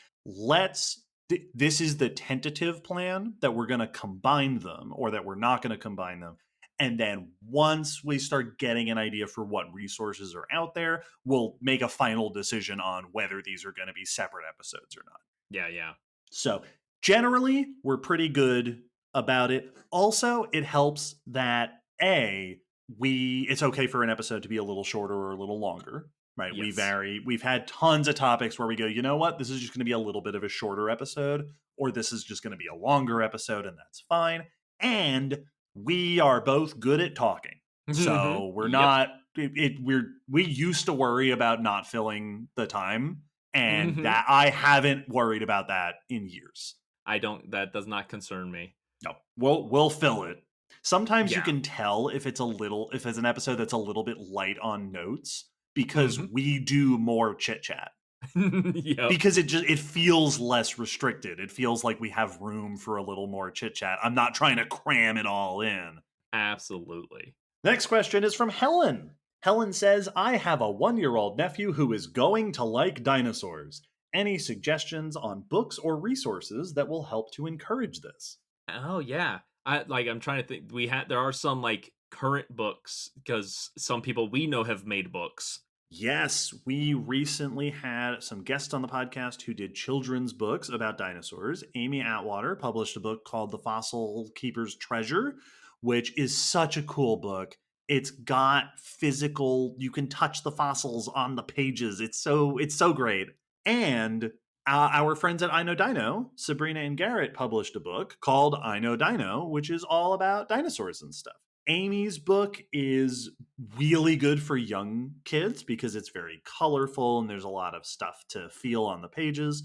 this is the tentative plan that we're going to combine them or that we're not going to combine them. And then once we start getting an idea for what resources are out there, we'll make a final decision on whether these are going to be separate episodes or not. Yeah, yeah. So generally, we're pretty good about it. Also, it helps that it's okay for an episode to be a little shorter or a little longer, right? We Yes. vary. We've had tons of topics where we go, you know what, this is just going to be a little bit of a shorter episode, or this is just going to be a longer episode, and that's fine. And we are both good at talking, so we're Yep. not. We used to worry about not filling the time, and Mhm. that I haven't worried about that in years. That does not concern me. No, we'll fill it. Sometimes you Yeah. can tell if it's an episode that's a little bit light on notes because Mhm. we do more chit chat. Yep. Because it feels less restricted. It feels like we have room for a little more chit chat. I'm not trying to cram it all in. Absolutely. Next question is from Helen. Helen says, I have a 1-year-old nephew who is going to like dinosaurs. Any suggestions on books or resources that will help to encourage this? Oh yeah. I'm trying to think. There are some like current books because some people we know have made books. Yes, we recently had some guests on the podcast who did children's books about dinosaurs. Amy Atwater published a book called The Fossil Keeper's Treasure, which is such a cool book. It's got physical, you can touch the fossils on the pages. It's so great. And our friends at I Know Dino, Sabrina and Garrett, published a book called I Know Dino, which is all about dinosaurs and stuff. Amy's book is really good for young kids because it's very colorful and there's a lot of stuff to feel on the pages.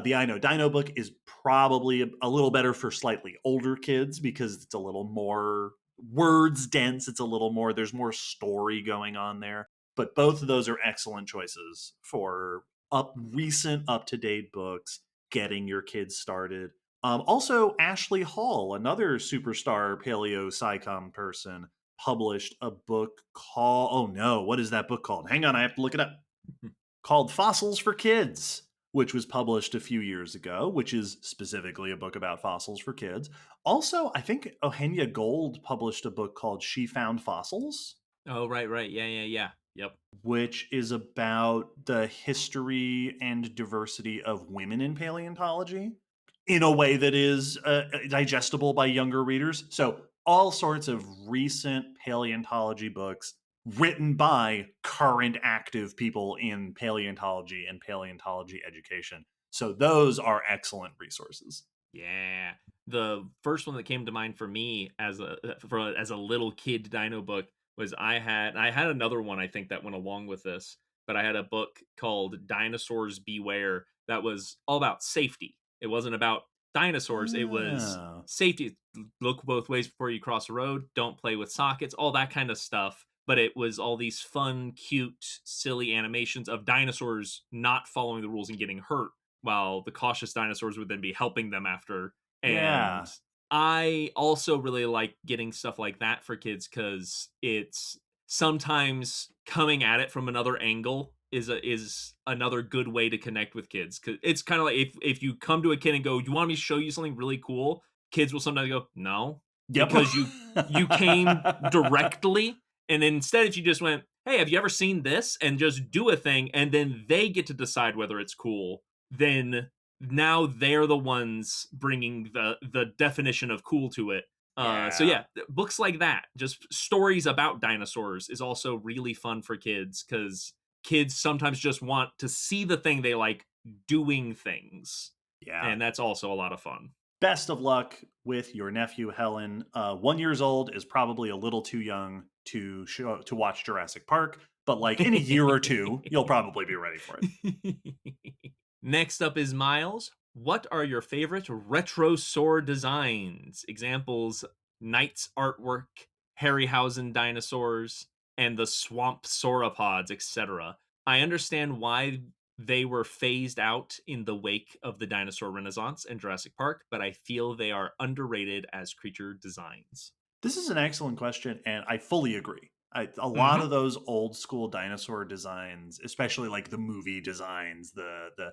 The I Know Dino book is probably a little better for slightly older kids because it's a little more words dense. There's more story going on there. But both of those are excellent choices for recent, up to date books, getting your kids started. Also, Ashley Hall, another superstar paleo SciComm person, published a book called, oh no, what is that book called? Hang on, I have to look it up. Called Fossils for Kids, which was published a few years ago, which is specifically a book about fossils for kids. Also, I think Ohenia Gold published a book called She Found Fossils. Oh right. Yeah. Yep. Which is about the history and diversity of women in paleontology in a way that is digestible by younger readers. So, all sorts of recent paleontology books written by current active people in paleontology and paleontology education. So, those are excellent resources. Yeah. The first one that came to mind for me as a little kid dino book was I had another one I think that went along with this, but I had a book called Dinosaurs Beware that was all about safety. It wasn't about dinosaurs, it was Oh. safety. Look both ways before you cross the road, don't play with sockets, all that kind of stuff. But it was all these fun, cute, silly animations of dinosaurs not following the rules and getting hurt, while the cautious dinosaurs would then be helping them after. Yeah. And I also really like getting stuff like that for kids because it's sometimes coming at it from another angle is another good way to connect with kids. Because it's kind of like if you come to a kid and go, "You want me to show you something really cool?" kids will sometimes go, no, Yep. because you came directly, and instead if you just went, hey, have you ever seen this, and just do a thing, and then they get to decide whether it's cool, then now they're the ones bringing the definition of cool to it. So Yeah. books like that, just stories about dinosaurs, is also really fun for kids, because kids sometimes just want to see the thing they like doing things, Yeah. and that's also a lot of fun. Best of luck with your nephew Helen. 1 year old is probably a little too young to watch Jurassic Park, but like in a year or two, you'll probably be ready for it. Next up is Miles. What are your favorite retrosaur designs? Examples: Knight's artwork, Harryhausen dinosaurs, and the swamp sauropods, etc. I understand why they were phased out in the wake of the dinosaur renaissance and Jurassic Park, but I feel they are underrated as creature designs. This is an excellent question, and I fully agree. A lot Mm-hmm. of those old school dinosaur designs, especially like the movie designs, the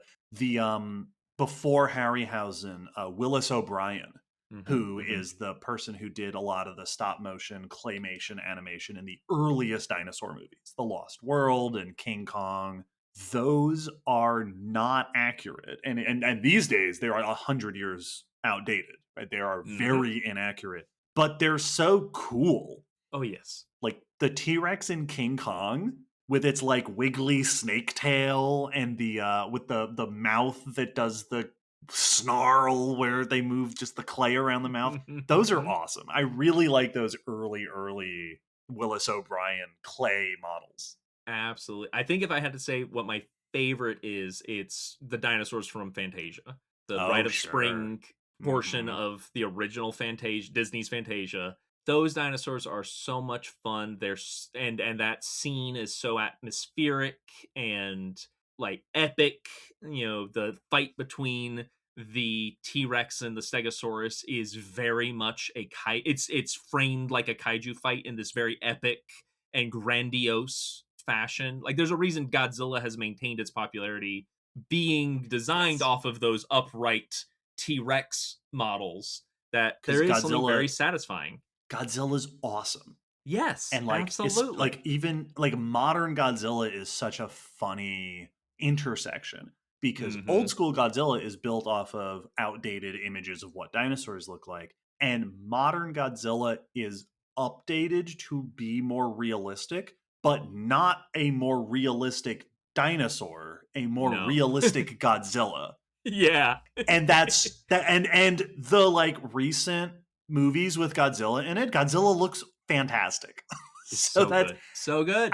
before Harryhausen, Willis O'Brien, Mm-hmm. who Mm-hmm. is the person who did a lot of the stop motion claymation animation in the earliest dinosaur movies, The Lost World and King Kong. Those are not accurate, and these days they are 100 years outdated. Right? They are Mm-hmm. very inaccurate, but they're so cool. Oh yes. Like the T-Rex in King Kong with its like wiggly snake tail and the with the mouth that does the snarl where they move just the clay around the mouth. Those are awesome. I really like those early Willis O'Brien clay models. Absolutely. I think if I had to say what my favorite is, it's the dinosaurs from Fantasia. The Oh, Rite of sure. Spring portion Hmm. of the original Fantasia, Disney's Fantasia. Those dinosaurs are so much fun. And that scene is so atmospheric and like epic. The fight between the T-Rex and the Stegosaurus is very much it's framed like a kaiju fight in this very epic and grandiose fashion. Like there's a reason Godzilla has maintained its popularity, being designed Yes, off of those upright T-Rex models, that because there is something very satisfying. Godzilla's awesome. Yes, And like it's like absolutely. even like modern Godzilla is such a funny intersection because old Mhm. school Godzilla is built off of outdated images of what dinosaurs look like, and modern Godzilla is updated to be more realistic, but not a more realistic dinosaur, a more No. realistic Godzilla. Yeah. And that's that and the like recent movies with Godzilla in it, Godzilla looks fantastic. It's So so that's good. So good.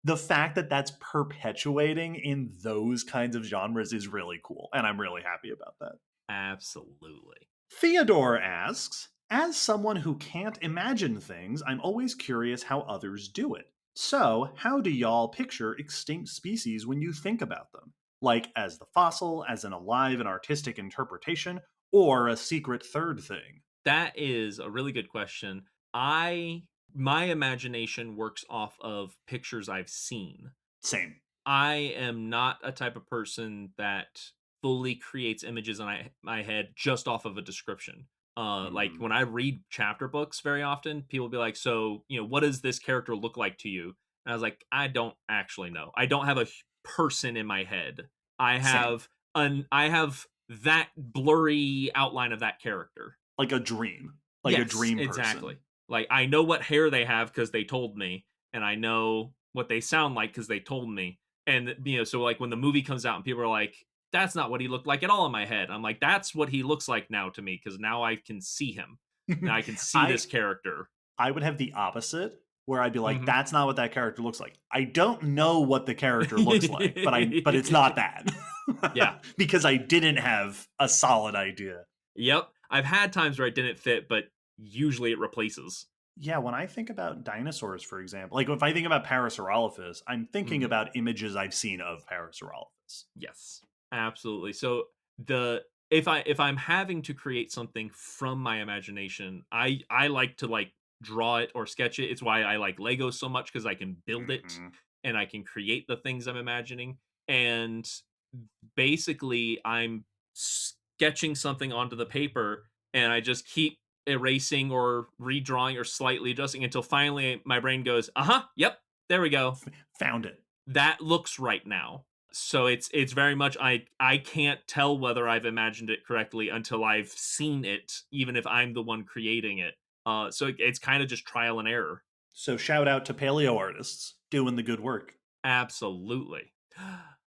the fact that that's perpetuating in those kinds of genres is really cool, and I'm really happy about that. Absolutely. Theodore asks, as someone who can't imagine things, I'm always curious how others do it. So, how do y'all picture extinct species when you think about them? Like as the fossil, as an alive and artistic interpretation, or a secret third thing? That is a really good question. I My imagination works off of pictures I've seen. Same. I am not a type of person that fully creates images in my head just off of a description. Like Mhm. when I read chapter books, very often people will be like, "So, what does this character look like to you?" And I was like, "I don't actually know. I don't have a person in my head. I Same. have I have that blurry outline of that character." Like a dream. Like a Yes, dream person. exactly. Like I know what hair they have because they told me, and I know what they sound like because they told me. And so like when the movie comes out and people are like, "That's not what he looked like at all in my head," I'm like, "That's what he looks like now to me because now I can see him. Now I can see I this character." I would have the opposite where I'd be like, Hmm. that's not what that character looks like. I don't know what the character looks like, but it's not that. Yeah. Because I didn't have a solid idea. Yep. I've had times where it didn't fit, but usually it replaces. Yeah, when I think about dinosaurs, for example, like if I think about Parasaurolophus, I'm thinking Mhm. about images I've seen of Parasaurolophus. Yes, absolutely. So the if I'm having to create something from my imagination, I like to like draw it or sketch it. It's why I like Lego so much because I can build it Hmm. and I can create the things I'm imagining. And basically, I'm sketching something onto the paper and I just keep erasing or redrawing or slightly adjusting until finally my brain goes, yep, there we go. Found it. That looks right now. So it's very much I can't tell whether I've imagined it correctly until I've seen it, even if I'm the one creating it. So it's kind of just trial and error. So shout out to paleo artists doing the good work. Absolutely.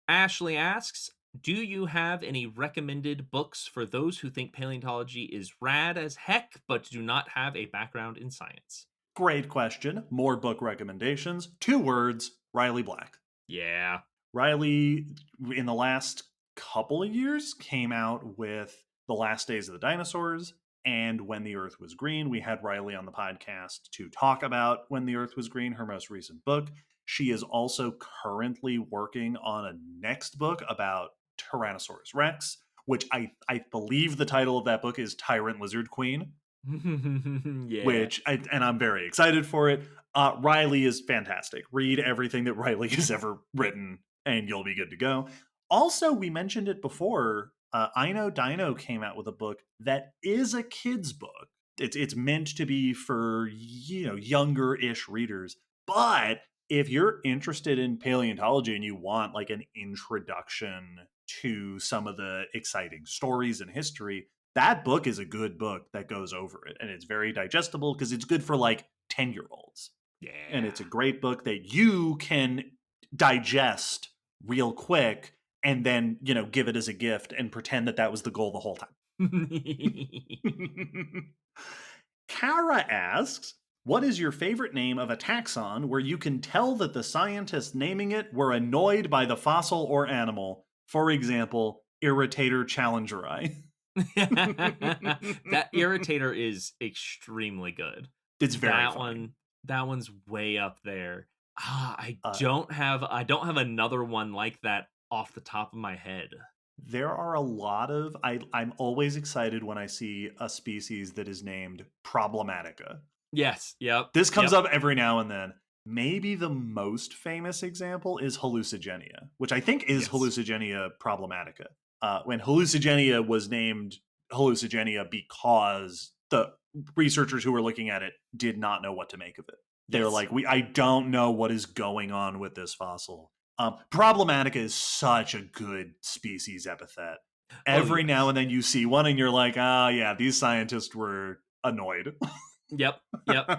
Ashley asks, do you have any recommended books for those who think paleontology is rad as heck but do not have a background in science? Great question. More book recommendations. 2 words, Riley Black. Yeah. Riley, in the last couple of years, came out with The Last Days of the Dinosaurs and When the Earth Was Green. We had Riley on the podcast to talk about When the Earth Was Green, her most recent book. She is also currently working on a next book about Tyrannosaurus Rex, which I believe the title of that book is Tyrant Lizard Queen. Yeah. And I'm very excited for it. Riley is fantastic. Read everything that Riley has ever written, and you'll be good to go. Also, we mentioned it before. I Know Dino came out with a book that is a kid's book. It's meant to be for younger-ish readers. But if you're interested in paleontology and you want like an introduction to some of the exciting stories and history, that book is a good book that goes over it, and it's very digestible because it's good for like 10-year-olds. Yeah. And it's a great book that you can digest real quick and then give it as a gift and pretend that was the goal the whole time. Kara asks, what is your favorite name of a taxon where you can tell that the scientists naming it were annoyed by the fossil or animal? For example, Irritator challengeri. That Irritator is extremely good. It's very fun. That one's way up there. I don't have another one like that off the top of my head. There are a lot of I'm always excited when I see a species that is named Problematica. Yes, yep. This comes up every now and then. Maybe the most famous example is Hallucigenia, which I think is Hallucigenia Problematica. When Hallucigenia was named Hallucigenia because the researchers who were looking at it did not know what to make of it. They were like, I don't know what is going on with this fossil. Problematica is such a good species epithet. Every now and then you see one and you're like, yeah, these scientists were annoyed. Yep.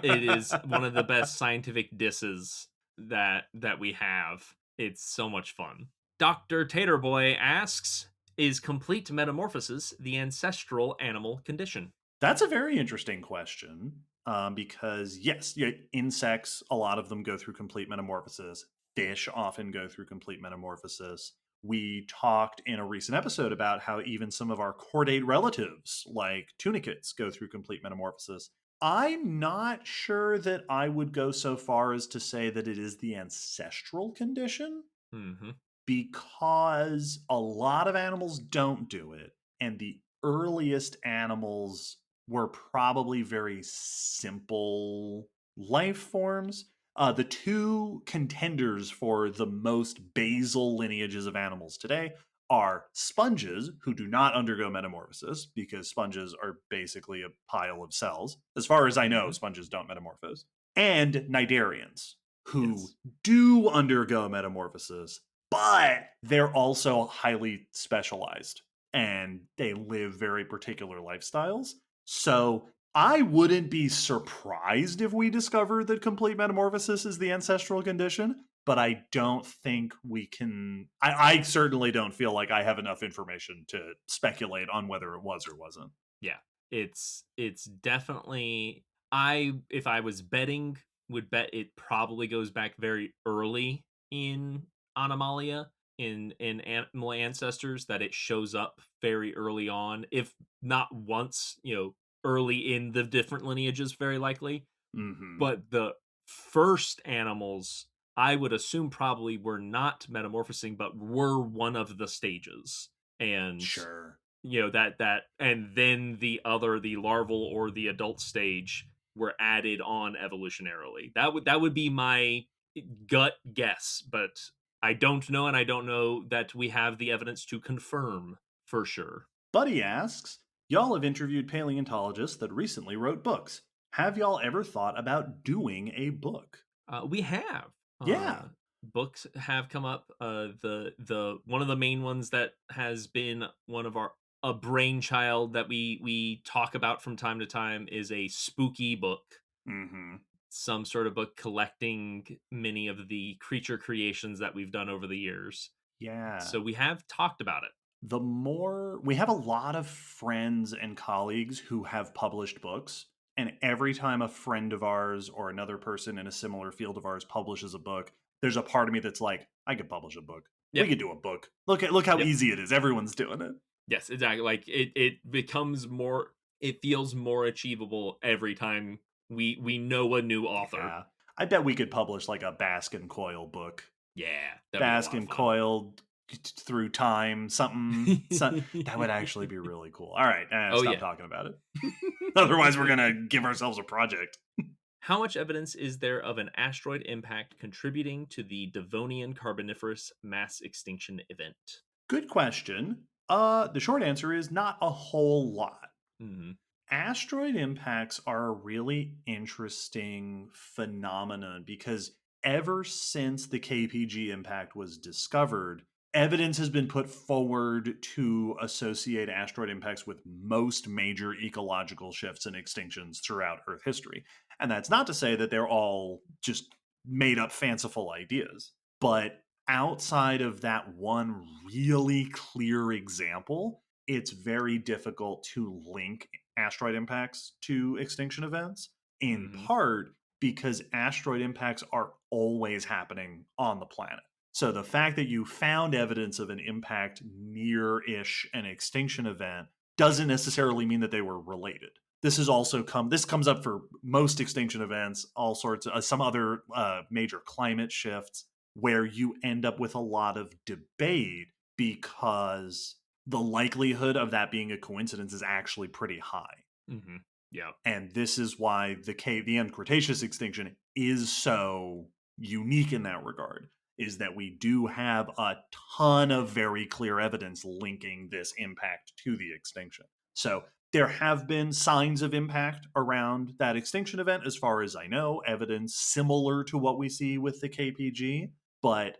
It is one of the best scientific disses that we have. It's so much fun. Dr. Taterboy asks, is complete metamorphosis the ancestral animal condition? That's a very interesting question. Because yes, insects, a lot of them go through complete metamorphosis. Fish often go through complete metamorphosis. We talked in a recent episode about how even some of our chordate relatives, like tunicates, go through complete metamorphosis. I'm not sure that I would go so far as to say that it is the ancestral condition, because a lot of animals don't do it, and the earliest animals were probably very simple life forms. The 2 contenders for the most basal lineages of animals today are sponges, who do not undergo metamorphosis because sponges are basically a pile of cells. As far as I know, sponges don't metamorphose. And cnidarians, who do undergo metamorphosis, but they're also highly specialized and they live very particular lifestyles. So I wouldn't be surprised if we discover that complete metamorphosis is the ancestral condition, but I don't think we can. I certainly don't feel like I have enough information to speculate on whether it was or wasn't. Yeah, it's definitely. If I was betting, would bet it probably goes back very early in Anomalia, in animal ancestors, that it shows up very early on, if not once, early in the different lineages, very likely. But the first animals, I would assume, probably were not metamorphosing, but were one of the stages. And that and then the larval or the adult stage were added on evolutionarily. That would be my gut guess, but I don't know, and I don't know that we have the evidence to confirm for sure. Buddy asks, Y'all have interviewed paleontologists that recently wrote books. Have y'all ever thought about doing a book? We have Yeah. books have come up. The one of the main ones that has been one of our a brainchild that we talk about from time to time is a spooky book, Mm-hmm. some sort of book collecting many of the creature creations that we've done over the years. Yeah. So we have talked about it. The more we have a lot of friends and colleagues who have published books, and every time a friend of ours or another person in a similar field of ours publishes a book, there's a part of me that's like, I could publish a book. We Yep. could do a book. Look how Yep. easy it is. Everyone's doing it. Yes, exactly. Like it becomes more. It feels more achievable every time we know a new author. Yeah. I bet we could publish like a Baskin Coil book. Yeah, that'd be a lot of Baskin fun. Coil through time, something. That would actually be really cool. All right, Oh, stop yeah. talking about it. Otherwise, we're gonna give ourselves a project. How much evidence is there of an asteroid impact contributing to the Devonian Carboniferous mass extinction event? Good question. The short answer is not a whole lot. Hmm. Asteroid impacts are a really interesting phenomenon because ever since the KPG impact was discovered, evidence has been put forward to associate asteroid impacts with most major ecological shifts and extinctions throughout Earth history. And that's not to say that they're all just made up fanciful ideas, but outside of that one really clear example, it's very difficult to link asteroid impacts to extinction events, in Mhm. part because asteroid impacts are always happening on the planet. So the fact that you found evidence of an impact near ish an extinction event doesn't necessarily mean that they were related. This comes up for most extinction events, all sorts of some other major climate shifts where you end up with a lot of debate because the likelihood of that being a coincidence is actually pretty high. Hmm. Yeah. And this is why the KVM Cretaceous extinction is so unique in that regard, is that we do have a ton of very clear evidence linking this impact to the extinction. So there have been signs of impact around that extinction event, as far as I know, evidence similar to what we see with the KPG, but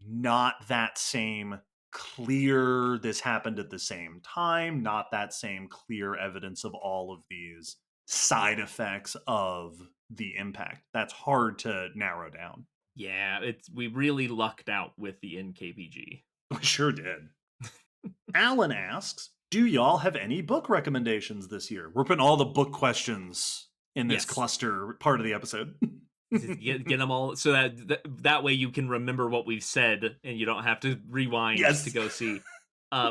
not that same clear this happened at the same time, not that same clear evidence of all of these side effects of the impact. That's hard to narrow down. Yeah, we really lucked out with the NKPG. We sure did. Alan asks, do y'all have any book recommendations this year? We're putting all the book questions in this Yes. cluster part of the episode. Get them all so that way you can remember what we've said and you don't have to rewind Yes. to go see.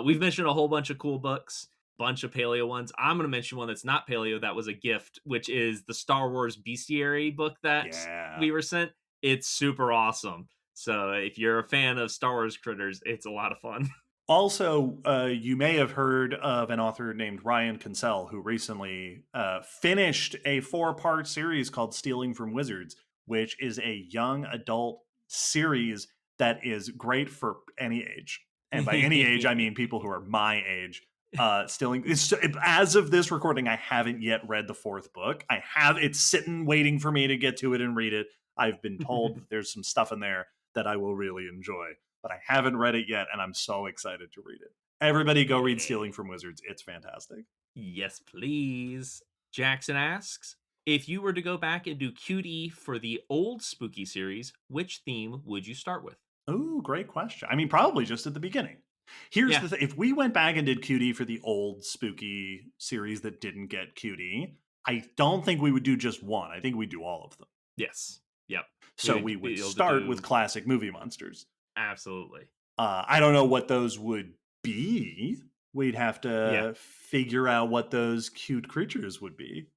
We've mentioned a whole bunch of cool books, bunch of paleo ones. I'm going to mention one that's not paleo that was a gift, which is the Star Wars Bestiary book that we were sent. It's super awesome. So if you're a fan of Star Wars critters, it's a lot of fun. Also, you may have heard of an author named Ryan Kinsell who recently finished a 4-part series called Stealing from Wizards, which is a young adult series that is great for any age. And by any age, I mean people who are my age. As of this recording, I haven't yet read the 4th book. It's sitting waiting for me to get to it and read it. I've been told that there's some stuff in there that I will really enjoy, but I haven't read it yet, and I'm so excited to read it. Everybody go read Stealing from Wizards. It's fantastic. Yes, please. Jackson asks, if you were to go back and do QD for the old Spooky series, which theme would you start with? Ooh, great question. I mean, probably just at the beginning. Here's the thing. If we went back and did QD for the old Spooky series that didn't get QD, I don't think we would do just one. I think we'd do all of them. Yes. Yep. So we would start with classic movie monsters. Absolutely. I don't know what those would be. We'd have to figure out what those cute creatures would be.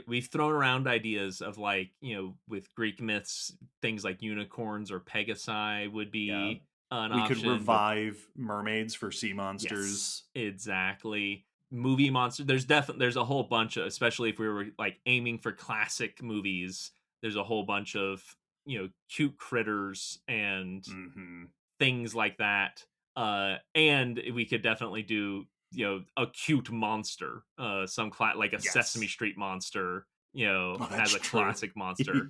We've thrown around ideas of, like, with Greek myths, things like unicorns or Pegasi would be an option. We could revive mermaids for sea monsters. Yes, exactly. Movie monster. There's a whole bunch of, especially if we were like aiming for classic movies, there's a whole bunch of, cute critters and things like that. And we could definitely do a cute monster, like a Sesame Yes. Street monster, Oh, as that's a true. classic monster.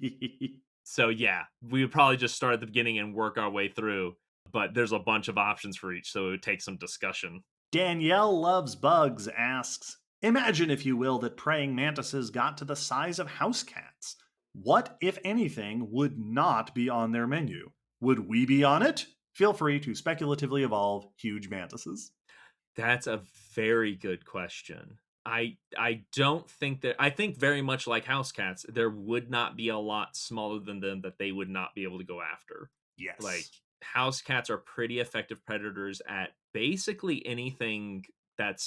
So yeah, we would probably just start at the beginning and work our way through. But there's a bunch of options for each, so it would take some discussion. Danielle Loves Bugs asks, imagine, if you will, that praying mantises got to the size of house cats. What, if anything, would not be on their menu? Would we be on it? Feel free to speculatively evolve huge mantises. That's a very good question. I don't think that I think very much like house cats, there would not be a lot smaller than them that they would not be able to go after. Like Yes. house cats are pretty effective predators at basically anything that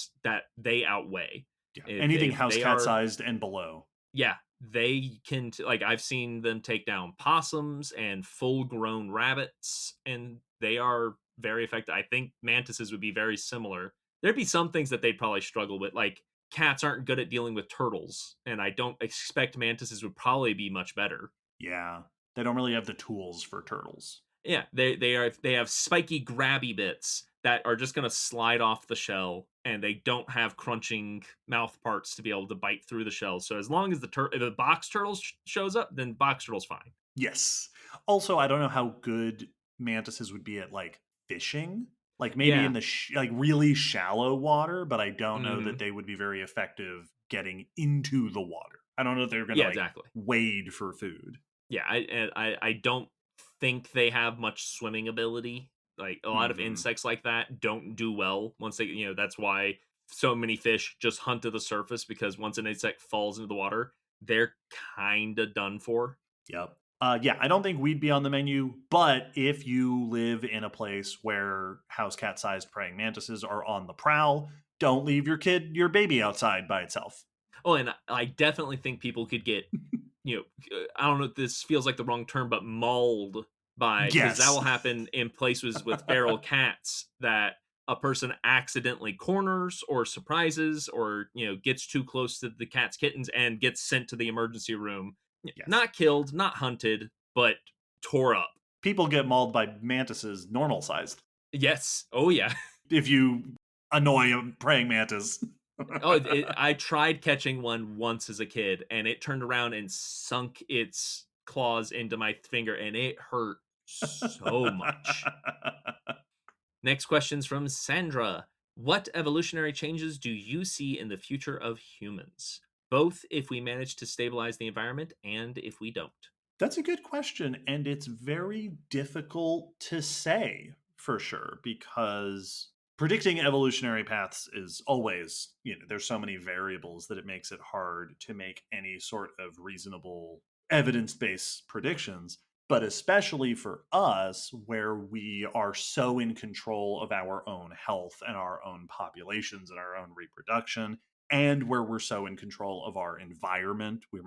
they outweigh. Yeah. Anything If house they cat are sized and below. Yeah, they can like I've seen them take down possums and full-grown rabbits, and they are very effective. I think mantises would be very similar. There'd be some things that they'd probably struggle with, like cats aren't good at dealing with turtles, and I don't expect mantises would probably be much better. Yeah. They don't really have the tools for turtles. Yeah, they have spiky grabby bits that are just gonna slide off the shell, and they don't have crunching mouth parts to be able to bite through the shell. So as long as if the box turtle shows up, then box turtle's fine. Yes. Also, I don't know how good mantises would be at like fishing. Like maybe in Yeah. the like really shallow water, but I don't know that Hmm. they would be very effective getting into the water. I don't know if they're going to Yeah, like exactly. wade for food. Yeah, I don't think they have much swimming ability. Like a lot of Hmm. insects like that don't do well once they, that's why so many fish just hunt to the surface, because once an insect falls into the water, they're kind of done for. Yep. Yeah, I don't think we'd be on the menu, but if you live in a place where house cat sized praying mantises are on the prowl, don't leave your baby outside by itself. Oh, and I definitely think people could get, I don't know if this feels like the wrong term, but mauled by, because that Yes. will happen in places with feral cats that a person accidentally corners or surprises, or gets too close to the cat's kittens and gets sent to the emergency room. Yes. Not killed, not hunted, but tore up. People get mauled by mantises normal sized Yes. Oh yeah. if you annoy a praying mantis. Oh, I tried catching one once as a kid, and it turned around and sunk its claws into my finger, and it hurt so much. Next question's from Sandra. What evolutionary changes do you see in the future of humans? Both if we manage to stabilize the environment and if we don't. That's a good question. And it's very difficult to say for sure because predicting evolutionary paths is always, there's so many variables that it makes it hard to make any sort of reasonable evidence based predictions. But especially for us, where we are so in control of our own health and our own populations and our own reproduction, and where we're so in control of our environment, we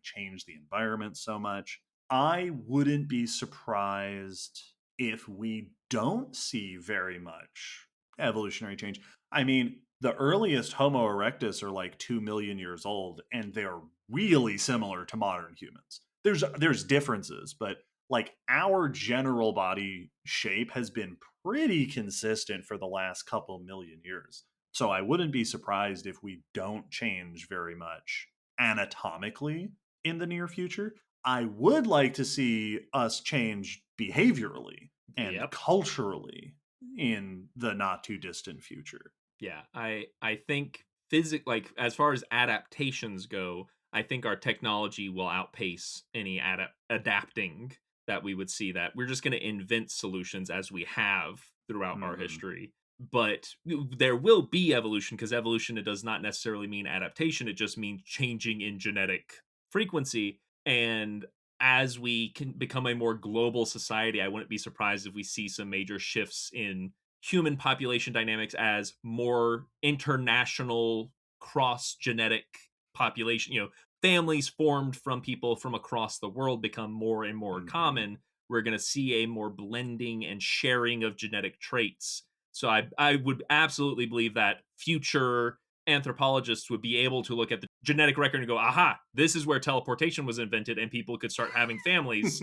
change the environment so much. I wouldn't be surprised if we don't see very much evolutionary change. I mean, the earliest Homo erectus are like 2 million years old, and they're really similar to modern humans. There's differences, but like our general body shape has been pretty consistent for the last couple million years. So I wouldn't be surprised if we don't change very much anatomically in the near future. I would like to see us change behaviorally and Yep. culturally in the not too distant future. Yeah, I think like as far as adaptations go, I think our technology will outpace any adapting that we would see. That we're just going to invent solutions as we have throughout our Hmm. history. But there will be evolution, because evolution, it does not necessarily mean adaptation. It just means changing in genetic frequency. And as we can become a more global society, I wouldn't be surprised if we see some major shifts in human population dynamics as more international cross genetic population, families formed from people from across the world become more and more Hmm. common. We're going to see a more blending and sharing of genetic traits. So I would absolutely believe that future anthropologists would be able to look at the genetic record and go, aha, this is where teleportation was invented, and people could start having families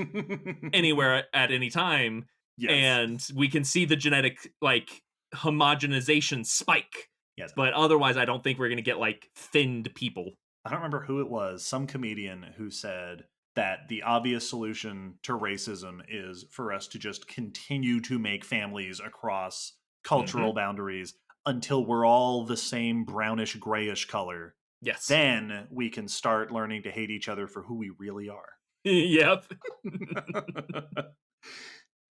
anywhere at any time, Yes. and we can see the genetic like homogenization spike Yes. But otherwise, I don't think we're going to get like finned people. I don't remember who it was, some comedian who said that the obvious solution to racism is for us to just continue to make families across cultural boundaries until we're all the same brownish grayish color. Yes. Then we can start learning to hate each other for who we really are. Yep.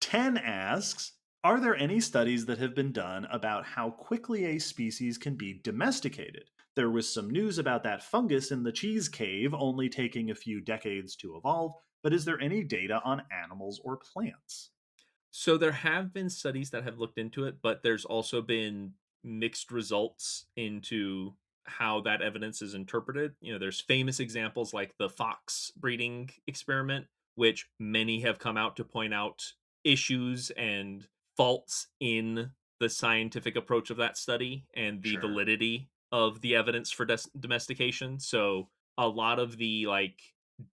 10 asks, are there any studies that have been done about how quickly a species can be domesticated? There was some news about that fungus in the cheese cave only taking a few decades to evolve, but is there any data on animals or plants? So there have been studies that have looked into it, but there's also been mixed results into how that evidence is interpreted. There's famous examples like the fox breeding experiment, which many have come out to point out issues and faults in the scientific approach of that study and the Sure. validity of the evidence for domestication. So a lot of the like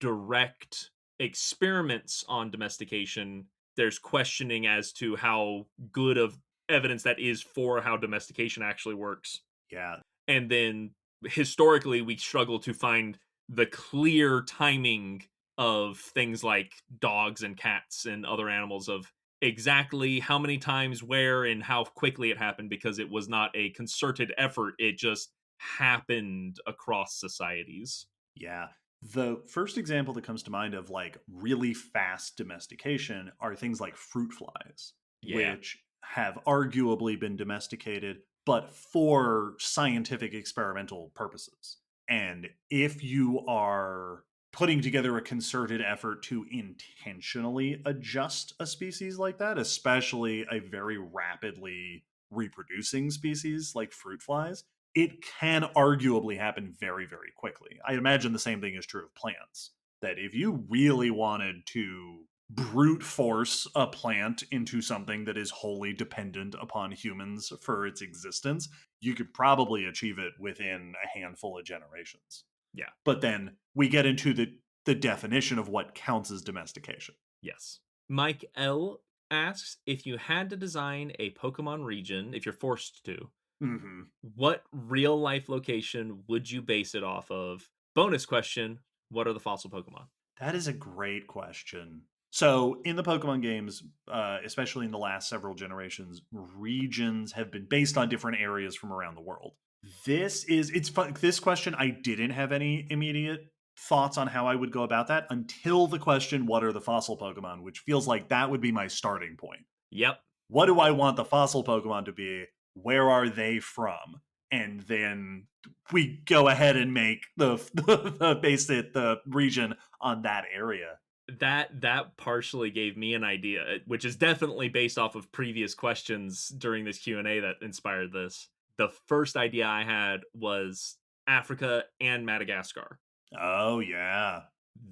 direct experiments on domestication, there's questioning as to how good of evidence that is for how domestication actually works. Yeah. And then historically, we struggle to find the clear timing of things like dogs and cats and other animals of exactly how many times, where, and how quickly it happened because it was not a concerted effort. It just happened across societies. Yeah. The first example that comes to mind of like really fast domestication are things like fruit flies, Yeah. which have arguably been domesticated, but for scientific experimental purposes. And if you are putting together a concerted effort to intentionally adjust a species like that, especially a very rapidly reproducing species like fruit flies, it can arguably happen very, very quickly. I imagine the same thing is true of plants. That if you really wanted to brute force a plant into something that is wholly dependent upon humans for its existence, you could probably achieve it within a handful of generations. Yeah. But then we get into the definition of what counts as domestication. Yes. Mike L asks, if you had to design a Pokemon region, if you're forced to, Mm-hmm. what real life location would you base it off of? Bonus question, what are the fossil Pokemon? That is a great question. So, in the Pokemon games, especially in the last several generations, regions have been based on different areas from around the world. It's fun. This question, I didn't have any immediate thoughts on how I would go about that until the question, what are the fossil Pokemon? Which feels like that would be my starting point. Yep. What do I want the fossil Pokemon to be? Where are they from? And then we go ahead and make the region on that area. That partially gave me an idea, which is definitely based off of previous questions during this Q&A that inspired this. The first idea I had was Africa and Madagascar. Oh yeah.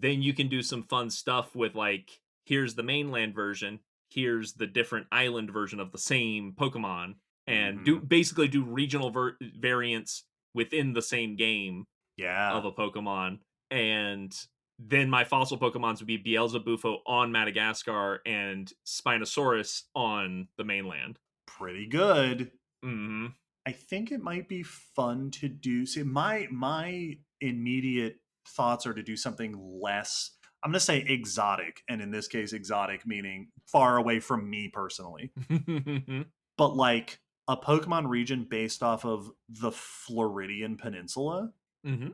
Then you can do some fun stuff with like, here's the mainland version, here's the different island version of the same Pokemon, and do regional variants within the same game Yeah. of a Pokemon. And then my fossil Pokemons would be Beelzebufo on Madagascar and Spinosaurus on the mainland. Pretty good. Hmm. I think it might be fun to do. See, my immediate thoughts are to do something less. I'm going to say exotic, and in this case, exotic meaning far away from me personally. But like a Pokemon region based off of the Floridian Peninsula Hmm.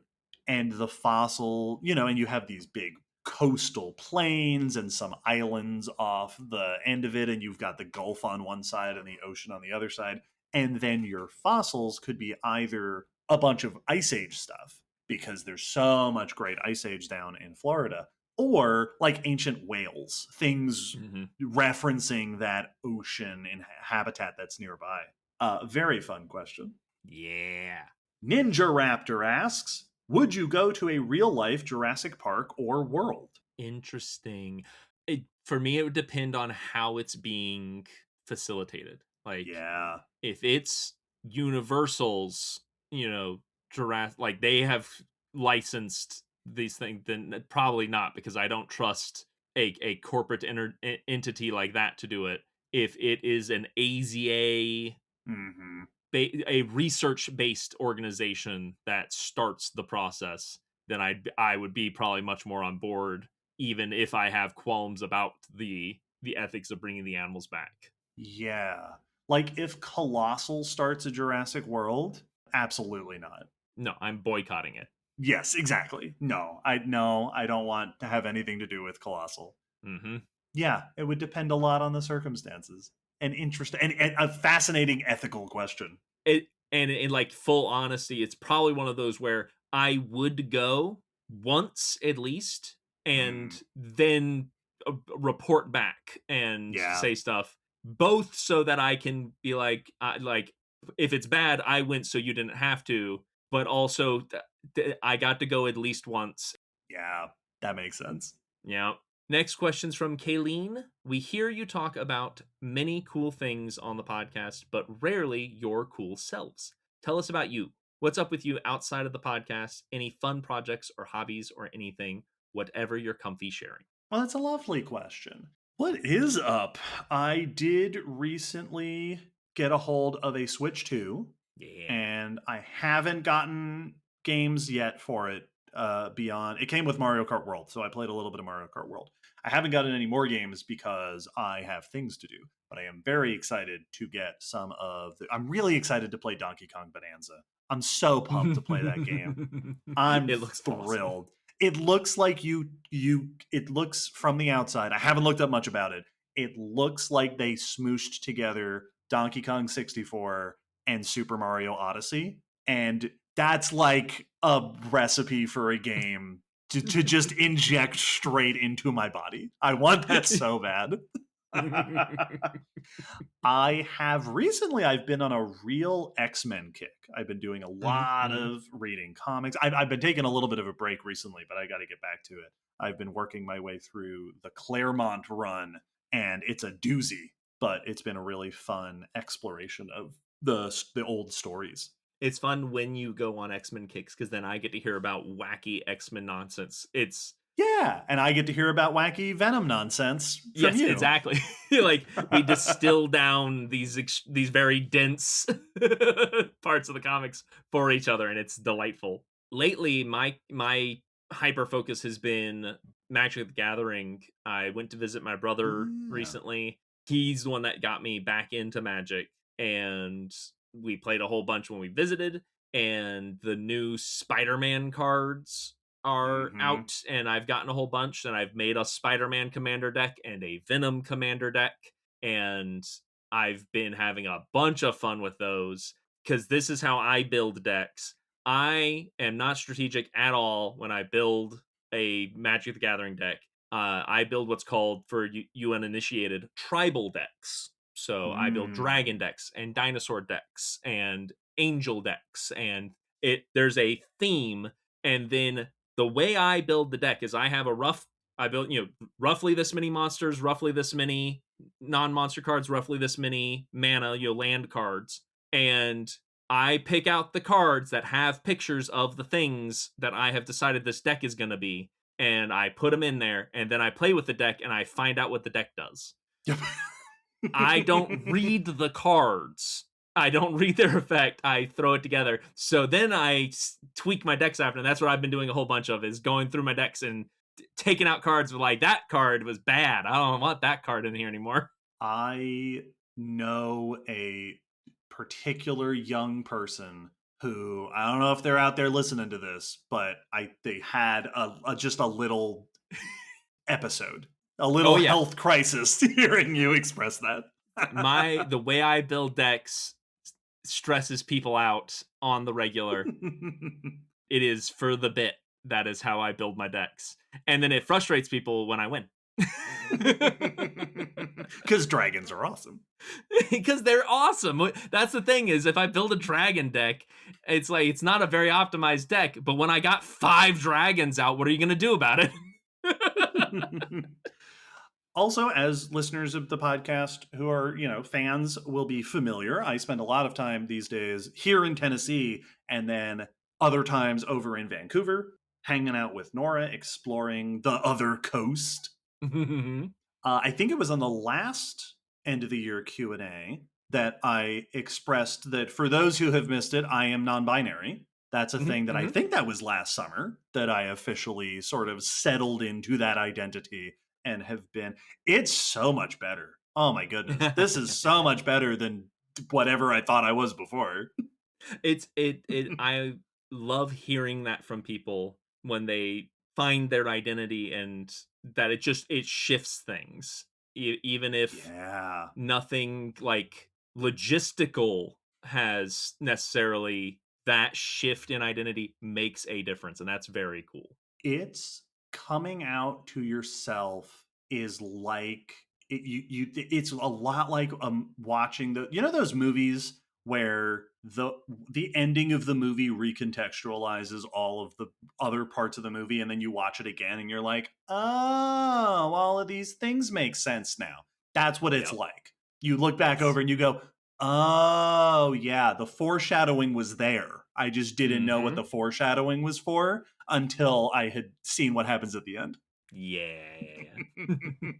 and the fossil, and you have these big coastal plains and some islands off the end of it, and you've got the Gulf on one side and the ocean on the other side. And then your fossils could be either a bunch of Ice Age stuff, because there's so much great Ice Age down in Florida, or like ancient whales, things referencing that ocean and habitat that's nearby. Very fun question. Yeah. Ninja Raptor asks, would you go to a real life Jurassic Park or world? Interesting. For me, it would depend on how it's being facilitated. Like, Yeah. if it's Universal's, Jurassic, like they have licensed these things, then probably not, because I don't trust a corporate entity like that to do it. If it is an AZA Mm-hmm. a research based organization that starts the process, then I would be probably much more on board, even if I have qualms about the ethics of bringing the animals back. Yeah. Like if Colossal starts a Jurassic World, absolutely not. No, I'm boycotting it. Yes, exactly. No, I don't want to have anything to do with Colossal. Mm-hmm. Yeah, it would depend a lot on the circumstances. An interest and a fascinating ethical question. It and in like full honesty, it's probably one of those where I would go once at least, and Mm, then report back and yeah. say stuff, both so that I can be like if it's bad, I went so you didn't have to, but also I got to go at least once. Yeah, that makes sense. Yeah. Next question's from Kayleen. We hear you talk about many cool things on the podcast, but rarely your cool selves. Tell us about you. What's up with you outside of the podcast? Any fun projects or hobbies or anything, whatever you're comfy sharing. Well, that's a lovely question. What is up? I did recently get a hold of a Switch 2, Yeah. and I haven't gotten games yet for it beyond. It came with Mario Kart World, so I played a little bit of Mario Kart World. I haven't gotten any more games because I have things to do, but I am very excited to get some of the. I'm really excited to play Donkey Kong Bonanza. I'm so pumped to play that game. I'm It looks thrilled. awesome. It looks like it looks from the outside. I haven't looked up much about it. It looks like they smooshed together Donkey Kong 64 and Super Mario Odyssey, and that's like a recipe for a game to just inject straight into my body. I want that so bad. I have recently, I've been on a real X-Men kick. I've been doing a lot Mhm. of reading comics. I've been taking a little bit of a break recently, but I got to get back to it. I've been working my way through the Claremont run, and it's a doozy, but it's been a really fun exploration of the old stories. It's fun when you go on X-Men kicks because then I get to hear about wacky X-Men nonsense. It's Yeah, and I get to hear about wacky Venom nonsense from Yes, you. exactly. Like we distill down these very dense parts of the comics for each other, and it's delightful. Lately, my hyper focus has been Magic the Gathering. I went to visit my brother Yeah. recently. He's the one that got me back into Magic, and we played a whole bunch when we visited. And the new Spider-Man cards are Mm-hmm. out, and I've gotten a whole bunch, and I've made a Spider-Man commander deck and a Venom commander deck, and I've been having a bunch of fun with those because this is how I build decks. I am not strategic at all when I build a Magic the Gathering deck. I build what's called, for you uninitiated, tribal decks. So I build dragon Mm. decks and dinosaur decks and angel decks, and there's a theme. And then the way I build the deck is I built, roughly this many monsters, roughly this many non-monster cards, roughly this many mana, land cards, and I pick out the cards that have pictures of the things that I have decided this deck is going to be, and I put them in there, and then I play with the deck and I find out what the deck does. Yep. I don't read the cards. I don't read their effect. I throw it together. So then I tweak my decks after, and that's what I've been doing a whole bunch of, is going through my decks and taking out cards with like, that card was bad. I don't want that card in here anymore. I know a particular young person who, I don't know if they're out there listening to this, but they had just a little episode, a Oh little yeah, health crisis hearing you express that. the way I build decks stresses people out on the regular. It is for the bit. That is how I build my decks, and then it frustrates people when I win. Because dragons are awesome. Because they're awesome. That's the thing, is if I build a dragon deck, it's like, it's not a very optimized deck, but when I got 5 dragons out, what are you going to do about it? Also, as listeners of the podcast who are, fans will be familiar, I spend a lot of time these days here in Tennessee and then other times over in Vancouver, hanging out with Nora, exploring the other coast. I think it was on the last end of the year Q&A that I expressed that for those who have missed it, I am non-binary. That's a Mhm, thing that I mhm. think that was last summer that I officially sort of settled into that identity and have been. It's so much better. Oh my goodness. This is so much better than whatever I thought I was before. I love hearing that from people when they find their identity, and that it shifts things. Even if Yeah. nothing like logistical has necessarily, that shift in identity makes a difference, and that's very cool. It's coming out to yourself is like it's a lot like watching those movies where the ending of the movie recontextualizes all of the other parts of the movie, and then you watch it again and you're like, oh, all of these things make sense now. That's what it's Yep. like. You look back Yes. over and you go, oh yeah, the foreshadowing was there, I just didn't know what Mhm. the foreshadowing was for until I had seen what happens at the end. Yeah, yeah, yeah.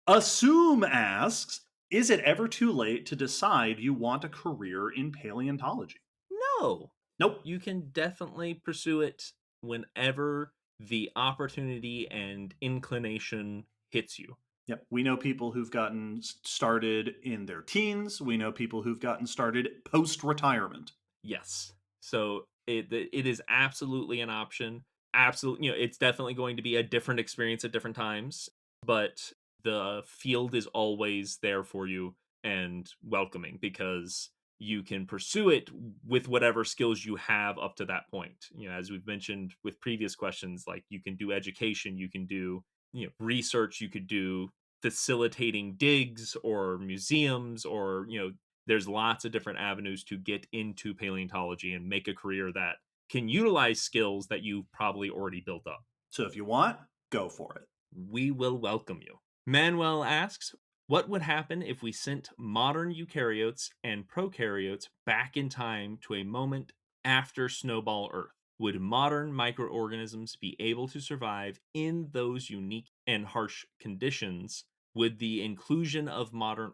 Assume asks, is it ever too late to decide you want a career in paleontology? No. Nope. You can definitely pursue it whenever the opportunity and inclination hits you. Yep. We know people who've gotten started in their teens. We know people who've gotten started post retirement. Yes. So it is absolutely an option. Absolutely, it's definitely going to be a different experience at different times, but the field is always there for you and welcoming, because you can pursue it with whatever skills you have up to that point. As we've mentioned with previous questions, like you can do education, you can do, research, you could do facilitating digs or museums, or there's lots of different avenues to get into paleontology and make a career that can utilize skills that you've probably already built up. So if you want, go for it. We will welcome you. Manuel asks, what would happen if we sent modern eukaryotes and prokaryotes back in time to a moment after Snowball Earth? Would modern microorganisms be able to survive in those unique and harsh conditions? Would the inclusion of modern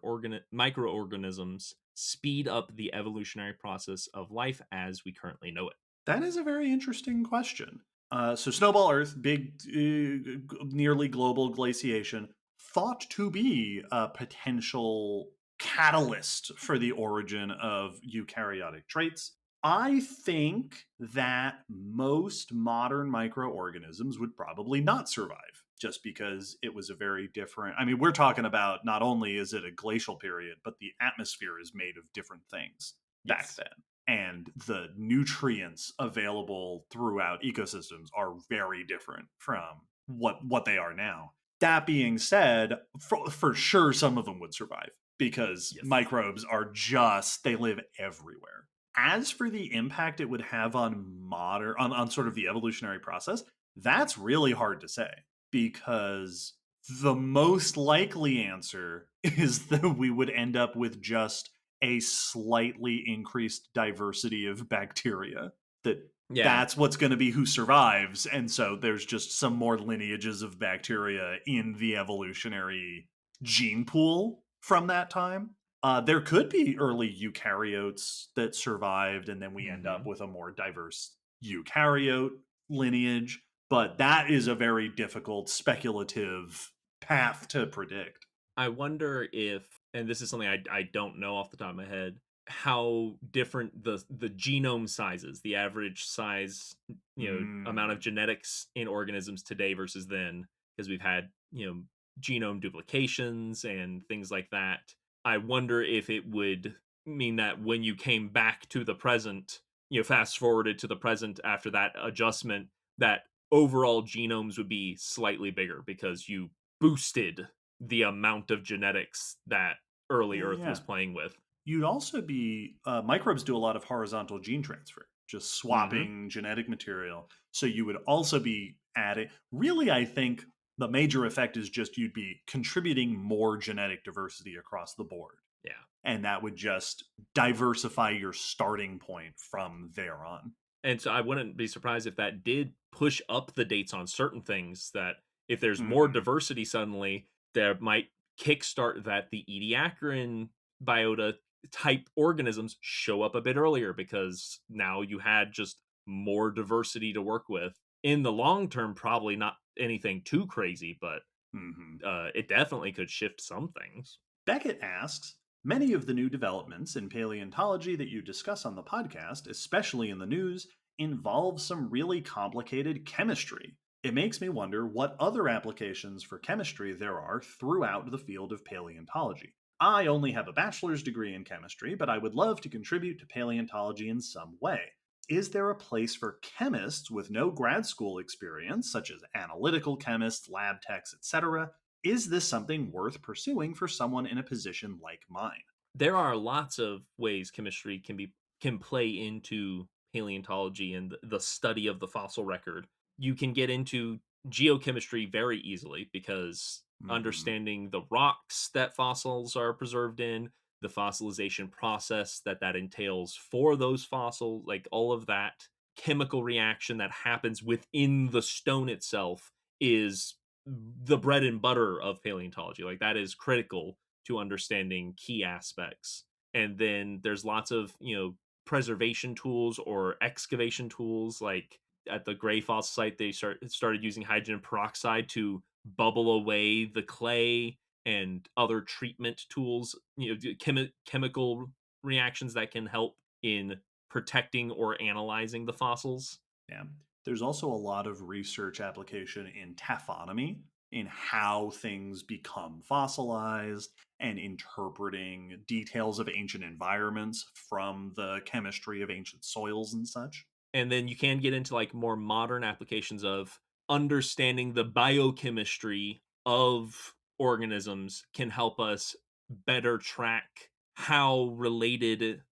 microorganisms speed up the evolutionary process of life as we currently know it? That is a very interesting question. So, Snowball Earth, big, nearly global glaciation, thought to be a potential catalyst for the origin of eukaryotic traits. I think that most modern microorganisms would probably not survive just because it was a very different. I mean, we're talking about not only is it a glacial period, but the atmosphere is made of different things back Yes. then, and the nutrients available throughout ecosystems are very different from what they are now. That being said, for sure some of them would survive because Yes. microbes are just, they live everywhere. As for the impact it would have on on sort of the evolutionary process, that's really hard to say, because the most likely answer is that we would end up with just a slightly increased diversity of bacteria. Yeah. That's what's going to be who survives, and so there's just some more lineages of bacteria in the evolutionary gene pool from that time. There could be early eukaryotes that survived, and then we end up Hmm. with a more diverse eukaryote lineage, but that is a very difficult speculative path to predict. I wonder if, and this is something I don't know off the top of my head, how different the genome sizes, the average size, amount of Mm. genetics in organisms today versus then, because we've had, genome duplications and things like that. I wonder if it would mean that when you came back to the present, fast forwarded to the present after that adjustment, that overall genomes would be slightly bigger because you boosted the amount of genetics that early Yeah, Earth yeah. was playing with. You'd also be microbes do a lot of horizontal gene transfer, just Hmm. swapping genetic material. So you would also be adding. Really, I think the major effect is just you'd be contributing more genetic diversity across the board, Yeah. and that would just diversify your starting point from there on. And so I wouldn't be surprised if that did push up the dates on certain things, that if there's more Hmm. diversity suddenly, there might kickstart that the Ediacaran biota type organisms show up a bit earlier because now you had just more diversity to work with. In the long term, probably not anything too crazy, but Hmm. it definitely could shift some things. Beckett asks, many of the new developments in paleontology that you discuss on the podcast, especially in the news, involve some really complicated chemistry. It makes me wonder what other applications for chemistry there are throughout the field of paleontology. I only have a bachelor's degree in chemistry, but I would love to contribute to paleontology in some way. Is there a place for chemists with no grad school experience, such as analytical chemists, lab techs, etc.? Is this something worth pursuing for someone in a position like mine? There are lots of ways chemistry can play into paleontology and the study of the fossil record. You can get into geochemistry very easily because Hmm. understanding the rocks that fossils are preserved in, the fossilization process that entails for those fossils, like all of that chemical reaction that happens within the stone itself is the bread and butter of paleontology. Like that is critical to understanding key aspects. And then there's lots of, preservation tools or excavation tools. Like at the Gray Fossil site, they started using hydrogen peroxide to bubble away the clay and other treatment tools, chemical reactions that can help in protecting or analyzing the fossils. Yeah. There's also a lot of research application in taphonomy, in how things become fossilized, and interpreting details of ancient environments from the chemistry of ancient soils and such. And then you can get into like more modern applications of understanding the biochemistry of organisms can help us better track how related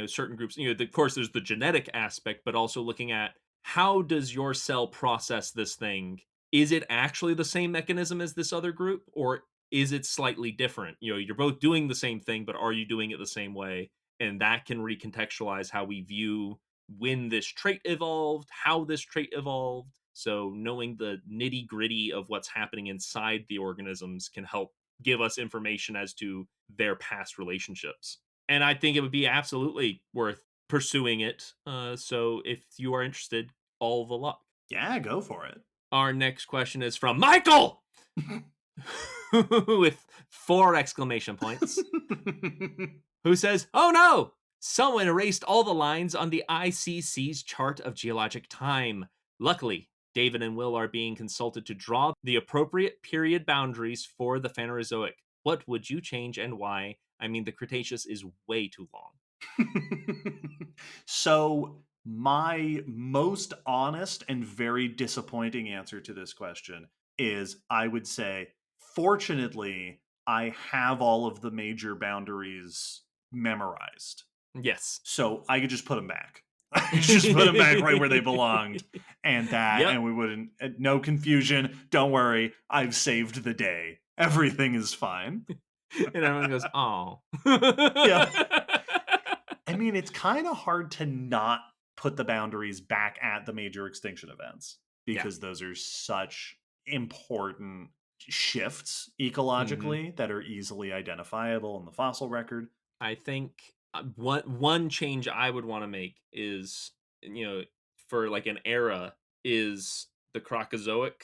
certain groups, of course there's the genetic aspect, but also looking at how does your cell process this thing. Is it actually the same mechanism as this other group, or is it slightly different? You're both doing the same thing, but are you doing it the same way? And that can recontextualize how we view when this trait evolved, how this trait evolved. So knowing the nitty gritty of what's happening inside the organisms can help give us information as to their past relationships. And I think it would be absolutely worth pursuing it. So if you are interested, all the luck. Yeah, go for it. Our next question is from Michael with 4 exclamation points, who says, "Oh no! Someone erased all the lines on the ICC's chart of geologic time. Luckily, David and Will are being consulted to draw the appropriate period boundaries for the Phanerozoic. What would you change and why? I mean, the Cretaceous is way too long." So, my most honest and very disappointing answer to this question is I would say, fortunately, I have all of the major boundaries memorized. Yes. So I could just put them back. I could just put them back right where they belonged. Yep. And we wouldn't, no confusion. Don't worry. I've saved the day. Everything is fine. And everyone goes, "Oh." Yeah. I mean, it's kind of hard to not put the boundaries back at the major extinction events Yeah. because those are such important shifts Mhm. ecologically that are easily identifiable in the fossil record. I think one change I would want to make is, for like an era, is the Crocozoic,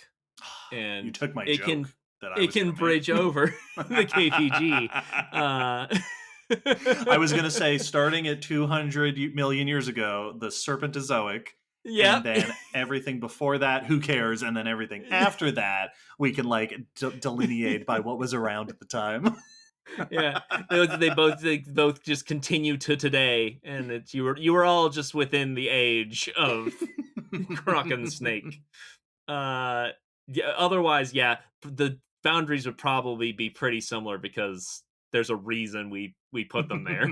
You and took my it can joke that I it was going can to make. bridge over the KPG. Uh, I was going to say, starting at 200 million years ago, the Serpentozoic, and yep. then everything before that, who cares? And then everything after that, we can like delineate by what was around at the time. Yeah, they both just continue to today, and it's you were all just within the age of Croc and the Snake. Yeah, otherwise, yeah, the boundaries would probably be pretty similar because there's a reason we put them there.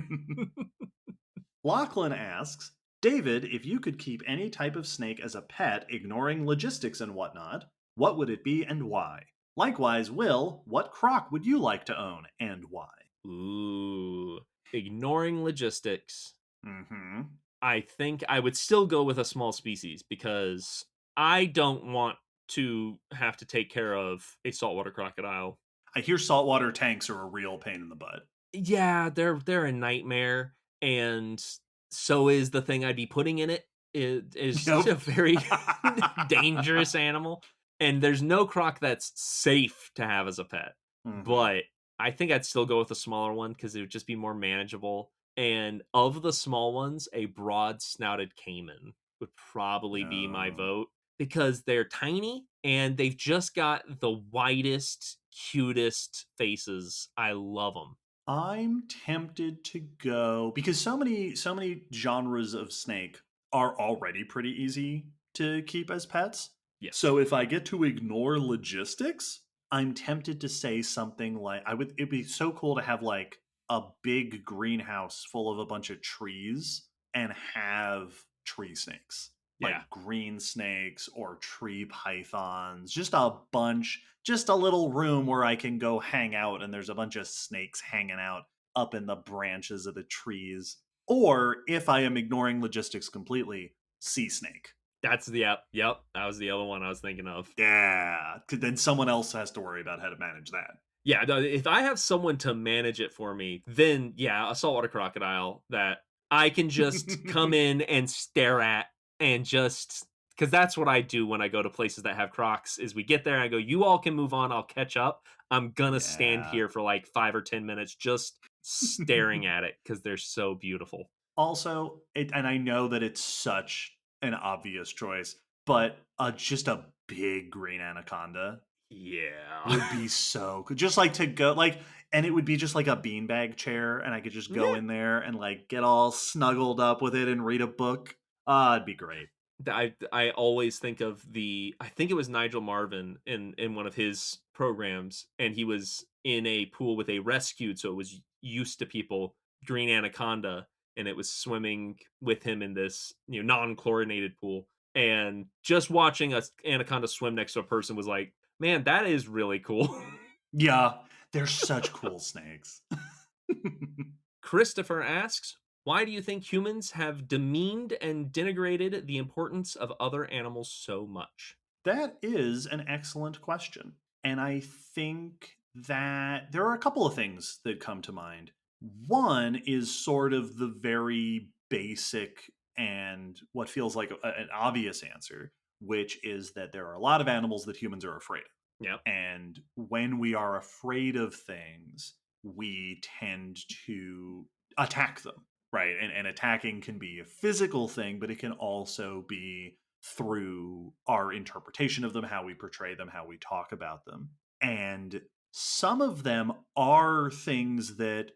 Lachlan asks, David, if you could keep any type of snake as a pet, ignoring logistics and whatnot, what would it be and why? Likewise, Will, what croc would you like to own and why? Ooh, ignoring logistics. Hmm. I think I would still go with a small species because I don't want to have to take care of a saltwater crocodile. I hear saltwater tanks are a real pain in the butt. Yeah, they're a nightmare, and so is the thing I'd be putting in it. It is Yep. a very dangerous animal, and there's no croc that's safe to have as a pet. Hmm. But I think I'd still go with a smaller one because it would just be more manageable. And of the small ones, a broad-snouted caiman would probably be my No. vote because they're tiny and they've just got the widest, cutest faces. I love them. I'm tempted to go because so many genres of snake are already pretty easy to keep as pets. Yes. So if I get to ignore logistics, I'm tempted to say something like it'd be so cool to have like a big greenhouse full of a bunch of trees and have tree snakes. Yeah. Like green snakes or tree pythons, just a bunch, just a little room where I can go hang out and there's a bunch of snakes hanging out up in the branches of the trees. Or if I am ignoring logistics completely, sea snake. That's the yep, that was the other one I was thinking of. Yeah, 'cause then someone else has to worry about how to manage that. Yeah, no, if I have someone to manage it for me, then yeah, a saltwater crocodile that I can just come in and stare at and just because that's what I do when I go to places that have crocs is we get there and I go, you all can move on, I'll catch up. I'm gonna stand Yeah. here for like 5 or 10 minutes just staring at it because they're so beautiful. Also, and I know that it's such an obvious choice, but just a big green anaconda Yeah. would be so good. Just like to go like and it would be just like a beanbag chair and I could just go Yeah. in there and like get all snuggled up with it and read a book. It'd be great. I always think of I think it was Nigel Marvin in one of his programs, and he was in a pool with a rescued, so it was used to people, green anaconda, and it was swimming with him in this, non-chlorinated pool. And just watching a anaconda swim next to a person was like, man, that is really cool. Yeah, they're such cool snakes. Christopher asks, why do you think humans have demeaned and denigrated the importance of other animals so much? That is an excellent question. And I think that there are a couple of things that come to mind. One is sort of the very basic and what feels like an obvious answer, which is that there are a lot of animals that humans are afraid of. Yeah. And when we are afraid of things, we tend to attack them, right? And attacking can be a physical thing, but it can also be through our interpretation of them, how we portray them, how we talk about them. And some of them are things that,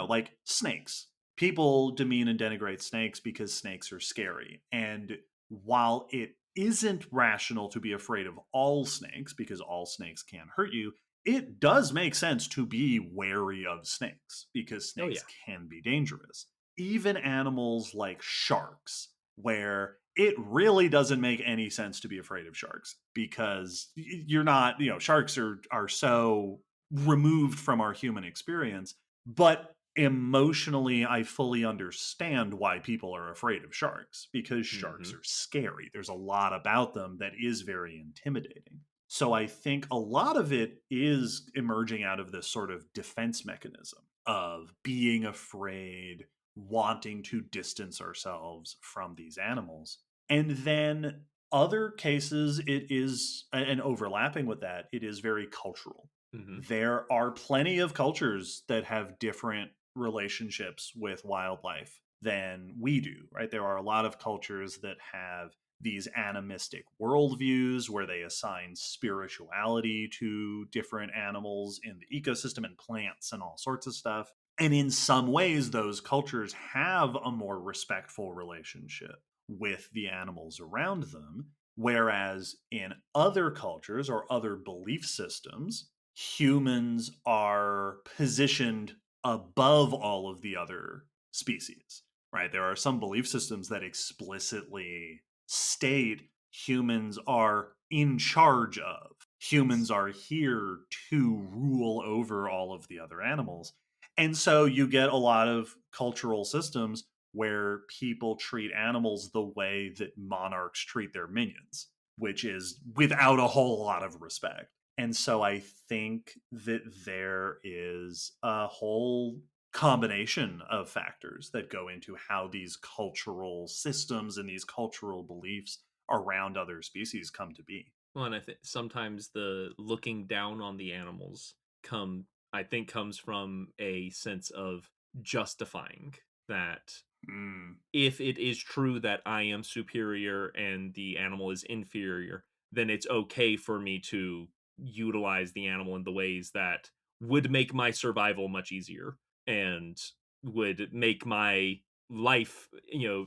like snakes. People demean and denigrate snakes because snakes are scary. And while it isn't rational to be afraid of all snakes because all snakes can hurt you, it does make sense to be wary of snakes because Oh snakes yeah. can be dangerous. Even animals like sharks, where it really doesn't make any sense to be afraid of sharks because you're not, sharks are so removed from our human experience, but emotionally I fully understand why people are afraid of sharks because sharks Mhm. are scary. There's a lot about them that is very intimidating. So I think a lot of it is emerging out of this sort of defense mechanism of being afraid, wanting to distance ourselves from these animals. And then other cases, it is, and overlapping with that, it is very cultural. Mhm. There are plenty of cultures that have different relationships with wildlife than we do, right? There are a lot of cultures that have these animistic worldviews where they assign spirituality to different animals in the ecosystem and plants and all sorts of stuff. And in some ways, those cultures have a more respectful relationship with the animals around them. Whereas in other cultures or other belief systems, humans are positioned above all of the other species, right? There are some belief systems that explicitly state humans are in charge of. Humans are here to rule over all of the other animals. And so you get a lot of cultural systems where people treat animals the way that monarchs treat their minions, which is without a whole lot of respect. And so I think that there is a whole combination of factors that go into how these cultural systems and these cultural beliefs around other species come to be. Well, and I think sometimes the looking down on the animals come, I think, comes from a sense of justifying that Mm, if it is true that I am superior and the animal is inferior, then it's okay for me to utilize the animal in the ways that would make my survival much easier and would make my life,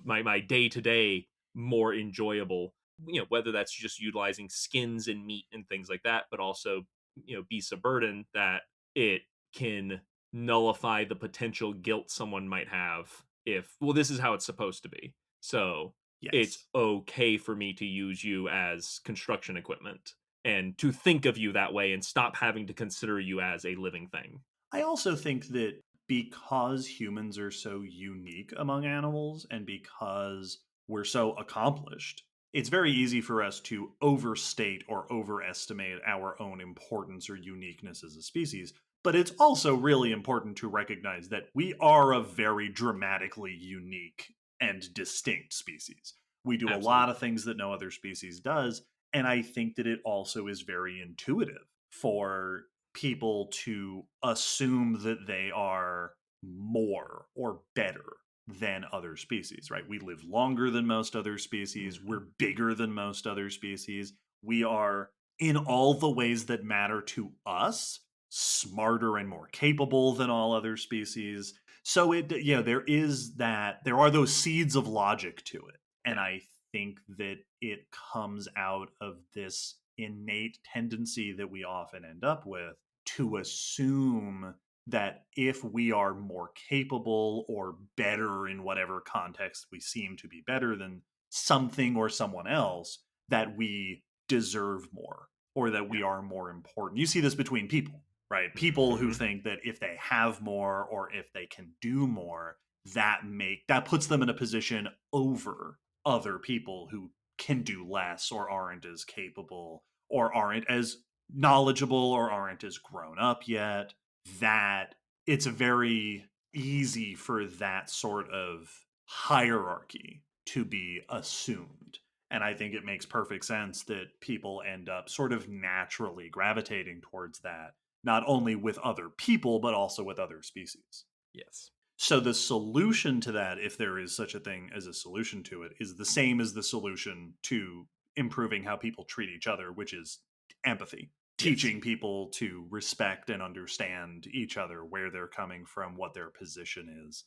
my day to day more enjoyable. Whether that's just utilizing skins and meat and things like that, but also, beasts of burden that it can nullify the potential guilt someone might have if, well, this is how it's supposed to be. So it's yes. okay for me to use you as construction equipment and to think of you that way and stop having to consider you as a living thing. I also think that because humans are so unique among animals and because we're so accomplished, it's very easy for us to overstate or overestimate our own importance or uniqueness as a species. But it's also really important to recognize that we are a very dramatically unique and distinct species. We do a lot of Absolutely. things that no other species does. And I think that it also is very intuitive for people to assume that they are more or better than other species, right? We live longer than most other species. Mhm. We're bigger than most other species. We are, in all the ways that matter to us, smarter and more capable than all other species. So there are those seeds of logic to it. And Yeah. I think that it comes out of this innate tendency that we often end up with to assume that if we are more capable or better in whatever context we seem to be better than something or someone else, that we deserve more or that Yeah. we are more important. You see this between people, right? People who Mhm. think that if they have more or if they can do more, that puts them in a position over other people who can do less or aren't as capable or aren't as knowledgeable or aren't as grown up yet. That it's very easy for that sort of hierarchy to be assumed. And I think it makes perfect sense that people end up sort of naturally gravitating towards that, not only with other people, but also with other species. Yes. So the solution to that, if there is such a thing as a solution to it, is the same as the solution to improving how people treat each other, which is empathy. Yes. Teaching people to respect and understand each other, where they're coming from, what their position is.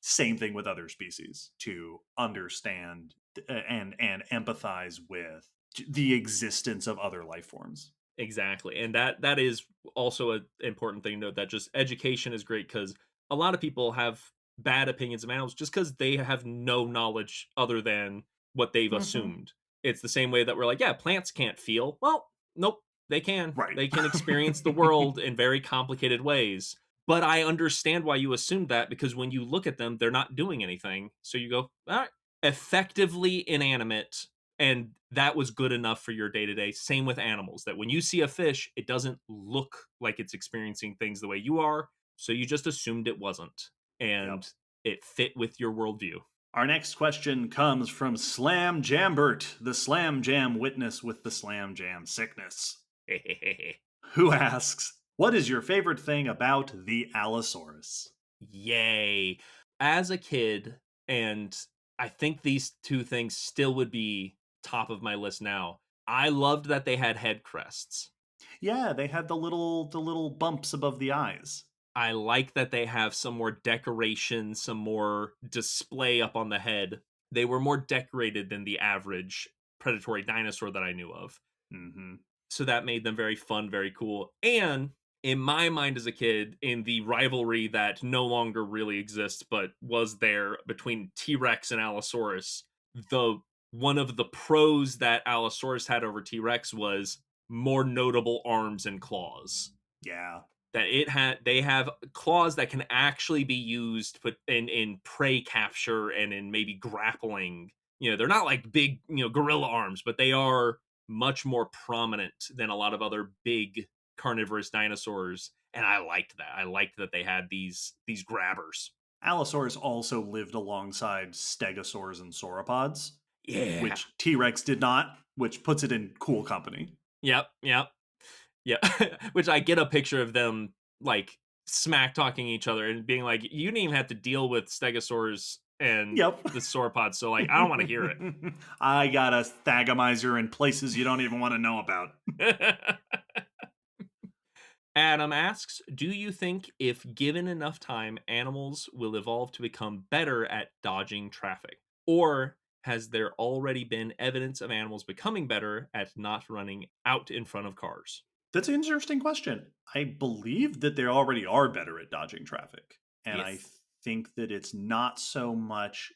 Same thing with other species, to understand and empathize with the existence of other life forms. Exactly. And that is also an important thing to note, that just education is great because a lot of people have bad opinions of animals just because they have no knowledge other than what they've Hmm. assumed. It's the same way that we're like, yeah, plants can't feel. Well, nope, they can. Right. They can experience the world in very complicated ways. But I understand why you assumed that, because when you look at them, they're not doing anything. So you go, all right, effectively inanimate, and that was good enough for your day to day. Same with animals, that when you see a fish, it doesn't look like it's experiencing things the way you are. So you just assumed it wasn't. Yep. And it fit with your worldview. Our next question comes from Slam Jambert, the Slam Jam witness with the Slam Jam sickness, who asks, what is your favorite thing about the Allosaurus? Yay. As a kid, and I think these two things still would be top of my list now, I loved that they had head crests. Yeah, they had the little bumps above the eyes. I like that they have some more decoration, some more display up on the head. They were more decorated than the average predatory dinosaur that I knew of. Hmm. So that made them very fun, very cool. And in my mind as a kid, in the rivalry that no longer really exists but was there between T-Rex and Allosaurus, the one of the pros that Allosaurus had over T-Rex was more notable arms and claws. Yeah. That they have claws that can actually be used put in prey capture and in maybe grappling. They're not like big, gorilla arms, but they are much more prominent than a lot of other big carnivorous dinosaurs. And I liked that. I liked that they had these grabbers. Allosaurus also lived alongside stegosaurs and sauropods, Yeah. which T-Rex did not, which puts it in cool company. Yep. Yeah. Which I get a picture of them like smack talking each other and being like, you didn't even have to deal with stegosaurs and Yep. the sauropods, so like I don't want to hear I got a Thagomizer in places you don't even want to know about. it. Adam asks, do you think if given enough time, animals will evolve to become better at dodging traffic? Or has there already been evidence of animals becoming better at not running out in front of cars? That's an interesting question. I believe that they already are better at dodging traffic. And I Yes. think that it's not so much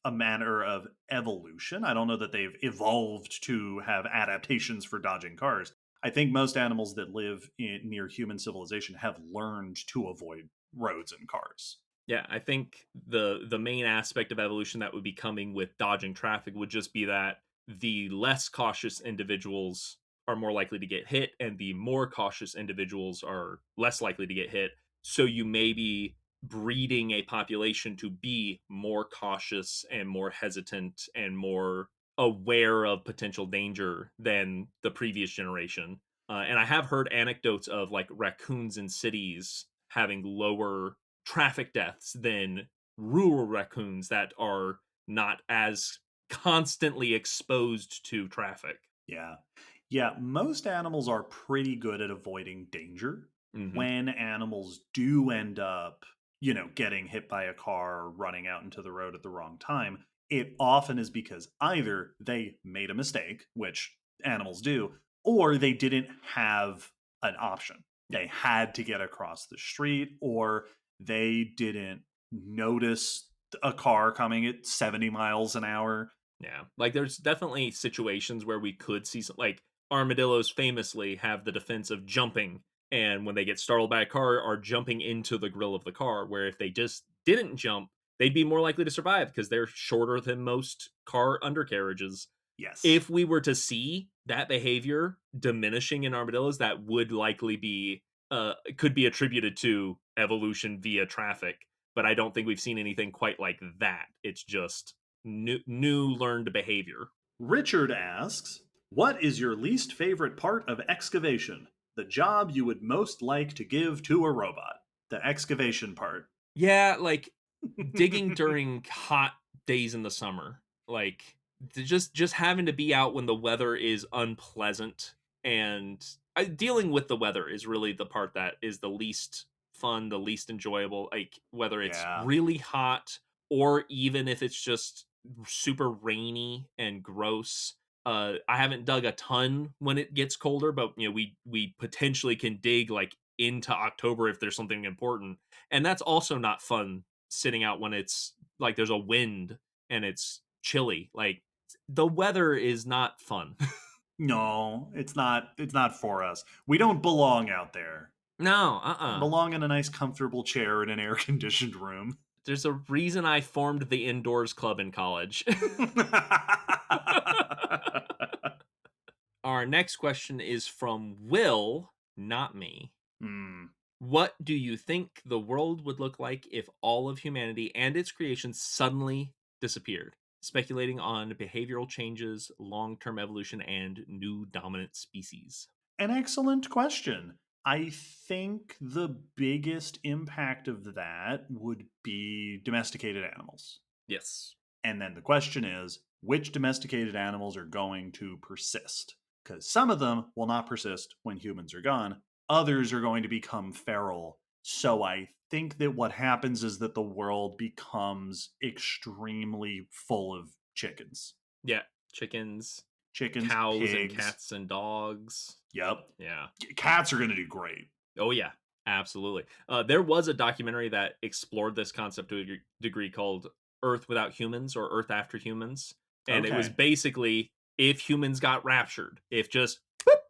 a matter of evolution. I don't know that they've evolved to have adaptations for dodging cars. I think most animals that live near human civilization have learned to avoid roads and cars. Yeah, I think the main aspect of evolution that would be coming with dodging traffic would just be that the less cautious individuals are more likely to get hit and the more cautious individuals are less likely to get hit. So you may be breeding a population to be more cautious and more hesitant and more aware of potential danger than the previous generation. And I have heard anecdotes of like raccoons in cities having lower traffic deaths than rural raccoons that are not as constantly exposed to traffic. Yeah. Yeah, most animals are pretty good at avoiding danger. Hmm. When animals do end up, getting hit by a car or running out into the road at the wrong time, it often is because either they made a mistake, which animals do, or they didn't have an option. Yeah. They had to get across the street, or they didn't notice a car coming at 70 miles an hour. Yeah. Like there's definitely situations where we could see some, like armadillos famously have the defense of jumping. And when they get startled by a car, are jumping into the grill of the car. Where if they just didn't jump, they'd be more likely to survive because they're shorter than most car undercarriages. Yes. If we were to see that behavior diminishing in armadillos, that would likely be could be attributed to evolution via traffic. But I don't think we've seen anything quite like that. It's just new learned behavior. Richard asks, what is your least favorite part of excavation? The job you would most like to give to a robot. The excavation part. Yeah, like digging during hot days in the summer, like just having to be out when the weather is unpleasant, and dealing with the weather is really the part that is the least fun, the least enjoyable. Like whether it's Yeah. really hot or even if it's just super rainy and gross. I haven't dug a ton when it gets colder, but we potentially can dig like into October if there's something important, and that's also not fun sitting out when it's like there's a wind and it's chilly. Like the weather is not fun. No, it's not for us. We don't belong out there. No, Belong in a nice comfortable chair in an air conditioned room. There's a reason I formed the indoors club in college. Our next question is from Will, not me. Hmm. What do you think the world would look like if all of humanity and its creations suddenly disappeared? Speculating on behavioral changes, long term evolution, and new dominant species. An excellent question. I think the biggest impact of that would be domesticated animals. Yes. And then the question is, which domesticated animals are going to persist? Because some of them will not persist when humans are gone, others are going to become feral. So I think that what happens is that the world becomes extremely full of chickens. Yeah. Chickens, Chickens, cows, and pigs. cats and dogs. Yep. Yeah. Cats are going to do great. Oh, yeah. Absolutely. There was a documentary that explored this concept to a degree called Earth Without Humans or Earth After Humans. And it was Okay. basically if humans got raptured, if just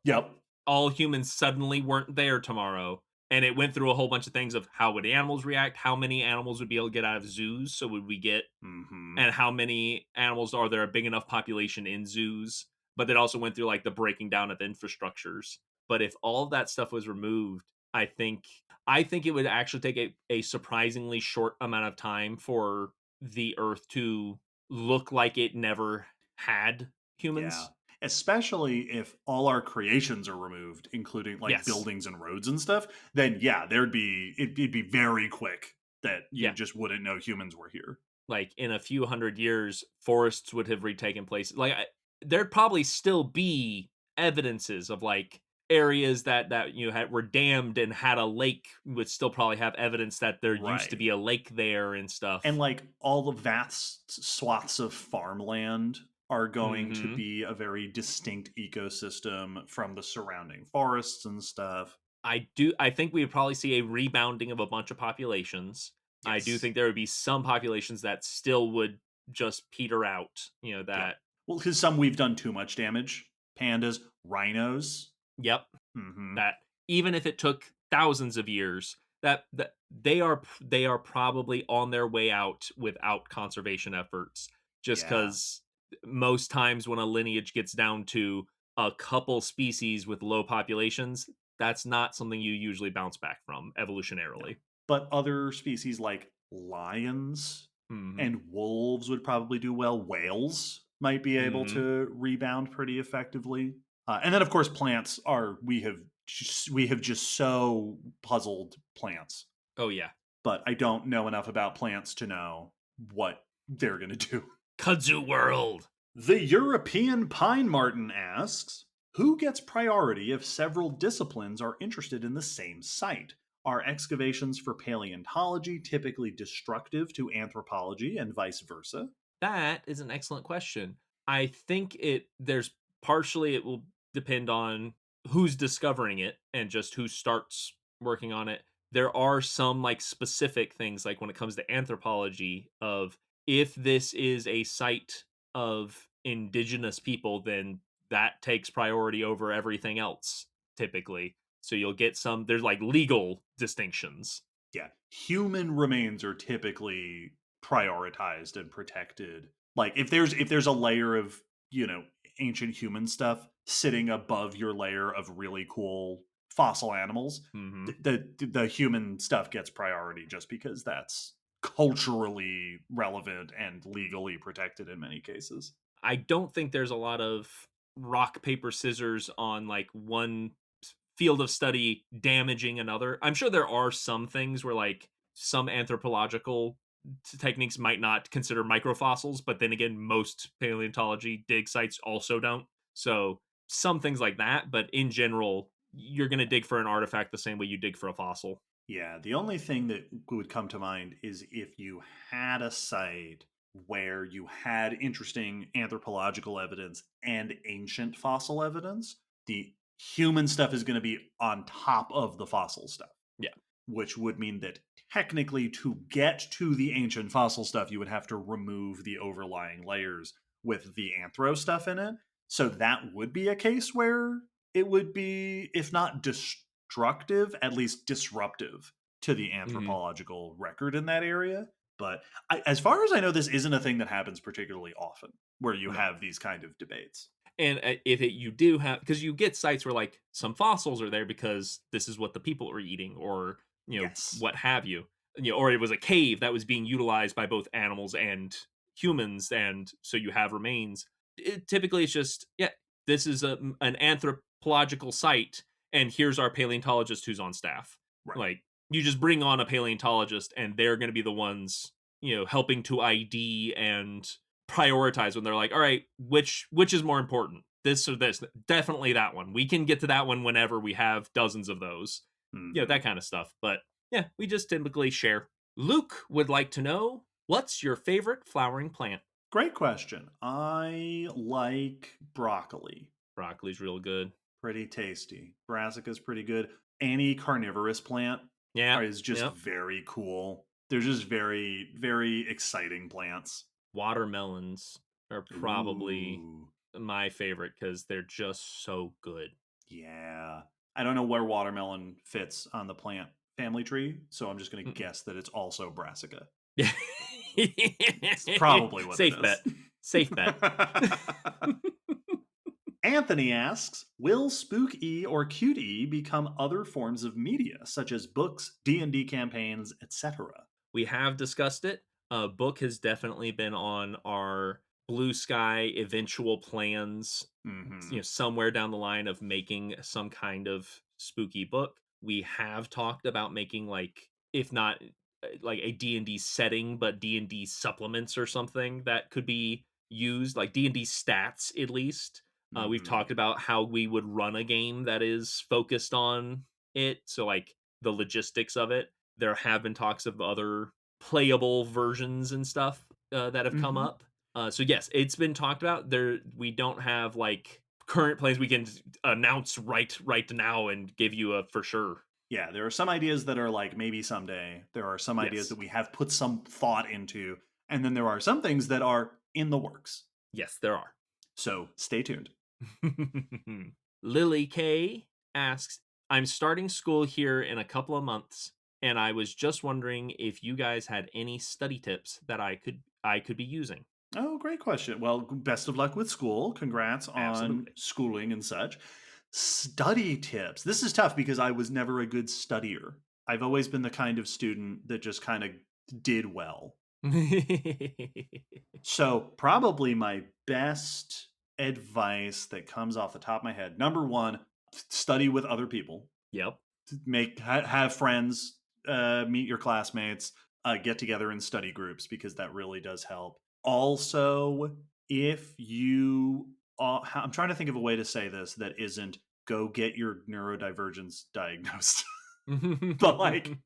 Yep. all humans suddenly weren't there tomorrow. And it went through a whole bunch of things of how would animals react, how many animals would be able to get out of zoos, so would we get, Mm-hmm. and how many animals are there a big enough population in zoos. But it also went through like the breaking down of infrastructures. But if all of that stuff was removed, I think I think it would actually take a surprisingly short amount of time for the Earth to look like it never had Yeah. humans. Especially if all our creations are removed, including like Yes. buildings and roads and stuff, then yeah, it'd be very quick that you Yeah. just wouldn't know humans were here. Like in a few hundred years, forests would have retaken place. Like there'd probably still be evidences of like areas that were dammed and had a lake would still probably have evidence that there used to Right. be a lake there and And stuff. like all the vast swaths of farmland are going to Hmm. be a very distinct ecosystem from the surrounding forests and stuff. I think we would probably see a rebounding of a bunch of populations. I do Yes. think there would be some populations that still would just peter out. Yep. That Well, because some we've done too much damage. Pandas, rhinos. yep, Hmm. that even if it took thousands of years, that they are probably on their way out without conservation efforts. Just Yeah. because most times when a lineage gets down to a couple species with low populations, that's not something you usually bounce back from No. evolutionarily. But other species like lions Hmm. and wolves would probably do well. Whales might be able Hmm. to rebound pretty effectively. And then, of course, plants are we have just so puzzled plants. Oh yeah, But I don't know enough about plants to know what they're going to do. kudzu world. The European pine marten asks, who gets priority if several disciplines are interested in the same site? Are excavations for paleontology typically destructive to anthropology and vice versa? That is an excellent question. I think there's partially it will depend on who's discovering it and just who starts working on it. There are some like specific things like when it comes to anthropology of if this is a site of indigenous people, then that takes priority over everything else typically. So you'll get there's like legal distinctions. Yeah, human remains are typically prioritized and protected. Like if there's a layer of, you know, ancient human stuff sitting above your layer of really cool fossil animals, Mhm. the human stuff gets priority just because that's culturally relevant and legally protected in many cases. I don't think there's a lot of rock paper scissors on like one field of study damaging another. I'm sure there are some things where like some anthropological techniques might not consider microfossils, but then again most paleontology dig sites also don't. So some things like that, but in general you're going to dig for an artifact the same way you dig for a fossil. Yeah, the only thing that would come to mind is if you had a site where you had interesting anthropological evidence and ancient fossil evidence, the human stuff is going to be on top of the fossil stuff, Yeah. which would mean that technically to get to the ancient fossil stuff, you would have to remove the overlying layers with the anthro stuff in it. So that would be a case where it would be, if not destructive, at least disruptive to the Mhm. anthropological record in that area. But as far as I know, this isn't a thing that happens particularly often where you No. have these kind of debates. And if you do have, because you get sites where like some fossils are there because this is what the people are eating, or Yes. what have you, or it was a cave that was being utilized by both animals and humans, and so you have remains. Typically, it's just yeah, this is an anthropological site, and here's our paleontologist who's on staff. Right. Like you just bring on a paleontologist, and they're going to be the ones helping to ID and prioritize when they're like, all right, which is more important, this or this? Definitely that one. We can get to that one whenever we have dozens of those. Hmm. That kind of stuff. But yeah, we just typically share. Luke would like to know, what's your favorite flowering plant? Great question. I like broccoli. Broccoli's real good. Pretty tasty. Brassica's pretty good. Any carnivorous plant Yeah. is just Yep. very cool. They're just very, very exciting plants. Watermelons are probably Ooh, my favorite because they're just so good. yeah. I don't know where watermelon fits on the plant family tree, so I'm just going to Mm-mm. guess that it's also brassica. Yeah. It's probably what it Safe bet. is. Safe bet. Anthony asks, will Spook-E or Cute-E become other forms of media, such as books, D&D campaigns, etc.? We have discussed it. Book has definitely been on our blue sky eventual plans, Mm-hmm. somewhere down the line of making some kind of spooky book. We have talked about making like, if not like a D&D setting, but D&D supplements or something that could be used, like D&D stats at least. We've Mm-hmm. talked about how we would run a game that is focused on it. So like the logistics of it. There have been talks of other playable versions and stuff that have come Mm-hmm. up. So yes, it's been talked about. There, we don't have like current plans we can announce right now and give you a for sure. Yeah, there are some ideas that are like maybe someday. There are some ideas Yes, that we have put some thought into, and then there are some things that are in the works. yes, there are. So stay tuned. Lily K asks, "I'm starting school here in a couple of months, and I was just wondering if you guys had any study tips that I could be using." Oh, great question. Well, best of luck with school. Congrats on Absolutely. schooling and such. Study tips. This is tough because I was never a good studier. I've always been the kind of student that just kind of did well. So, probably my best advice that comes off the top of my head, number one, study with other people. Yep. Have friends, meet your classmates, get together in study groups because that really does help. Also, if you, I'm trying to think of a way to say this that isn't go get your neurodivergence diagnosed, but like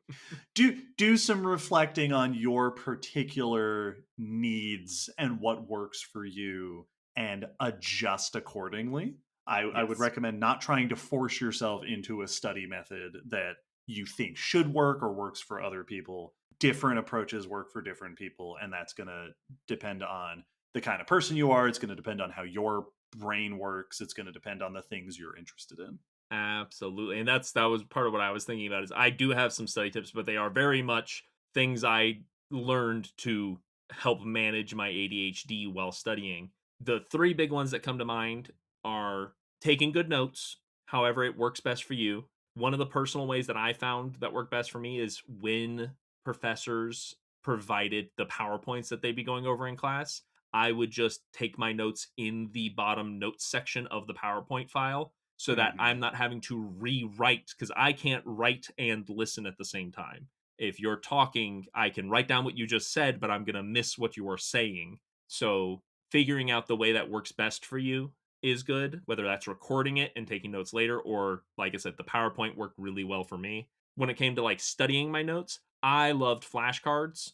do some reflecting on your particular needs and what works for you and adjust accordingly. I would Yes. recommend not trying to force yourself into a study method that you think should work or works for other people. Different approaches work for different people, and that's going to depend on the kind of person you are. It's going to depend on how your brain works. It's going to depend on the things you're interested in. Absolutely. And that was part of what I was thinking about is I do have some study tips, but they are very much things I learned to help manage my ADHD while studying. The three big ones that come to mind are taking good notes, however it works best for you. One of the personal ways that I found that worked best for me is when professors provided the PowerPoints that they'd be going over in class, I would just take my notes in the bottom notes section of the PowerPoint file so that Mm-hmm. I'm not having to rewrite because I can't write and listen at the same time. If you're talking, I can write down what you just said, but I'm going to miss what you are saying. So, figuring out the way that works best for you is good, whether that's recording it and taking notes later, or like I said, the PowerPoint worked really well for me. When it came to like studying my notes, I loved flashcards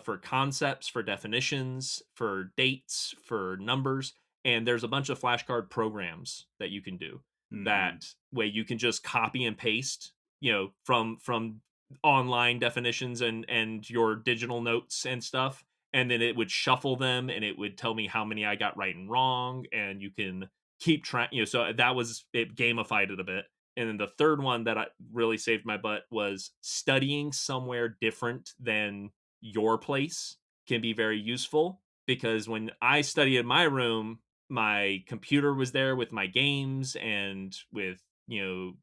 for concepts, for definitions, for dates, for numbers. And there's a bunch of flashcard programs that you can do Mm-hmm. that way you can just copy and paste from online definitions and your digital notes and stuff, and then it would shuffle them and it would tell me how many I got right and wrong, and you can keep track, so that was it, gamified it a bit. And then the third one that I really saved my butt was studying somewhere different than your place can be very useful, because when I study in my room, my computer was there with my games and with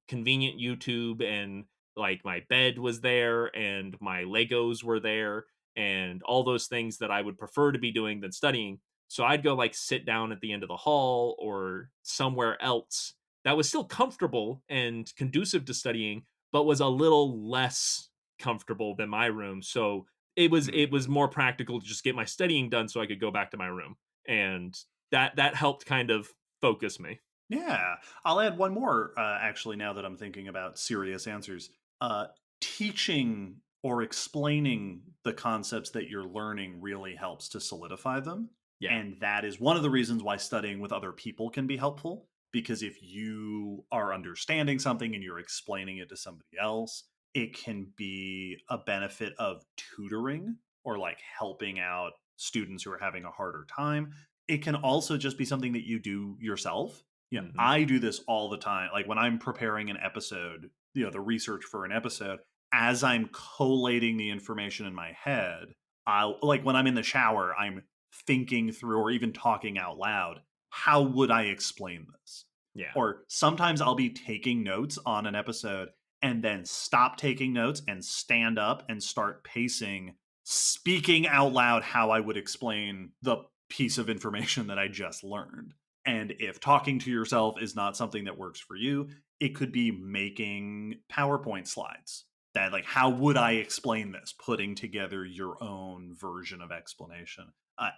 convenient YouTube, and like my bed was there and my Legos were there and all those things that I would prefer to be doing than studying. So I'd go like sit down at the end of the hall or somewhere else that was still comfortable and conducive to studying, but was a little less comfortable than my room. So it was more practical to just get my studying done so I could go back to my room. And that helped kind of focus me. Yeah, I'll add one more. Actually, now that I'm thinking about serious answers, uh, teaching or explaining the concepts that you're learning really helps to solidify them, Yeah. and that is one of the reasons why studying with other people can be helpful. Because if you are understanding something and you're explaining it to somebody else, it can be a benefit of tutoring or like helping out students who are having a harder time. It can also just be something that you do yourself. Hmm. I do this all the time. Like when I'm preparing an episode, the research for an episode, as I'm collating the information in my head, I'll like when I'm in the shower, I'm thinking through or even talking out loud, how would I explain this? Yeah. Or sometimes I'll be taking notes on an episode and then stop taking notes and stand up and start pacing, speaking out loud how I would explain the piece of information that I just learned. And if talking to yourself is not something that works for you, it could be making PowerPoint slides. That, like, how would I explain this? Putting together your own version of explanation.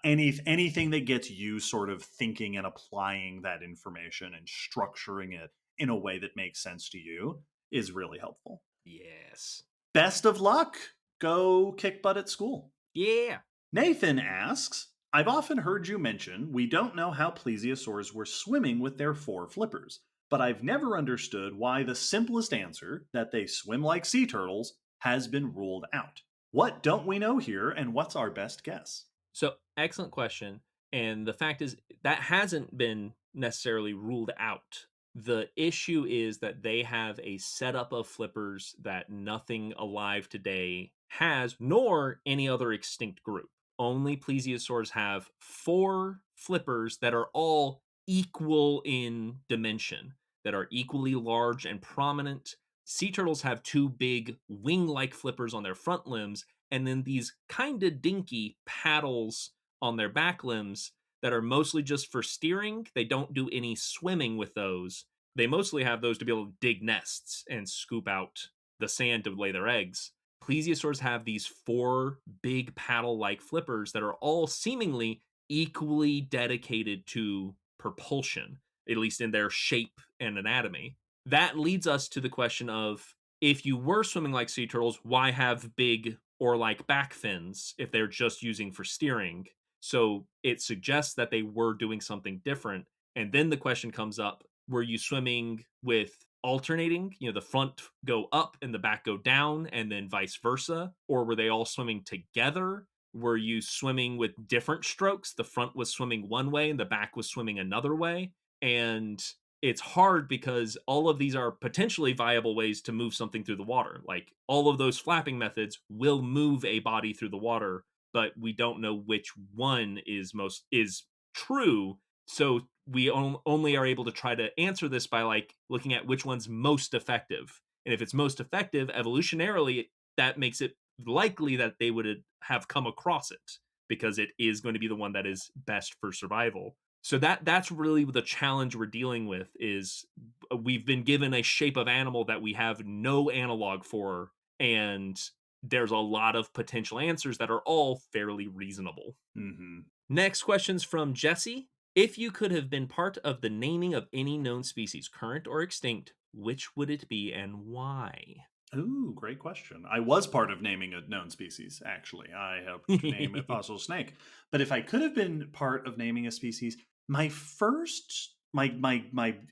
Anything that gets you sort of thinking and applying that information and structuring it in a way that makes sense to you is really helpful. Yes. Best of luck. Go kick butt at school. Yeah. Nathan asks, I've often heard you mention we don't know how plesiosaurs were swimming with their 4 flippers, but I've never understood why the simplest answer, that they swim like sea turtles, has been ruled out. What don't we know here, and what's our best guess? So, excellent question. And the fact is, that hasn't been necessarily ruled out. The issue is that they have a setup of flippers that nothing alive today has, nor any other extinct group. Only plesiosaurs have 4 flippers that are all equal in dimension, that are equally large and prominent. Sea turtles have 2 big wing like flippers on their front limbs, and then these kind of dinky paddles on their back limbs that are mostly just for steering. They don't do any swimming with those. They mostly have those to be able to dig nests and scoop out the sand to lay their eggs. Plesiosaurs have these 4 big paddle like flippers that are all seemingly equally dedicated to propulsion, at least in their shape and anatomy. That leads us to the question of, if you were swimming like sea turtles, why have big or like back fins if they're just using for steering? So it suggests that they were doing something different. And then the question comes up, were you swimming with alternating, the front go up and the back go down, and then vice versa? Or were they all swimming together? Were you swimming with different strokes? The front was swimming one way and the back was swimming another way. And it's hard because all of these are potentially viable ways to move something through the water. Like, all of those flapping methods will move a body through the water, but we don't know which one is true. So we only are able to try to answer this by, like, looking at which one's most effective. And if it's most effective evolutionarily, that makes it likely that they would have come across it, because it is going to be the one that is best for survival. So that's really the challenge we're dealing with, is we've been given a shape of animal that we have no analog for, and there's a lot of potential answers that are all fairly reasonable. Mm-hmm. Next question's from Jesse. If you could have been part of the naming of any known species, current or extinct, which would it be and why? Ooh, great question. I was part of naming a known species, actually. I helped to name a fossil snake. But if I could have been part of naming a species, my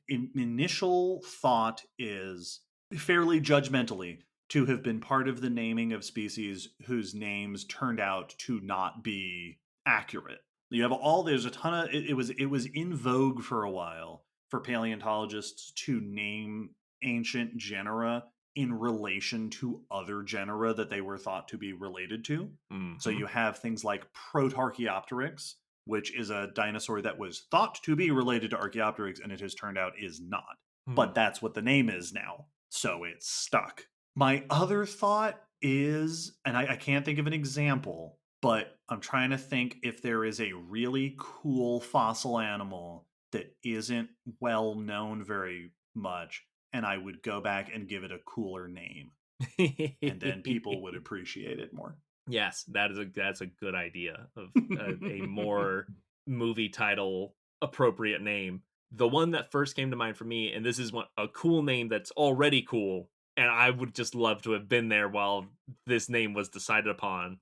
initial thought is, fairly judgmentally, to have been part of the naming of species whose names turned out to not be accurate. There's a ton of it was in vogue for a while for paleontologists to name ancient genera in relation to other genera that they were thought to be related to. Mm-hmm. So you have things like Protarchaeopteryx, which is a dinosaur that was thought to be related to Archaeopteryx, and it has turned out is not. But that's what the name is now. So it's stuck. My other thought is, and I can't think of an example, but I'm trying to think if there is a really cool fossil animal that isn't well known very much, and I would go back and give it a cooler name, and then people would appreciate it more. Yes, that's a good idea of a more movie title appropriate name. The one that first came to mind for me, and this is a cool name that's already cool, and I would just love to have been there while this name was decided upon,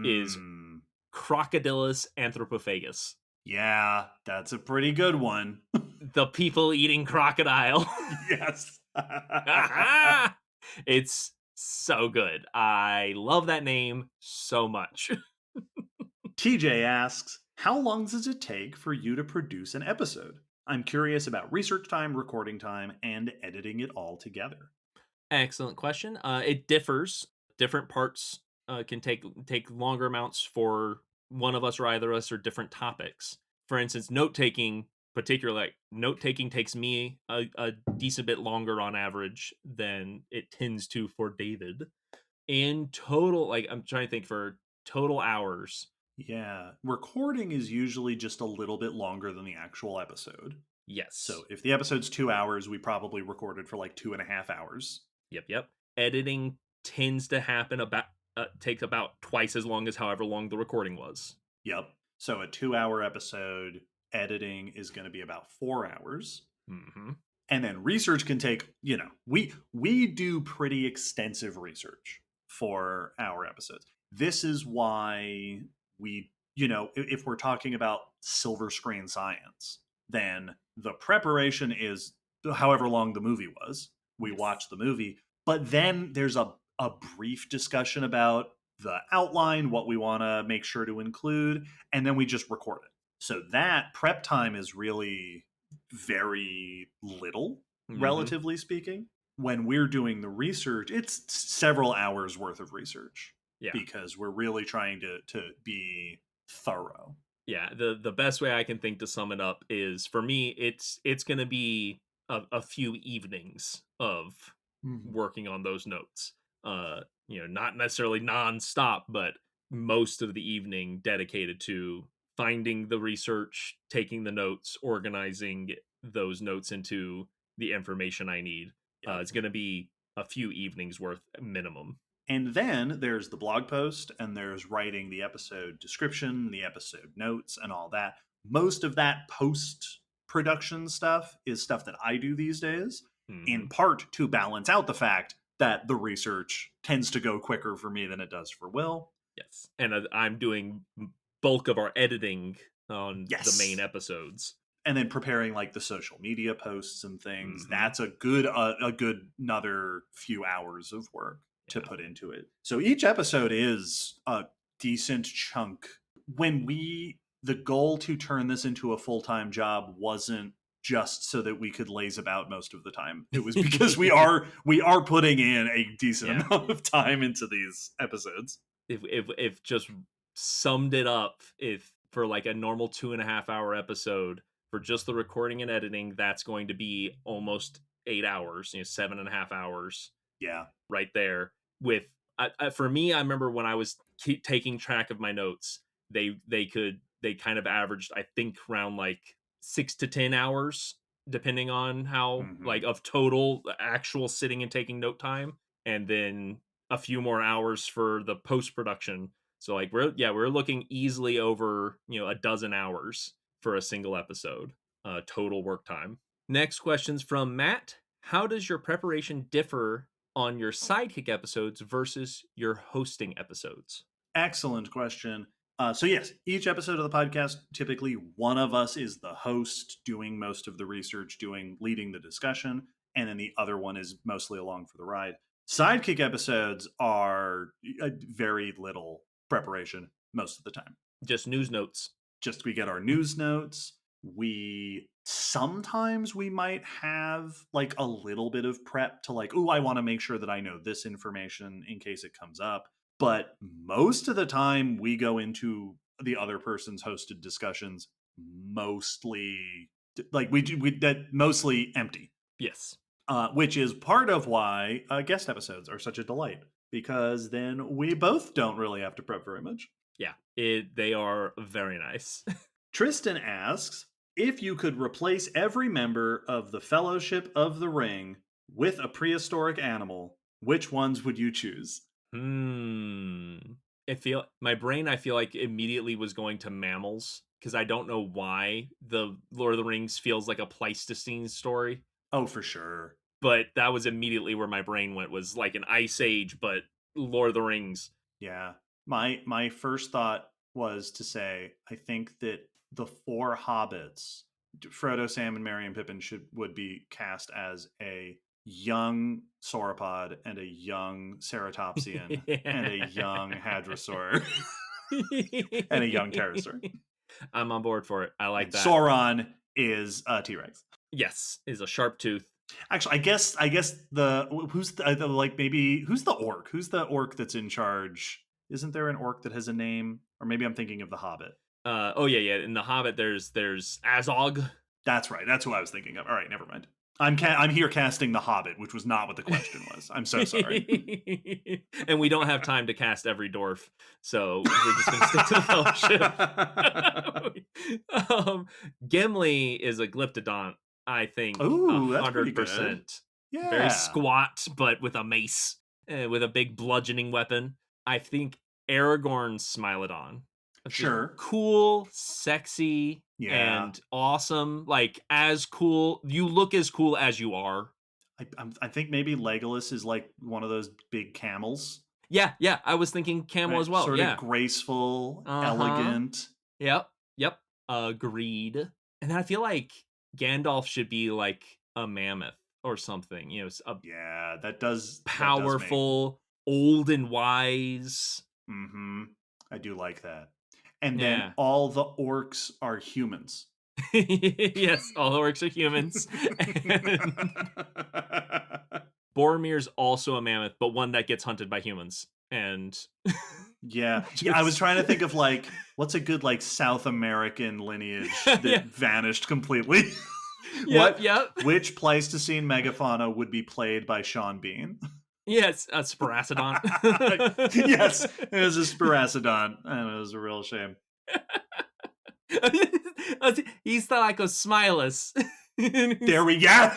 is Crocodylus anthropophagus. Yeah, that's a pretty good one. The people-eating crocodile. Yes. It's so good. I love that name so much. TJ asks, how long does it take for you to produce an episode? I'm curious about research time, recording time, and editing it all together. Excellent question. It differs. Different parts can take longer amounts for one of us or either of us, or different topics. For instance, note taking particularly like note taking takes me a decent bit longer on average than it tends to for David. In total, like I'm trying to think for total hours. Yeah. Recording is usually just a little bit longer than the actual episode. Yes. So if the episode's 2 hours, we probably recorded for like 2.5 hours. Yep. Editing tends to happen about takes about twice as long as however long the recording was. Yep. So a 2-hour episode, editing is going to be about 4 hours. Mm-hmm. And then research can take, we do pretty extensive research for our episodes. This is why we, if we're talking about silver screen science, then the preparation is however long the movie was. We watch the movie, but then there's a brief discussion about the outline, what we want to make sure to include, and then we just record it. So that prep time is really very little, relatively speaking. When we're doing the research, it's several hours worth of research. Yeah. Because we're really trying to be thorough. Yeah, the best way I can think to sum it up is, for me, it's going to be a few evenings of working on those notes. Not necessarily nonstop, but most of the evening dedicated to finding the research, taking the notes, organizing those notes into the information I need. It's going to be a few evenings worth minimum. And then there's the blog post, and there's writing the episode description, the episode notes, and all that. Most of that post-production stuff is stuff that I do these days, in part to balance out the fact that the research tends to go quicker for me than it does for Will. Yes. And I'm doing bulk of our editing on the main episodes. And then preparing like the social media posts and things. That's a good another few hours of work to put into it. So each episode is a decent chunk. When the goal to turn this into a full-time job wasn't just so that we could laze about most of the time. It was because we are putting in a decent amount of time into these episodes. If just summed it up, if for like a normal 2.5 hour episode, for just the recording and editing, that's going to be almost 8 hours, 7.5 hours. Yeah. Right there. With for me, I remember when I was taking track of my notes, they kind of averaged, I think, around like 6 to 10 hours, depending on how like of total actual sitting and taking note time, and then a few more hours for the post-production. So like we're looking easily over a dozen hours for a single episode, total work time. Next question's from Matt. How does your preparation differ on your sidekick episodes versus your hosting episodes? Excellent question. So yes, each episode of the podcast, typically one of us is the host, doing most of the research, leading the discussion, and then the other one is mostly along for the ride. Sidekick episodes are very little preparation most of the time. Just news notes. We get our news notes. Sometimes we might have like a little bit of prep to like, I want to make sure that I know this information in case it comes up. But most of the time we go into the other person's hosted discussions mostly like mostly empty. Yes. Which is part of why guest episodes are such a delight, because then we both don't really have to prep very much. Yeah, they are very nice. Tristan asks, if you could replace every member of the Fellowship of the Ring with a prehistoric animal, which ones would you choose? My brain, I feel like immediately was going to mammals, because I don't know why the Lord of the Rings feels like a Pleistocene story. Oh, for sure. But that was immediately where my brain went, was like an Ice Age, but Lord of the Rings. Yeah. My first thought was to say, I think that the 4 hobbits, Frodo, Sam, and Merry and Pippin, would be cast as a young sauropod and a young ceratopsian and a young hadrosaur and a young pterosaur. I'm on board for it. I like that. Sauron is a T-Rex. Yes, is a sharp tooth. Actually, I guess who's the orc? Who's the orc that's in charge? Isn't there an orc that has a name? Or maybe I'm thinking of the Hobbit. Yeah. In the Hobbit, there's Azog. That's right. That's who I was thinking of. All right, never mind. I'm here casting The Hobbit, which was not what the question was. I'm so sorry. And we don't have time to cast every dwarf, so we're just going to stick to the Fellowship. Gimli is a Glyptodont, I think. Ooh, that's pretty good. 100%. Yeah. Very squat, but with a mace, with a big bludgeoning weapon. I think Aragorn's Smilodon. Sure. Cool, sexy, and awesome. Like, as cool. You look as cool as you are. I think maybe Legolas is like one of those big camels. Yeah. I was thinking camel as well. Sort of graceful, elegant. Yep. Agreed. And then I feel like Gandalf should be like a mammoth or something. That does powerful, old and wise. Mm-hmm. I do like that. And then all the orcs are humans. Yes, all the orcs are humans. Boromir's also a mammoth, but one that gets hunted by humans. And yeah, I was trying to think of like what's a good like South American lineage that vanished completely. Which Pleistocene megafauna would be played by Sean Bean? Yes, a Sparacidon. Yes, it was a Sparacidon, and it was a real shame. He's like a Smilus. There we go.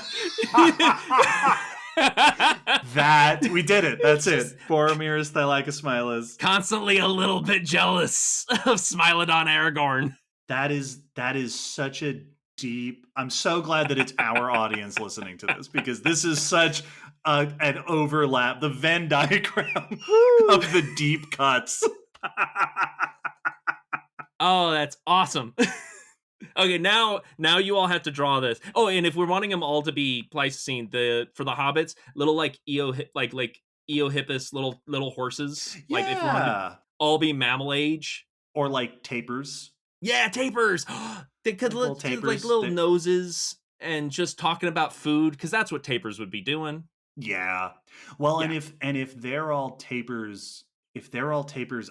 That we did it. That's it. Boromir is Thylaicosmilus. Constantly a little bit jealous of Smilodon Aragorn. That is such a deep. I'm so glad that it's our audience listening to this, because this is such an overlap, the Venn diagram of the deep cuts. Oh, that's awesome. Okay, now you all have to draw this. Oh, and if we're wanting them all to be Pleistocene, for the hobbits, little like Eohippus, little horses. Yeah. Like if we want to all be mammal age. Or like tapirs. Yeah, tapirs. They could look like little noses and just talking about food, because that's what tapirs would be doing. Yeah. Well, and if they're all tapirs, I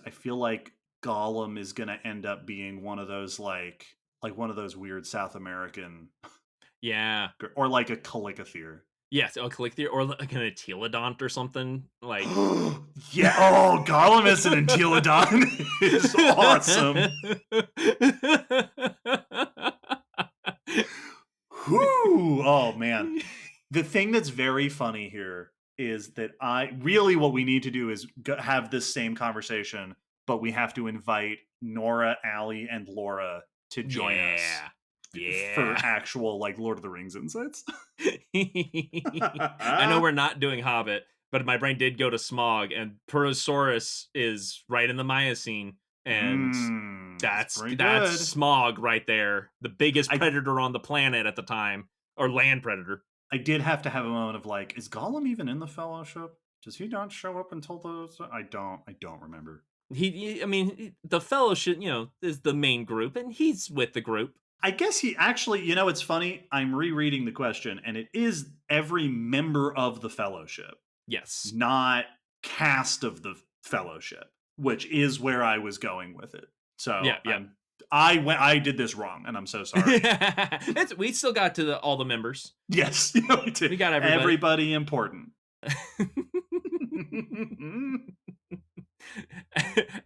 feel like Gollum is gonna end up being one of those like one of those weird South American. Yeah. Or like a Calicothir. Yes, a Calicothir, or like an Entelodont or something. Like yeah. Oh, Gollum as an Entelodont is awesome. Whew. Oh man. The thing that's very funny here is that what we need to do is have this same conversation, but we have to invite Nora, Allie, and Laura to join us. Yeah. For actual like Lord of the Rings insights. I know we're not doing Hobbit, but my brain did go to Smaug, and Purosaurus is right in the Miocene, and that's Smaug right there, the biggest predator on the planet at the time, or land predator. I did have to have a moment of like, is Gollum even in the Fellowship? Does he not show up until those? I don't remember. I mean, the Fellowship, is the main group, and he's with the group. I guess he actually, it's funny. I'm rereading the question, and it is every member of the Fellowship. Yes. Not cast of the Fellowship, which is where I was going with it. So yeah. I did this wrong, and I'm so sorry. We still got to all the members. Yes, we did. We got everybody. Everybody important.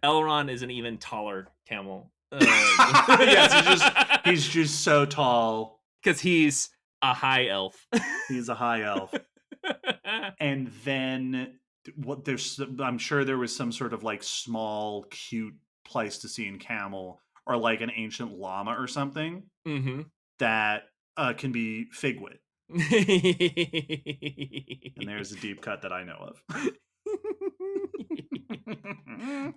Elrond is an even taller camel. Yes, he's just so tall because he's a high elf. He's a high elf. And then I'm sure there was some sort of like small, cute Pleistocene camel, or like an ancient llama or something, that can be Figwit. And there's a deep cut that I know of.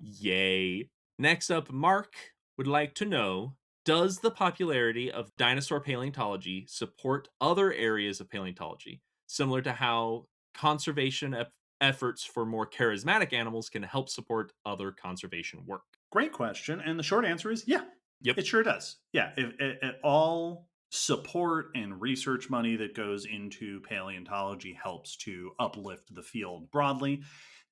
Yay. Next up, Mark would like to know, does the popularity of dinosaur paleontology support other areas of paleontology, similar to how conservation efforts for more charismatic animals can help support other conservation work? Great question. And the short answer is yeah. Yep. It sure does. Yeah. If all support and research money that goes into paleontology helps to uplift the field broadly,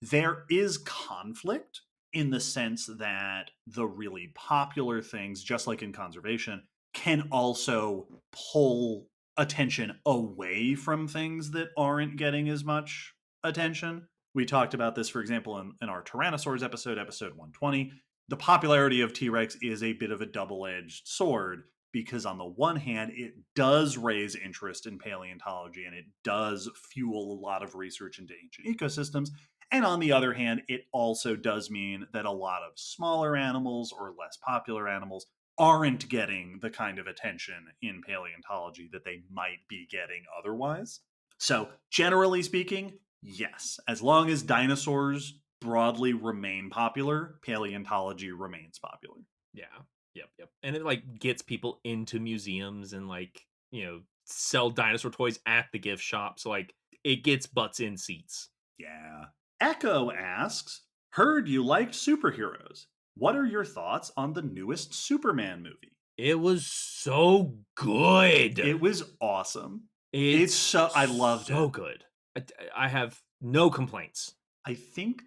there is conflict in the sense that the really popular things, just like in conservation, can also pull attention away from things that aren't getting as much attention. We talked about this, for example, in our Tyrannosaurs episode 120. The popularity of T-Rex is a bit of a double-edged sword, because on the one hand, it does raise interest in paleontology and it does fuel a lot of research into ancient ecosystems. And on the other hand, it also does mean that a lot of smaller animals or less popular animals aren't getting the kind of attention in paleontology that they might be getting otherwise. So, generally speaking, yes, as long as dinosaurs broadly remain popular, paleontology remains popular. Yeah. Yep. And it like gets people into museums and like, sell dinosaur toys at the gift shop. So like it gets butts in seats. Yeah. Echo asks, heard you liked superheroes. What are your thoughts on the newest Superman movie? It was so good. It was awesome. I loved it. So good. I have no complaints. I think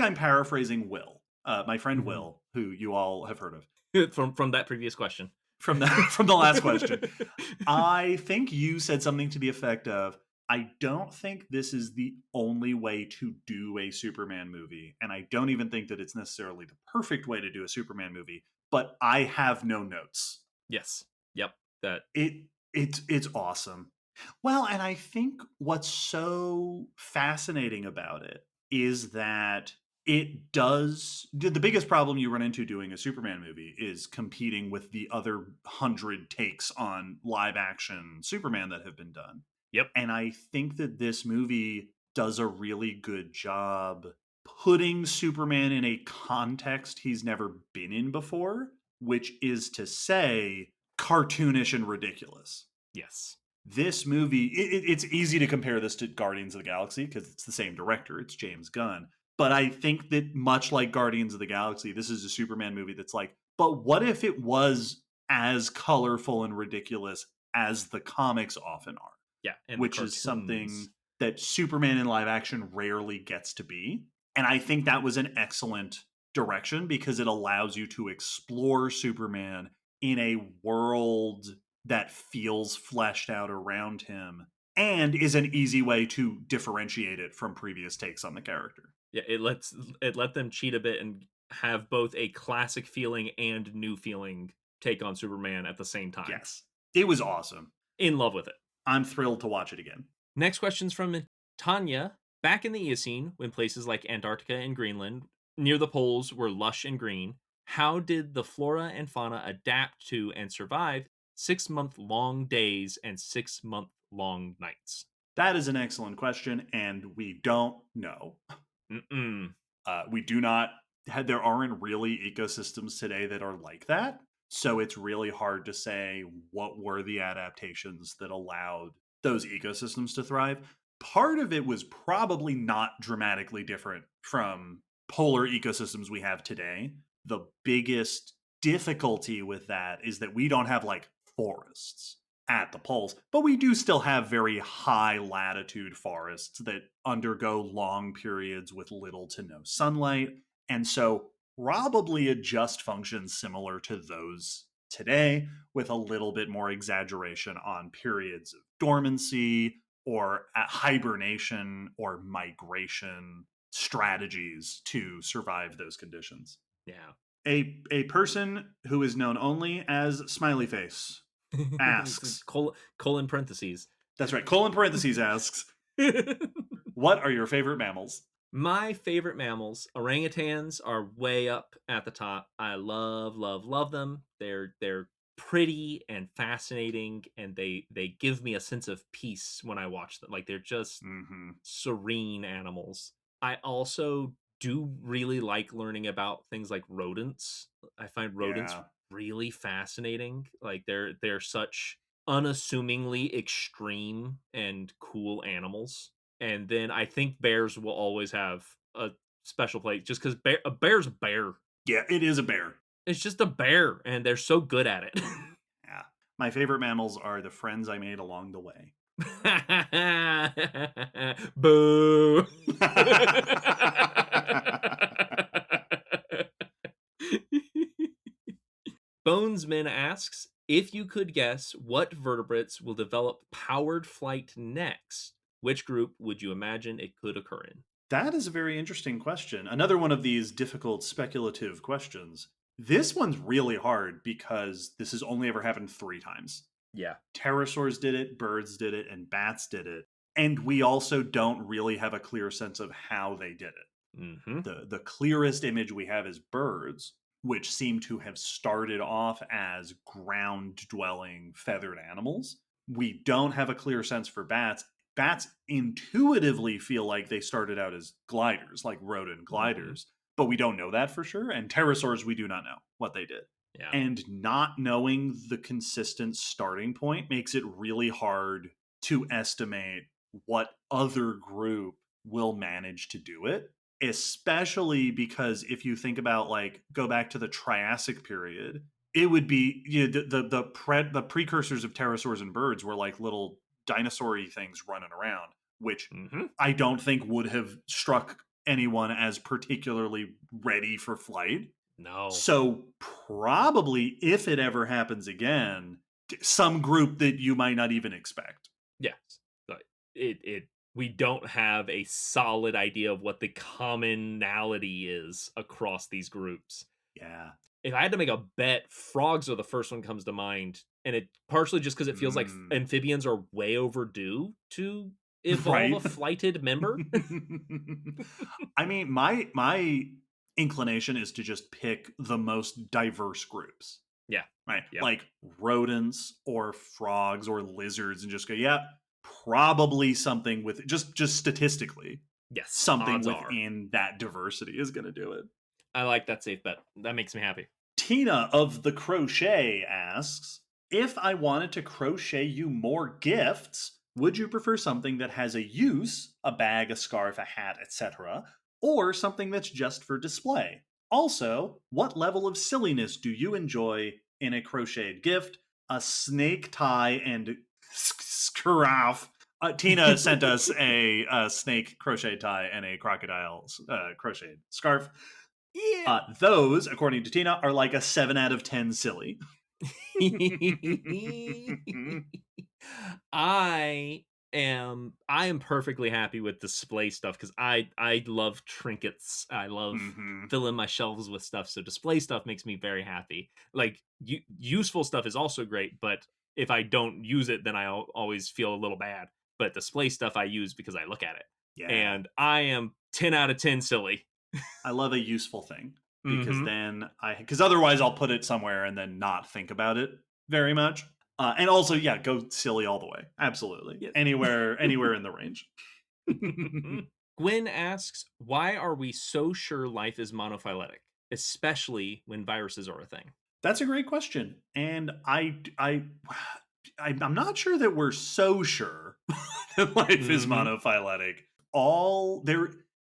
I'm paraphrasing Will, my friend Will, who you all have heard of. From that previous question. From the last question. I think you said something to the effect of, I don't think this is the only way to do a Superman movie, and I don't even think that it's necessarily the perfect way to do a Superman movie, but I have no notes. Yes. Yep. That it's awesome. Well, and I think what's so fascinating about it is that the biggest problem you run into doing a Superman movie is competing with the other 100 takes on live action Superman that have been done. Yep. And I think that this movie does a really good job putting Superman in a context he's never been in before, which is to say, cartoonish and ridiculous. Yes. This movie, it's easy to compare this to Guardians of the Galaxy because it's the same director, it's James Gunn. But I think that much like Guardians of the Galaxy, this is a Superman movie that's like, but what if it was as colorful and ridiculous as the comics often are? Yeah. And which is something that Superman in live action rarely gets to be. And I think that was an excellent direction because it allows you to explore Superman in a world that feels fleshed out around him and is an easy way to differentiate it from previous takes on the character. Yeah, it let them cheat a bit and have both a classic feeling and new feeling take on Superman at the same time. Yes. It was awesome. In love with it. I'm thrilled to watch it again. Next question's from Tanya. Back in the Eocene, when places like Antarctica and Greenland near the poles were lush and green, how did the flora and fauna adapt to and survive 6-month-long days and 6-month-long nights? That is an excellent question, and we don't know. We do not. There aren't really ecosystems today that are like that. So it's really hard to say what were the adaptations that allowed those ecosystems to thrive. Part of it was probably not dramatically different from polar ecosystems we have today. The biggest difficulty with that is that we don't have like forests at the poles, but we do still have very high latitude forests that undergo long periods with little to no sunlight. And so probably adjust functions similar to those today, with a little bit more exaggeration on periods of dormancy or hibernation or migration strategies to survive those conditions. Yeah. A person who is known only as Smiley Face asks, colon parentheses. That's right, colon parentheses asks, what are your favorite mammals? My favorite mammals, orangutans, are way up at the top. I love them. They're pretty and fascinating, and they give me a sense of peace when I watch them. Like, they're just serene animals. I also do really like learning about things like rodents. I find rodents really fascinating. Like, they're such unassumingly extreme and cool animals. And then I think bears will always have a special place, just because a bear's a bear. Yeah, it is a bear. It's just a bear, and they're so good at it. Yeah. My favorite mammals are the friends I made along the way. Boo. Bonesman asks, If you could guess what vertebrates will develop powered flight next, which group would you imagine it could occur in? That is a very interesting question. Another one of these difficult speculative questions. This one's really hard because this has only ever happened 3 times. Yeah. Pterosaurs did it, birds did it, and bats did it. And we also don't really have a clear sense of how they did it. Mm-hmm. The clearest image we have is birds, which seem to have started off as ground dwelling feathered animals. We don't have a clear sense for bats. Bats intuitively feel like they started out as gliders, like rodent gliders, but we don't know that for sure. And pterosaurs, we do not know what they did. Yeah. And not knowing the consistent starting point makes it really hard to estimate what other group will manage to do it, especially because if you think about, like, go back to the Triassic period, it would be, you know, the precursors of pterosaurs and birds were like little dinosaur-y things running around, which Mm-hmm. I don't think would have struck anyone as particularly ready for flight. No. So probably if it ever happens again, some group that you might not even expect. Yes. But we don't have a solid idea of what the commonality is across these groups. Yeah. If I had to make a bet, frogs are the first one comes to mind, and it partially just because it feels like amphibians are way overdue to evolve a flighted member. I mean, my inclination is to just pick the most diverse groups. Yeah. Right. Yep. Like rodents or frogs or lizards, and just go, yeah, probably something with just statistically. Yes. Something within that diversity is going to do it. I like that safe bet. That makes me happy. Tina of the Crochet asks, if I wanted to crochet you more gifts, would you prefer something that has a use, a bag, a scarf, a hat, etc., or something that's just for display? Also, what level of silliness do you enjoy in a crocheted gift? A snake tie and scarf. Tina sent us a snake crochet tie and a crocodile crocheted scarf. Yeah. Those, according to Tina, are like a 7 out of 10 silly. I am perfectly happy with display stuff because I love trinkets. I love filling my shelves with stuff. So display stuff makes me very happy. Like useful stuff is also great, but if I don't use it, then I always feel a little bad. But display stuff I use because I look at it. Yeah. And I am 10 out of 10 silly. I love a useful thing because because otherwise I'll put it somewhere and then not think about it very much. And also, yeah, go silly all the way. Absolutely. Yes. Anywhere in the range. Gwen asks, why are we so sure life is monophyletic, especially when viruses are a thing? That's a great question. And I'm not sure that we're so sure that life is monophyletic.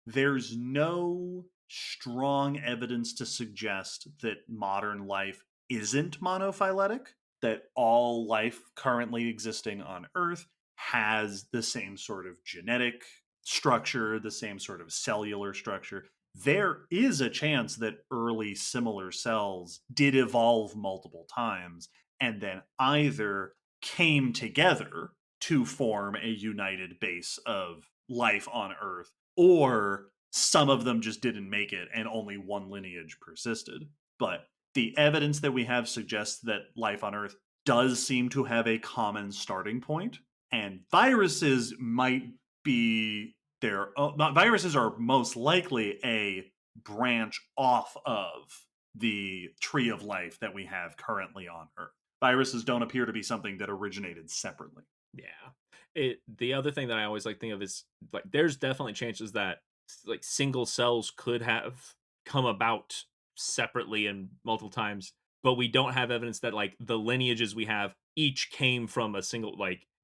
There's no strong evidence to suggest that modern life isn't monophyletic, that all life currently existing on Earth has the same sort of genetic structure, the same sort of cellular structure. There is a chance that early similar cells did evolve multiple times and then either came together to form a united base of life on Earth, or some of them just didn't make it and only one lineage persisted. But the evidence that we have suggests that life on Earth does seem to have a common starting point, and viruses might be viruses are most likely a branch off of the tree of life that we have currently on Earth. Viruses don't appear to be something that originated separately. Yeah. The other thing that I always like to think of is, like, there's definitely chances that like single cells could have come about separately and multiple times, but we don't have evidence that like the lineages we have each came from a single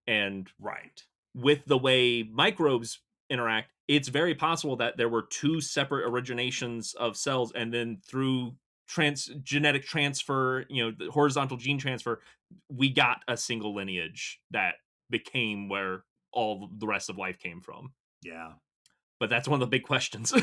and right. With the way microbes interact, it's very possible that there were 2 separate originations of cells, and then through genetic transfer, the horizontal gene transfer, we got a single lineage that became where all the rest of life came from. Yeah. But that's one of the big questions.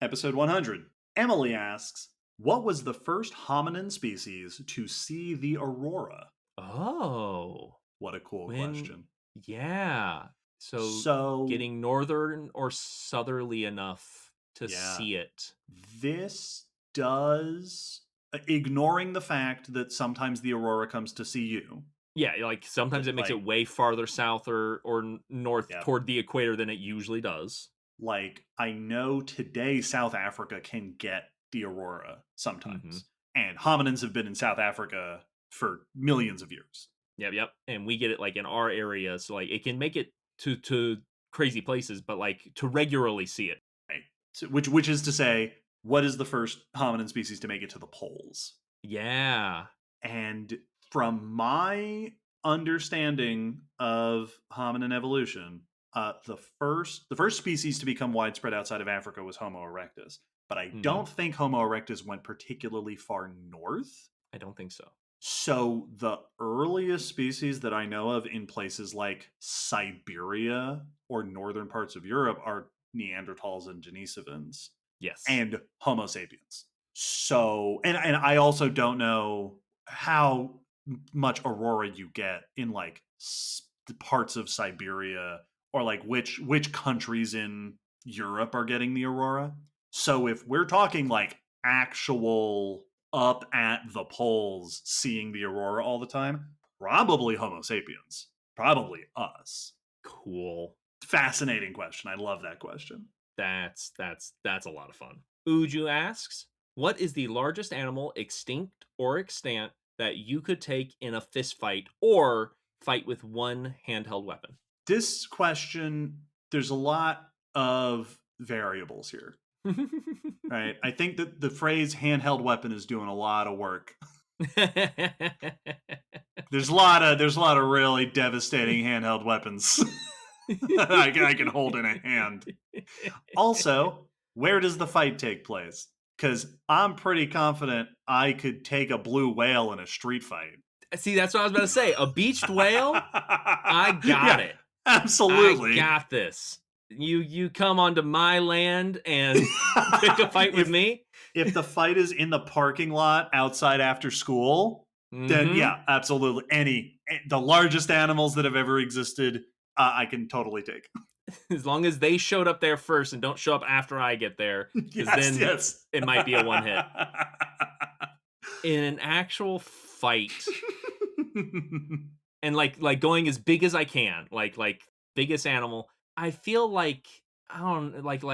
Episode 100. Emily asks, what was the first hominin species to see the aurora? Oh, What a cool when question. yeah. So So, getting northern or southerly enough to yeah, see it. this does, ignoring the fact that sometimes the aurora comes to see you. Yeah, like sometimes That, it makes like, it way farther south or north yeah, toward the equator than it usually does. like I know today South Africa can get the aurora Mhm. sometimes, and hominins have been in South Africa for millions of years. Yep, yep. And we get it like in our area, so like it can make it to crazy places, but like to regularly see it. Right? So, which is to say, what is the first hominin species to make it to the poles? Yeah. And from my understanding of hominin evolution, the first species to become widespread outside of Africa was Homo erectus. But I Mhm. don't think Homo erectus went particularly far north. I don't think so. So the earliest species that I know of in places like Siberia or northern parts of Europe are Neanderthals and Denisovans Yes. and Homo sapiens. So, and I also don't know how much aurora you get in like parts of Siberia, or like which countries in Europe are getting the aurora. So if we're talking like actual up at the poles seeing the aurora all the time, probably Homo sapiens, probably us. Cool. Fascinating question. I love that question. That's a lot of fun. Uju asks, "What is the largest animal, extinct or extant, that you could take in a fist fight or fight with one handheld weapon?" This question, there's a lot of variables here, right? I think that the phrase handheld weapon is doing a lot of work. There's a lot of really devastating handheld weapons I can hold in a hand. Also, where does the fight take place? Because I'm pretty confident I could take a blue whale in a street fight. See, that's what I was about to say. A beached whale? I got Yeah, it. I absolutely. got this. You come onto my land and pick a fight with if me? if the fight is in the parking lot outside after school, then Mhm. yeah, absolutely. The largest animals that have ever existed, I can totally take. As long as they showed up there first and don't show up after I get there, because Yes, then yes. it might be a one hit. In an actual fight, and like going as big as I can, like biggest animal. I feel like I don't like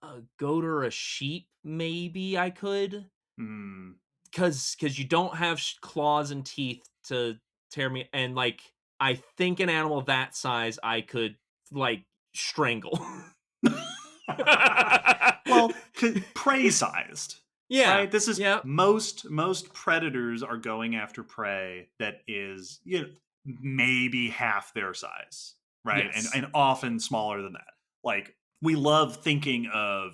a goat or a sheep. Maybe I could, Hmm. because you don't have claws and teeth to tear me, and like I think an animal that size I could like strangle. Well, prey sized, Yeah, right? This is yeah, most predators are going after prey that is, maybe half their size, right? And yes, and often smaller than that. Like, we love thinking of,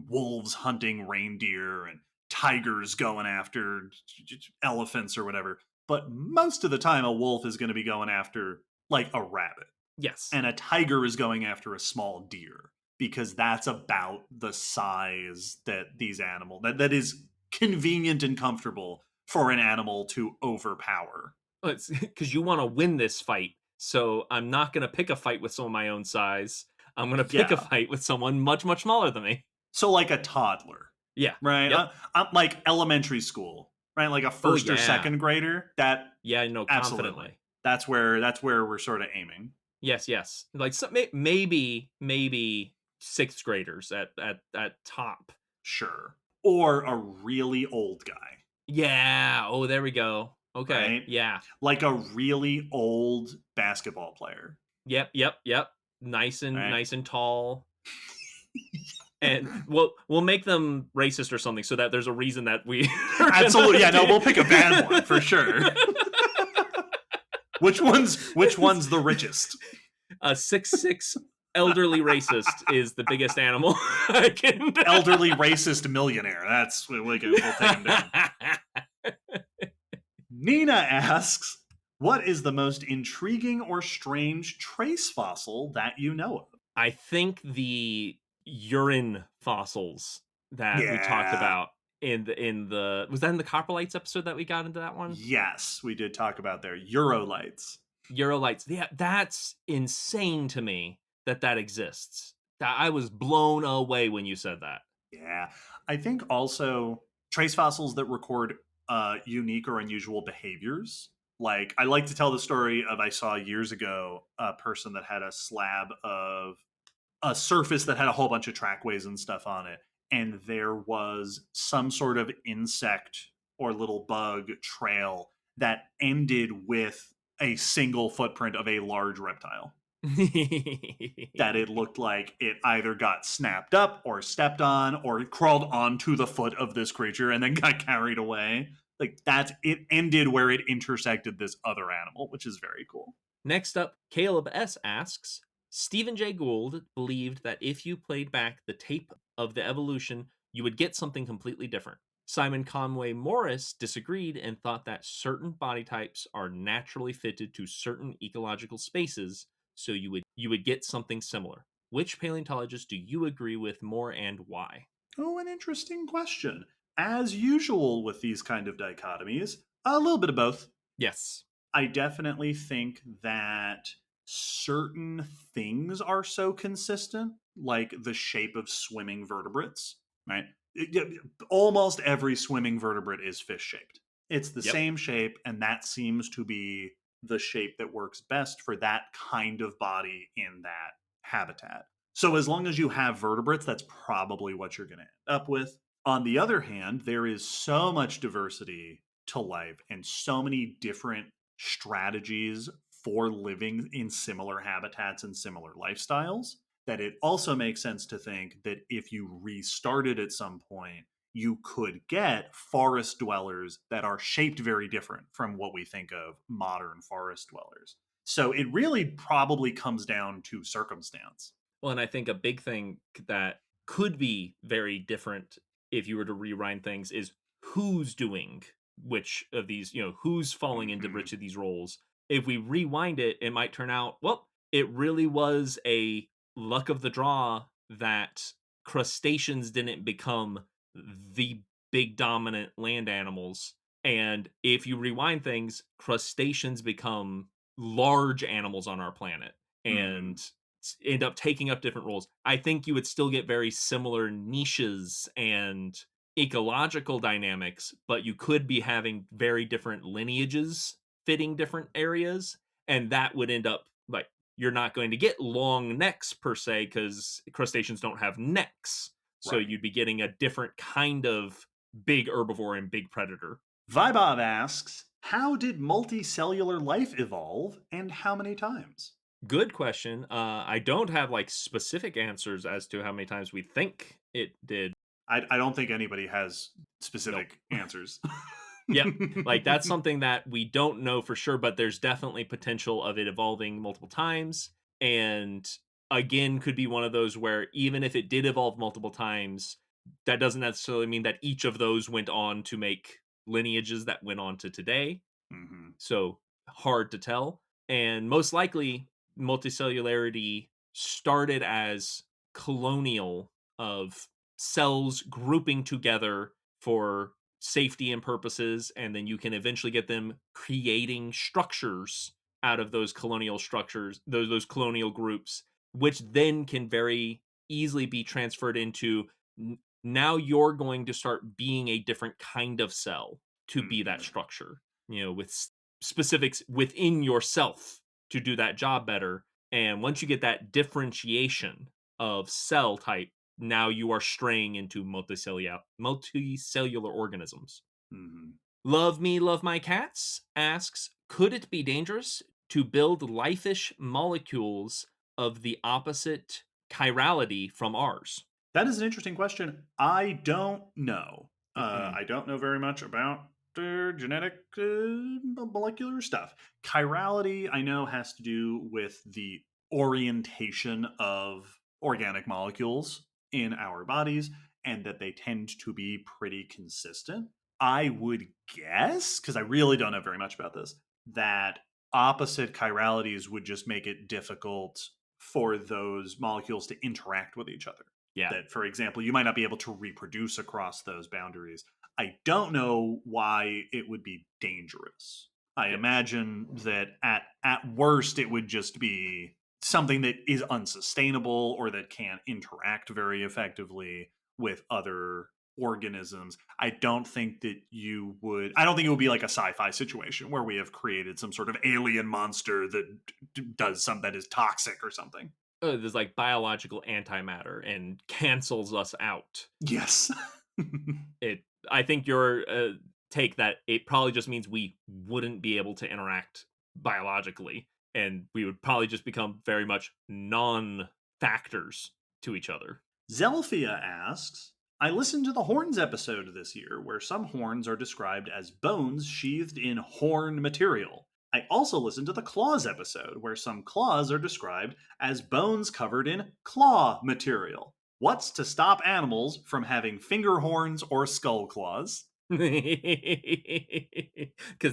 wolves hunting reindeer and tigers going after elephants or whatever, but most of the time a wolf is going to be going after like a rabbit, yes. and a tiger is going after a small deer, because that's about the size that that is convenient and comfortable for an animal to overpower. It's because you want to win this fight, so I'm not gonna pick a fight with someone my own size. I'm gonna pick a Yeah. fight with someone much smaller than me. So like a toddler, Yeah. right? Yep. Like elementary school, right? Like a Oh first or yeah. second grader. That Yeah. No. absolutely. Confidently. That's where we're sort of aiming. Yes. Yes. Like maybe sixth graders at top. Sure. Or a really old guy, Yeah. Oh, there we go. Okay. right? Yeah. Like a really old basketball player, Yep. Yep. Yep. Nice and right? nice and tall. And we'll make them racist or something so that there's a reason that we Absolutely. Yeah, no, we'll pick a bad one for sure. Which one's the richest? A 6'6" elderly racist is the biggest animal I can. Elderly racist millionaire. That's we'll take him down. Nina asks, what is the most intriguing or strange trace fossil that you know of? I think the urine fossils that we talked Yeah. about was that in the Coprolites episode that we got into that one? Yes, we did talk about their Eurolights. Eurolights. Yeah, that's insane to me that exists. I was blown away when you said that. Yeah. I think also trace fossils that record unique or unusual behaviors. Like, I like to tell the story of I saw years ago a person that had a slab of a surface that had a whole bunch of trackways and stuff on it. And there was some sort of insect or little bug trail that ended with a single footprint of a large reptile. That it looked like it either got snapped up or stepped on or crawled onto the foot of this creature and then got carried away. Like, that, it ended where it intersected this other animal, which is very cool. Next up, Caleb S. asks, Stephen Jay Gould believed that if you played back the tape of the evolution, you would get something completely different. Simon Conway Morris disagreed and thought that certain body types are naturally fitted to certain ecological spaces, so you would get something similar. Which paleontologist do you agree with more and why? Oh, an interesting question. As usual with these kind of dichotomies, a little bit of both. Yes. I definitely think that certain things are so consistent, like the shape of swimming vertebrates, right? Almost every swimming vertebrate is fish shaped. It's the same shape, and that seems to be the shape that works best for that kind of body in that habitat. So as long as you have vertebrates, that's probably what you're going to end up with. On the other hand, there is so much diversity to life and so many different strategies for living in similar habitats and similar lifestyles that it also makes sense to think that if you restarted at some point, you could get forest dwellers that are shaped very different from what we think of modern forest dwellers. So it really probably comes down to circumstance. Well, and I think a big thing that could be very different if you were to rewind things is who's doing which of these, who's falling into which of these roles. If we rewind it, it might turn out, well, it really was a luck of the draw that crustaceans didn't become the big dominant land animals. And if you rewind things, crustaceans become large animals on our planet and end up taking up different roles. I think you would still get very similar niches and ecological dynamics, but you could be having very different lineages fitting different areas, and that would end up like you're not going to get long necks per se because crustaceans don't have necks. So Right. you'd be getting a different kind of big herbivore and big predator. Vibov asks, how did multicellular life evolve and how many times? Good question. I don't have like specific answers as to how many times we think it did. I don't think anybody has specific answers. Yep. Like that's something that we don't know for sure, but there's definitely potential of it evolving multiple times. And again, could be one of those where even if it did evolve multiple times, that doesn't necessarily mean that each of those went on to make lineages that went on to today. Mm-hmm. So hard to tell. And most likely, multicellularity started as colonial of cells grouping together for safety and purposes, and then you can eventually get them creating structures out of those colonial structures, those colonial groups, which then can very easily be transferred into now you're going to start being a different kind of cell to be that structure, with specifics within yourself to do that job better. And once you get that differentiation of cell type, now you are straying into multicellular organisms. Mm-hmm. Love Me, Love My Cats asks, could it be dangerous to build life-ish molecules of the opposite chirality from ours? That is an interesting question. I don't know. I don't know very much about genetic molecular stuff. Chirality, I know, has to do with the orientation of organic molecules in our bodies and that they tend to be pretty consistent. I would guess, because I really don't know very much about this, that opposite chiralities would just make it difficult for those molecules to interact with each other. Yeah. That, for example, you might not be able to reproduce across those boundaries. I don't know why it would be dangerous. I imagine that at worst it would just be something that is unsustainable or that can't interact very effectively with other organisms. I don't think it would be like a sci-fi situation where we have created some sort of alien monster that does something that is toxic or something. There's like biological antimatter and cancels us out. Yes. I think your take that it probably just means we wouldn't be able to interact biologically, and we would probably just become very much non-factors to each other. Zelfia asks, I listened to the horns episode this year where some horns are described as bones sheathed in horn material. I also listened to the claws episode where some claws are described as bones covered in claw material. What's to stop animals from having finger horns or skull claws? Because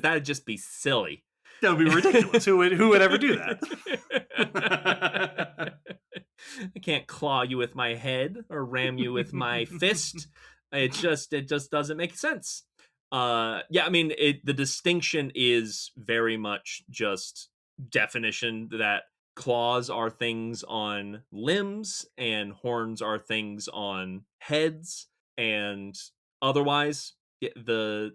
that'd just be silly. That would be ridiculous. Who would ever do that? I can't claw you with my head or ram you with my fist. It just doesn't make sense. Yeah, I mean, the distinction is very much just definition that claws are things on limbs and horns are things on heads, and otherwise the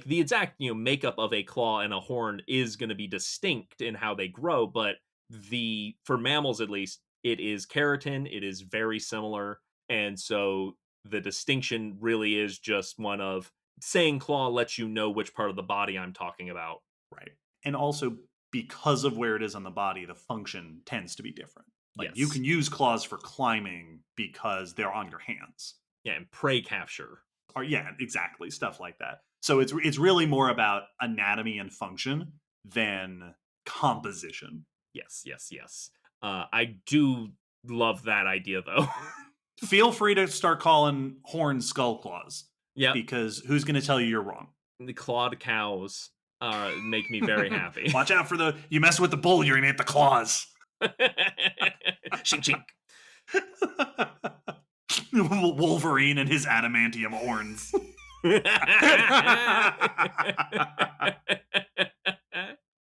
exact makeup of a claw and a horn is going to be distinct in how they grow, but for mammals at least, it is keratin, it is very similar, and so the distinction really is just one of saying claw lets you know which part of the body I'm talking about. Right. And also, because of where it is on the body, the function tends to be different. Like, Yes. you can use claws for climbing because they're on your hands. Yeah, and prey capture. Or yeah, exactly, stuff like that. So it's really more about anatomy and function than composition. Yes. I do love that idea, though. Feel free to start calling horns skull claws. Yeah, Because who's going to tell you you're wrong? the clawed cows make me very happy. Watch out for you mess with the bull, you're going to hit the claws. Shink, shink. Wolverine and his adamantium horns.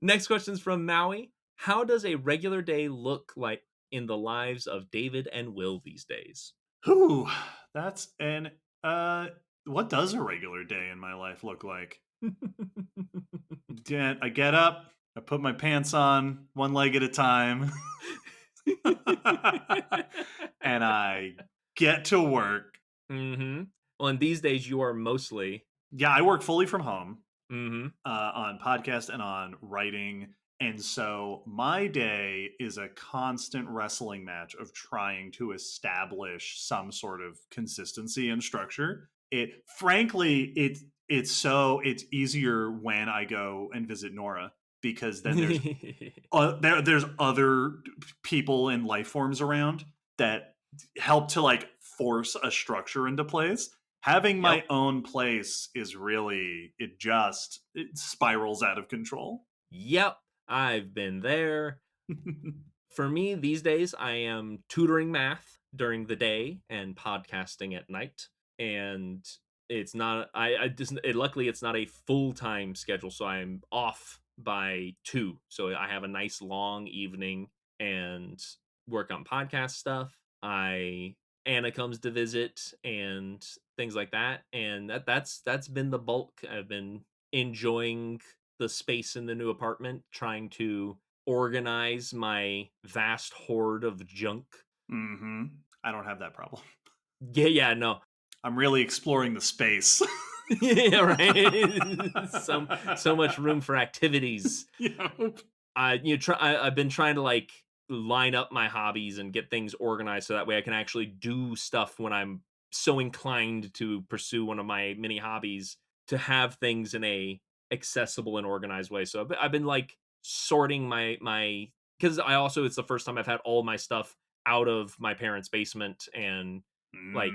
Next question is from Maui. How does a regular day look like in the lives of David and Will these days? Whew, that's an what does a regular day in my life look like? I get up, I put my pants on one leg at a time, and I get to work. Mm-hmm. Well, in these days, you are mostly... Yeah, I work fully from home Mm-hmm. on podcast and on writing. And so my day is a constant wrestling match of trying to establish some sort of consistency and structure. Frankly, it's easier when I go and visit Nora, because then there's other people and life forms around that help to like force a structure into place. Having my own place is really, it spirals out of control. Yep, I've been there. For me, these days, I am tutoring math during the day and podcasting at night. And it's not, luckily, it's not a full-time schedule, so I'm off by 2. So I have a nice long evening and work on podcast stuff. Anna comes to visit and things like that, and that's been the bulk. I've been enjoying the space in the new apartment, trying to organize my vast hoard of junk. I don't have that problem. Yeah, no. I'm really exploring the space. Yeah, right. so much room for activities. Yep. I've been trying to like line up my hobbies and get things organized so that way I can actually do stuff when I'm so inclined to pursue one of my many hobbies, to have things in a accessible and organized way. So I've been like sorting my because it's the first time I've had all my stuff out of my parents' basement and like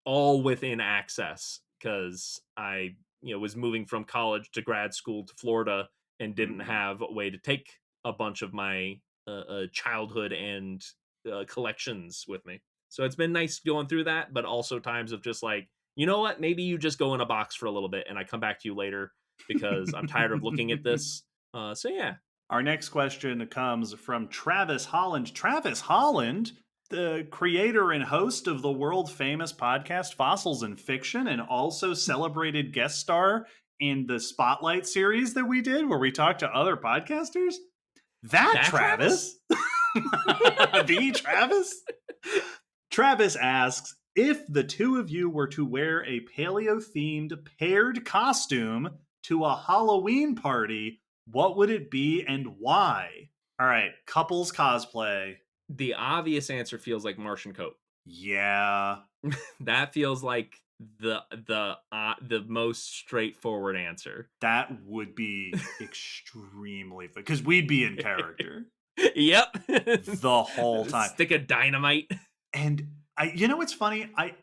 all within access, because I was moving from college to grad school to Florida and didn't have a way to take a bunch of my childhood and collections with me. So it's been nice going through that, but also times of just like, you know what? Maybe you just go in a box for a little bit and I come back to you later because I'm tired of looking at this. So yeah. Our next question comes from Travis Holland. Travis Holland, the creator and host of the world famous podcast Fossils and Fiction, and also celebrated guest star in the Spotlight series that we did where we talked to other podcasters. That Travis? The Travis? Travis asks, if the two of you were to wear a paleo-themed paired costume to a Halloween party, what would it be and why? All right, couples cosplay. The obvious answer feels like Martian coat. Yeah. That feels like the most straightforward answer. That would be extremely fun because we'd be in character. Yep. The whole time. Stick of dynamite. And it's funny. I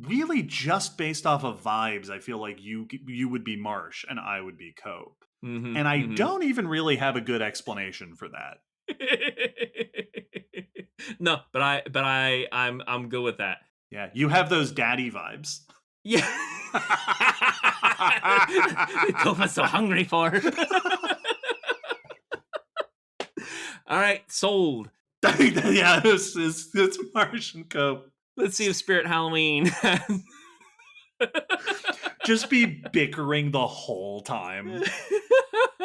really just based off of vibes, I feel like you would be Marsh and I would be Cope. Mm-hmm, and I don't even really have a good explanation for that. No, but I'm good with that. Yeah, you have those daddy vibes. Yeah. Cope was so hungry for. All right, sold. Yeah, it's Martian Cope. Let's see if Spirit Halloween just be bickering the whole time.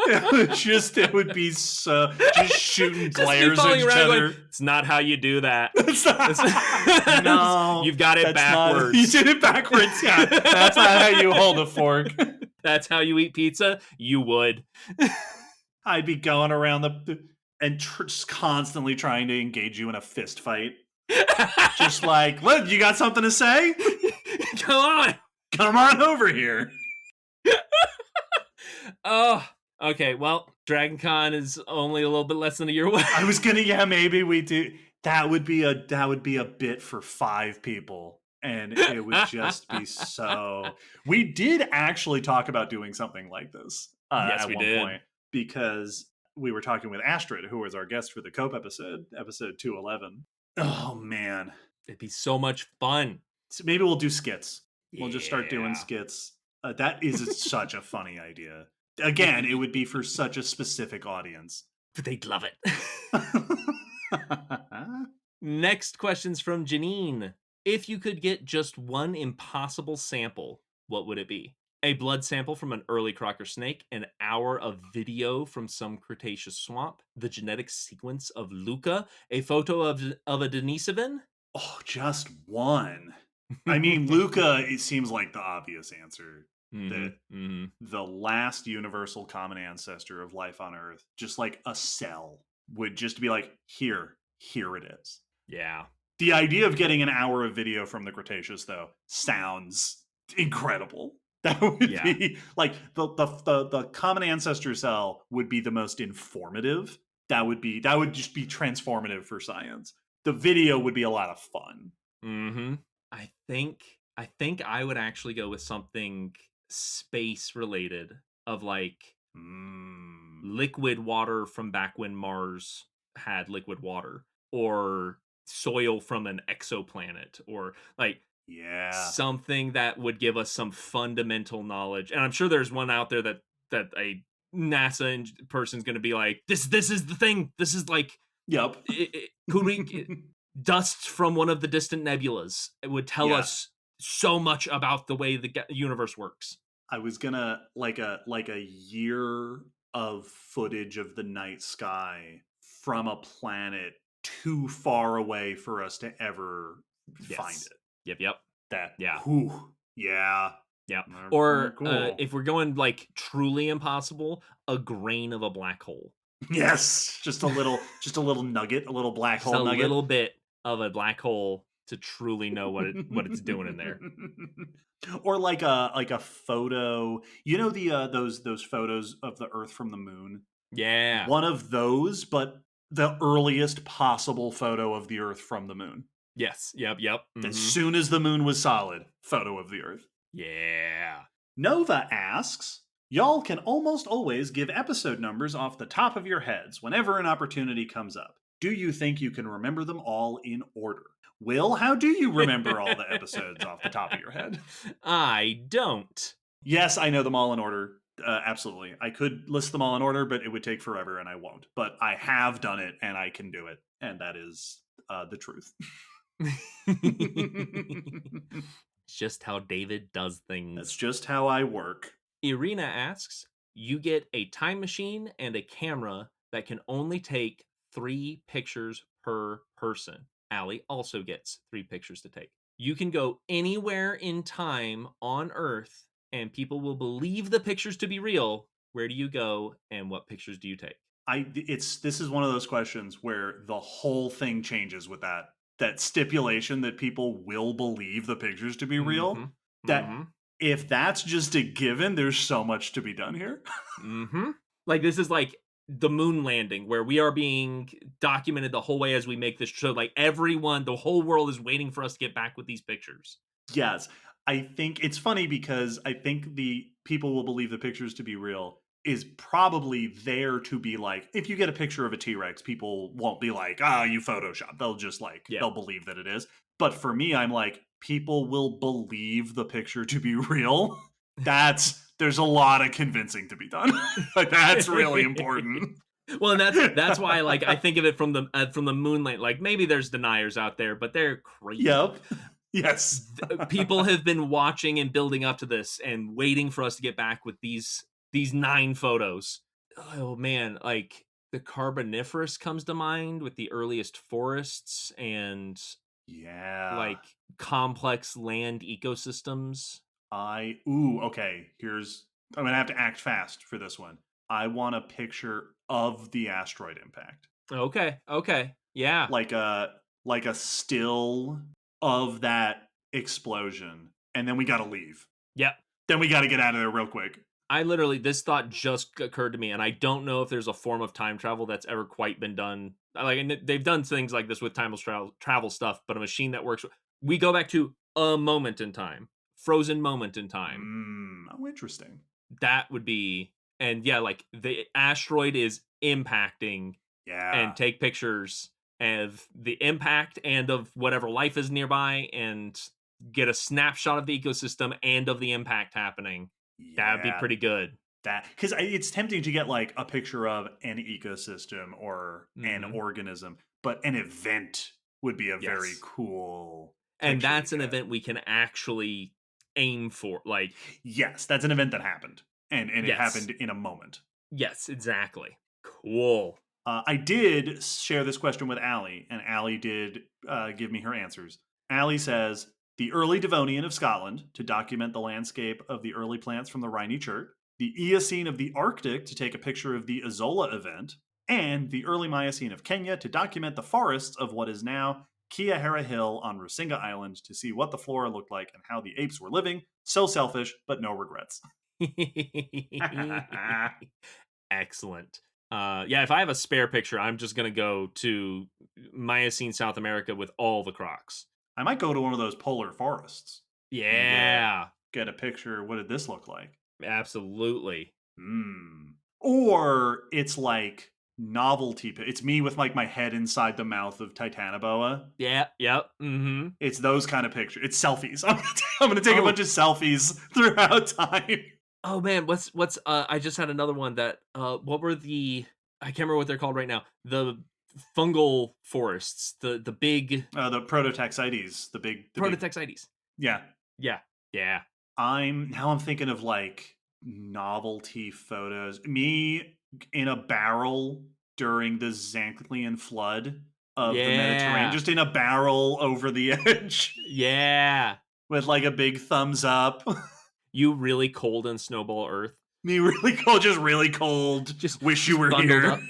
It would be so just shooting glares at each other. Going, it's not how you do that. No, you've got it backwards. You did it backwards. Yeah, that's not how you hold a fork. That's how you eat pizza. You would. I'd be going around and just constantly trying to engage you in a fist fight. Just like, look, you got something to say? Come on over here. Oh, okay. Well, Dragon Con is only a little bit less than a year away. I was gonna, maybe we do. That would be a bit for 5 people, and it would just be so. We did actually talk about doing something like this yes, at we one did. point because we were talking with Astrid, who was our guest for the Cope episode 211. Oh man, it'd be so much fun. So maybe we'll do skits. We'll just start doing skits. That is such a funny idea. Again, it would be for such a specific audience. But they'd love it. Next question's from Janine. If you could get just one impossible sample, what would it be? A blood sample from an early Crocker snake, an hour of video from some Cretaceous swamp, the genetic sequence of Luca, a photo of a Denisovan? Oh, just one. I mean, Luca, it seems like the obvious answer. Mm-hmm. The last universal common ancestor of life on Earth, just like a cell, would just be like, here it is. Yeah. The idea of getting an hour of video from the Cretaceous, though, sounds incredible. That would be like the common ancestor cell would be the most informative. That would just be transformative for science. The video would be a lot of fun. Mm-hmm. I think I would actually go with something space related of like liquid water from back when Mars had liquid water, or soil from an exoplanet, or like something that would give us some fundamental knowledge. And I'm sure there's one out there that a NASA person's going to be like, this is the thing. This is like, could we dust from one of the distant nebulas? It would tell us so much about the way the universe works. I was gonna like a year of footage of the night sky from a planet too far away for us to ever find it. Yep. Yeah. Or cool. if we're going like truly impossible, a grain of a black hole. Yes, just a little nugget, a little black hole nugget, a little bit of a black hole to truly know what it's doing in there. Or like a photo, those photos of the Earth from the moon. Yeah, one of those, but the earliest possible photo of the Earth from the moon. Yes. Yep. Mm-hmm. As soon as the moon was solid, photo of the Earth. Yeah. Nova asks, y'all can almost always give episode numbers off the top of your heads whenever an opportunity comes up. Do you think you can remember them all in order? Will, how do you remember all the episodes off the top of your head? I don't. Yes, I know them all in order. Absolutely. I could list them all in order, but it would take forever and I won't. But I have done it and I can do it. And that is the truth. It's just how David does things. That's just how I work. Irina asks, you get a time machine and a camera that can only take 3 pictures per person. Allie also gets 3 pictures to take. You can go anywhere in time on Earth and people will believe the pictures to be real. Where do you go and what pictures do you take? This is one of those questions where the whole thing changes with that stipulation that people will believe the pictures to be real. Mm-hmm. That Mm-hmm. if that's just a given, there's so much to be done here. Mm-hmm. Like this is like the moon landing where we are being documented the whole way as we make this show. Like everyone, the whole world is waiting for us to get back with these pictures. Yes. I think it's funny because I think the people will believe the pictures to be real is probably there to be like, if you get a picture of a T-Rex, people won't be like, you Photoshop. They'll just like, they'll believe that it is. But for me, I'm like, people will believe the picture to be real. There's a lot of convincing to be done. Like that's really important. Well, and that's why like I think of it from the moonlight. Like maybe there's deniers out there, but they're crazy. Yep. Yes. People have been watching and building up to this and waiting for us to get back with these 9 photos. Oh man, like the Carboniferous comes to mind with the earliest forests and like complex land ecosystems. Okay. I'm gonna have to act fast for this one. I want a picture of the asteroid impact. Okay. Yeah. Like a still of that explosion. And then we gotta leave. Yep. Then we gotta get out of there real quick. This thought just occurred to me, and I don't know if there's a form of time travel that's ever quite been done. Like, and they've done things like this with timeless travel stuff, but a machine that works. We go back to a moment in time, frozen moment in time. Oh, interesting. That would be, and yeah, like the asteroid is impacting, and take pictures of the impact and of whatever life is nearby, and get a snapshot of the ecosystem and of the impact happening. That would be pretty good. Because it's tempting to get like a picture of an ecosystem or an organism, but an event would be a very cool. And that's an event we can actually aim for. Like, yes, that's an event that happened, and it happened in a moment. Yes, exactly. Cool. I did share this question with Allie, and Allie did give me her answers. Allie says, the early Devonian of Scotland to document the landscape of the early plants from the Rhynie chert, the Eocene of the Arctic to take a picture of the Isola event, and the early Miocene of Kenya to document the forests of what is now Kiahara Hill on Rusinga Island to see what the flora looked like and how the apes were living. So selfish, but no regrets. Excellent. Yeah, if I have a spare picture, I'm just going to go to Miocene South America with all the crocs. I might go to one of those polar forests. Yeah. Get a picture. What did this look like? Absolutely. Or it's like novelty. It's me with like my head inside the mouth of Titanoboa. Yeah. Yep. Mm-hmm. It's those kind of pictures. It's selfies. I'm going to take a bunch of selfies throughout time. Oh man, what's I just had another one that what were I can't remember what they're called right now. The fungal forests, the big the Prototaxites, the Prototaxites. Yeah. I'm thinking of like novelty photos. Me in a barrel during the Zanclean flood of the Mediterranean, just in a barrel over the edge. Yeah. With like a big thumbs up. You really cold in Snowball Earth. Me really cold, just really cold. Just wish you were here.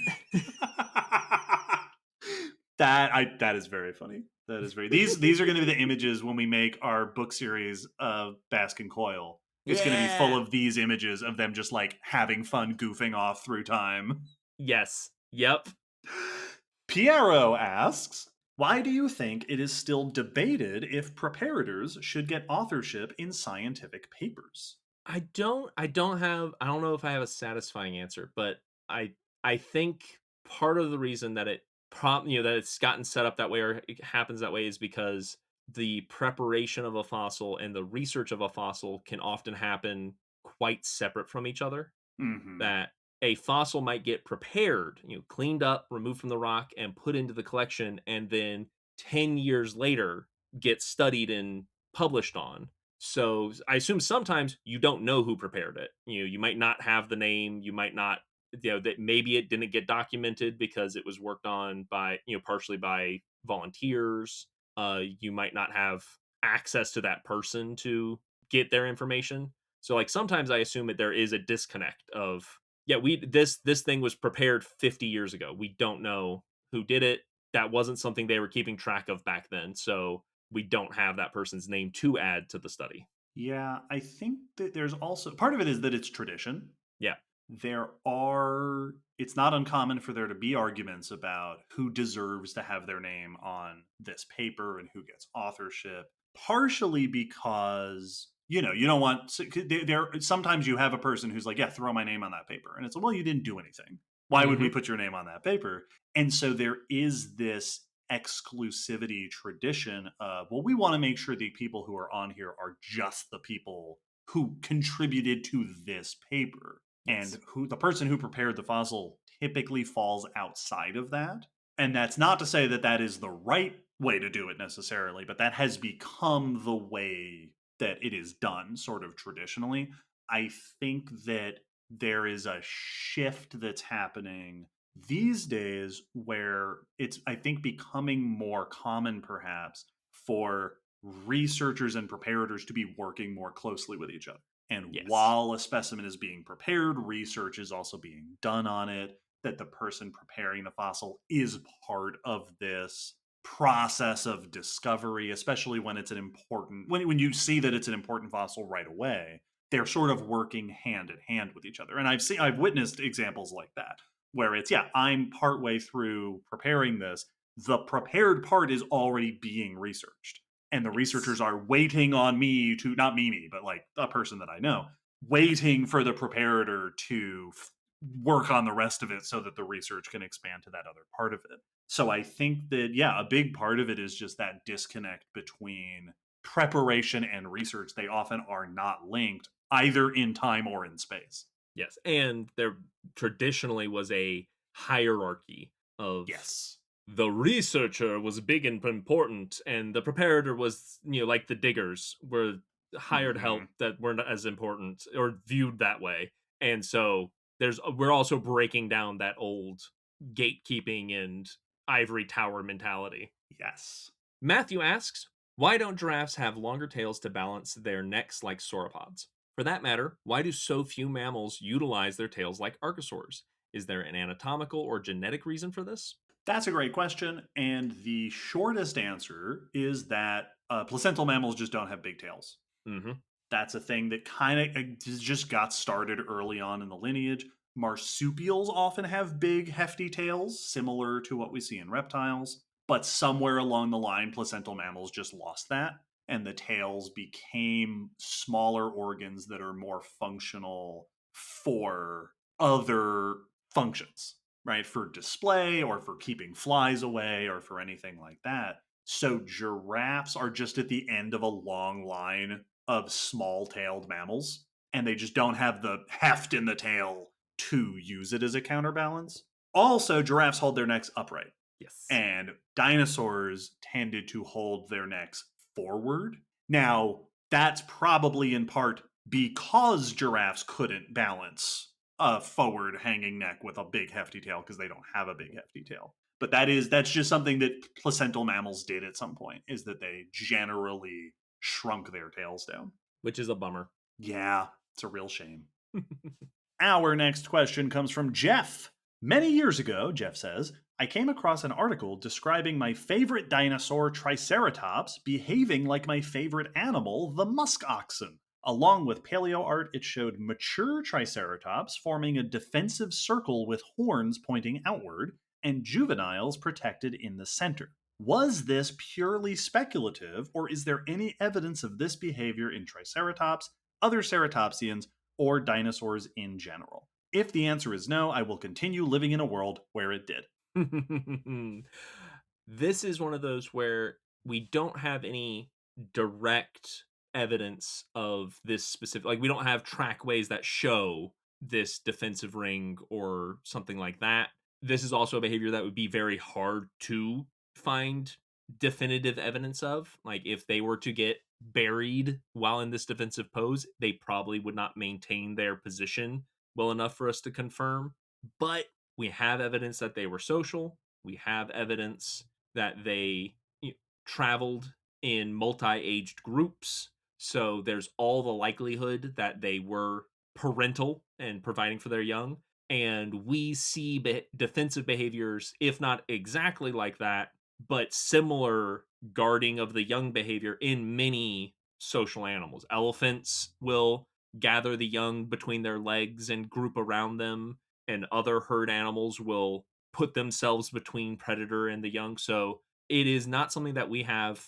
That is very funny. That is very. These are going to be the images when we make our book series of Baskin Coil. It's going to be full of these images of them just like having fun goofing off through time. Yes. Yep. Piero asks, why do you think it is still debated if preparators should get authorship in scientific papers? I don't know if I have a satisfying answer, but I think part of the reason that it that it's gotten set up that way or it happens that way is because the preparation of a fossil and the research of a fossil can often happen quite separate from each other. Hmm. That a fossil might get prepared, cleaned up, removed from the rock, and put into the collection, and then 10 years later get studied and published on. So I assume sometimes you don't know who prepared it. You might not have the name, you might not, that maybe it didn't get documented because it was worked on by, partially by volunteers. You might not have access to that person to get their information. So like sometimes I assume that there is a disconnect of, yeah, this thing was prepared 50 years ago. We don't know who did it. That wasn't something they were keeping track of back then. So we don't have that person's name to add to the study. Yeah, I think that there's also part of it is that it's tradition. Yeah. It's not uncommon for there to be arguments about who deserves to have their name on this paper and who gets authorship, partially because you don't want there sometimes you have a person who's like, yeah, throw my name on that paper, and it's like, well, you didn't do anything, why would we Hmm. put your name on that paper? And so there is this exclusivity tradition of, well, we want to make sure the people who are on here are just the people who contributed to this paper, and Yes. who the person who prepared the fossil typically falls outside of that. And that's not to say that that is the right way to do it necessarily, but that has become the way that it is done sort of traditionally. I think that there is a shift that's happening these days where it's, I think, becoming more common perhaps for researchers and preparators to be working more closely with each other. And Yes. while a specimen is being prepared, research is also being done on it, that the person preparing the fossil is part of this process of discovery, especially when it's an important, when you see that it's an important fossil right away. They're sort of working hand in hand with each other. And I've witnessed examples like that where it's, yeah, I'm partway through preparing this. The prepared part is already being researched, and the Yes. researchers are waiting on me to, not me, but like a person that I know, waiting for the preparator to work on the rest of it so that the research can expand to that other part of it. So I think that, yeah, a big part of it is just that disconnect between preparation and research. They often are not linked either in time or in space. Yes. And there traditionally was a hierarchy of Yes. the researcher was big and important, and the preparator was, like the diggers were hired help Hmm. that weren't as important or viewed that way. And so we're also breaking down that old gatekeeping and ivory tower mentality. Yes. Matthew asks, why don't giraffes have longer tails to balance their necks like sauropods? For that matter, why do so few mammals utilize their tails like archosaurs? Is there an anatomical or genetic reason for this? That's a great question. And the shortest answer is that placental mammals just don't have big tails. Hmm. That's a thing that kind of just got started early on in the lineage. Marsupials often have big, hefty tails, similar to what we see in reptiles. But somewhere along the line, placental mammals just lost that. And the tails became smaller organs that are more functional for other functions, right? For display or for keeping flies away or for anything like that. So giraffes are just at the end of a long line of small tailed mammals, and they just don't have the heft in the tail to use it as a counterbalance. Also, giraffes hold their necks upright, Yes. and dinosaurs tended to hold their necks forward. Now, that's probably in part because giraffes couldn't balance a forward hanging neck with a big hefty tail because they don't have a big hefty tail. But that's just something that placental mammals did at some point, is that they generally shrunk their tails down. Which is a bummer. Yeah, it's a real shame. Our next question comes from Jeff. Many years ago, Jeff says, I came across an article describing my favorite dinosaur, Triceratops, behaving like my favorite animal, the musk oxen. Along with paleo art, it showed mature Triceratops forming a defensive circle with horns pointing outward and juveniles protected in the center. Was this purely speculative, or is there any evidence of this behavior in Triceratops, other ceratopsians, or dinosaurs in general? If the answer is no, I will continue living in a world where it did. This is one of those where we don't have any direct evidence of this specific, like we don't have trackways that show this defensive ring or something like that. This is also a behavior that would be very hard to find definitive evidence of. Like if they were to get buried while in this defensive pose, they probably would not maintain their position well enough for us to confirm. But we have evidence that they were social. We have evidence that they traveled in multi-aged groups. So there's all the likelihood that they were parental and providing for their young. And we see defensive behaviors, if not exactly like that, but similar guarding of the young behavior in many social animals. Elephants will gather the young between their legs and group around them, and other herd animals will put themselves between predator and the young. So it is not something that we have.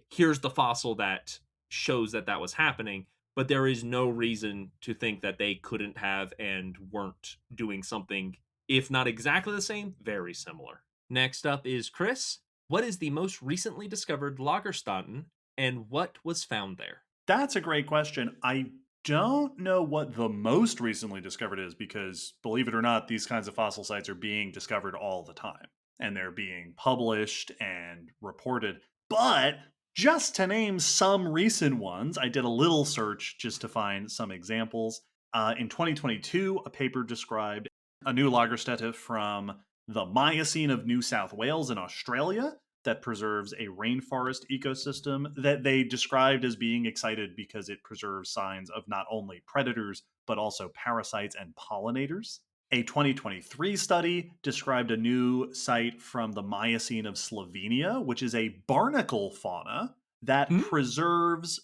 Here's the fossil that shows that that was happening, but there is no reason to think that they couldn't have and weren't doing something, if not exactly the same, very similar. Next up is Chris. What is the most recently discovered Lagerstätten, and what was found there? That's a great question. I don't know what the most recently discovered is because, believe it or not, these kinds of fossil sites are being discovered all the time and they're being published and reported. But just to name some recent ones, I did a little search just to find some examples. In 2022, a paper described a new Lagerstätte from the Miocene of New South Wales in Australia that preserves a rainforest ecosystem that they described as being excited because it preserves signs of not only predators, but also parasites and pollinators. A 2023 study described a new site from the Miocene of Slovenia, which is a barnacle fauna that preserves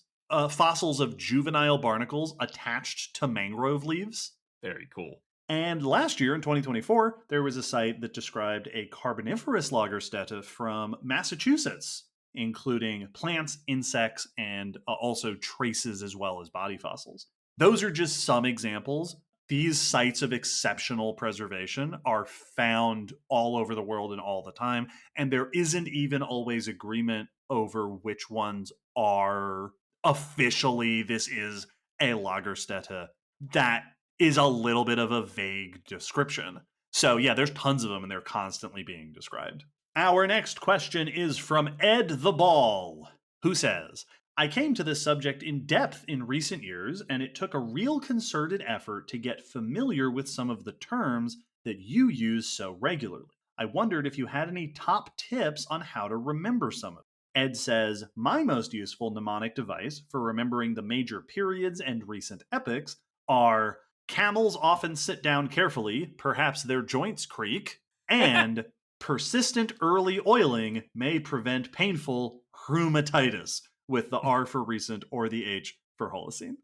fossils of juvenile barnacles attached to mangrove leaves. Very cool. And last year, in 2024, there was a site that described a Carboniferous Lagerstätte from Massachusetts, including plants, insects, and also traces as well as body fossils. Those are just some examples. These sites of exceptional preservation are found all over the world and all the time, and there isn't even always agreement over which ones are officially this is a Lagerstätte. That is a little bit of a vague description. So, yeah, there's tons of them and they're constantly being described. Our next question is from Ed the Ball, who says, I came to this subject in depth in recent years, and it took a real concerted effort to get familiar with some of the terms that you use so regularly. I wondered if you had any top tips on how to remember some of them. Ed says, my most useful mnemonic device for remembering the major periods and recent epochs are camels often sit down carefully, perhaps their joints creak, and persistent early oiling may prevent painful rheumatitis, with the R for recent or the H for Holocene.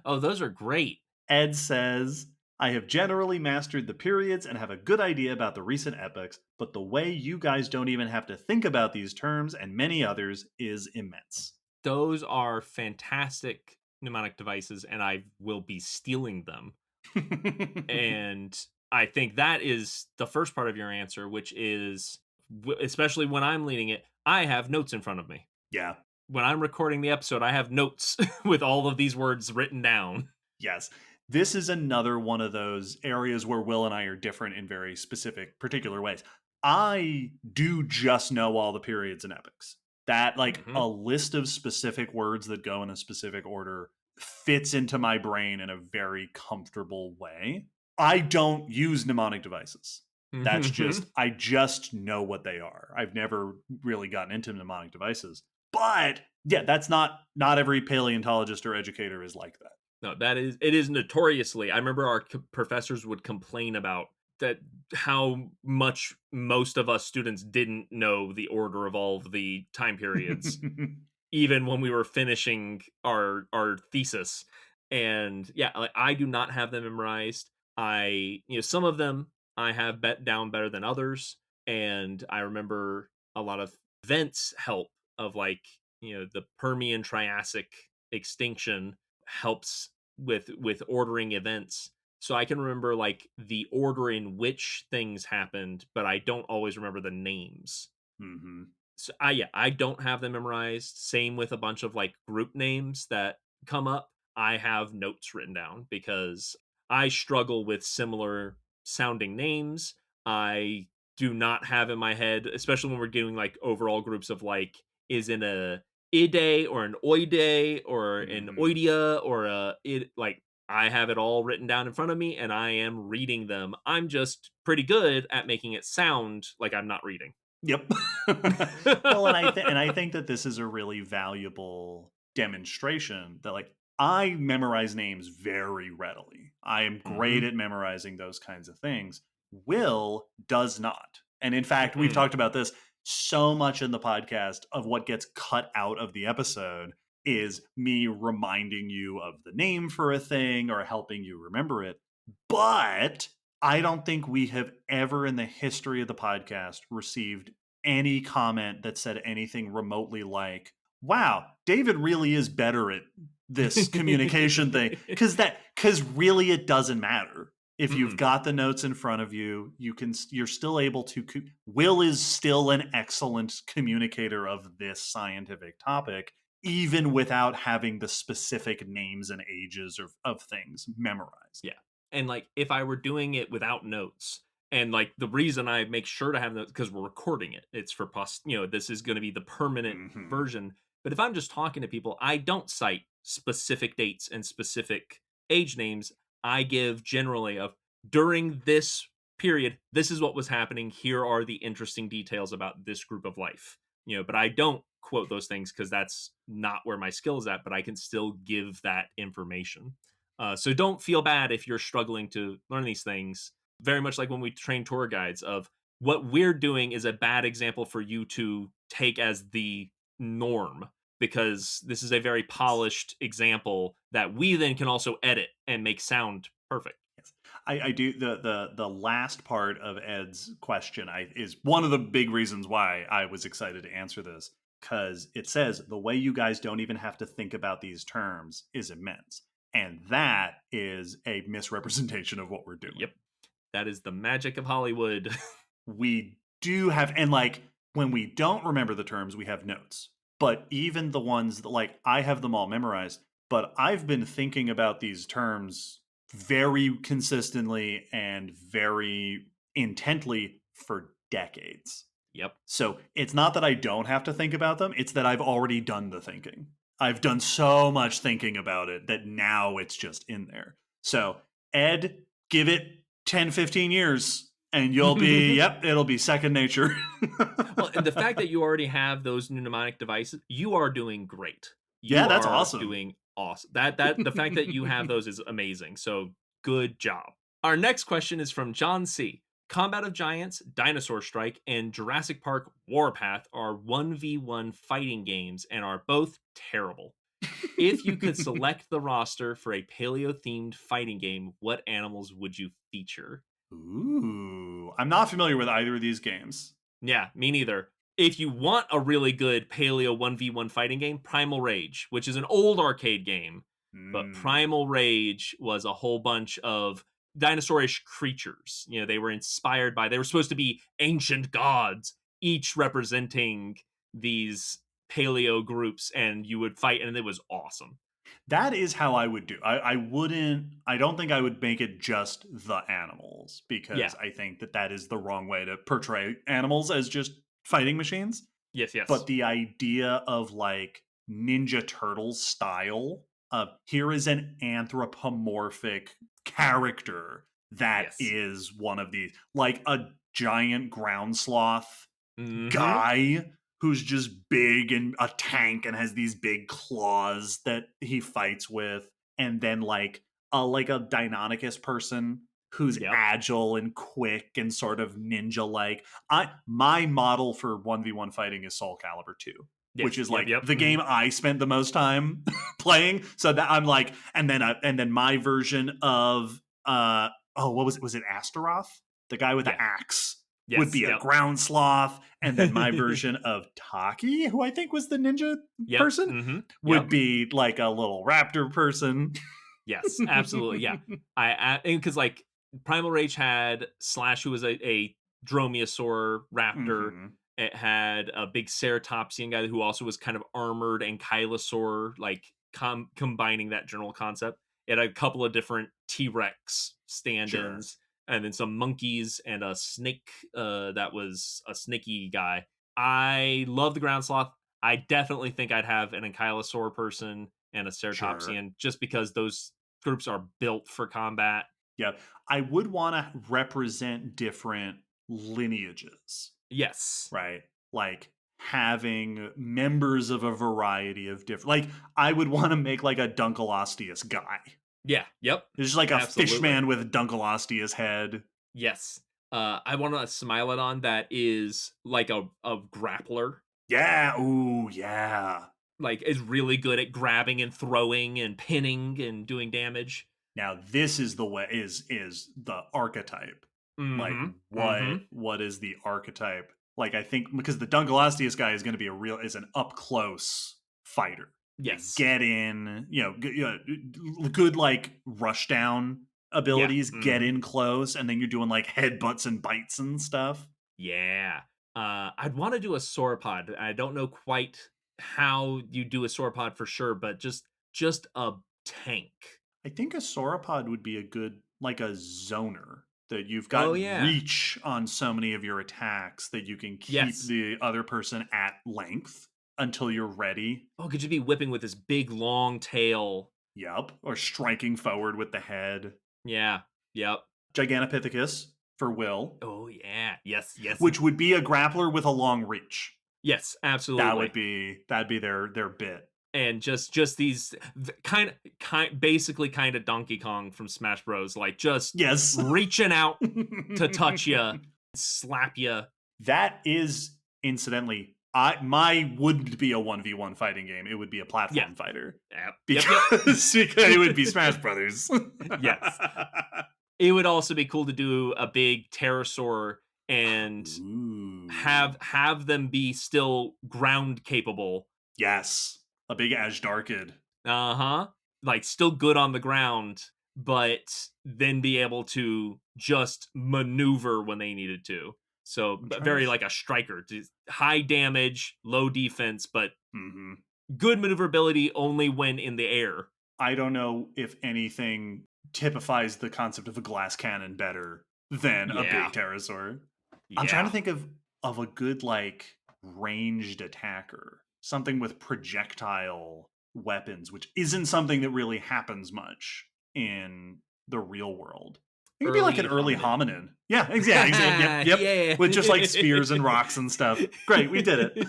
Oh, those are great. Ed says, I have generally mastered the periods and have a good idea about the recent epochs, but the way you guys don't even have to think about these terms and many others is immense. Those are fantastic mnemonic devices, and I will be stealing them. And I think that is the first part of your answer, which is, especially when I'm leading it, I have notes in front of me. Yeah. When I'm recording the episode, I have notes with all of these words written down. Yes. This is another one of those areas where Will and I are different in very specific, particular ways. I do just know all the periods and epochs. That, like, a list of specific words that go in a specific order fits into my brain in a very comfortable way. I don't use mnemonic devices. That's just, I just know what they are. I've never really gotten into mnemonic devices. But yeah, that's not every paleontologist or educator is like that. No, it is notoriously. I remember our professors would complain about that, how much most of us students didn't know the order of all of the time periods, even when we were finishing our thesis. And yeah, like, I do not have them memorized. Some of them I have down better than others, and I remember a lot of events help of, like, the Permian Triassic extinction helps with ordering events. So I can remember like the order in which things happened, but I don't always remember the names. Mm-hmm. So I don't have them memorized. Same with a bunch of like group names that come up. I have notes written down because I struggle with similar sounding names. I do not have in my head, especially when we're doing like overall groups of like, is in a ide or an oide or an Mm-hmm. oidia or a it like I have it all written down in front of me and I am reading them. I'm just pretty good at making it sound like I'm not reading. Yep. Well, and I think that this is a really valuable demonstration that like I memorize names very readily. I am great Mhm. at memorizing those kinds of things. Will does not. And in fact, we've Mm-mm. talked about this so much in the podcast of what gets cut out of the episode is me reminding you of the name for a thing or helping you remember it. But I don't think we have ever in the history of the podcast received any comment that said anything remotely like, wow, David really is better at this communication thing. Because really it doesn't matter. If you've Mm-mm. got the notes in front of you, you're still able to. Will is still an excellent communicator of this scientific topic, even without having the specific names and ages of things memorized. Yeah. And like if I were doing it without notes, and like the reason I make sure to have notes because we're recording it. It's for this is going to be the permanent Hmm. version. But if I'm just talking to people, I don't cite specific dates and specific age names. I give generally of during this period, this is what was happening. Here are the interesting details about this group of life. But I don't quote those things because that's not where my skill is at, but I can still give that information. So don't feel bad if you're struggling to learn these things. Very much like when we train tour guides of what we're doing is a bad example for you to take as the norm because this is a very polished example that we then can also edit and make sound perfect. Yes. I do the last part of Ed's question is one of the big reasons why I was excited to answer this because it says the way you guys don't even have to think about these terms is immense. And that is a misrepresentation of what we're doing. Yep. That is the magic of Hollywood. We do have, and like when we don't remember the terms, we have notes. But even the ones that, like, I have them all memorized, but I've been thinking about these terms very consistently and very intently for decades. Yep. So it's not that I don't have to think about them, it's that I've already done the thinking. I've done so much thinking about it that now it's just in there. So, Ed, give it 10, 15 years and you'll be, yep, it'll be second nature. Well, and the fact that you already have those mnemonic devices, you are doing great. Yeah, You that's are awesome. doing awesome. That the fact that you have those is amazing. So good job. Our next question is from John C. Combat of Giants, Dinosaur Strike, and Jurassic Park Warpath are 1v1 fighting games and are both terrible. If you could select the roster for a paleo themed fighting game, what animals would you feature? Ooh, I'm not familiar with either of these games. Yeah, me neither. If you want a really good paleo 1v1 fighting game, Primal Rage, which is an old arcade game, but Mm. Primal Rage was a whole bunch of dinosaurish creatures. They were supposed to be ancient gods, each representing these paleo groups, and you would fight, and it was awesome. That is how I would do. I don't think I would make it just the animals Yeah. because I think that is the wrong way to portray animals as just fighting machines. Yes, yes. But the idea of like Ninja Turtles style of here is an anthropomorphic character that Yes. is one of these, like a giant ground sloth Mhm. guy who's just big and a tank and has these big claws that he fights with, and then like a Deinonychus person who's Yep. agile and quick and sort of ninja like. My model for 1v1 fighting is Soul Calibur 2, which Yes. is Yep, like yep. the game I spent the most time playing. So that I'm like, and then my version of what was it? Was it Astaroth? The guy with Yeah. the axe would Yes. be a Yep. ground sloth, and then my version of Taki, who I think was the ninja Yep. person, Mhm. would Yep. be like a little raptor person. Yes, absolutely. Yeah. Because like Primal Rage had Slash, who was a dromaeosaur raptor. Mhm. It had a big ceratopsian guy who also was kind of armored, and Kylosaur, like combining that general concept. It had a couple of different T-Rex Sure. stand-ins, and then some monkeys and a snake that was a snaky guy. I love the ground sloth. I definitely think I'd have an Ankylosaur person and a Sure. ceratopsian just because those groups are built for combat. Yeah. I would want to represent different lineages, Yes. right? Like having members of a variety of different, like I would want to make like a Dunkleosteus guy. Yeah. Yep. It's just like a fish Absolutely. man with Dunkleosteus head. Yes. I want a Smilodon that is like a grappler, Yeah. Ooh, yeah. like is really good at grabbing and throwing and pinning and doing damage. Now this is the way is the archetype. Like Mm-hmm. Mm-hmm. what is the archetype? Like I think because the Dunkleosteus guy is going to be is an up close fighter. Like Yes. get in, good like rush down Yeah. abilities, get Mm-hmm. in close, and then you're doing like headbutts and bites and stuff. Yeah. I'd want to do a sauropod. I don't know quite how you do a sauropod for sure, but just a tank. I think a sauropod would be a good like a zoner that you've got Oh yeah. reach on so many of your attacks that you can keep Yes. the other person at length until you're ready. Oh, could you be whipping with this big long tail? Yep. Or striking forward with the head. Yeah. Yep. Gigantopithecus for Will, Oh yeah. Yes. Yes. which would be a grappler with a long reach. Yes. That would Absolutely. be their bit. And just these basically kind of Donkey Kong from Smash Bros. Like just Yes. reaching out to touch you, slap you. That is incidentally my wouldn't be a 1v1 fighting game. It would be a Yeah. platform fighter. Yep. Because it would be Smash Brothers. Yes. It would also be cool to do a big pterosaur and Ooh. have them be still ground capable. Yes. A big Ashdarkid. Uh-huh. Like still good on the ground, but then be able to just maneuver when they needed to. So I'm trying very to like a striker, just high damage, low defense, but mm-hmm. good maneuverability only when in the air. I don't know if anything typifies the concept of a glass cannon better than a Yeah. big pterosaur. I'm trying to Yeah. think of a good like ranged attacker, something with projectile weapons, which isn't something that really happens much in the real world. It could be like an early hominin. Yeah, exactly. Yep, yep. Yeah. With just like spears and rocks and stuff. Great, we did it.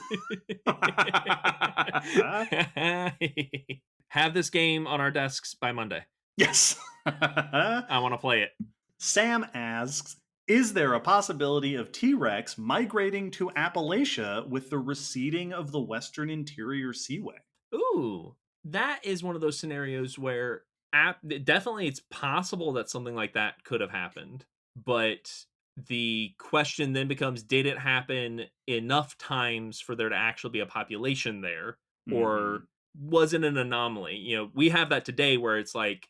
Have this game on our desks by Monday. Yes. I want to play it. Sam asks, is there a possibility of T-Rex migrating to Appalachia with the receding of the Western Interior Seaway? Ooh, that is one of those scenarios where definitely it's possible that something like that could have happened. But the question then becomes, did it happen enough times for there to actually be a population there? Or Mhm. was it an anomaly? We have that today where it's like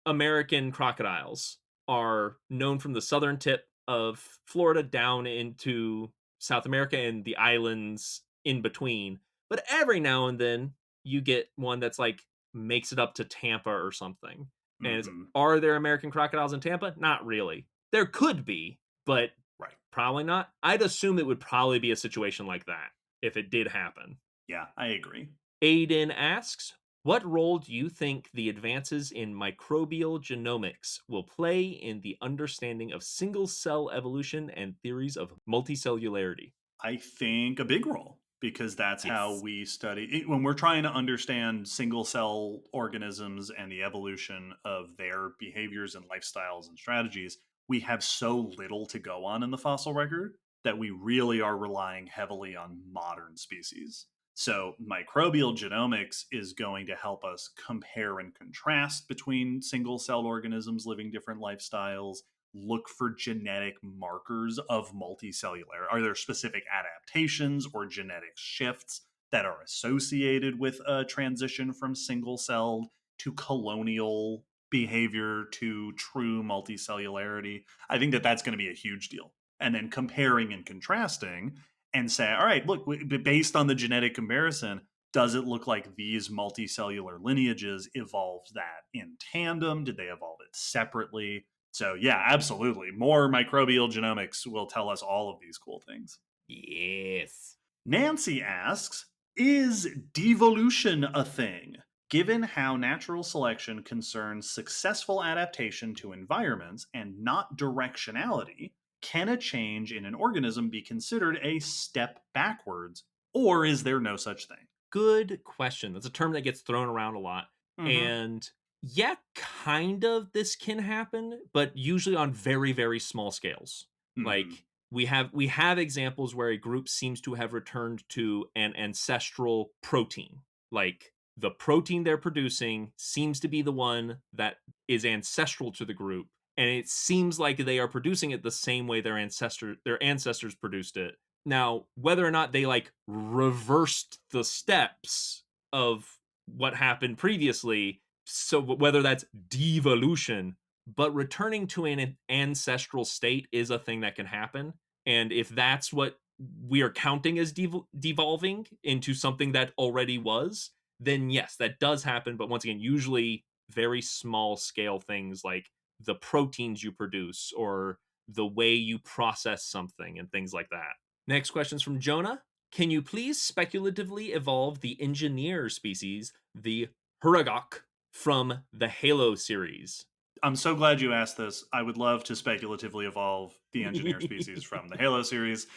American crocodiles are known from the southern tip of Florida down into South America and the islands in between. But every now and then you get one that's like makes it up to Tampa or something. And Mhm. are there American crocodiles in Tampa? Not really. There could be, but Right. probably not. I'd assume it would probably be a situation like that if it did happen. Yeah, I agree. Aiden asks, what role do you think the advances in microbial genomics will play in the understanding of single cell evolution and theories of multicellularity? I think a big role because that's how Yes. we study when we're trying to understand single cell organisms and the evolution of their behaviors and lifestyles and strategies. We have so little to go on in the fossil record that we really are relying heavily on modern species. So, microbial genomics is going to help us compare and contrast between single celled organisms living different lifestyles, look for genetic markers of multicellular. Are there specific adaptations or genetic shifts that are associated with a transition from single celled to colonial behavior to true multicellularity. I think that that's going to be a huge deal. And then comparing and contrasting and say, all right, look, based on the genetic comparison, does it look like these multicellular lineages evolved that in tandem? Did they evolve it separately? So, yeah, absolutely. More microbial genomics will tell us all of these cool things. Yes. Nancy asks, is devolution a thing? Given how natural selection concerns successful adaptation to environments and not directionality, can a change in an organism be considered a step backwards, or is there no such thing? Good question. That's a term that gets thrown around a lot. Mm-hmm. And yeah, kind of this can happen, but usually on very, very small scales. Mm-hmm. Like we have examples where a group seems to have returned to an ancestral protein. Like the protein they're producing seems to be the one that is ancestral to the group. And it seems like they are producing it the same way their ancestors produced it. Now, whether or not they like reversed the steps of what happened previously, so whether that's devolution, but returning to an ancestral state is a thing that can happen. And if that's what we are counting as devolving into something that already was, then yes, that does happen. But once again, usually very small scale things like the proteins you produce or the way you process something and things like that. Next question's from Jonah. Can you please speculatively evolve the engineer species, the Huragok, from the Halo series? I'm so glad you asked this. I would love to speculatively evolve the engineer species from the Halo series.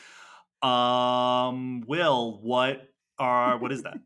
Will, what is that?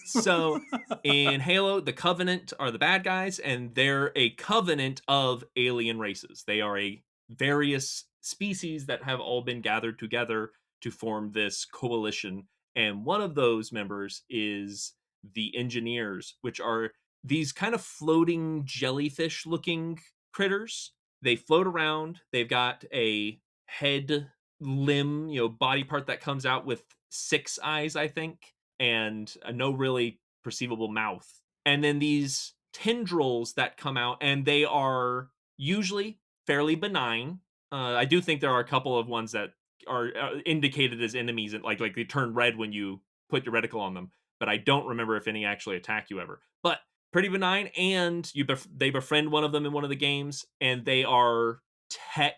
So in Halo, the Covenant are the bad guys, and they're a covenant of alien races. They are a various species that have all been gathered together to form this coalition. And one of those members is the engineers, which are these kind of floating jellyfish looking critters. They float around. They've got a head, limb, body part that comes out with 6 eyes, I think, and no really perceivable mouth. And then these tendrils that come out, and they are usually fairly benign. I do think there are a couple of ones that are indicated as enemies, and like they turn red when you put your reticle on them. But I don't remember if any actually attack you ever. But pretty benign, and they befriend one of them in one of the games, and they are tech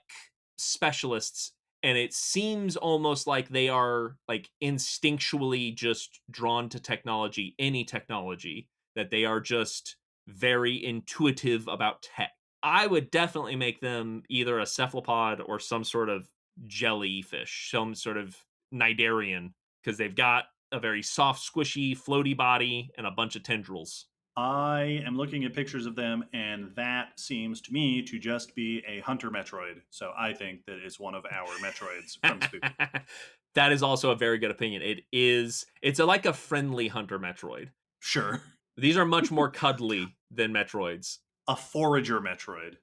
specialists, and it seems almost like they are like instinctually just drawn to technology, any technology, that they are just very intuitive about tech. I would definitely make them either a cephalopod or some sort of jellyfish, some sort of cnidarian, because they've got a very soft, squishy, floaty body and a bunch of tendrils. I am looking at pictures of them, and that seems to me to just be a hunter Metroid. So I think that is one of our Metroids from Spooky. That is also a very good opinion. Like a friendly hunter Metroid. Sure. These are much more cuddly than Metroids. A forager Metroid.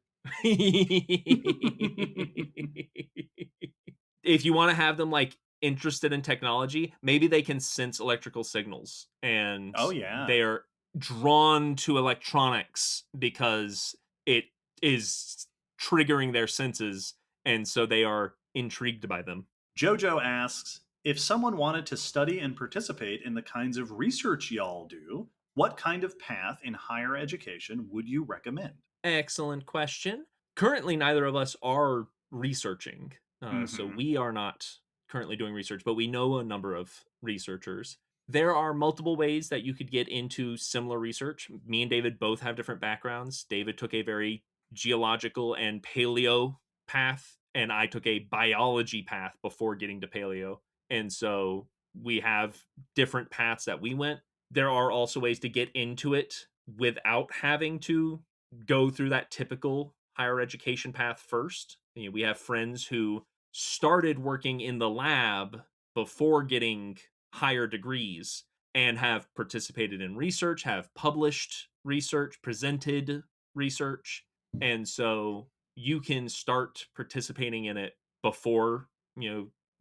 If you want to have them like interested in technology, maybe they can sense electrical signals, and Oh, yeah. they are drawn to electronics because it is triggering their senses, and so they are intrigued by them. Jojo asks, if someone wanted to study and participate in the kinds of research y'all do, what kind of path in higher education would you recommend? Excellent question. Currently, neither of us are researching. So Mm-hmm. we are not currently doing research, but we know a number of researchers. There are multiple ways that you could get into similar research. Me and David both have different backgrounds. David took a very geological and paleo path, and I took a biology path before getting to paleo. And so we have different paths that we went. There are also ways to get into it without having to go through that typical higher education path first. We have friends who started working in the lab before getting higher degrees and have participated in research, have published research, presented research. And so you can start participating in it before,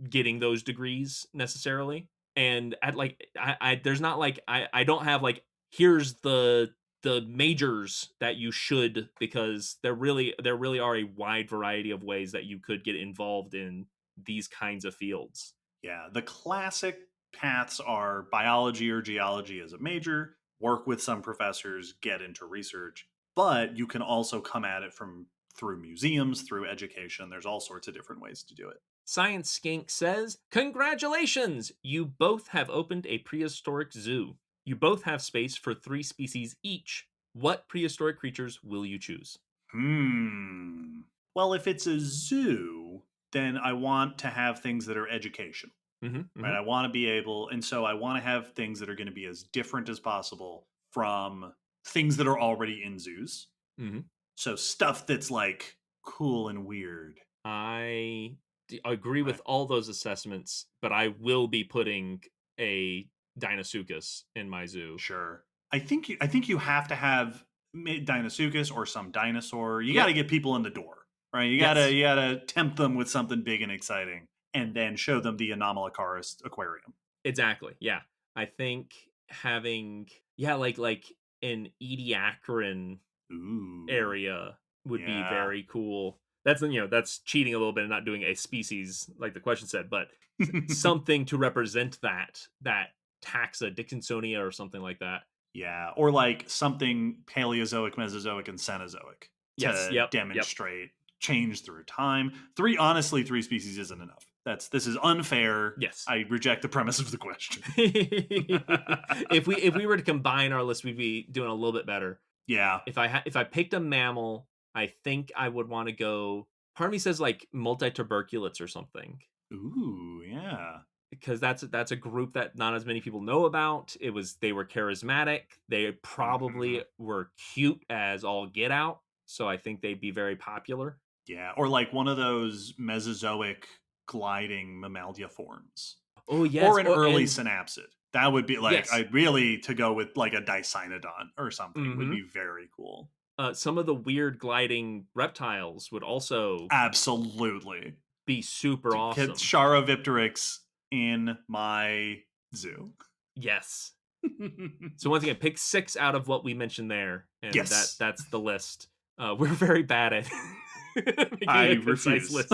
getting those degrees necessarily. And at like I there's not like I don't have like here's the the majors that you should, because there really are a wide variety of ways that you could get involved in these kinds of fields. Yeah, the classic paths are biology or geology as a major, work with some professors, get into research, but you can also come at it from through museums, through education. There's all sorts of different ways to do it. Science Skink says, "Congratulations! You both have opened a prehistoric zoo. You both have space for 3 species each. What prehistoric creatures will you choose?" Well, if it's a zoo, then I want to have things that are educational, right? I want to be able, and so I want to have things that are going to be as different as possible from things that are already in zoos. Mm-hmm. So stuff that's like cool and weird. I agree Right. with all those assessments, but I will be putting a Deinosuchus in my zoo. Sure. I think you have to have Deinosuchus or some dinosaur. You got to Yep. get people in the door, right? Yes. You gotta tempt them with something big and exciting, and then show them the Anomalocaris aquarium. Exactly. Yeah. I think having like an Ediacaran Ooh, area would be yeah. very cool. That's that's cheating a little bit and not doing a species like the question said, but something to represent that taxa Dickinsonia or something like that. Yeah, or like something Paleozoic, Mesozoic, and Cenozoic Yes. to Yep. Yep. demonstrate change through time. Three species isn't enough. This is unfair. Yes. I reject the premise of the question. If we were to combine our list, we'd be doing a little bit better. Yeah. If I picked a mammal, I think I would want to go. Part of me says like multituberculates or something, Ooh, yeah. because that's a group that not as many people know about. They were charismatic. They Mhm. probably were cute as all get out. So I think they'd be very popular. Yeah, or like one of those Mesozoic gliding mammalia forms, Oh or yes, an or early and synapsid. That would be like yes. I really to go with like a Dicynodon or something would Hmm. be very cool. Some of the weird gliding reptiles would also Absolutely. be super Get awesome. Charavipteryx in my zoo. Yes. So once again, pick 6 out of what we mentioned there, and Yes, that's the list. We're very bad at making I a concise refuse. list.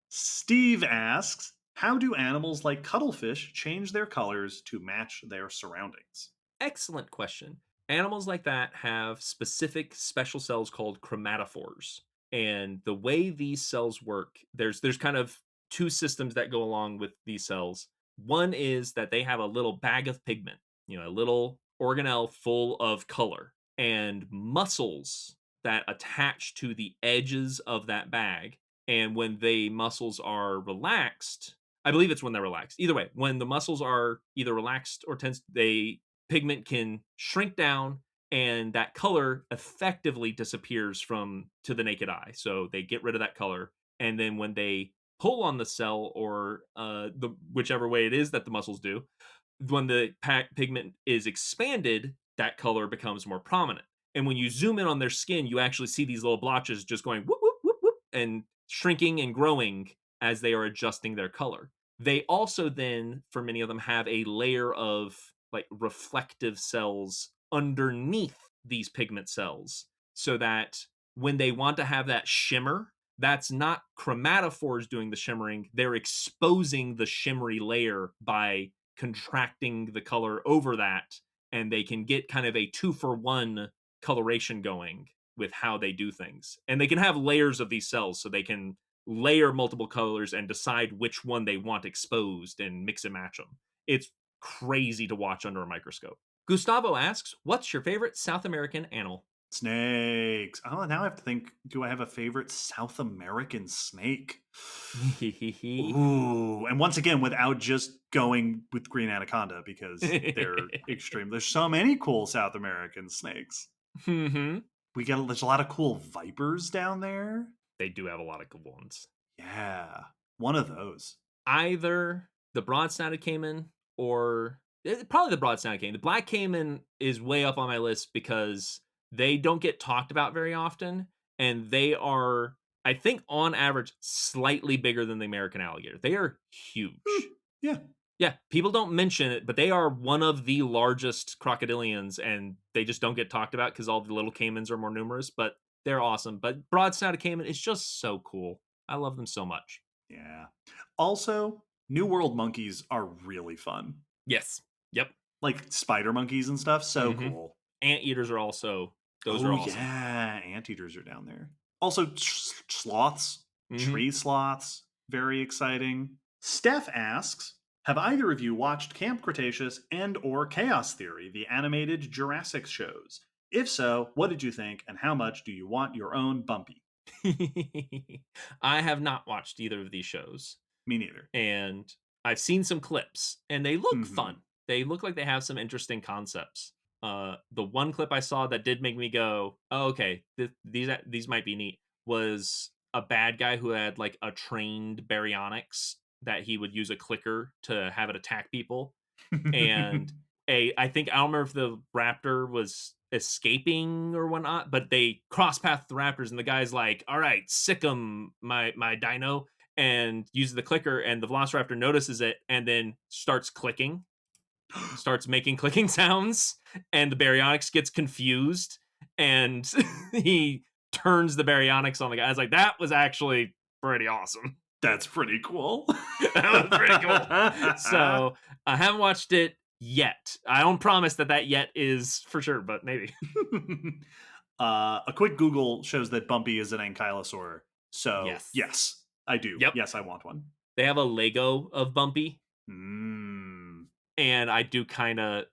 Steve asks, how do animals like cuttlefish change their colors to match their surroundings? Excellent question. Animals like that have specific special cells called chromatophores. And the way these cells work, there's kind of two systems that go along with these cells. One is that they have a little bag of pigment, a little organelle full of color and muscles that attach to the edges of that bag. And when the muscles are relaxed, I believe it's when they're relaxed. Either way, when the muscles are either relaxed or tense, they pigment can shrink down and that color effectively disappears from to the naked eye. So they get rid of that color, and then when they pull on the cell or the whichever way it is that the muscles do, when the pigment is expanded, that color becomes more prominent. And when you zoom in on their skin, you actually see these little blotches just going whoop whoop whoop whoop and shrinking and growing as they are adjusting their color. They also then, for many of them, have a layer of like reflective cells underneath these pigment cells so that when they want to have that shimmer, that's not chromatophores doing the shimmering. They're exposing the shimmery layer by contracting the color over that, and they can get kind of a 2-for-1 coloration going with how they do things. And they can have layers of these cells, so they can layer multiple colors and decide which one they want exposed and mix and match them. It's crazy to watch under a microscope. Gustavo asks, "What's your favorite South American animal?" Snakes. Oh, now I have to think. Do I have a favorite South American snake? Ooh, and once again, without just going with green anaconda because they're extreme. There's so many cool South American snakes. Mm-hmm. There's a lot of cool vipers down there. They do have a lot of good ones. Yeah, one of those. Either the broad-snouted caiman or probably the broad-snouted caiman. The black caiman is way up on my list because they don't get talked about very often, and they are, I think, on average, slightly bigger than the American alligator. They are Hmm, huge. yeah, Yeah, people don't mention it, but they are one of the largest crocodilians, and they just don't get talked about because all the little caimans are more numerous, but they're awesome. But broad-snouted caiman is just so cool. I love them so much. Yeah. Also, New World monkeys are really fun. Yes. Yep. Like spider monkeys and stuff. So Mhm. cool. Anteaters are also those are Oh, awesome. yeah. Anteaters are down there. Also, sloths, Mhm. tree sloths. Very exciting. Steph asks, have either of you watched Camp Cretaceous and or Chaos Theory, the animated Jurassic shows? If so, what did you think, and how much do you want your own Bumpy? I have not watched either of these shows, Me neither. and I've seen some clips, and they look Hmm. fun. They look like they have some interesting concepts. The one clip I saw that did make me go, "Oh, okay, these might be neat," was a bad guy who had like a trained baryonyx that he would use a clicker to have it attack people, and a I think I don't remember if the raptor was escaping or whatnot, but they cross path the raptors, and the guy's like, "All right, sick 'em, my dino," and uses the clicker, and the velociraptor notices it and then starts clicking, starts making clicking sounds, and the baryonyx gets confused, and he turns the baryonyx on the guy. I was like, that was actually pretty awesome. That's pretty cool. That was pretty cool. So I haven't watched it yet. I don't promise that that yet is for sure, but maybe. A quick Google shows that Bumpy is an ankylosaur. So, Yes. yes, I do. Yep. Yes, I want one. They have a Lego of Bumpy, Mm. and I do kind of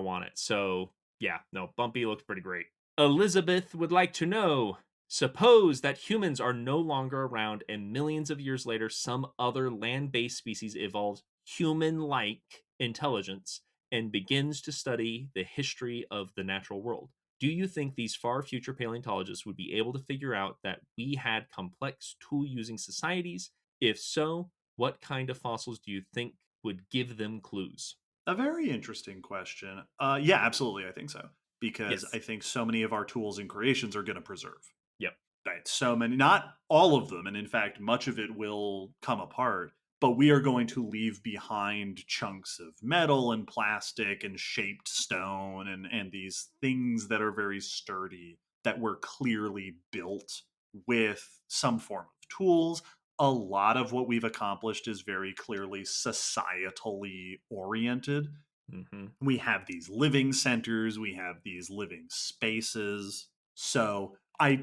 want it. So yeah, no, Bumpy looks pretty great. Elizabeth would like to know. Suppose that humans are no longer around, and millions of years later, some other land based species evolves human like intelligence and begins to study the history of the natural world. Do you think these far future paleontologists would be able to figure out that we had complex tool using societies? If so, what kind of fossils do you think would give them clues? A very interesting question. Yeah, absolutely. I think so. Because Yes. I think so many of our tools and creations are going to preserve. Yep. Right. So many, not all of them. And in fact, much of it will come apart. But we are going to leave behind chunks of metal and plastic and shaped stone and these things that are very sturdy that were clearly built with some form of tools. A lot of what we've accomplished is very clearly societally oriented. Hmm. We have these living centers, we have these living spaces. So, I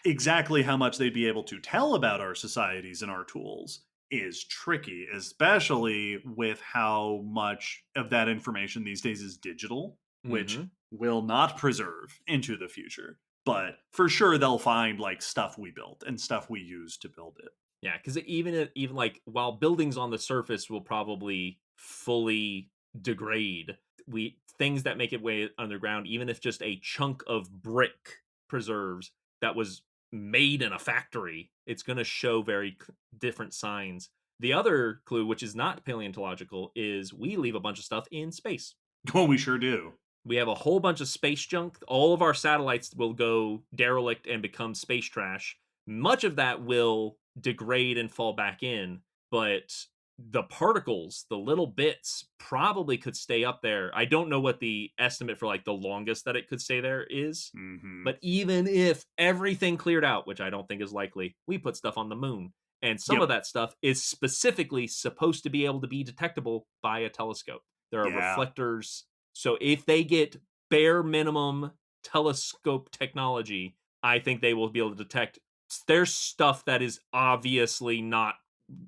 exactly how much they'd be able to tell about our societies and our tools is tricky, especially with how much of that information these days is digital, which Hmm. will not preserve into the future. But for sure, they'll find like stuff we built and stuff we used to build it. Yeah, because even like while buildings on the surface will probably fully degrade, we things that make it way underground, even if just a chunk of brick preserves that was made in a factory, it's going to show very different signs. The other clue, which is not paleontological, is we leave a bunch of stuff in space. Oh, we sure do. We have a whole bunch of space junk. All of our satellites will go derelict and become space trash. Much of that will degrade and fall back in, but the particles, the little bits, probably could stay up there. I don't know what the estimate for like the longest that it could stay there is, Hmm. but even if everything cleared out, which I don't think is likely, we put stuff on the moon. And some of Yep. that stuff is specifically supposed to be able to be detectable by a telescope. There are Yeah. reflectors, so if they get bare minimum telescope technology, I think they will be able to detect there's stuff that is obviously not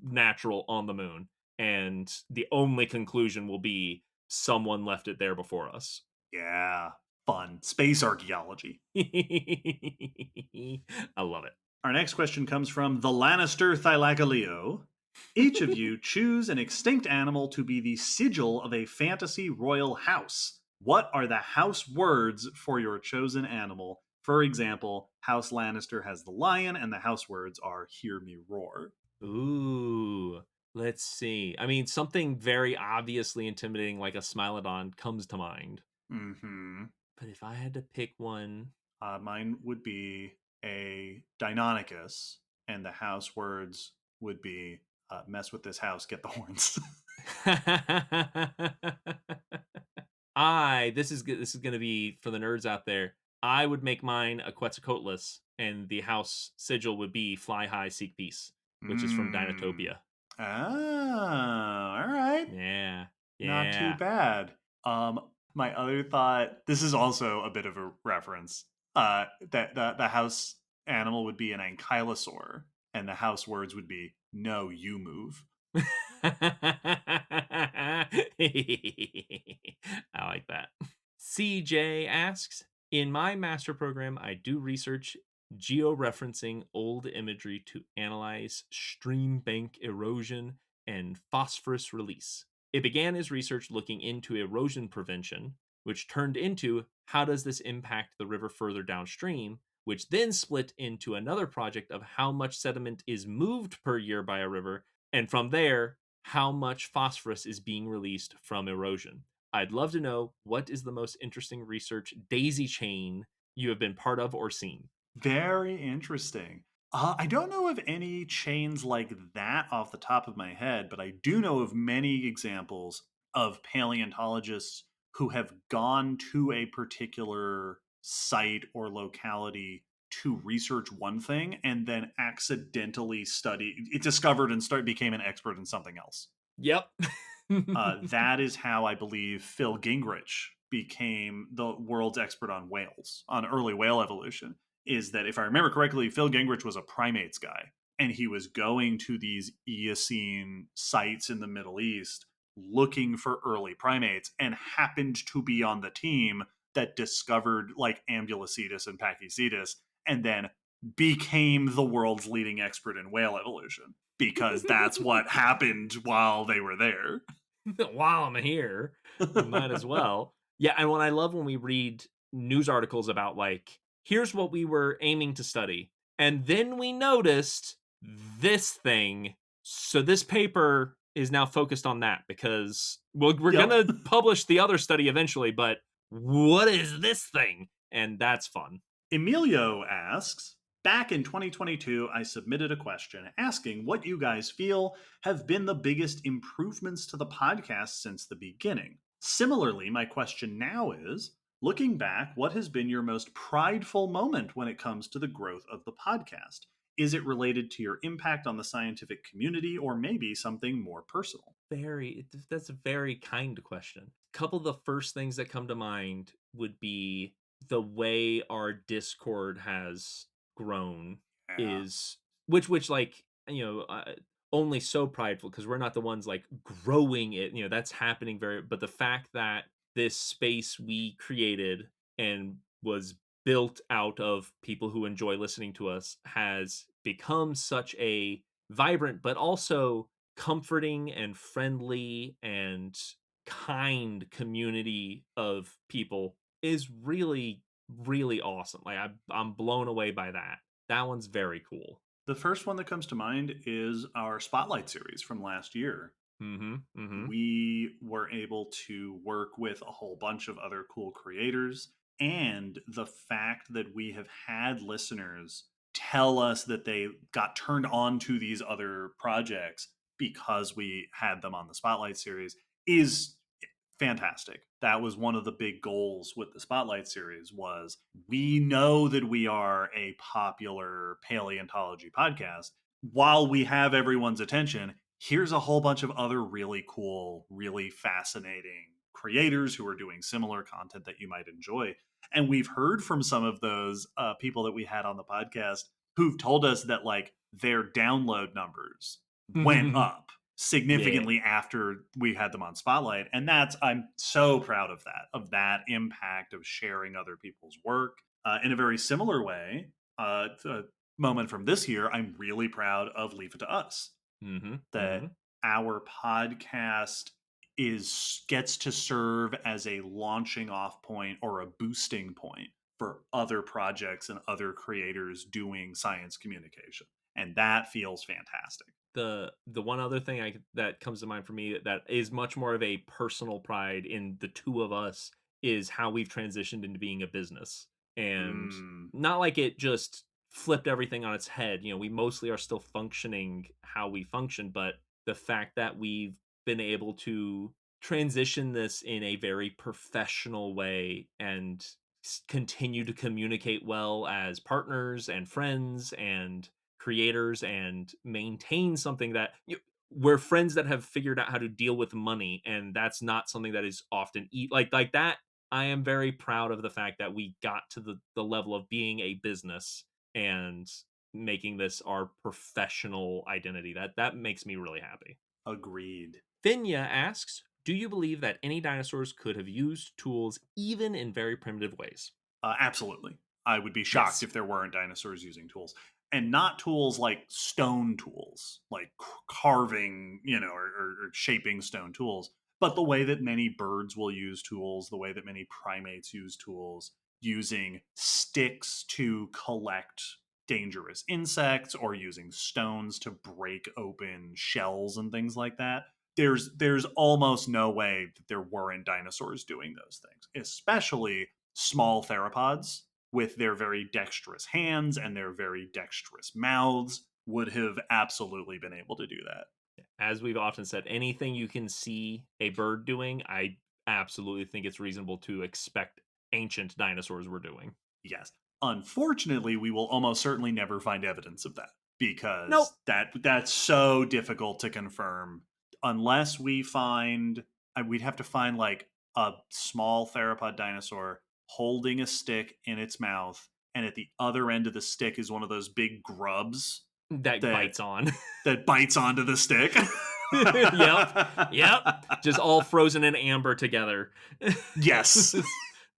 natural on the moon. And the only conclusion will be someone left it there before us. Yeah. Fun. Space archaeology. I love it. Our next question comes from the Lannister Thylacoleo. Each of you choose an extinct animal to be the sigil of a fantasy royal house. What are the house words for your chosen animal? For example, House Lannister has the lion, and the house words are "Hear me roar." Ooh, let's see. I mean, something very obviously intimidating like a Smilodon comes to mind. Hmm. But if I had to pick one, Mine would be a Deinonychus, and the house words would be "Mess with this house, get the horns." This is gonna be for the nerds out there. I would make mine a Quetzalcoatlus, and the house sigil would be Fly High, Seek Peace, which is from Mm. Dinotopia. Oh, all right. Yeah, Not too yeah. bad. My other thought, this is also a bit of a reference. That the house animal would be an ankylosaur, and the house words would be "No, you move." I like that. CJ asks, in my master program, I do research georeferencing old imagery to analyze stream bank erosion and phosphorus release. It began as research looking into erosion prevention, which turned into how does this impact the river further downstream, which then split into another project of how much sediment is moved per year by a river, and from there, how much phosphorus is being released from erosion. I'd love to know what is the most interesting research daisy chain you have been part of or seen. Very interesting. I don't know of any chains like that off the top of my head, but I do know of many examples of paleontologists who have gone to a particular site or locality to research one thing and then accidentally discovered and became an expert in something else. Yep. That is how I believe Phil Gingrich became the world's expert on whales, on early whale evolution. Is that, if I remember correctly, Phil Gingrich was a primates guy, and he was going to these Eocene sites in the Middle East looking for early primates and happened to be on the team that discovered like Ambulocetus and Pachycetus and then became the world's leading expert in whale evolution because that's what happened while they were there. While I'm here, I might as well. Yeah, and I love when we read news articles about like, here's what we were aiming to study, and then we noticed this thing. So this paper is now focused on that because we're Yep. gonna publish the other study eventually, but what is this thing? And that's fun. Emilio asks, back in 2022, I submitted a question asking what you guys feel have been the biggest improvements to the podcast since the beginning. Similarly, my question now is, looking back, what has been your most prideful moment when it comes to the growth of the podcast? Is it related to your impact on the scientific community or maybe something more personal? That's a very kind question. Couple of the first things that come to mind would be the way our Discord has grown Yeah. is which like, only so prideful because we're not the ones like growing it, that's happening very, but the fact that this space we created and was built out of people who enjoy listening to us has become such a vibrant but also comforting and friendly and kind community of people is really really awesome. Like I'm blown away by that. That one's very cool. The first one that comes to mind is our Spotlight series from last year. Mm-hmm. We were able to work with a whole bunch of other cool creators. And the fact that we have had listeners tell us that they got turned on to these other projects because we had them on the Spotlight series is fantastic. That was one of the big goals with the Spotlight series was we know that we are a popular paleontology podcast. While we have everyone's attention, here's a whole bunch of other really cool, really fascinating creators who are doing similar content that you might enjoy. And we've heard from some of those people that we had on the podcast who've told us that like their download numbers went up Yeah. significantly after we had them on Spotlight. And that's, I'm so proud of that impact of sharing other people's work. In a very similar way, a moment from this year, I'm really proud of Leave It to Us, Mm-hmm. that Mm-hmm. our podcast gets to serve as a launching off point or a boosting point for other projects and other creators doing science communication. And that feels fantastic. The one other thing that comes to mind for me that is much more of a personal pride in the two of us is how we've transitioned into being a business. And Mm. not like it just flipped everything on its head. We mostly are still functioning how we function, but the fact that we've been able to transition this in a very professional way and continue to communicate well as partners and friends and creators and maintain something that we're friends that have figured out how to deal with money, and that's not something that is often like that. I am very proud of the fact that we got to the level of being a business and making this our professional identity. That makes me really happy. Agreed. Finya asks, do you believe that any dinosaurs could have used tools even in very primitive ways? Absolutely. I would be shocked Yes. if there weren't dinosaurs using tools. And not tools like stone tools, like carving, or shaping stone tools, but the way that many birds will use tools, the way that many primates use tools, using sticks to collect dangerous insects or using stones to break open shells and things like that. There's almost no way that there weren't dinosaurs doing those things, especially small theropods with their very dexterous hands and their very dexterous mouths would have absolutely been able to do that. As we've often said, anything you can see a bird doing, I absolutely think it's reasonable to expect ancient dinosaurs were doing. Yes. Unfortunately, we will almost certainly never find evidence of that Nope. because that's so difficult to confirm unless we find we'd have to find like a small theropod dinosaur holding a stick in its mouth, and at the other end of the stick is one of those big grubs That that bites on. that bites onto the stick. Yep. Just all frozen in amber together. Yes.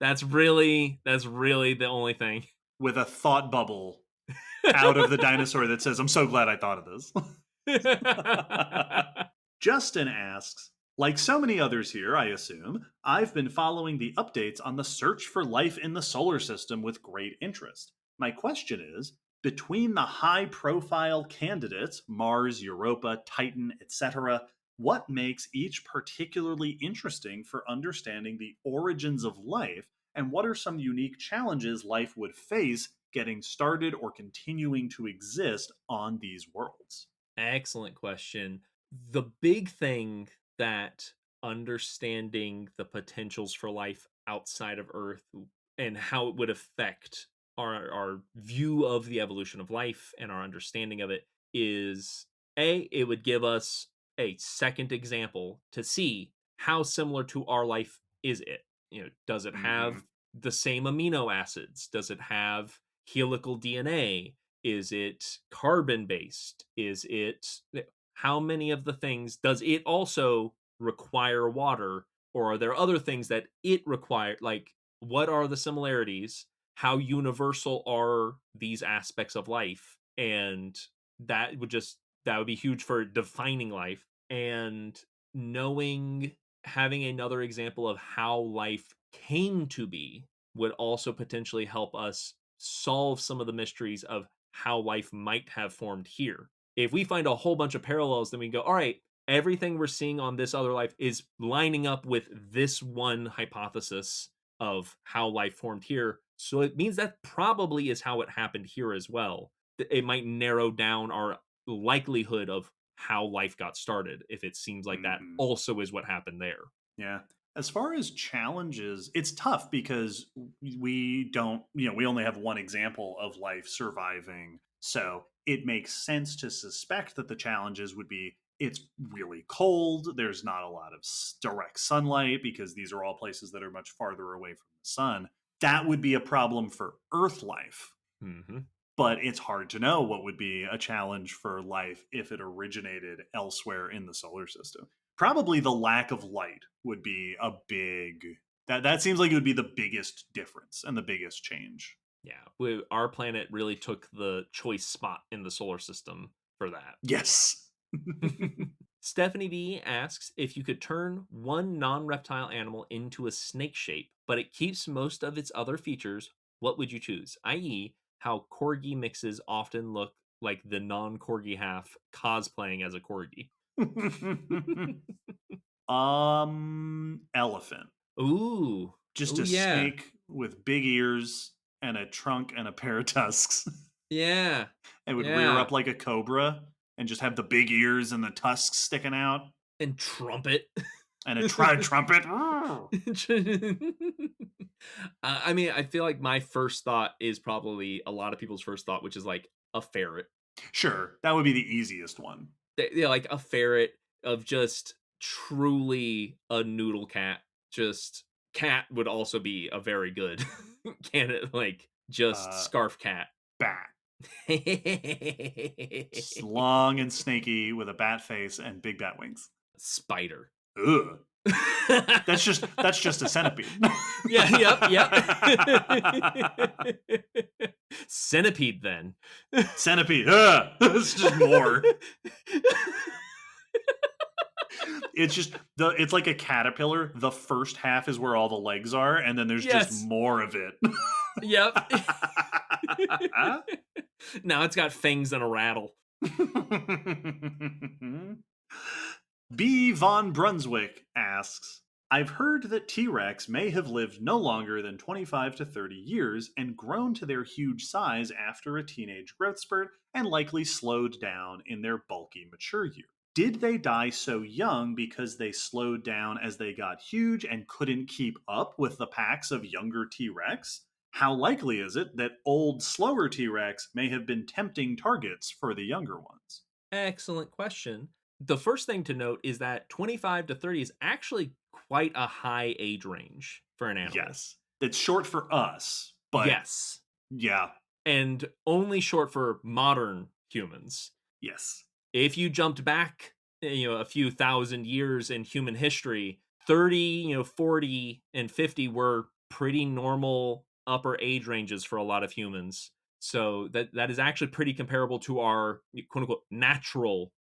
That's really the only thing. With a thought bubble out of the dinosaur that says, "I'm so glad I thought of this." Justin asks, like so many others here, I assume, I've been following the updates on the search for life in the solar system with great interest. My question is, between the high profile candidates, Mars, Europa, Titan, etc., what makes each particularly interesting for understanding the origins of life, and what are some unique challenges life would face getting started or continuing to exist on these worlds? Excellent question. The big thing that understanding the potentials for life outside of Earth and how it would affect our view of the evolution of life and our understanding of it is it would give us a second example to see how similar to our life is it. Does it Mm-hmm. have the same amino acids? Does it have helical DNA? Is it carbon based? Is it how many of the things does it also require water, or are there other things that it require, like what are the similarities, how universal are these aspects of life, and that would be huge for defining life and knowing, having another example of how life came to be would also potentially help us solve some of the mysteries of how life might have formed here. If we find a whole bunch of parallels, then we go, all right, everything we're seeing on this other life is lining up with this one hypothesis of how life formed here. So it means that probably is how it happened here as well. It might narrow down our likelihood of how life got started if it seems like that Mm-hmm. also is what happened there. Yeah. As far as challenges, it's tough because we don't, we only have one example of life surviving. So it makes sense to suspect that the challenges would be it's really cold. There's not a lot of direct sunlight because these are all places that are much farther away from the sun. That would be a problem for Earth life, Hmm. but it's hard to know what would be a challenge for life if it originated elsewhere in the solar system. Probably the lack of light would be a big that seems like it would be the biggest difference and the biggest change. Yeah, our planet really took the choice spot in the solar system for that. Yes. Stephanie V asks, if you could turn one non reptile animal into a snake shape, but it keeps most of its other features, what would you choose? I.e., how corgi mixes often look like the non corgi half cosplaying as a corgi. Elephant. Ooh. Just Oh, a yeah. snake with big ears and a trunk and a pair of tusks. Yeah. It would rear Yeah. up like a cobra and just have the big ears and the tusks sticking out. And trumpet. And a trumpet. I mean, I feel like my first thought is probably a lot of people's first thought, which is like a ferret. Sure, that would be the easiest one. Yeah, like a ferret of just truly a noodle cat. Just cat would also be a very good candidate, like just scarf cat. Bat. Long and snaky with a bat face and big bat wings. Spider. Ugh. That's just a centipede. Yeah, yep. Centipede then. Centipede. It's just more. It's like a caterpillar. The first half is where all the legs are, and then there's just more of it. Yep. Now it's got fangs and a rattle. B. Von Brunswick asks, I've heard that T-Rex may have lived no longer than 25 to 30 years and grown to their huge size after a teenage growth spurt and likely slowed down in their bulky mature years. Did they die so young because they slowed down as they got huge and couldn't keep up with the packs of younger T-Rex? How likely is it that old, slower T-Rex may have been tempting targets for the younger ones? Excellent question. The first thing to note is that 25 to 30 is actually quite a high age range for an animal. Yes. It's short for us, but yes. Yeah. And only short for modern humans. Yes. If you jumped back, a few thousand years in human history, 30, 40 and 50 were pretty normal upper age ranges for a lot of humans. So that is actually pretty comparable to our quote unquote natural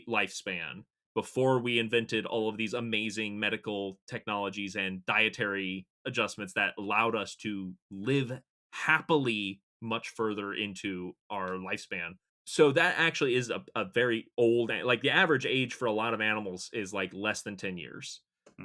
lifespan before we invented all of these amazing medical technologies and dietary adjustments that allowed us to live happily much further into our lifespan. So that actually is a very old, like the average age for a lot of animals is like less than 10 years.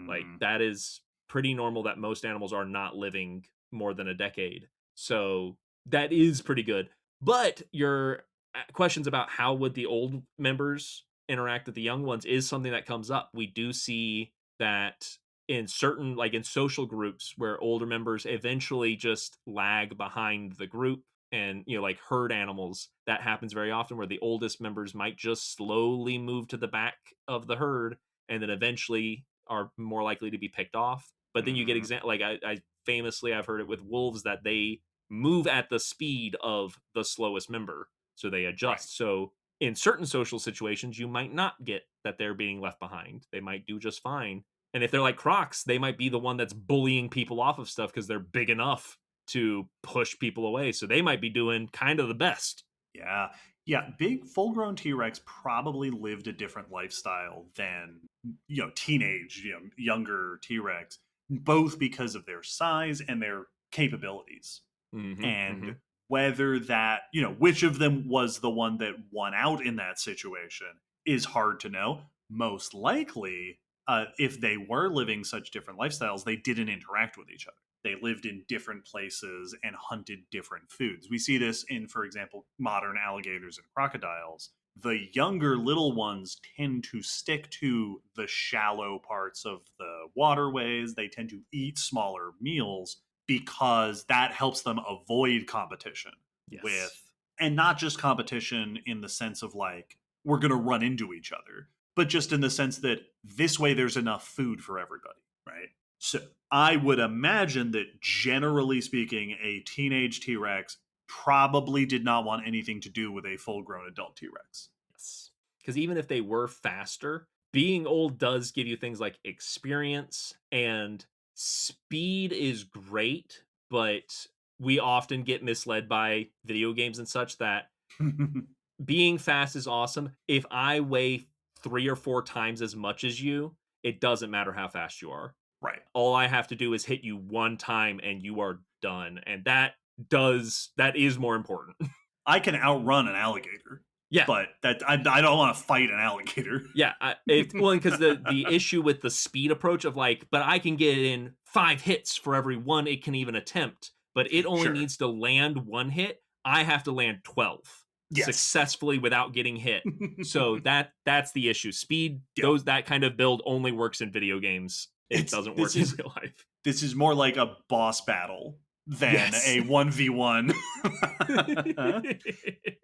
Like that is pretty normal that most animals are not living more than a decade. So that is pretty good. But your questions about how would the old members interact with the young ones is something that comes up. We do see that in certain, like in social groups where older members eventually just lag behind the group and, like herd animals, that happens very often where the oldest members might just slowly move to the back of the herd and then eventually are more likely to be picked off. But then you get like I famously, I've heard it with wolves that they move at the speed of the slowest member. So they adjust. Right. So in certain social situations, you might not get that they're being left behind. They might do just fine. And if they're like crocs, they might be the one that's bullying people off of stuff because they're big enough to push people away. So they might be doing kind of the best. Yeah. Yeah. Big full-grown T-Rex probably lived a different lifestyle than, teenage, younger T-Rex, both because of their size and their capabilities. And whether that, which of them was the one that won out in that situation is hard to know. Most likely, if they were living such different lifestyles, they didn't interact with each other. They lived in different places and hunted different foods. We see this in, for example, modern alligators and crocodiles. The younger little ones tend to stick to the shallow parts of the waterways. They tend to eat smaller meals because that helps them avoid competition. Yes. And not just competition in the sense of like, we're going to run into each other, but just in the sense that this way there's enough food for everybody, right? So I would imagine that generally speaking, a teenage T-Rex probably did not want anything to do with a full-grown adult T-Rex. Yes. Because even if they were faster, being old does give you things like experience, and speed is great, but we often get misled by video games and such that being fast is awesome. If I weigh 3 or 4 times as much as you, it doesn't matter how fast you are. Right. All I have to do is hit you one time and you are done. And that is more important. I can outrun an alligator. Yeah. But I don't want to fight an alligator. Yeah. Because the issue with the speed approach of like, but I can get in 5 hits for every one it can even attempt, but it only needs to land 1 hit. I have to land 12. Yes. successfully without getting hit. So that's the issue. Speed, Yeah. that kind of build only works in video games. It doesn't work in real life. This is more like a boss battle than Yes. a 1v1.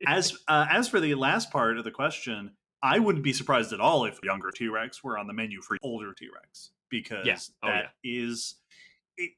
As for the last part of the question, I wouldn't be surprised at all if younger T-Rex were on the menu for older T-Rex, because Yeah. Oh, that is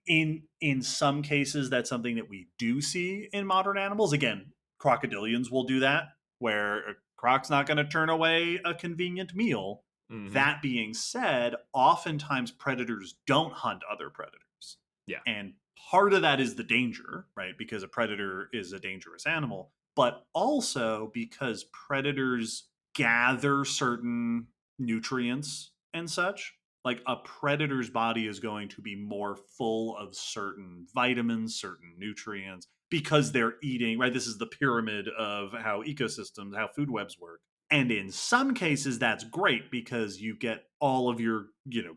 in some cases that's something that we do see in modern animals. Again, crocodilians will do that, where a croc's not going to turn away a convenient meal. Mhm. That being said, oftentimes predators don't hunt other predators. Yeah. And part of that is the danger, right? Because a predator is a dangerous animal, but also because predators gather certain nutrients and such. Like a predator's body is going to be more full of certain vitamins, certain nutrients, because they're eating, right? This is the pyramid of how ecosystems, how food webs work. And in some cases, that's great because you get all of your,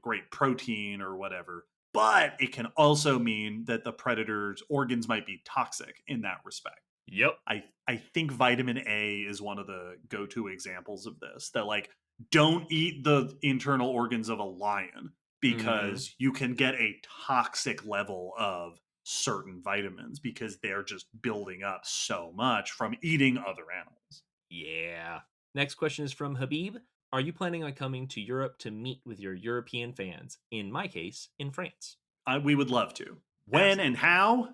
great protein or whatever. But it can also mean that the predator's organs might be toxic in that respect. Yep. I think vitamin A is one of the go-to examples of this. That like, don't eat the internal organs of a lion because you can get a toxic level of certain vitamins because they're just building up so much from eating other animals. Yeah. Next question is from Habib. Are you planning on coming to Europe to meet with your European fans? In my case, in France. We would love to. When and how,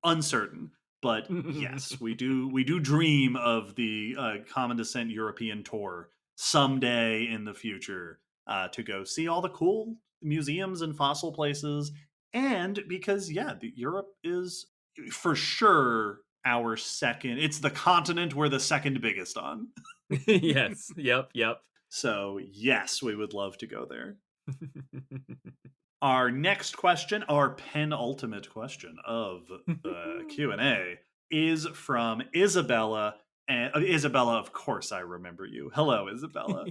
uncertain. But yes, we do dream of the Common Descent European tour someday in the future to go see all the cool museums and fossil places. And because, Europe is for sure our second, it's the continent we're the second biggest on. Yes. Yep. So, yes, we would love to go there. Our next question, our penultimate question of the Q&A, is from Isabella. And Isabella, of course, I remember you. Hello, Isabella.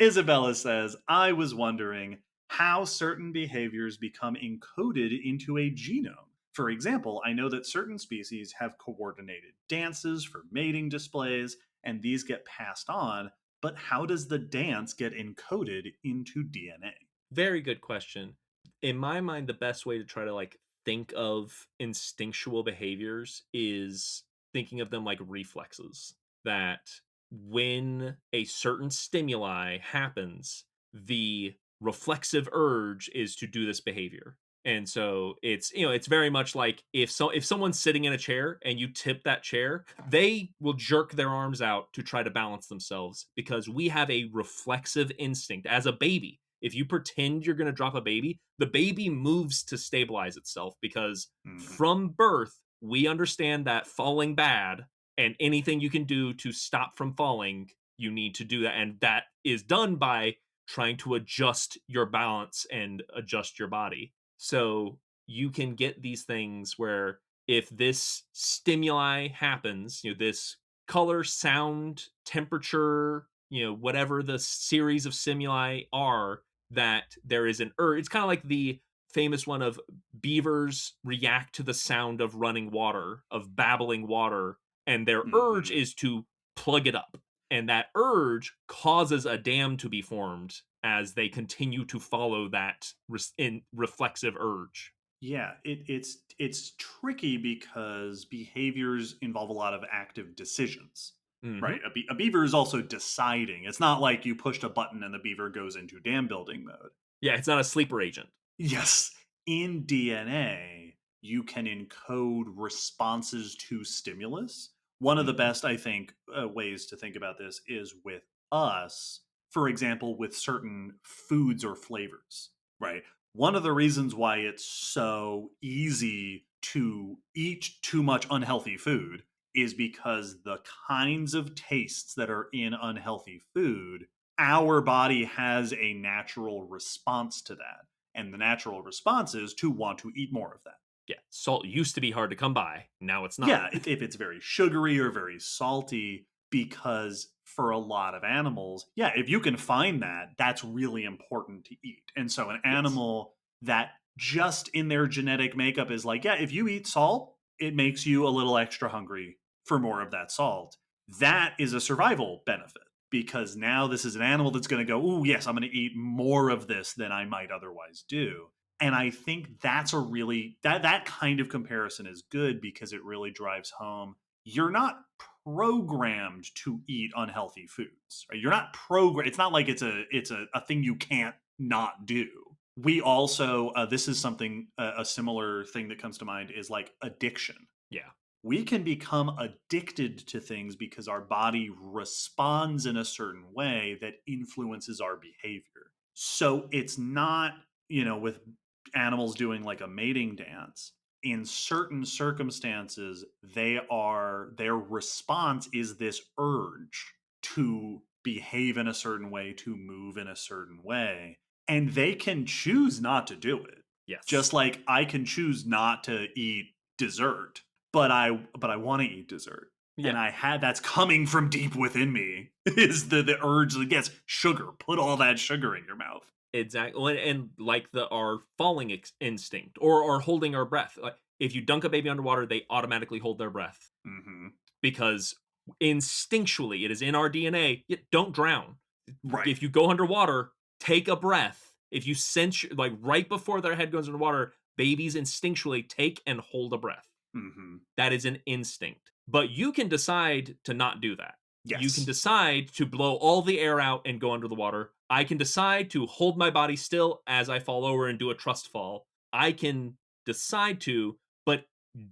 Isabella says, I was wondering how certain behaviors become encoded into a genome. For example, I know that certain species have coordinated dances for mating displays, and these get passed on, but how does the dance get encoded into DNA? Very good question. In my mind, the best way to try to think of instinctual behaviors is thinking of them like reflexes. That when a certain stimuli happens, the reflexive urge is to do this behavior. And so it's very much like if someone's sitting in a chair and you tip that chair, they will jerk their arms out to try to balance themselves because we have a reflexive instinct as a baby. If you pretend you're going to drop a baby, the baby moves to stabilize itself because from birth, we understand that falling bad, and anything you can do to stop from falling, you need to do that. And that is done by trying to adjust your balance and adjust your body. So you can get these things where if this stimuli happens, this color, sound, temperature, whatever the series of stimuli are, that there is an urge. It's kind of like the famous one of beavers react to the sound of running water, of babbling water, and their urge is to plug it up. And that urge causes a dam to be formed as they continue to follow that reflexive urge. Yeah, it's tricky because behaviors involve a lot of active decisions. Right. A beaver is also deciding. It's not like you pushed a button and the beaver goes into dam building mode. Yeah, it's not a sleeper agent. Yes. In DNA, you can encode responses to stimulus. One of the best, I think, ways to think about this is with us, for example, with certain foods or flavors, right? One of the reasons why it's so easy to eat too much unhealthy food is because the kinds of tastes that are in unhealthy food, our body has a natural response to that. And the natural response is to want to eat more of that. Yeah, salt used to be hard to come by. Now it's not. Yeah, if it's very sugary or very salty, because for a lot of animals, if you can find that, that's really important to eat. And so an animal that just in their genetic makeup is like, if you eat salt, it makes you a little extra hungry for more of that salt. that is a survival benefit because now this is an animal that's going to go, oh, yes, I'm going to eat more of this than I might otherwise do. And I think that's a really, that kind of comparison is good because it really drives home you're not programmed to eat unhealthy foods. Right? You're not programmed. It's not like it's a thing you can't not do. We also this is something a similar thing that comes to mind is like addiction. Yeah. We can become addicted to things because our body responds in a certain way that influences our behavior. So it's not, with animals doing like a mating dance, in certain circumstances, their response is this urge to behave in a certain way, to move in a certain way, and they can choose not to do it. Yes. Just like I can choose not to eat dessert, but I want to eat dessert. Yeah. And that's coming from deep within me is the urge that gets sugar. Put all that sugar in your mouth. Exactly. And like our falling instinct or our holding our breath. Like if you dunk a baby underwater, they automatically hold their breath. Mm-hmm. Because instinctually, it is in our DNA. Don't drown. Right. If you go underwater, take a breath. If you sense, like right before their head goes underwater, babies instinctually take and hold a breath. Mm-hmm. That is an instinct. But you can decide to not do that. Yes. You can decide to blow all the air out and go under the water. I can decide to hold my body still as I fall over and do a trust fall. I can decide to, but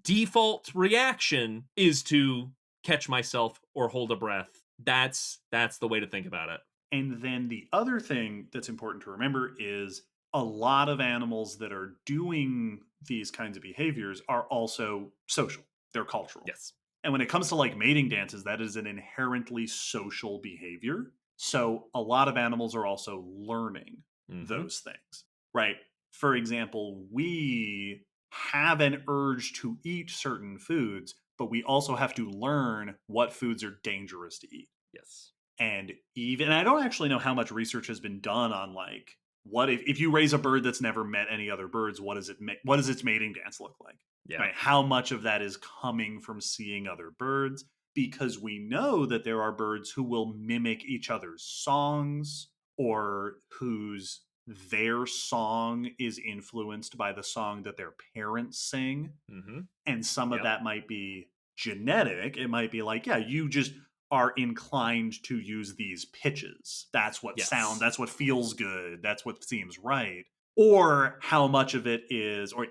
default reaction is to catch myself or hold a breath. That's the way to think about it. And then the other thing that's important to remember is a lot of animals that are doing these kinds of behaviors are also social. They're cultural. Yes. And when it comes to like mating dances, that is an inherently social behavior. So a lot of animals are also learning those things, right? For example, we have an urge to eat certain foods, but we also have to learn what foods are dangerous to eat. Yes. And I don't actually know how much research has been done on like what if you raise a bird that's never met any other birds, what does its mating dance look like? Yeah. Right? How much of that is coming from seeing other birds? Because we know that there are birds who will mimic each other's songs or their song is influenced by the song that their parents sing. Mm-hmm. And some of that might be genetic. It might be like, yeah, you just are inclined to use these pitches. That's what that's what feels good. That's what seems right. Or how much of it is, or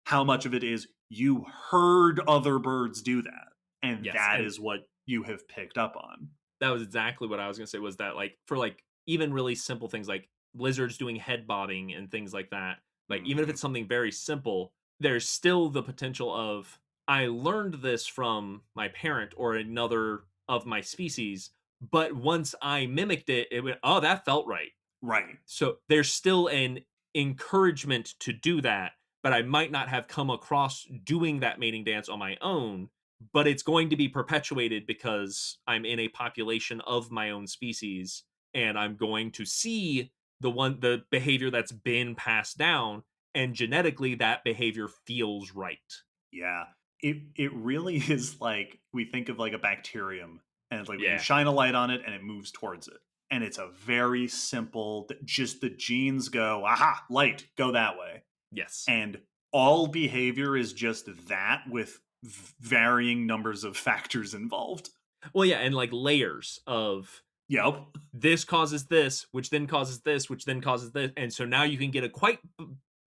how much of it is you heard other birds do that. And that is what you have picked up on. That was exactly what I was going to say, was that like for like even really simple things like lizards doing head bobbing and things like that, like even if it's something very simple, there's still the potential of I learned this from my parent or another of my species, but once I mimicked it, it went, oh, that felt right. Right. So there's still an encouragement to do that, but I might not have come across doing that mating dance on my own, but it's going to be perpetuated because I'm in a population of my own species and I'm going to see the behavior that's been passed down, and genetically that behavior feels right. Yeah. It really is like we think of like a bacterium and it's like you shine a light on it and it moves towards it. And it's a very simple, just the genes go, aha, light, go that way. Yes. And all behavior is just that with varying numbers of factors involved. Well, yeah, and like layers of this causes this, which then causes this, which then causes this. And so now you can get a quite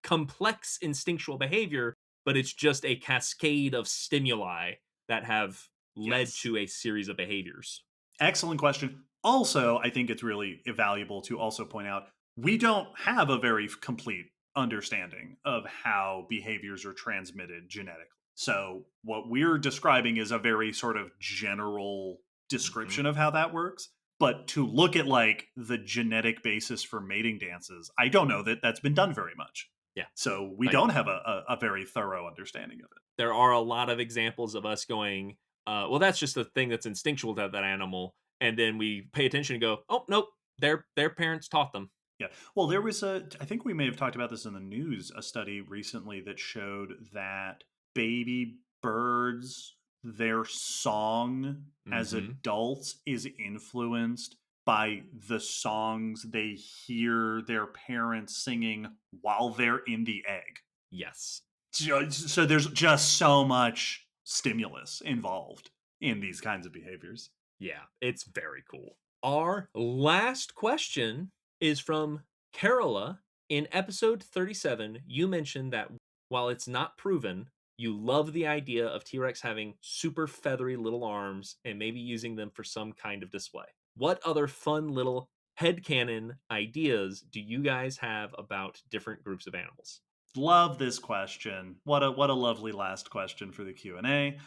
complex instinctual behavior, but it's just a cascade of stimuli that have led to a series of behaviors. Excellent question. Also, I think it's really valuable to also point out we don't have a very complete understanding of how behaviors are transmitted genetically. So what we're describing is a very sort of general description of how that works. But to look at like the genetic basis for mating dances, I don't know that that's been done very much. Yeah. So we don't have a very thorough understanding of it. There are a lot of examples of us going, well, that's just a thing that's instinctual to that animal. And then we pay attention and go, oh, nope, their parents taught them. Yeah. Well, there was I think we may have talked about this in the news, a study recently that showed that baby birds their song as Mm-hmm. adults is influenced by the songs they hear their parents singing while they're in the egg. Yes. So there's just so much stimulus involved in these kinds of behaviors. Yeah, it's very cool. Our last question is from Carola. In episode 37, you mentioned that while it's not proven, you love the idea of T Rex having super feathery little arms and maybe using them for some kind of display. What other fun little headcanon ideas do you guys have about different groups of animals? Love this question. What a lovely last question for the Q&A.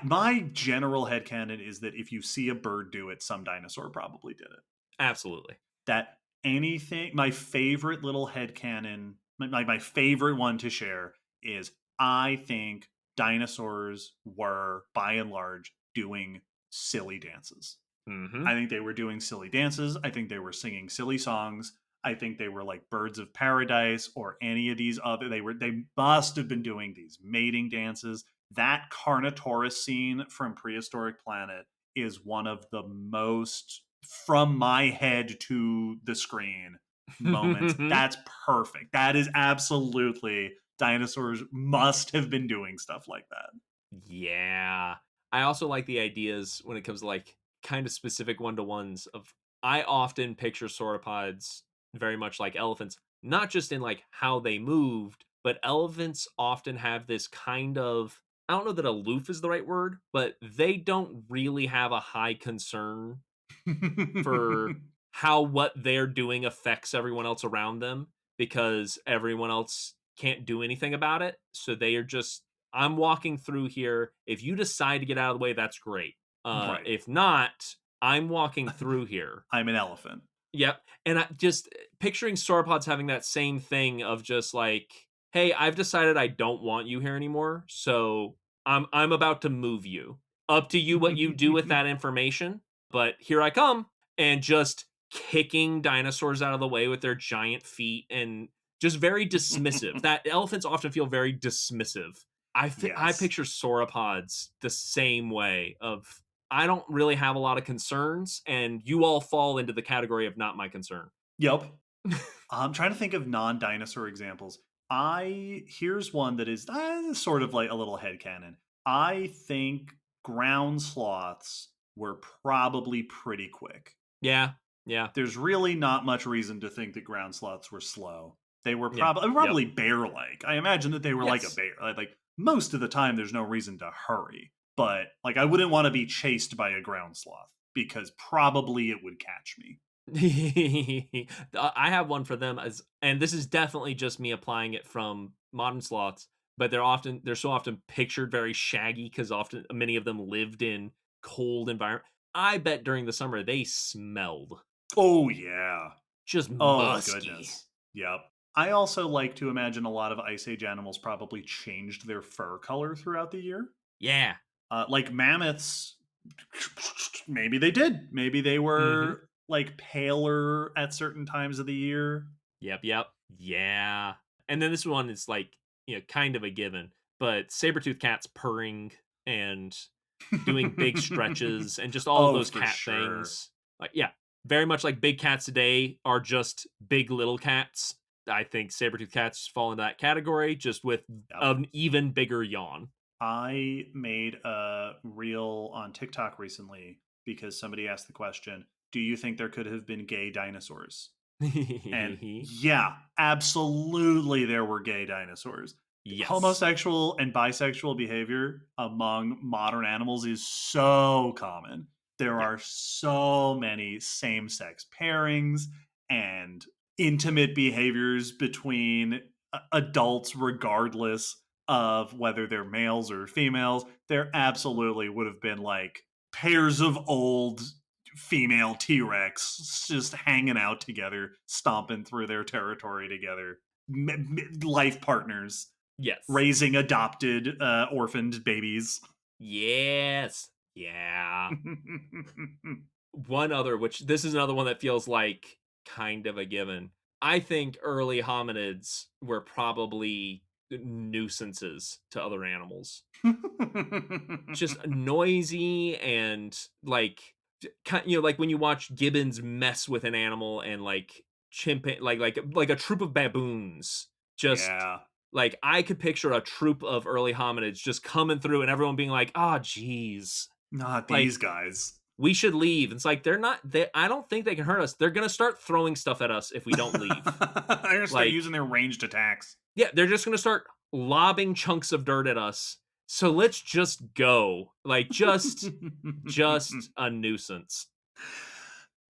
My general headcanon is that if you see a bird do it, some dinosaur probably did it. Absolutely. That anything, my favorite little headcanon, my favorite one to share is I think dinosaurs were, by and large, doing silly dances. Mm-hmm. I think they were doing silly dances. I think they were singing silly songs. I think they were like Birds of Paradise or any of these other. They must have been doing these mating dances. That Carnotaurus scene from Prehistoric Planet is one of the most from my head to the screen moments. That's perfect. That is absolutely dinosaurs must have been doing stuff like that. Yeah. I also like the ideas when it comes to like kind of specific one-to-ones of I often picture sauropods very much like elephants, not just in like how they moved, but elephants often have this kind of I don't know that aloof is the right word, but they don't really have a high concern for how what they're doing affects everyone else around them because everyone else can't do anything about it. So they are just, I'm walking through here. If you decide to get out of the way, that's great. Right. If not, I'm walking through here. I'm an elephant. Yep. And I just picturing sauropods having that same thing of just like, hey, I've decided I don't want you here anymore. So I'm about to move you. Up to you what you do with that information. But here I come. And just kicking dinosaurs out of the way with their giant feet and just very dismissive. That elephants often feel very dismissive. I Yes. picture sauropods the same way of I don't really have a lot of concerns, and you all fall into the category of not my concern. Yep. I'm trying to think of non-dinosaur examples. Here's one that is sort of like a little headcanon. I think ground sloths were probably pretty quick. Yeah, yeah, There's really not much reason to think that ground sloths were slow. They were yeah, probably bear-like. I imagine that they were like a yes. bear. Like most of the time, there's no reason to hurry. But like, I wouldn't want to be chased by a ground sloth because probably it would catch me. I have one for them as, and this is definitely just me applying it from modern sloths, but they're so often pictured very shaggy because often many of them lived in cold environment. I bet during the summer they smelled Oh yeah. just Oh musky. goodness. Yep. I also like to imagine a lot of Ice Age animals probably changed their fur color throughout the year. Yeah. Like mammoths, maybe they did. Maybe they Mm-hmm. were like paler at certain times of the year. Yep, yep. Yeah. And then this one is like, kind of a given, but saber-toothed cats purring and doing big stretches and just all of Oh, those for cat sure. things. Like, yeah, very much like big cats today are just big little cats. I think saber-toothed cats fall into that category just with Yep. an even bigger yawn. I made a reel on TikTok recently because somebody asked the question, do you think there could have been gay dinosaurs? And yeah, absolutely there were gay dinosaurs. Yes. Homosexual and bisexual behavior among modern animals is so common. There Yeah. are so many same sex pairings and intimate behaviors between adults, regardless of whether they're males or females. There absolutely would have been like pairs of old female T-Rex just hanging out together, stomping through their territory together. Life partners, Yes. raising adopted, orphaned babies. Yes. Yeah. One other, which this is another one that feels like kind of a given. I think early hominids were probably nuisances to other animals. Just noisy and like like when you watch gibbons mess with an animal and like like a troop of baboons just Yeah. like I could picture a troop of early hominids just coming through and everyone being like, "Ah, geez, Not like these guys. we should leave." It's like I don't think they can hurt us. They're gonna start throwing stuff at us if we don't leave. They're gonna start Like, using their ranged attacks. yeah, they're just gonna start lobbing chunks of dirt at us. So let's just go. Like just a nuisance.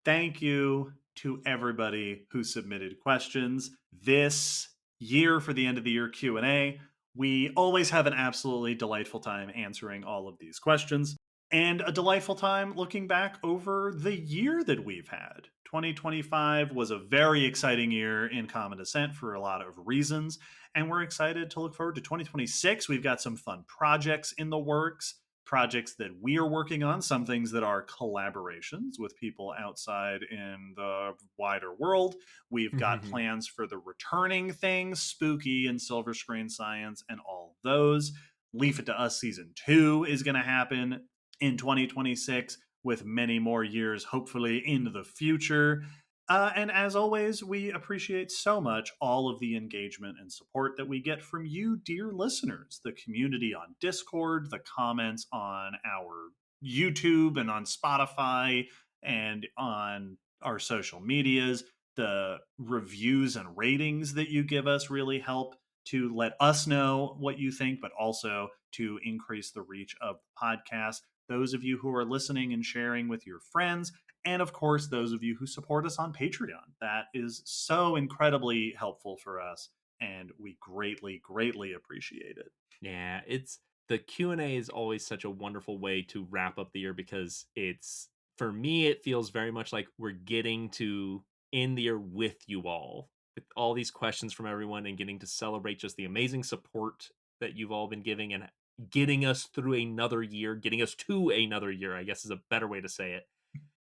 Thank you to everybody who submitted questions this year for the end of the year Q&A. We always have an absolutely delightful time answering all of these questions and a delightful time looking back over the year that we've had. 2025 was a very exciting year in Common Descent for a lot of reasons, and we're excited to look forward to 2026. We've got some fun projects in the works, projects that we are working on, some things that are collaborations with people outside in the wider world. We've got plans for the returning things, Spooky and Silver Screen Science and all those. Leave It to Us Season 2 is going to happen in 2026 with many more years, hopefully, in the future. And as always, we appreciate so much all of the engagement and support that we get from you, dear listeners, the community on Discord, the comments on our YouTube and on Spotify and on our social medias, the reviews and ratings that you give us really help to let us know what you think, but also to increase the reach of the podcast. Those of you who are listening and sharing with your friends, and of course, those of you who support us on Patreon. That is so incredibly helpful for us, and we greatly, greatly appreciate it. Yeah, it's the Q&A is always such a wonderful way to wrap up the year because it's, for me, it feels very much like we're getting to end the year with you all, with all these questions from everyone and getting to celebrate just the amazing support that you've all been giving and getting us through another year, getting us to another year, I guess is a better way to say it.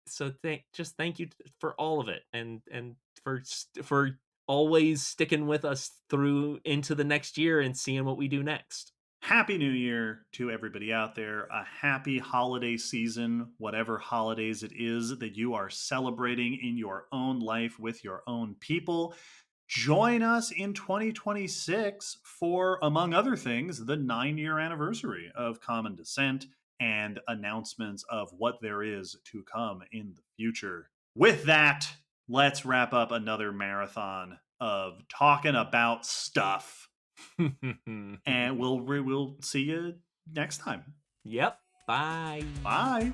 So thank you for all of it and for always sticking with us through into the next year and seeing what we do next. Happy New Year to everybody out there. A happy holiday season, whatever holidays it is that you are celebrating in your own life with your own people. Join us in 2026 for, among other things, the 9-year anniversary of Common Descent and announcements of what there is to come in the future. With that, let's wrap up another marathon of talking about stuff. And we'll see you next time. Yep. Bye. Bye.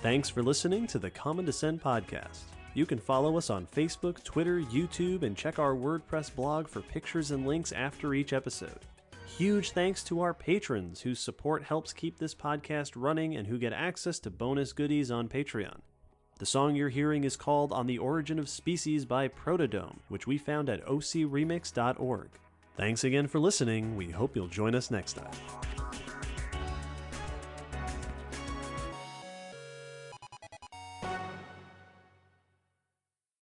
Thanks for listening to the Common Descent podcast. You can follow us on Facebook, Twitter, YouTube, and check our WordPress blog for pictures and links after each episode. Huge thanks to our patrons whose support helps keep this podcast running and who get access to bonus goodies on Patreon. The song you're hearing is called On the Origin of Species by Protodome, which we found at ocremix.org. Thanks again for listening. We hope you'll join us next time.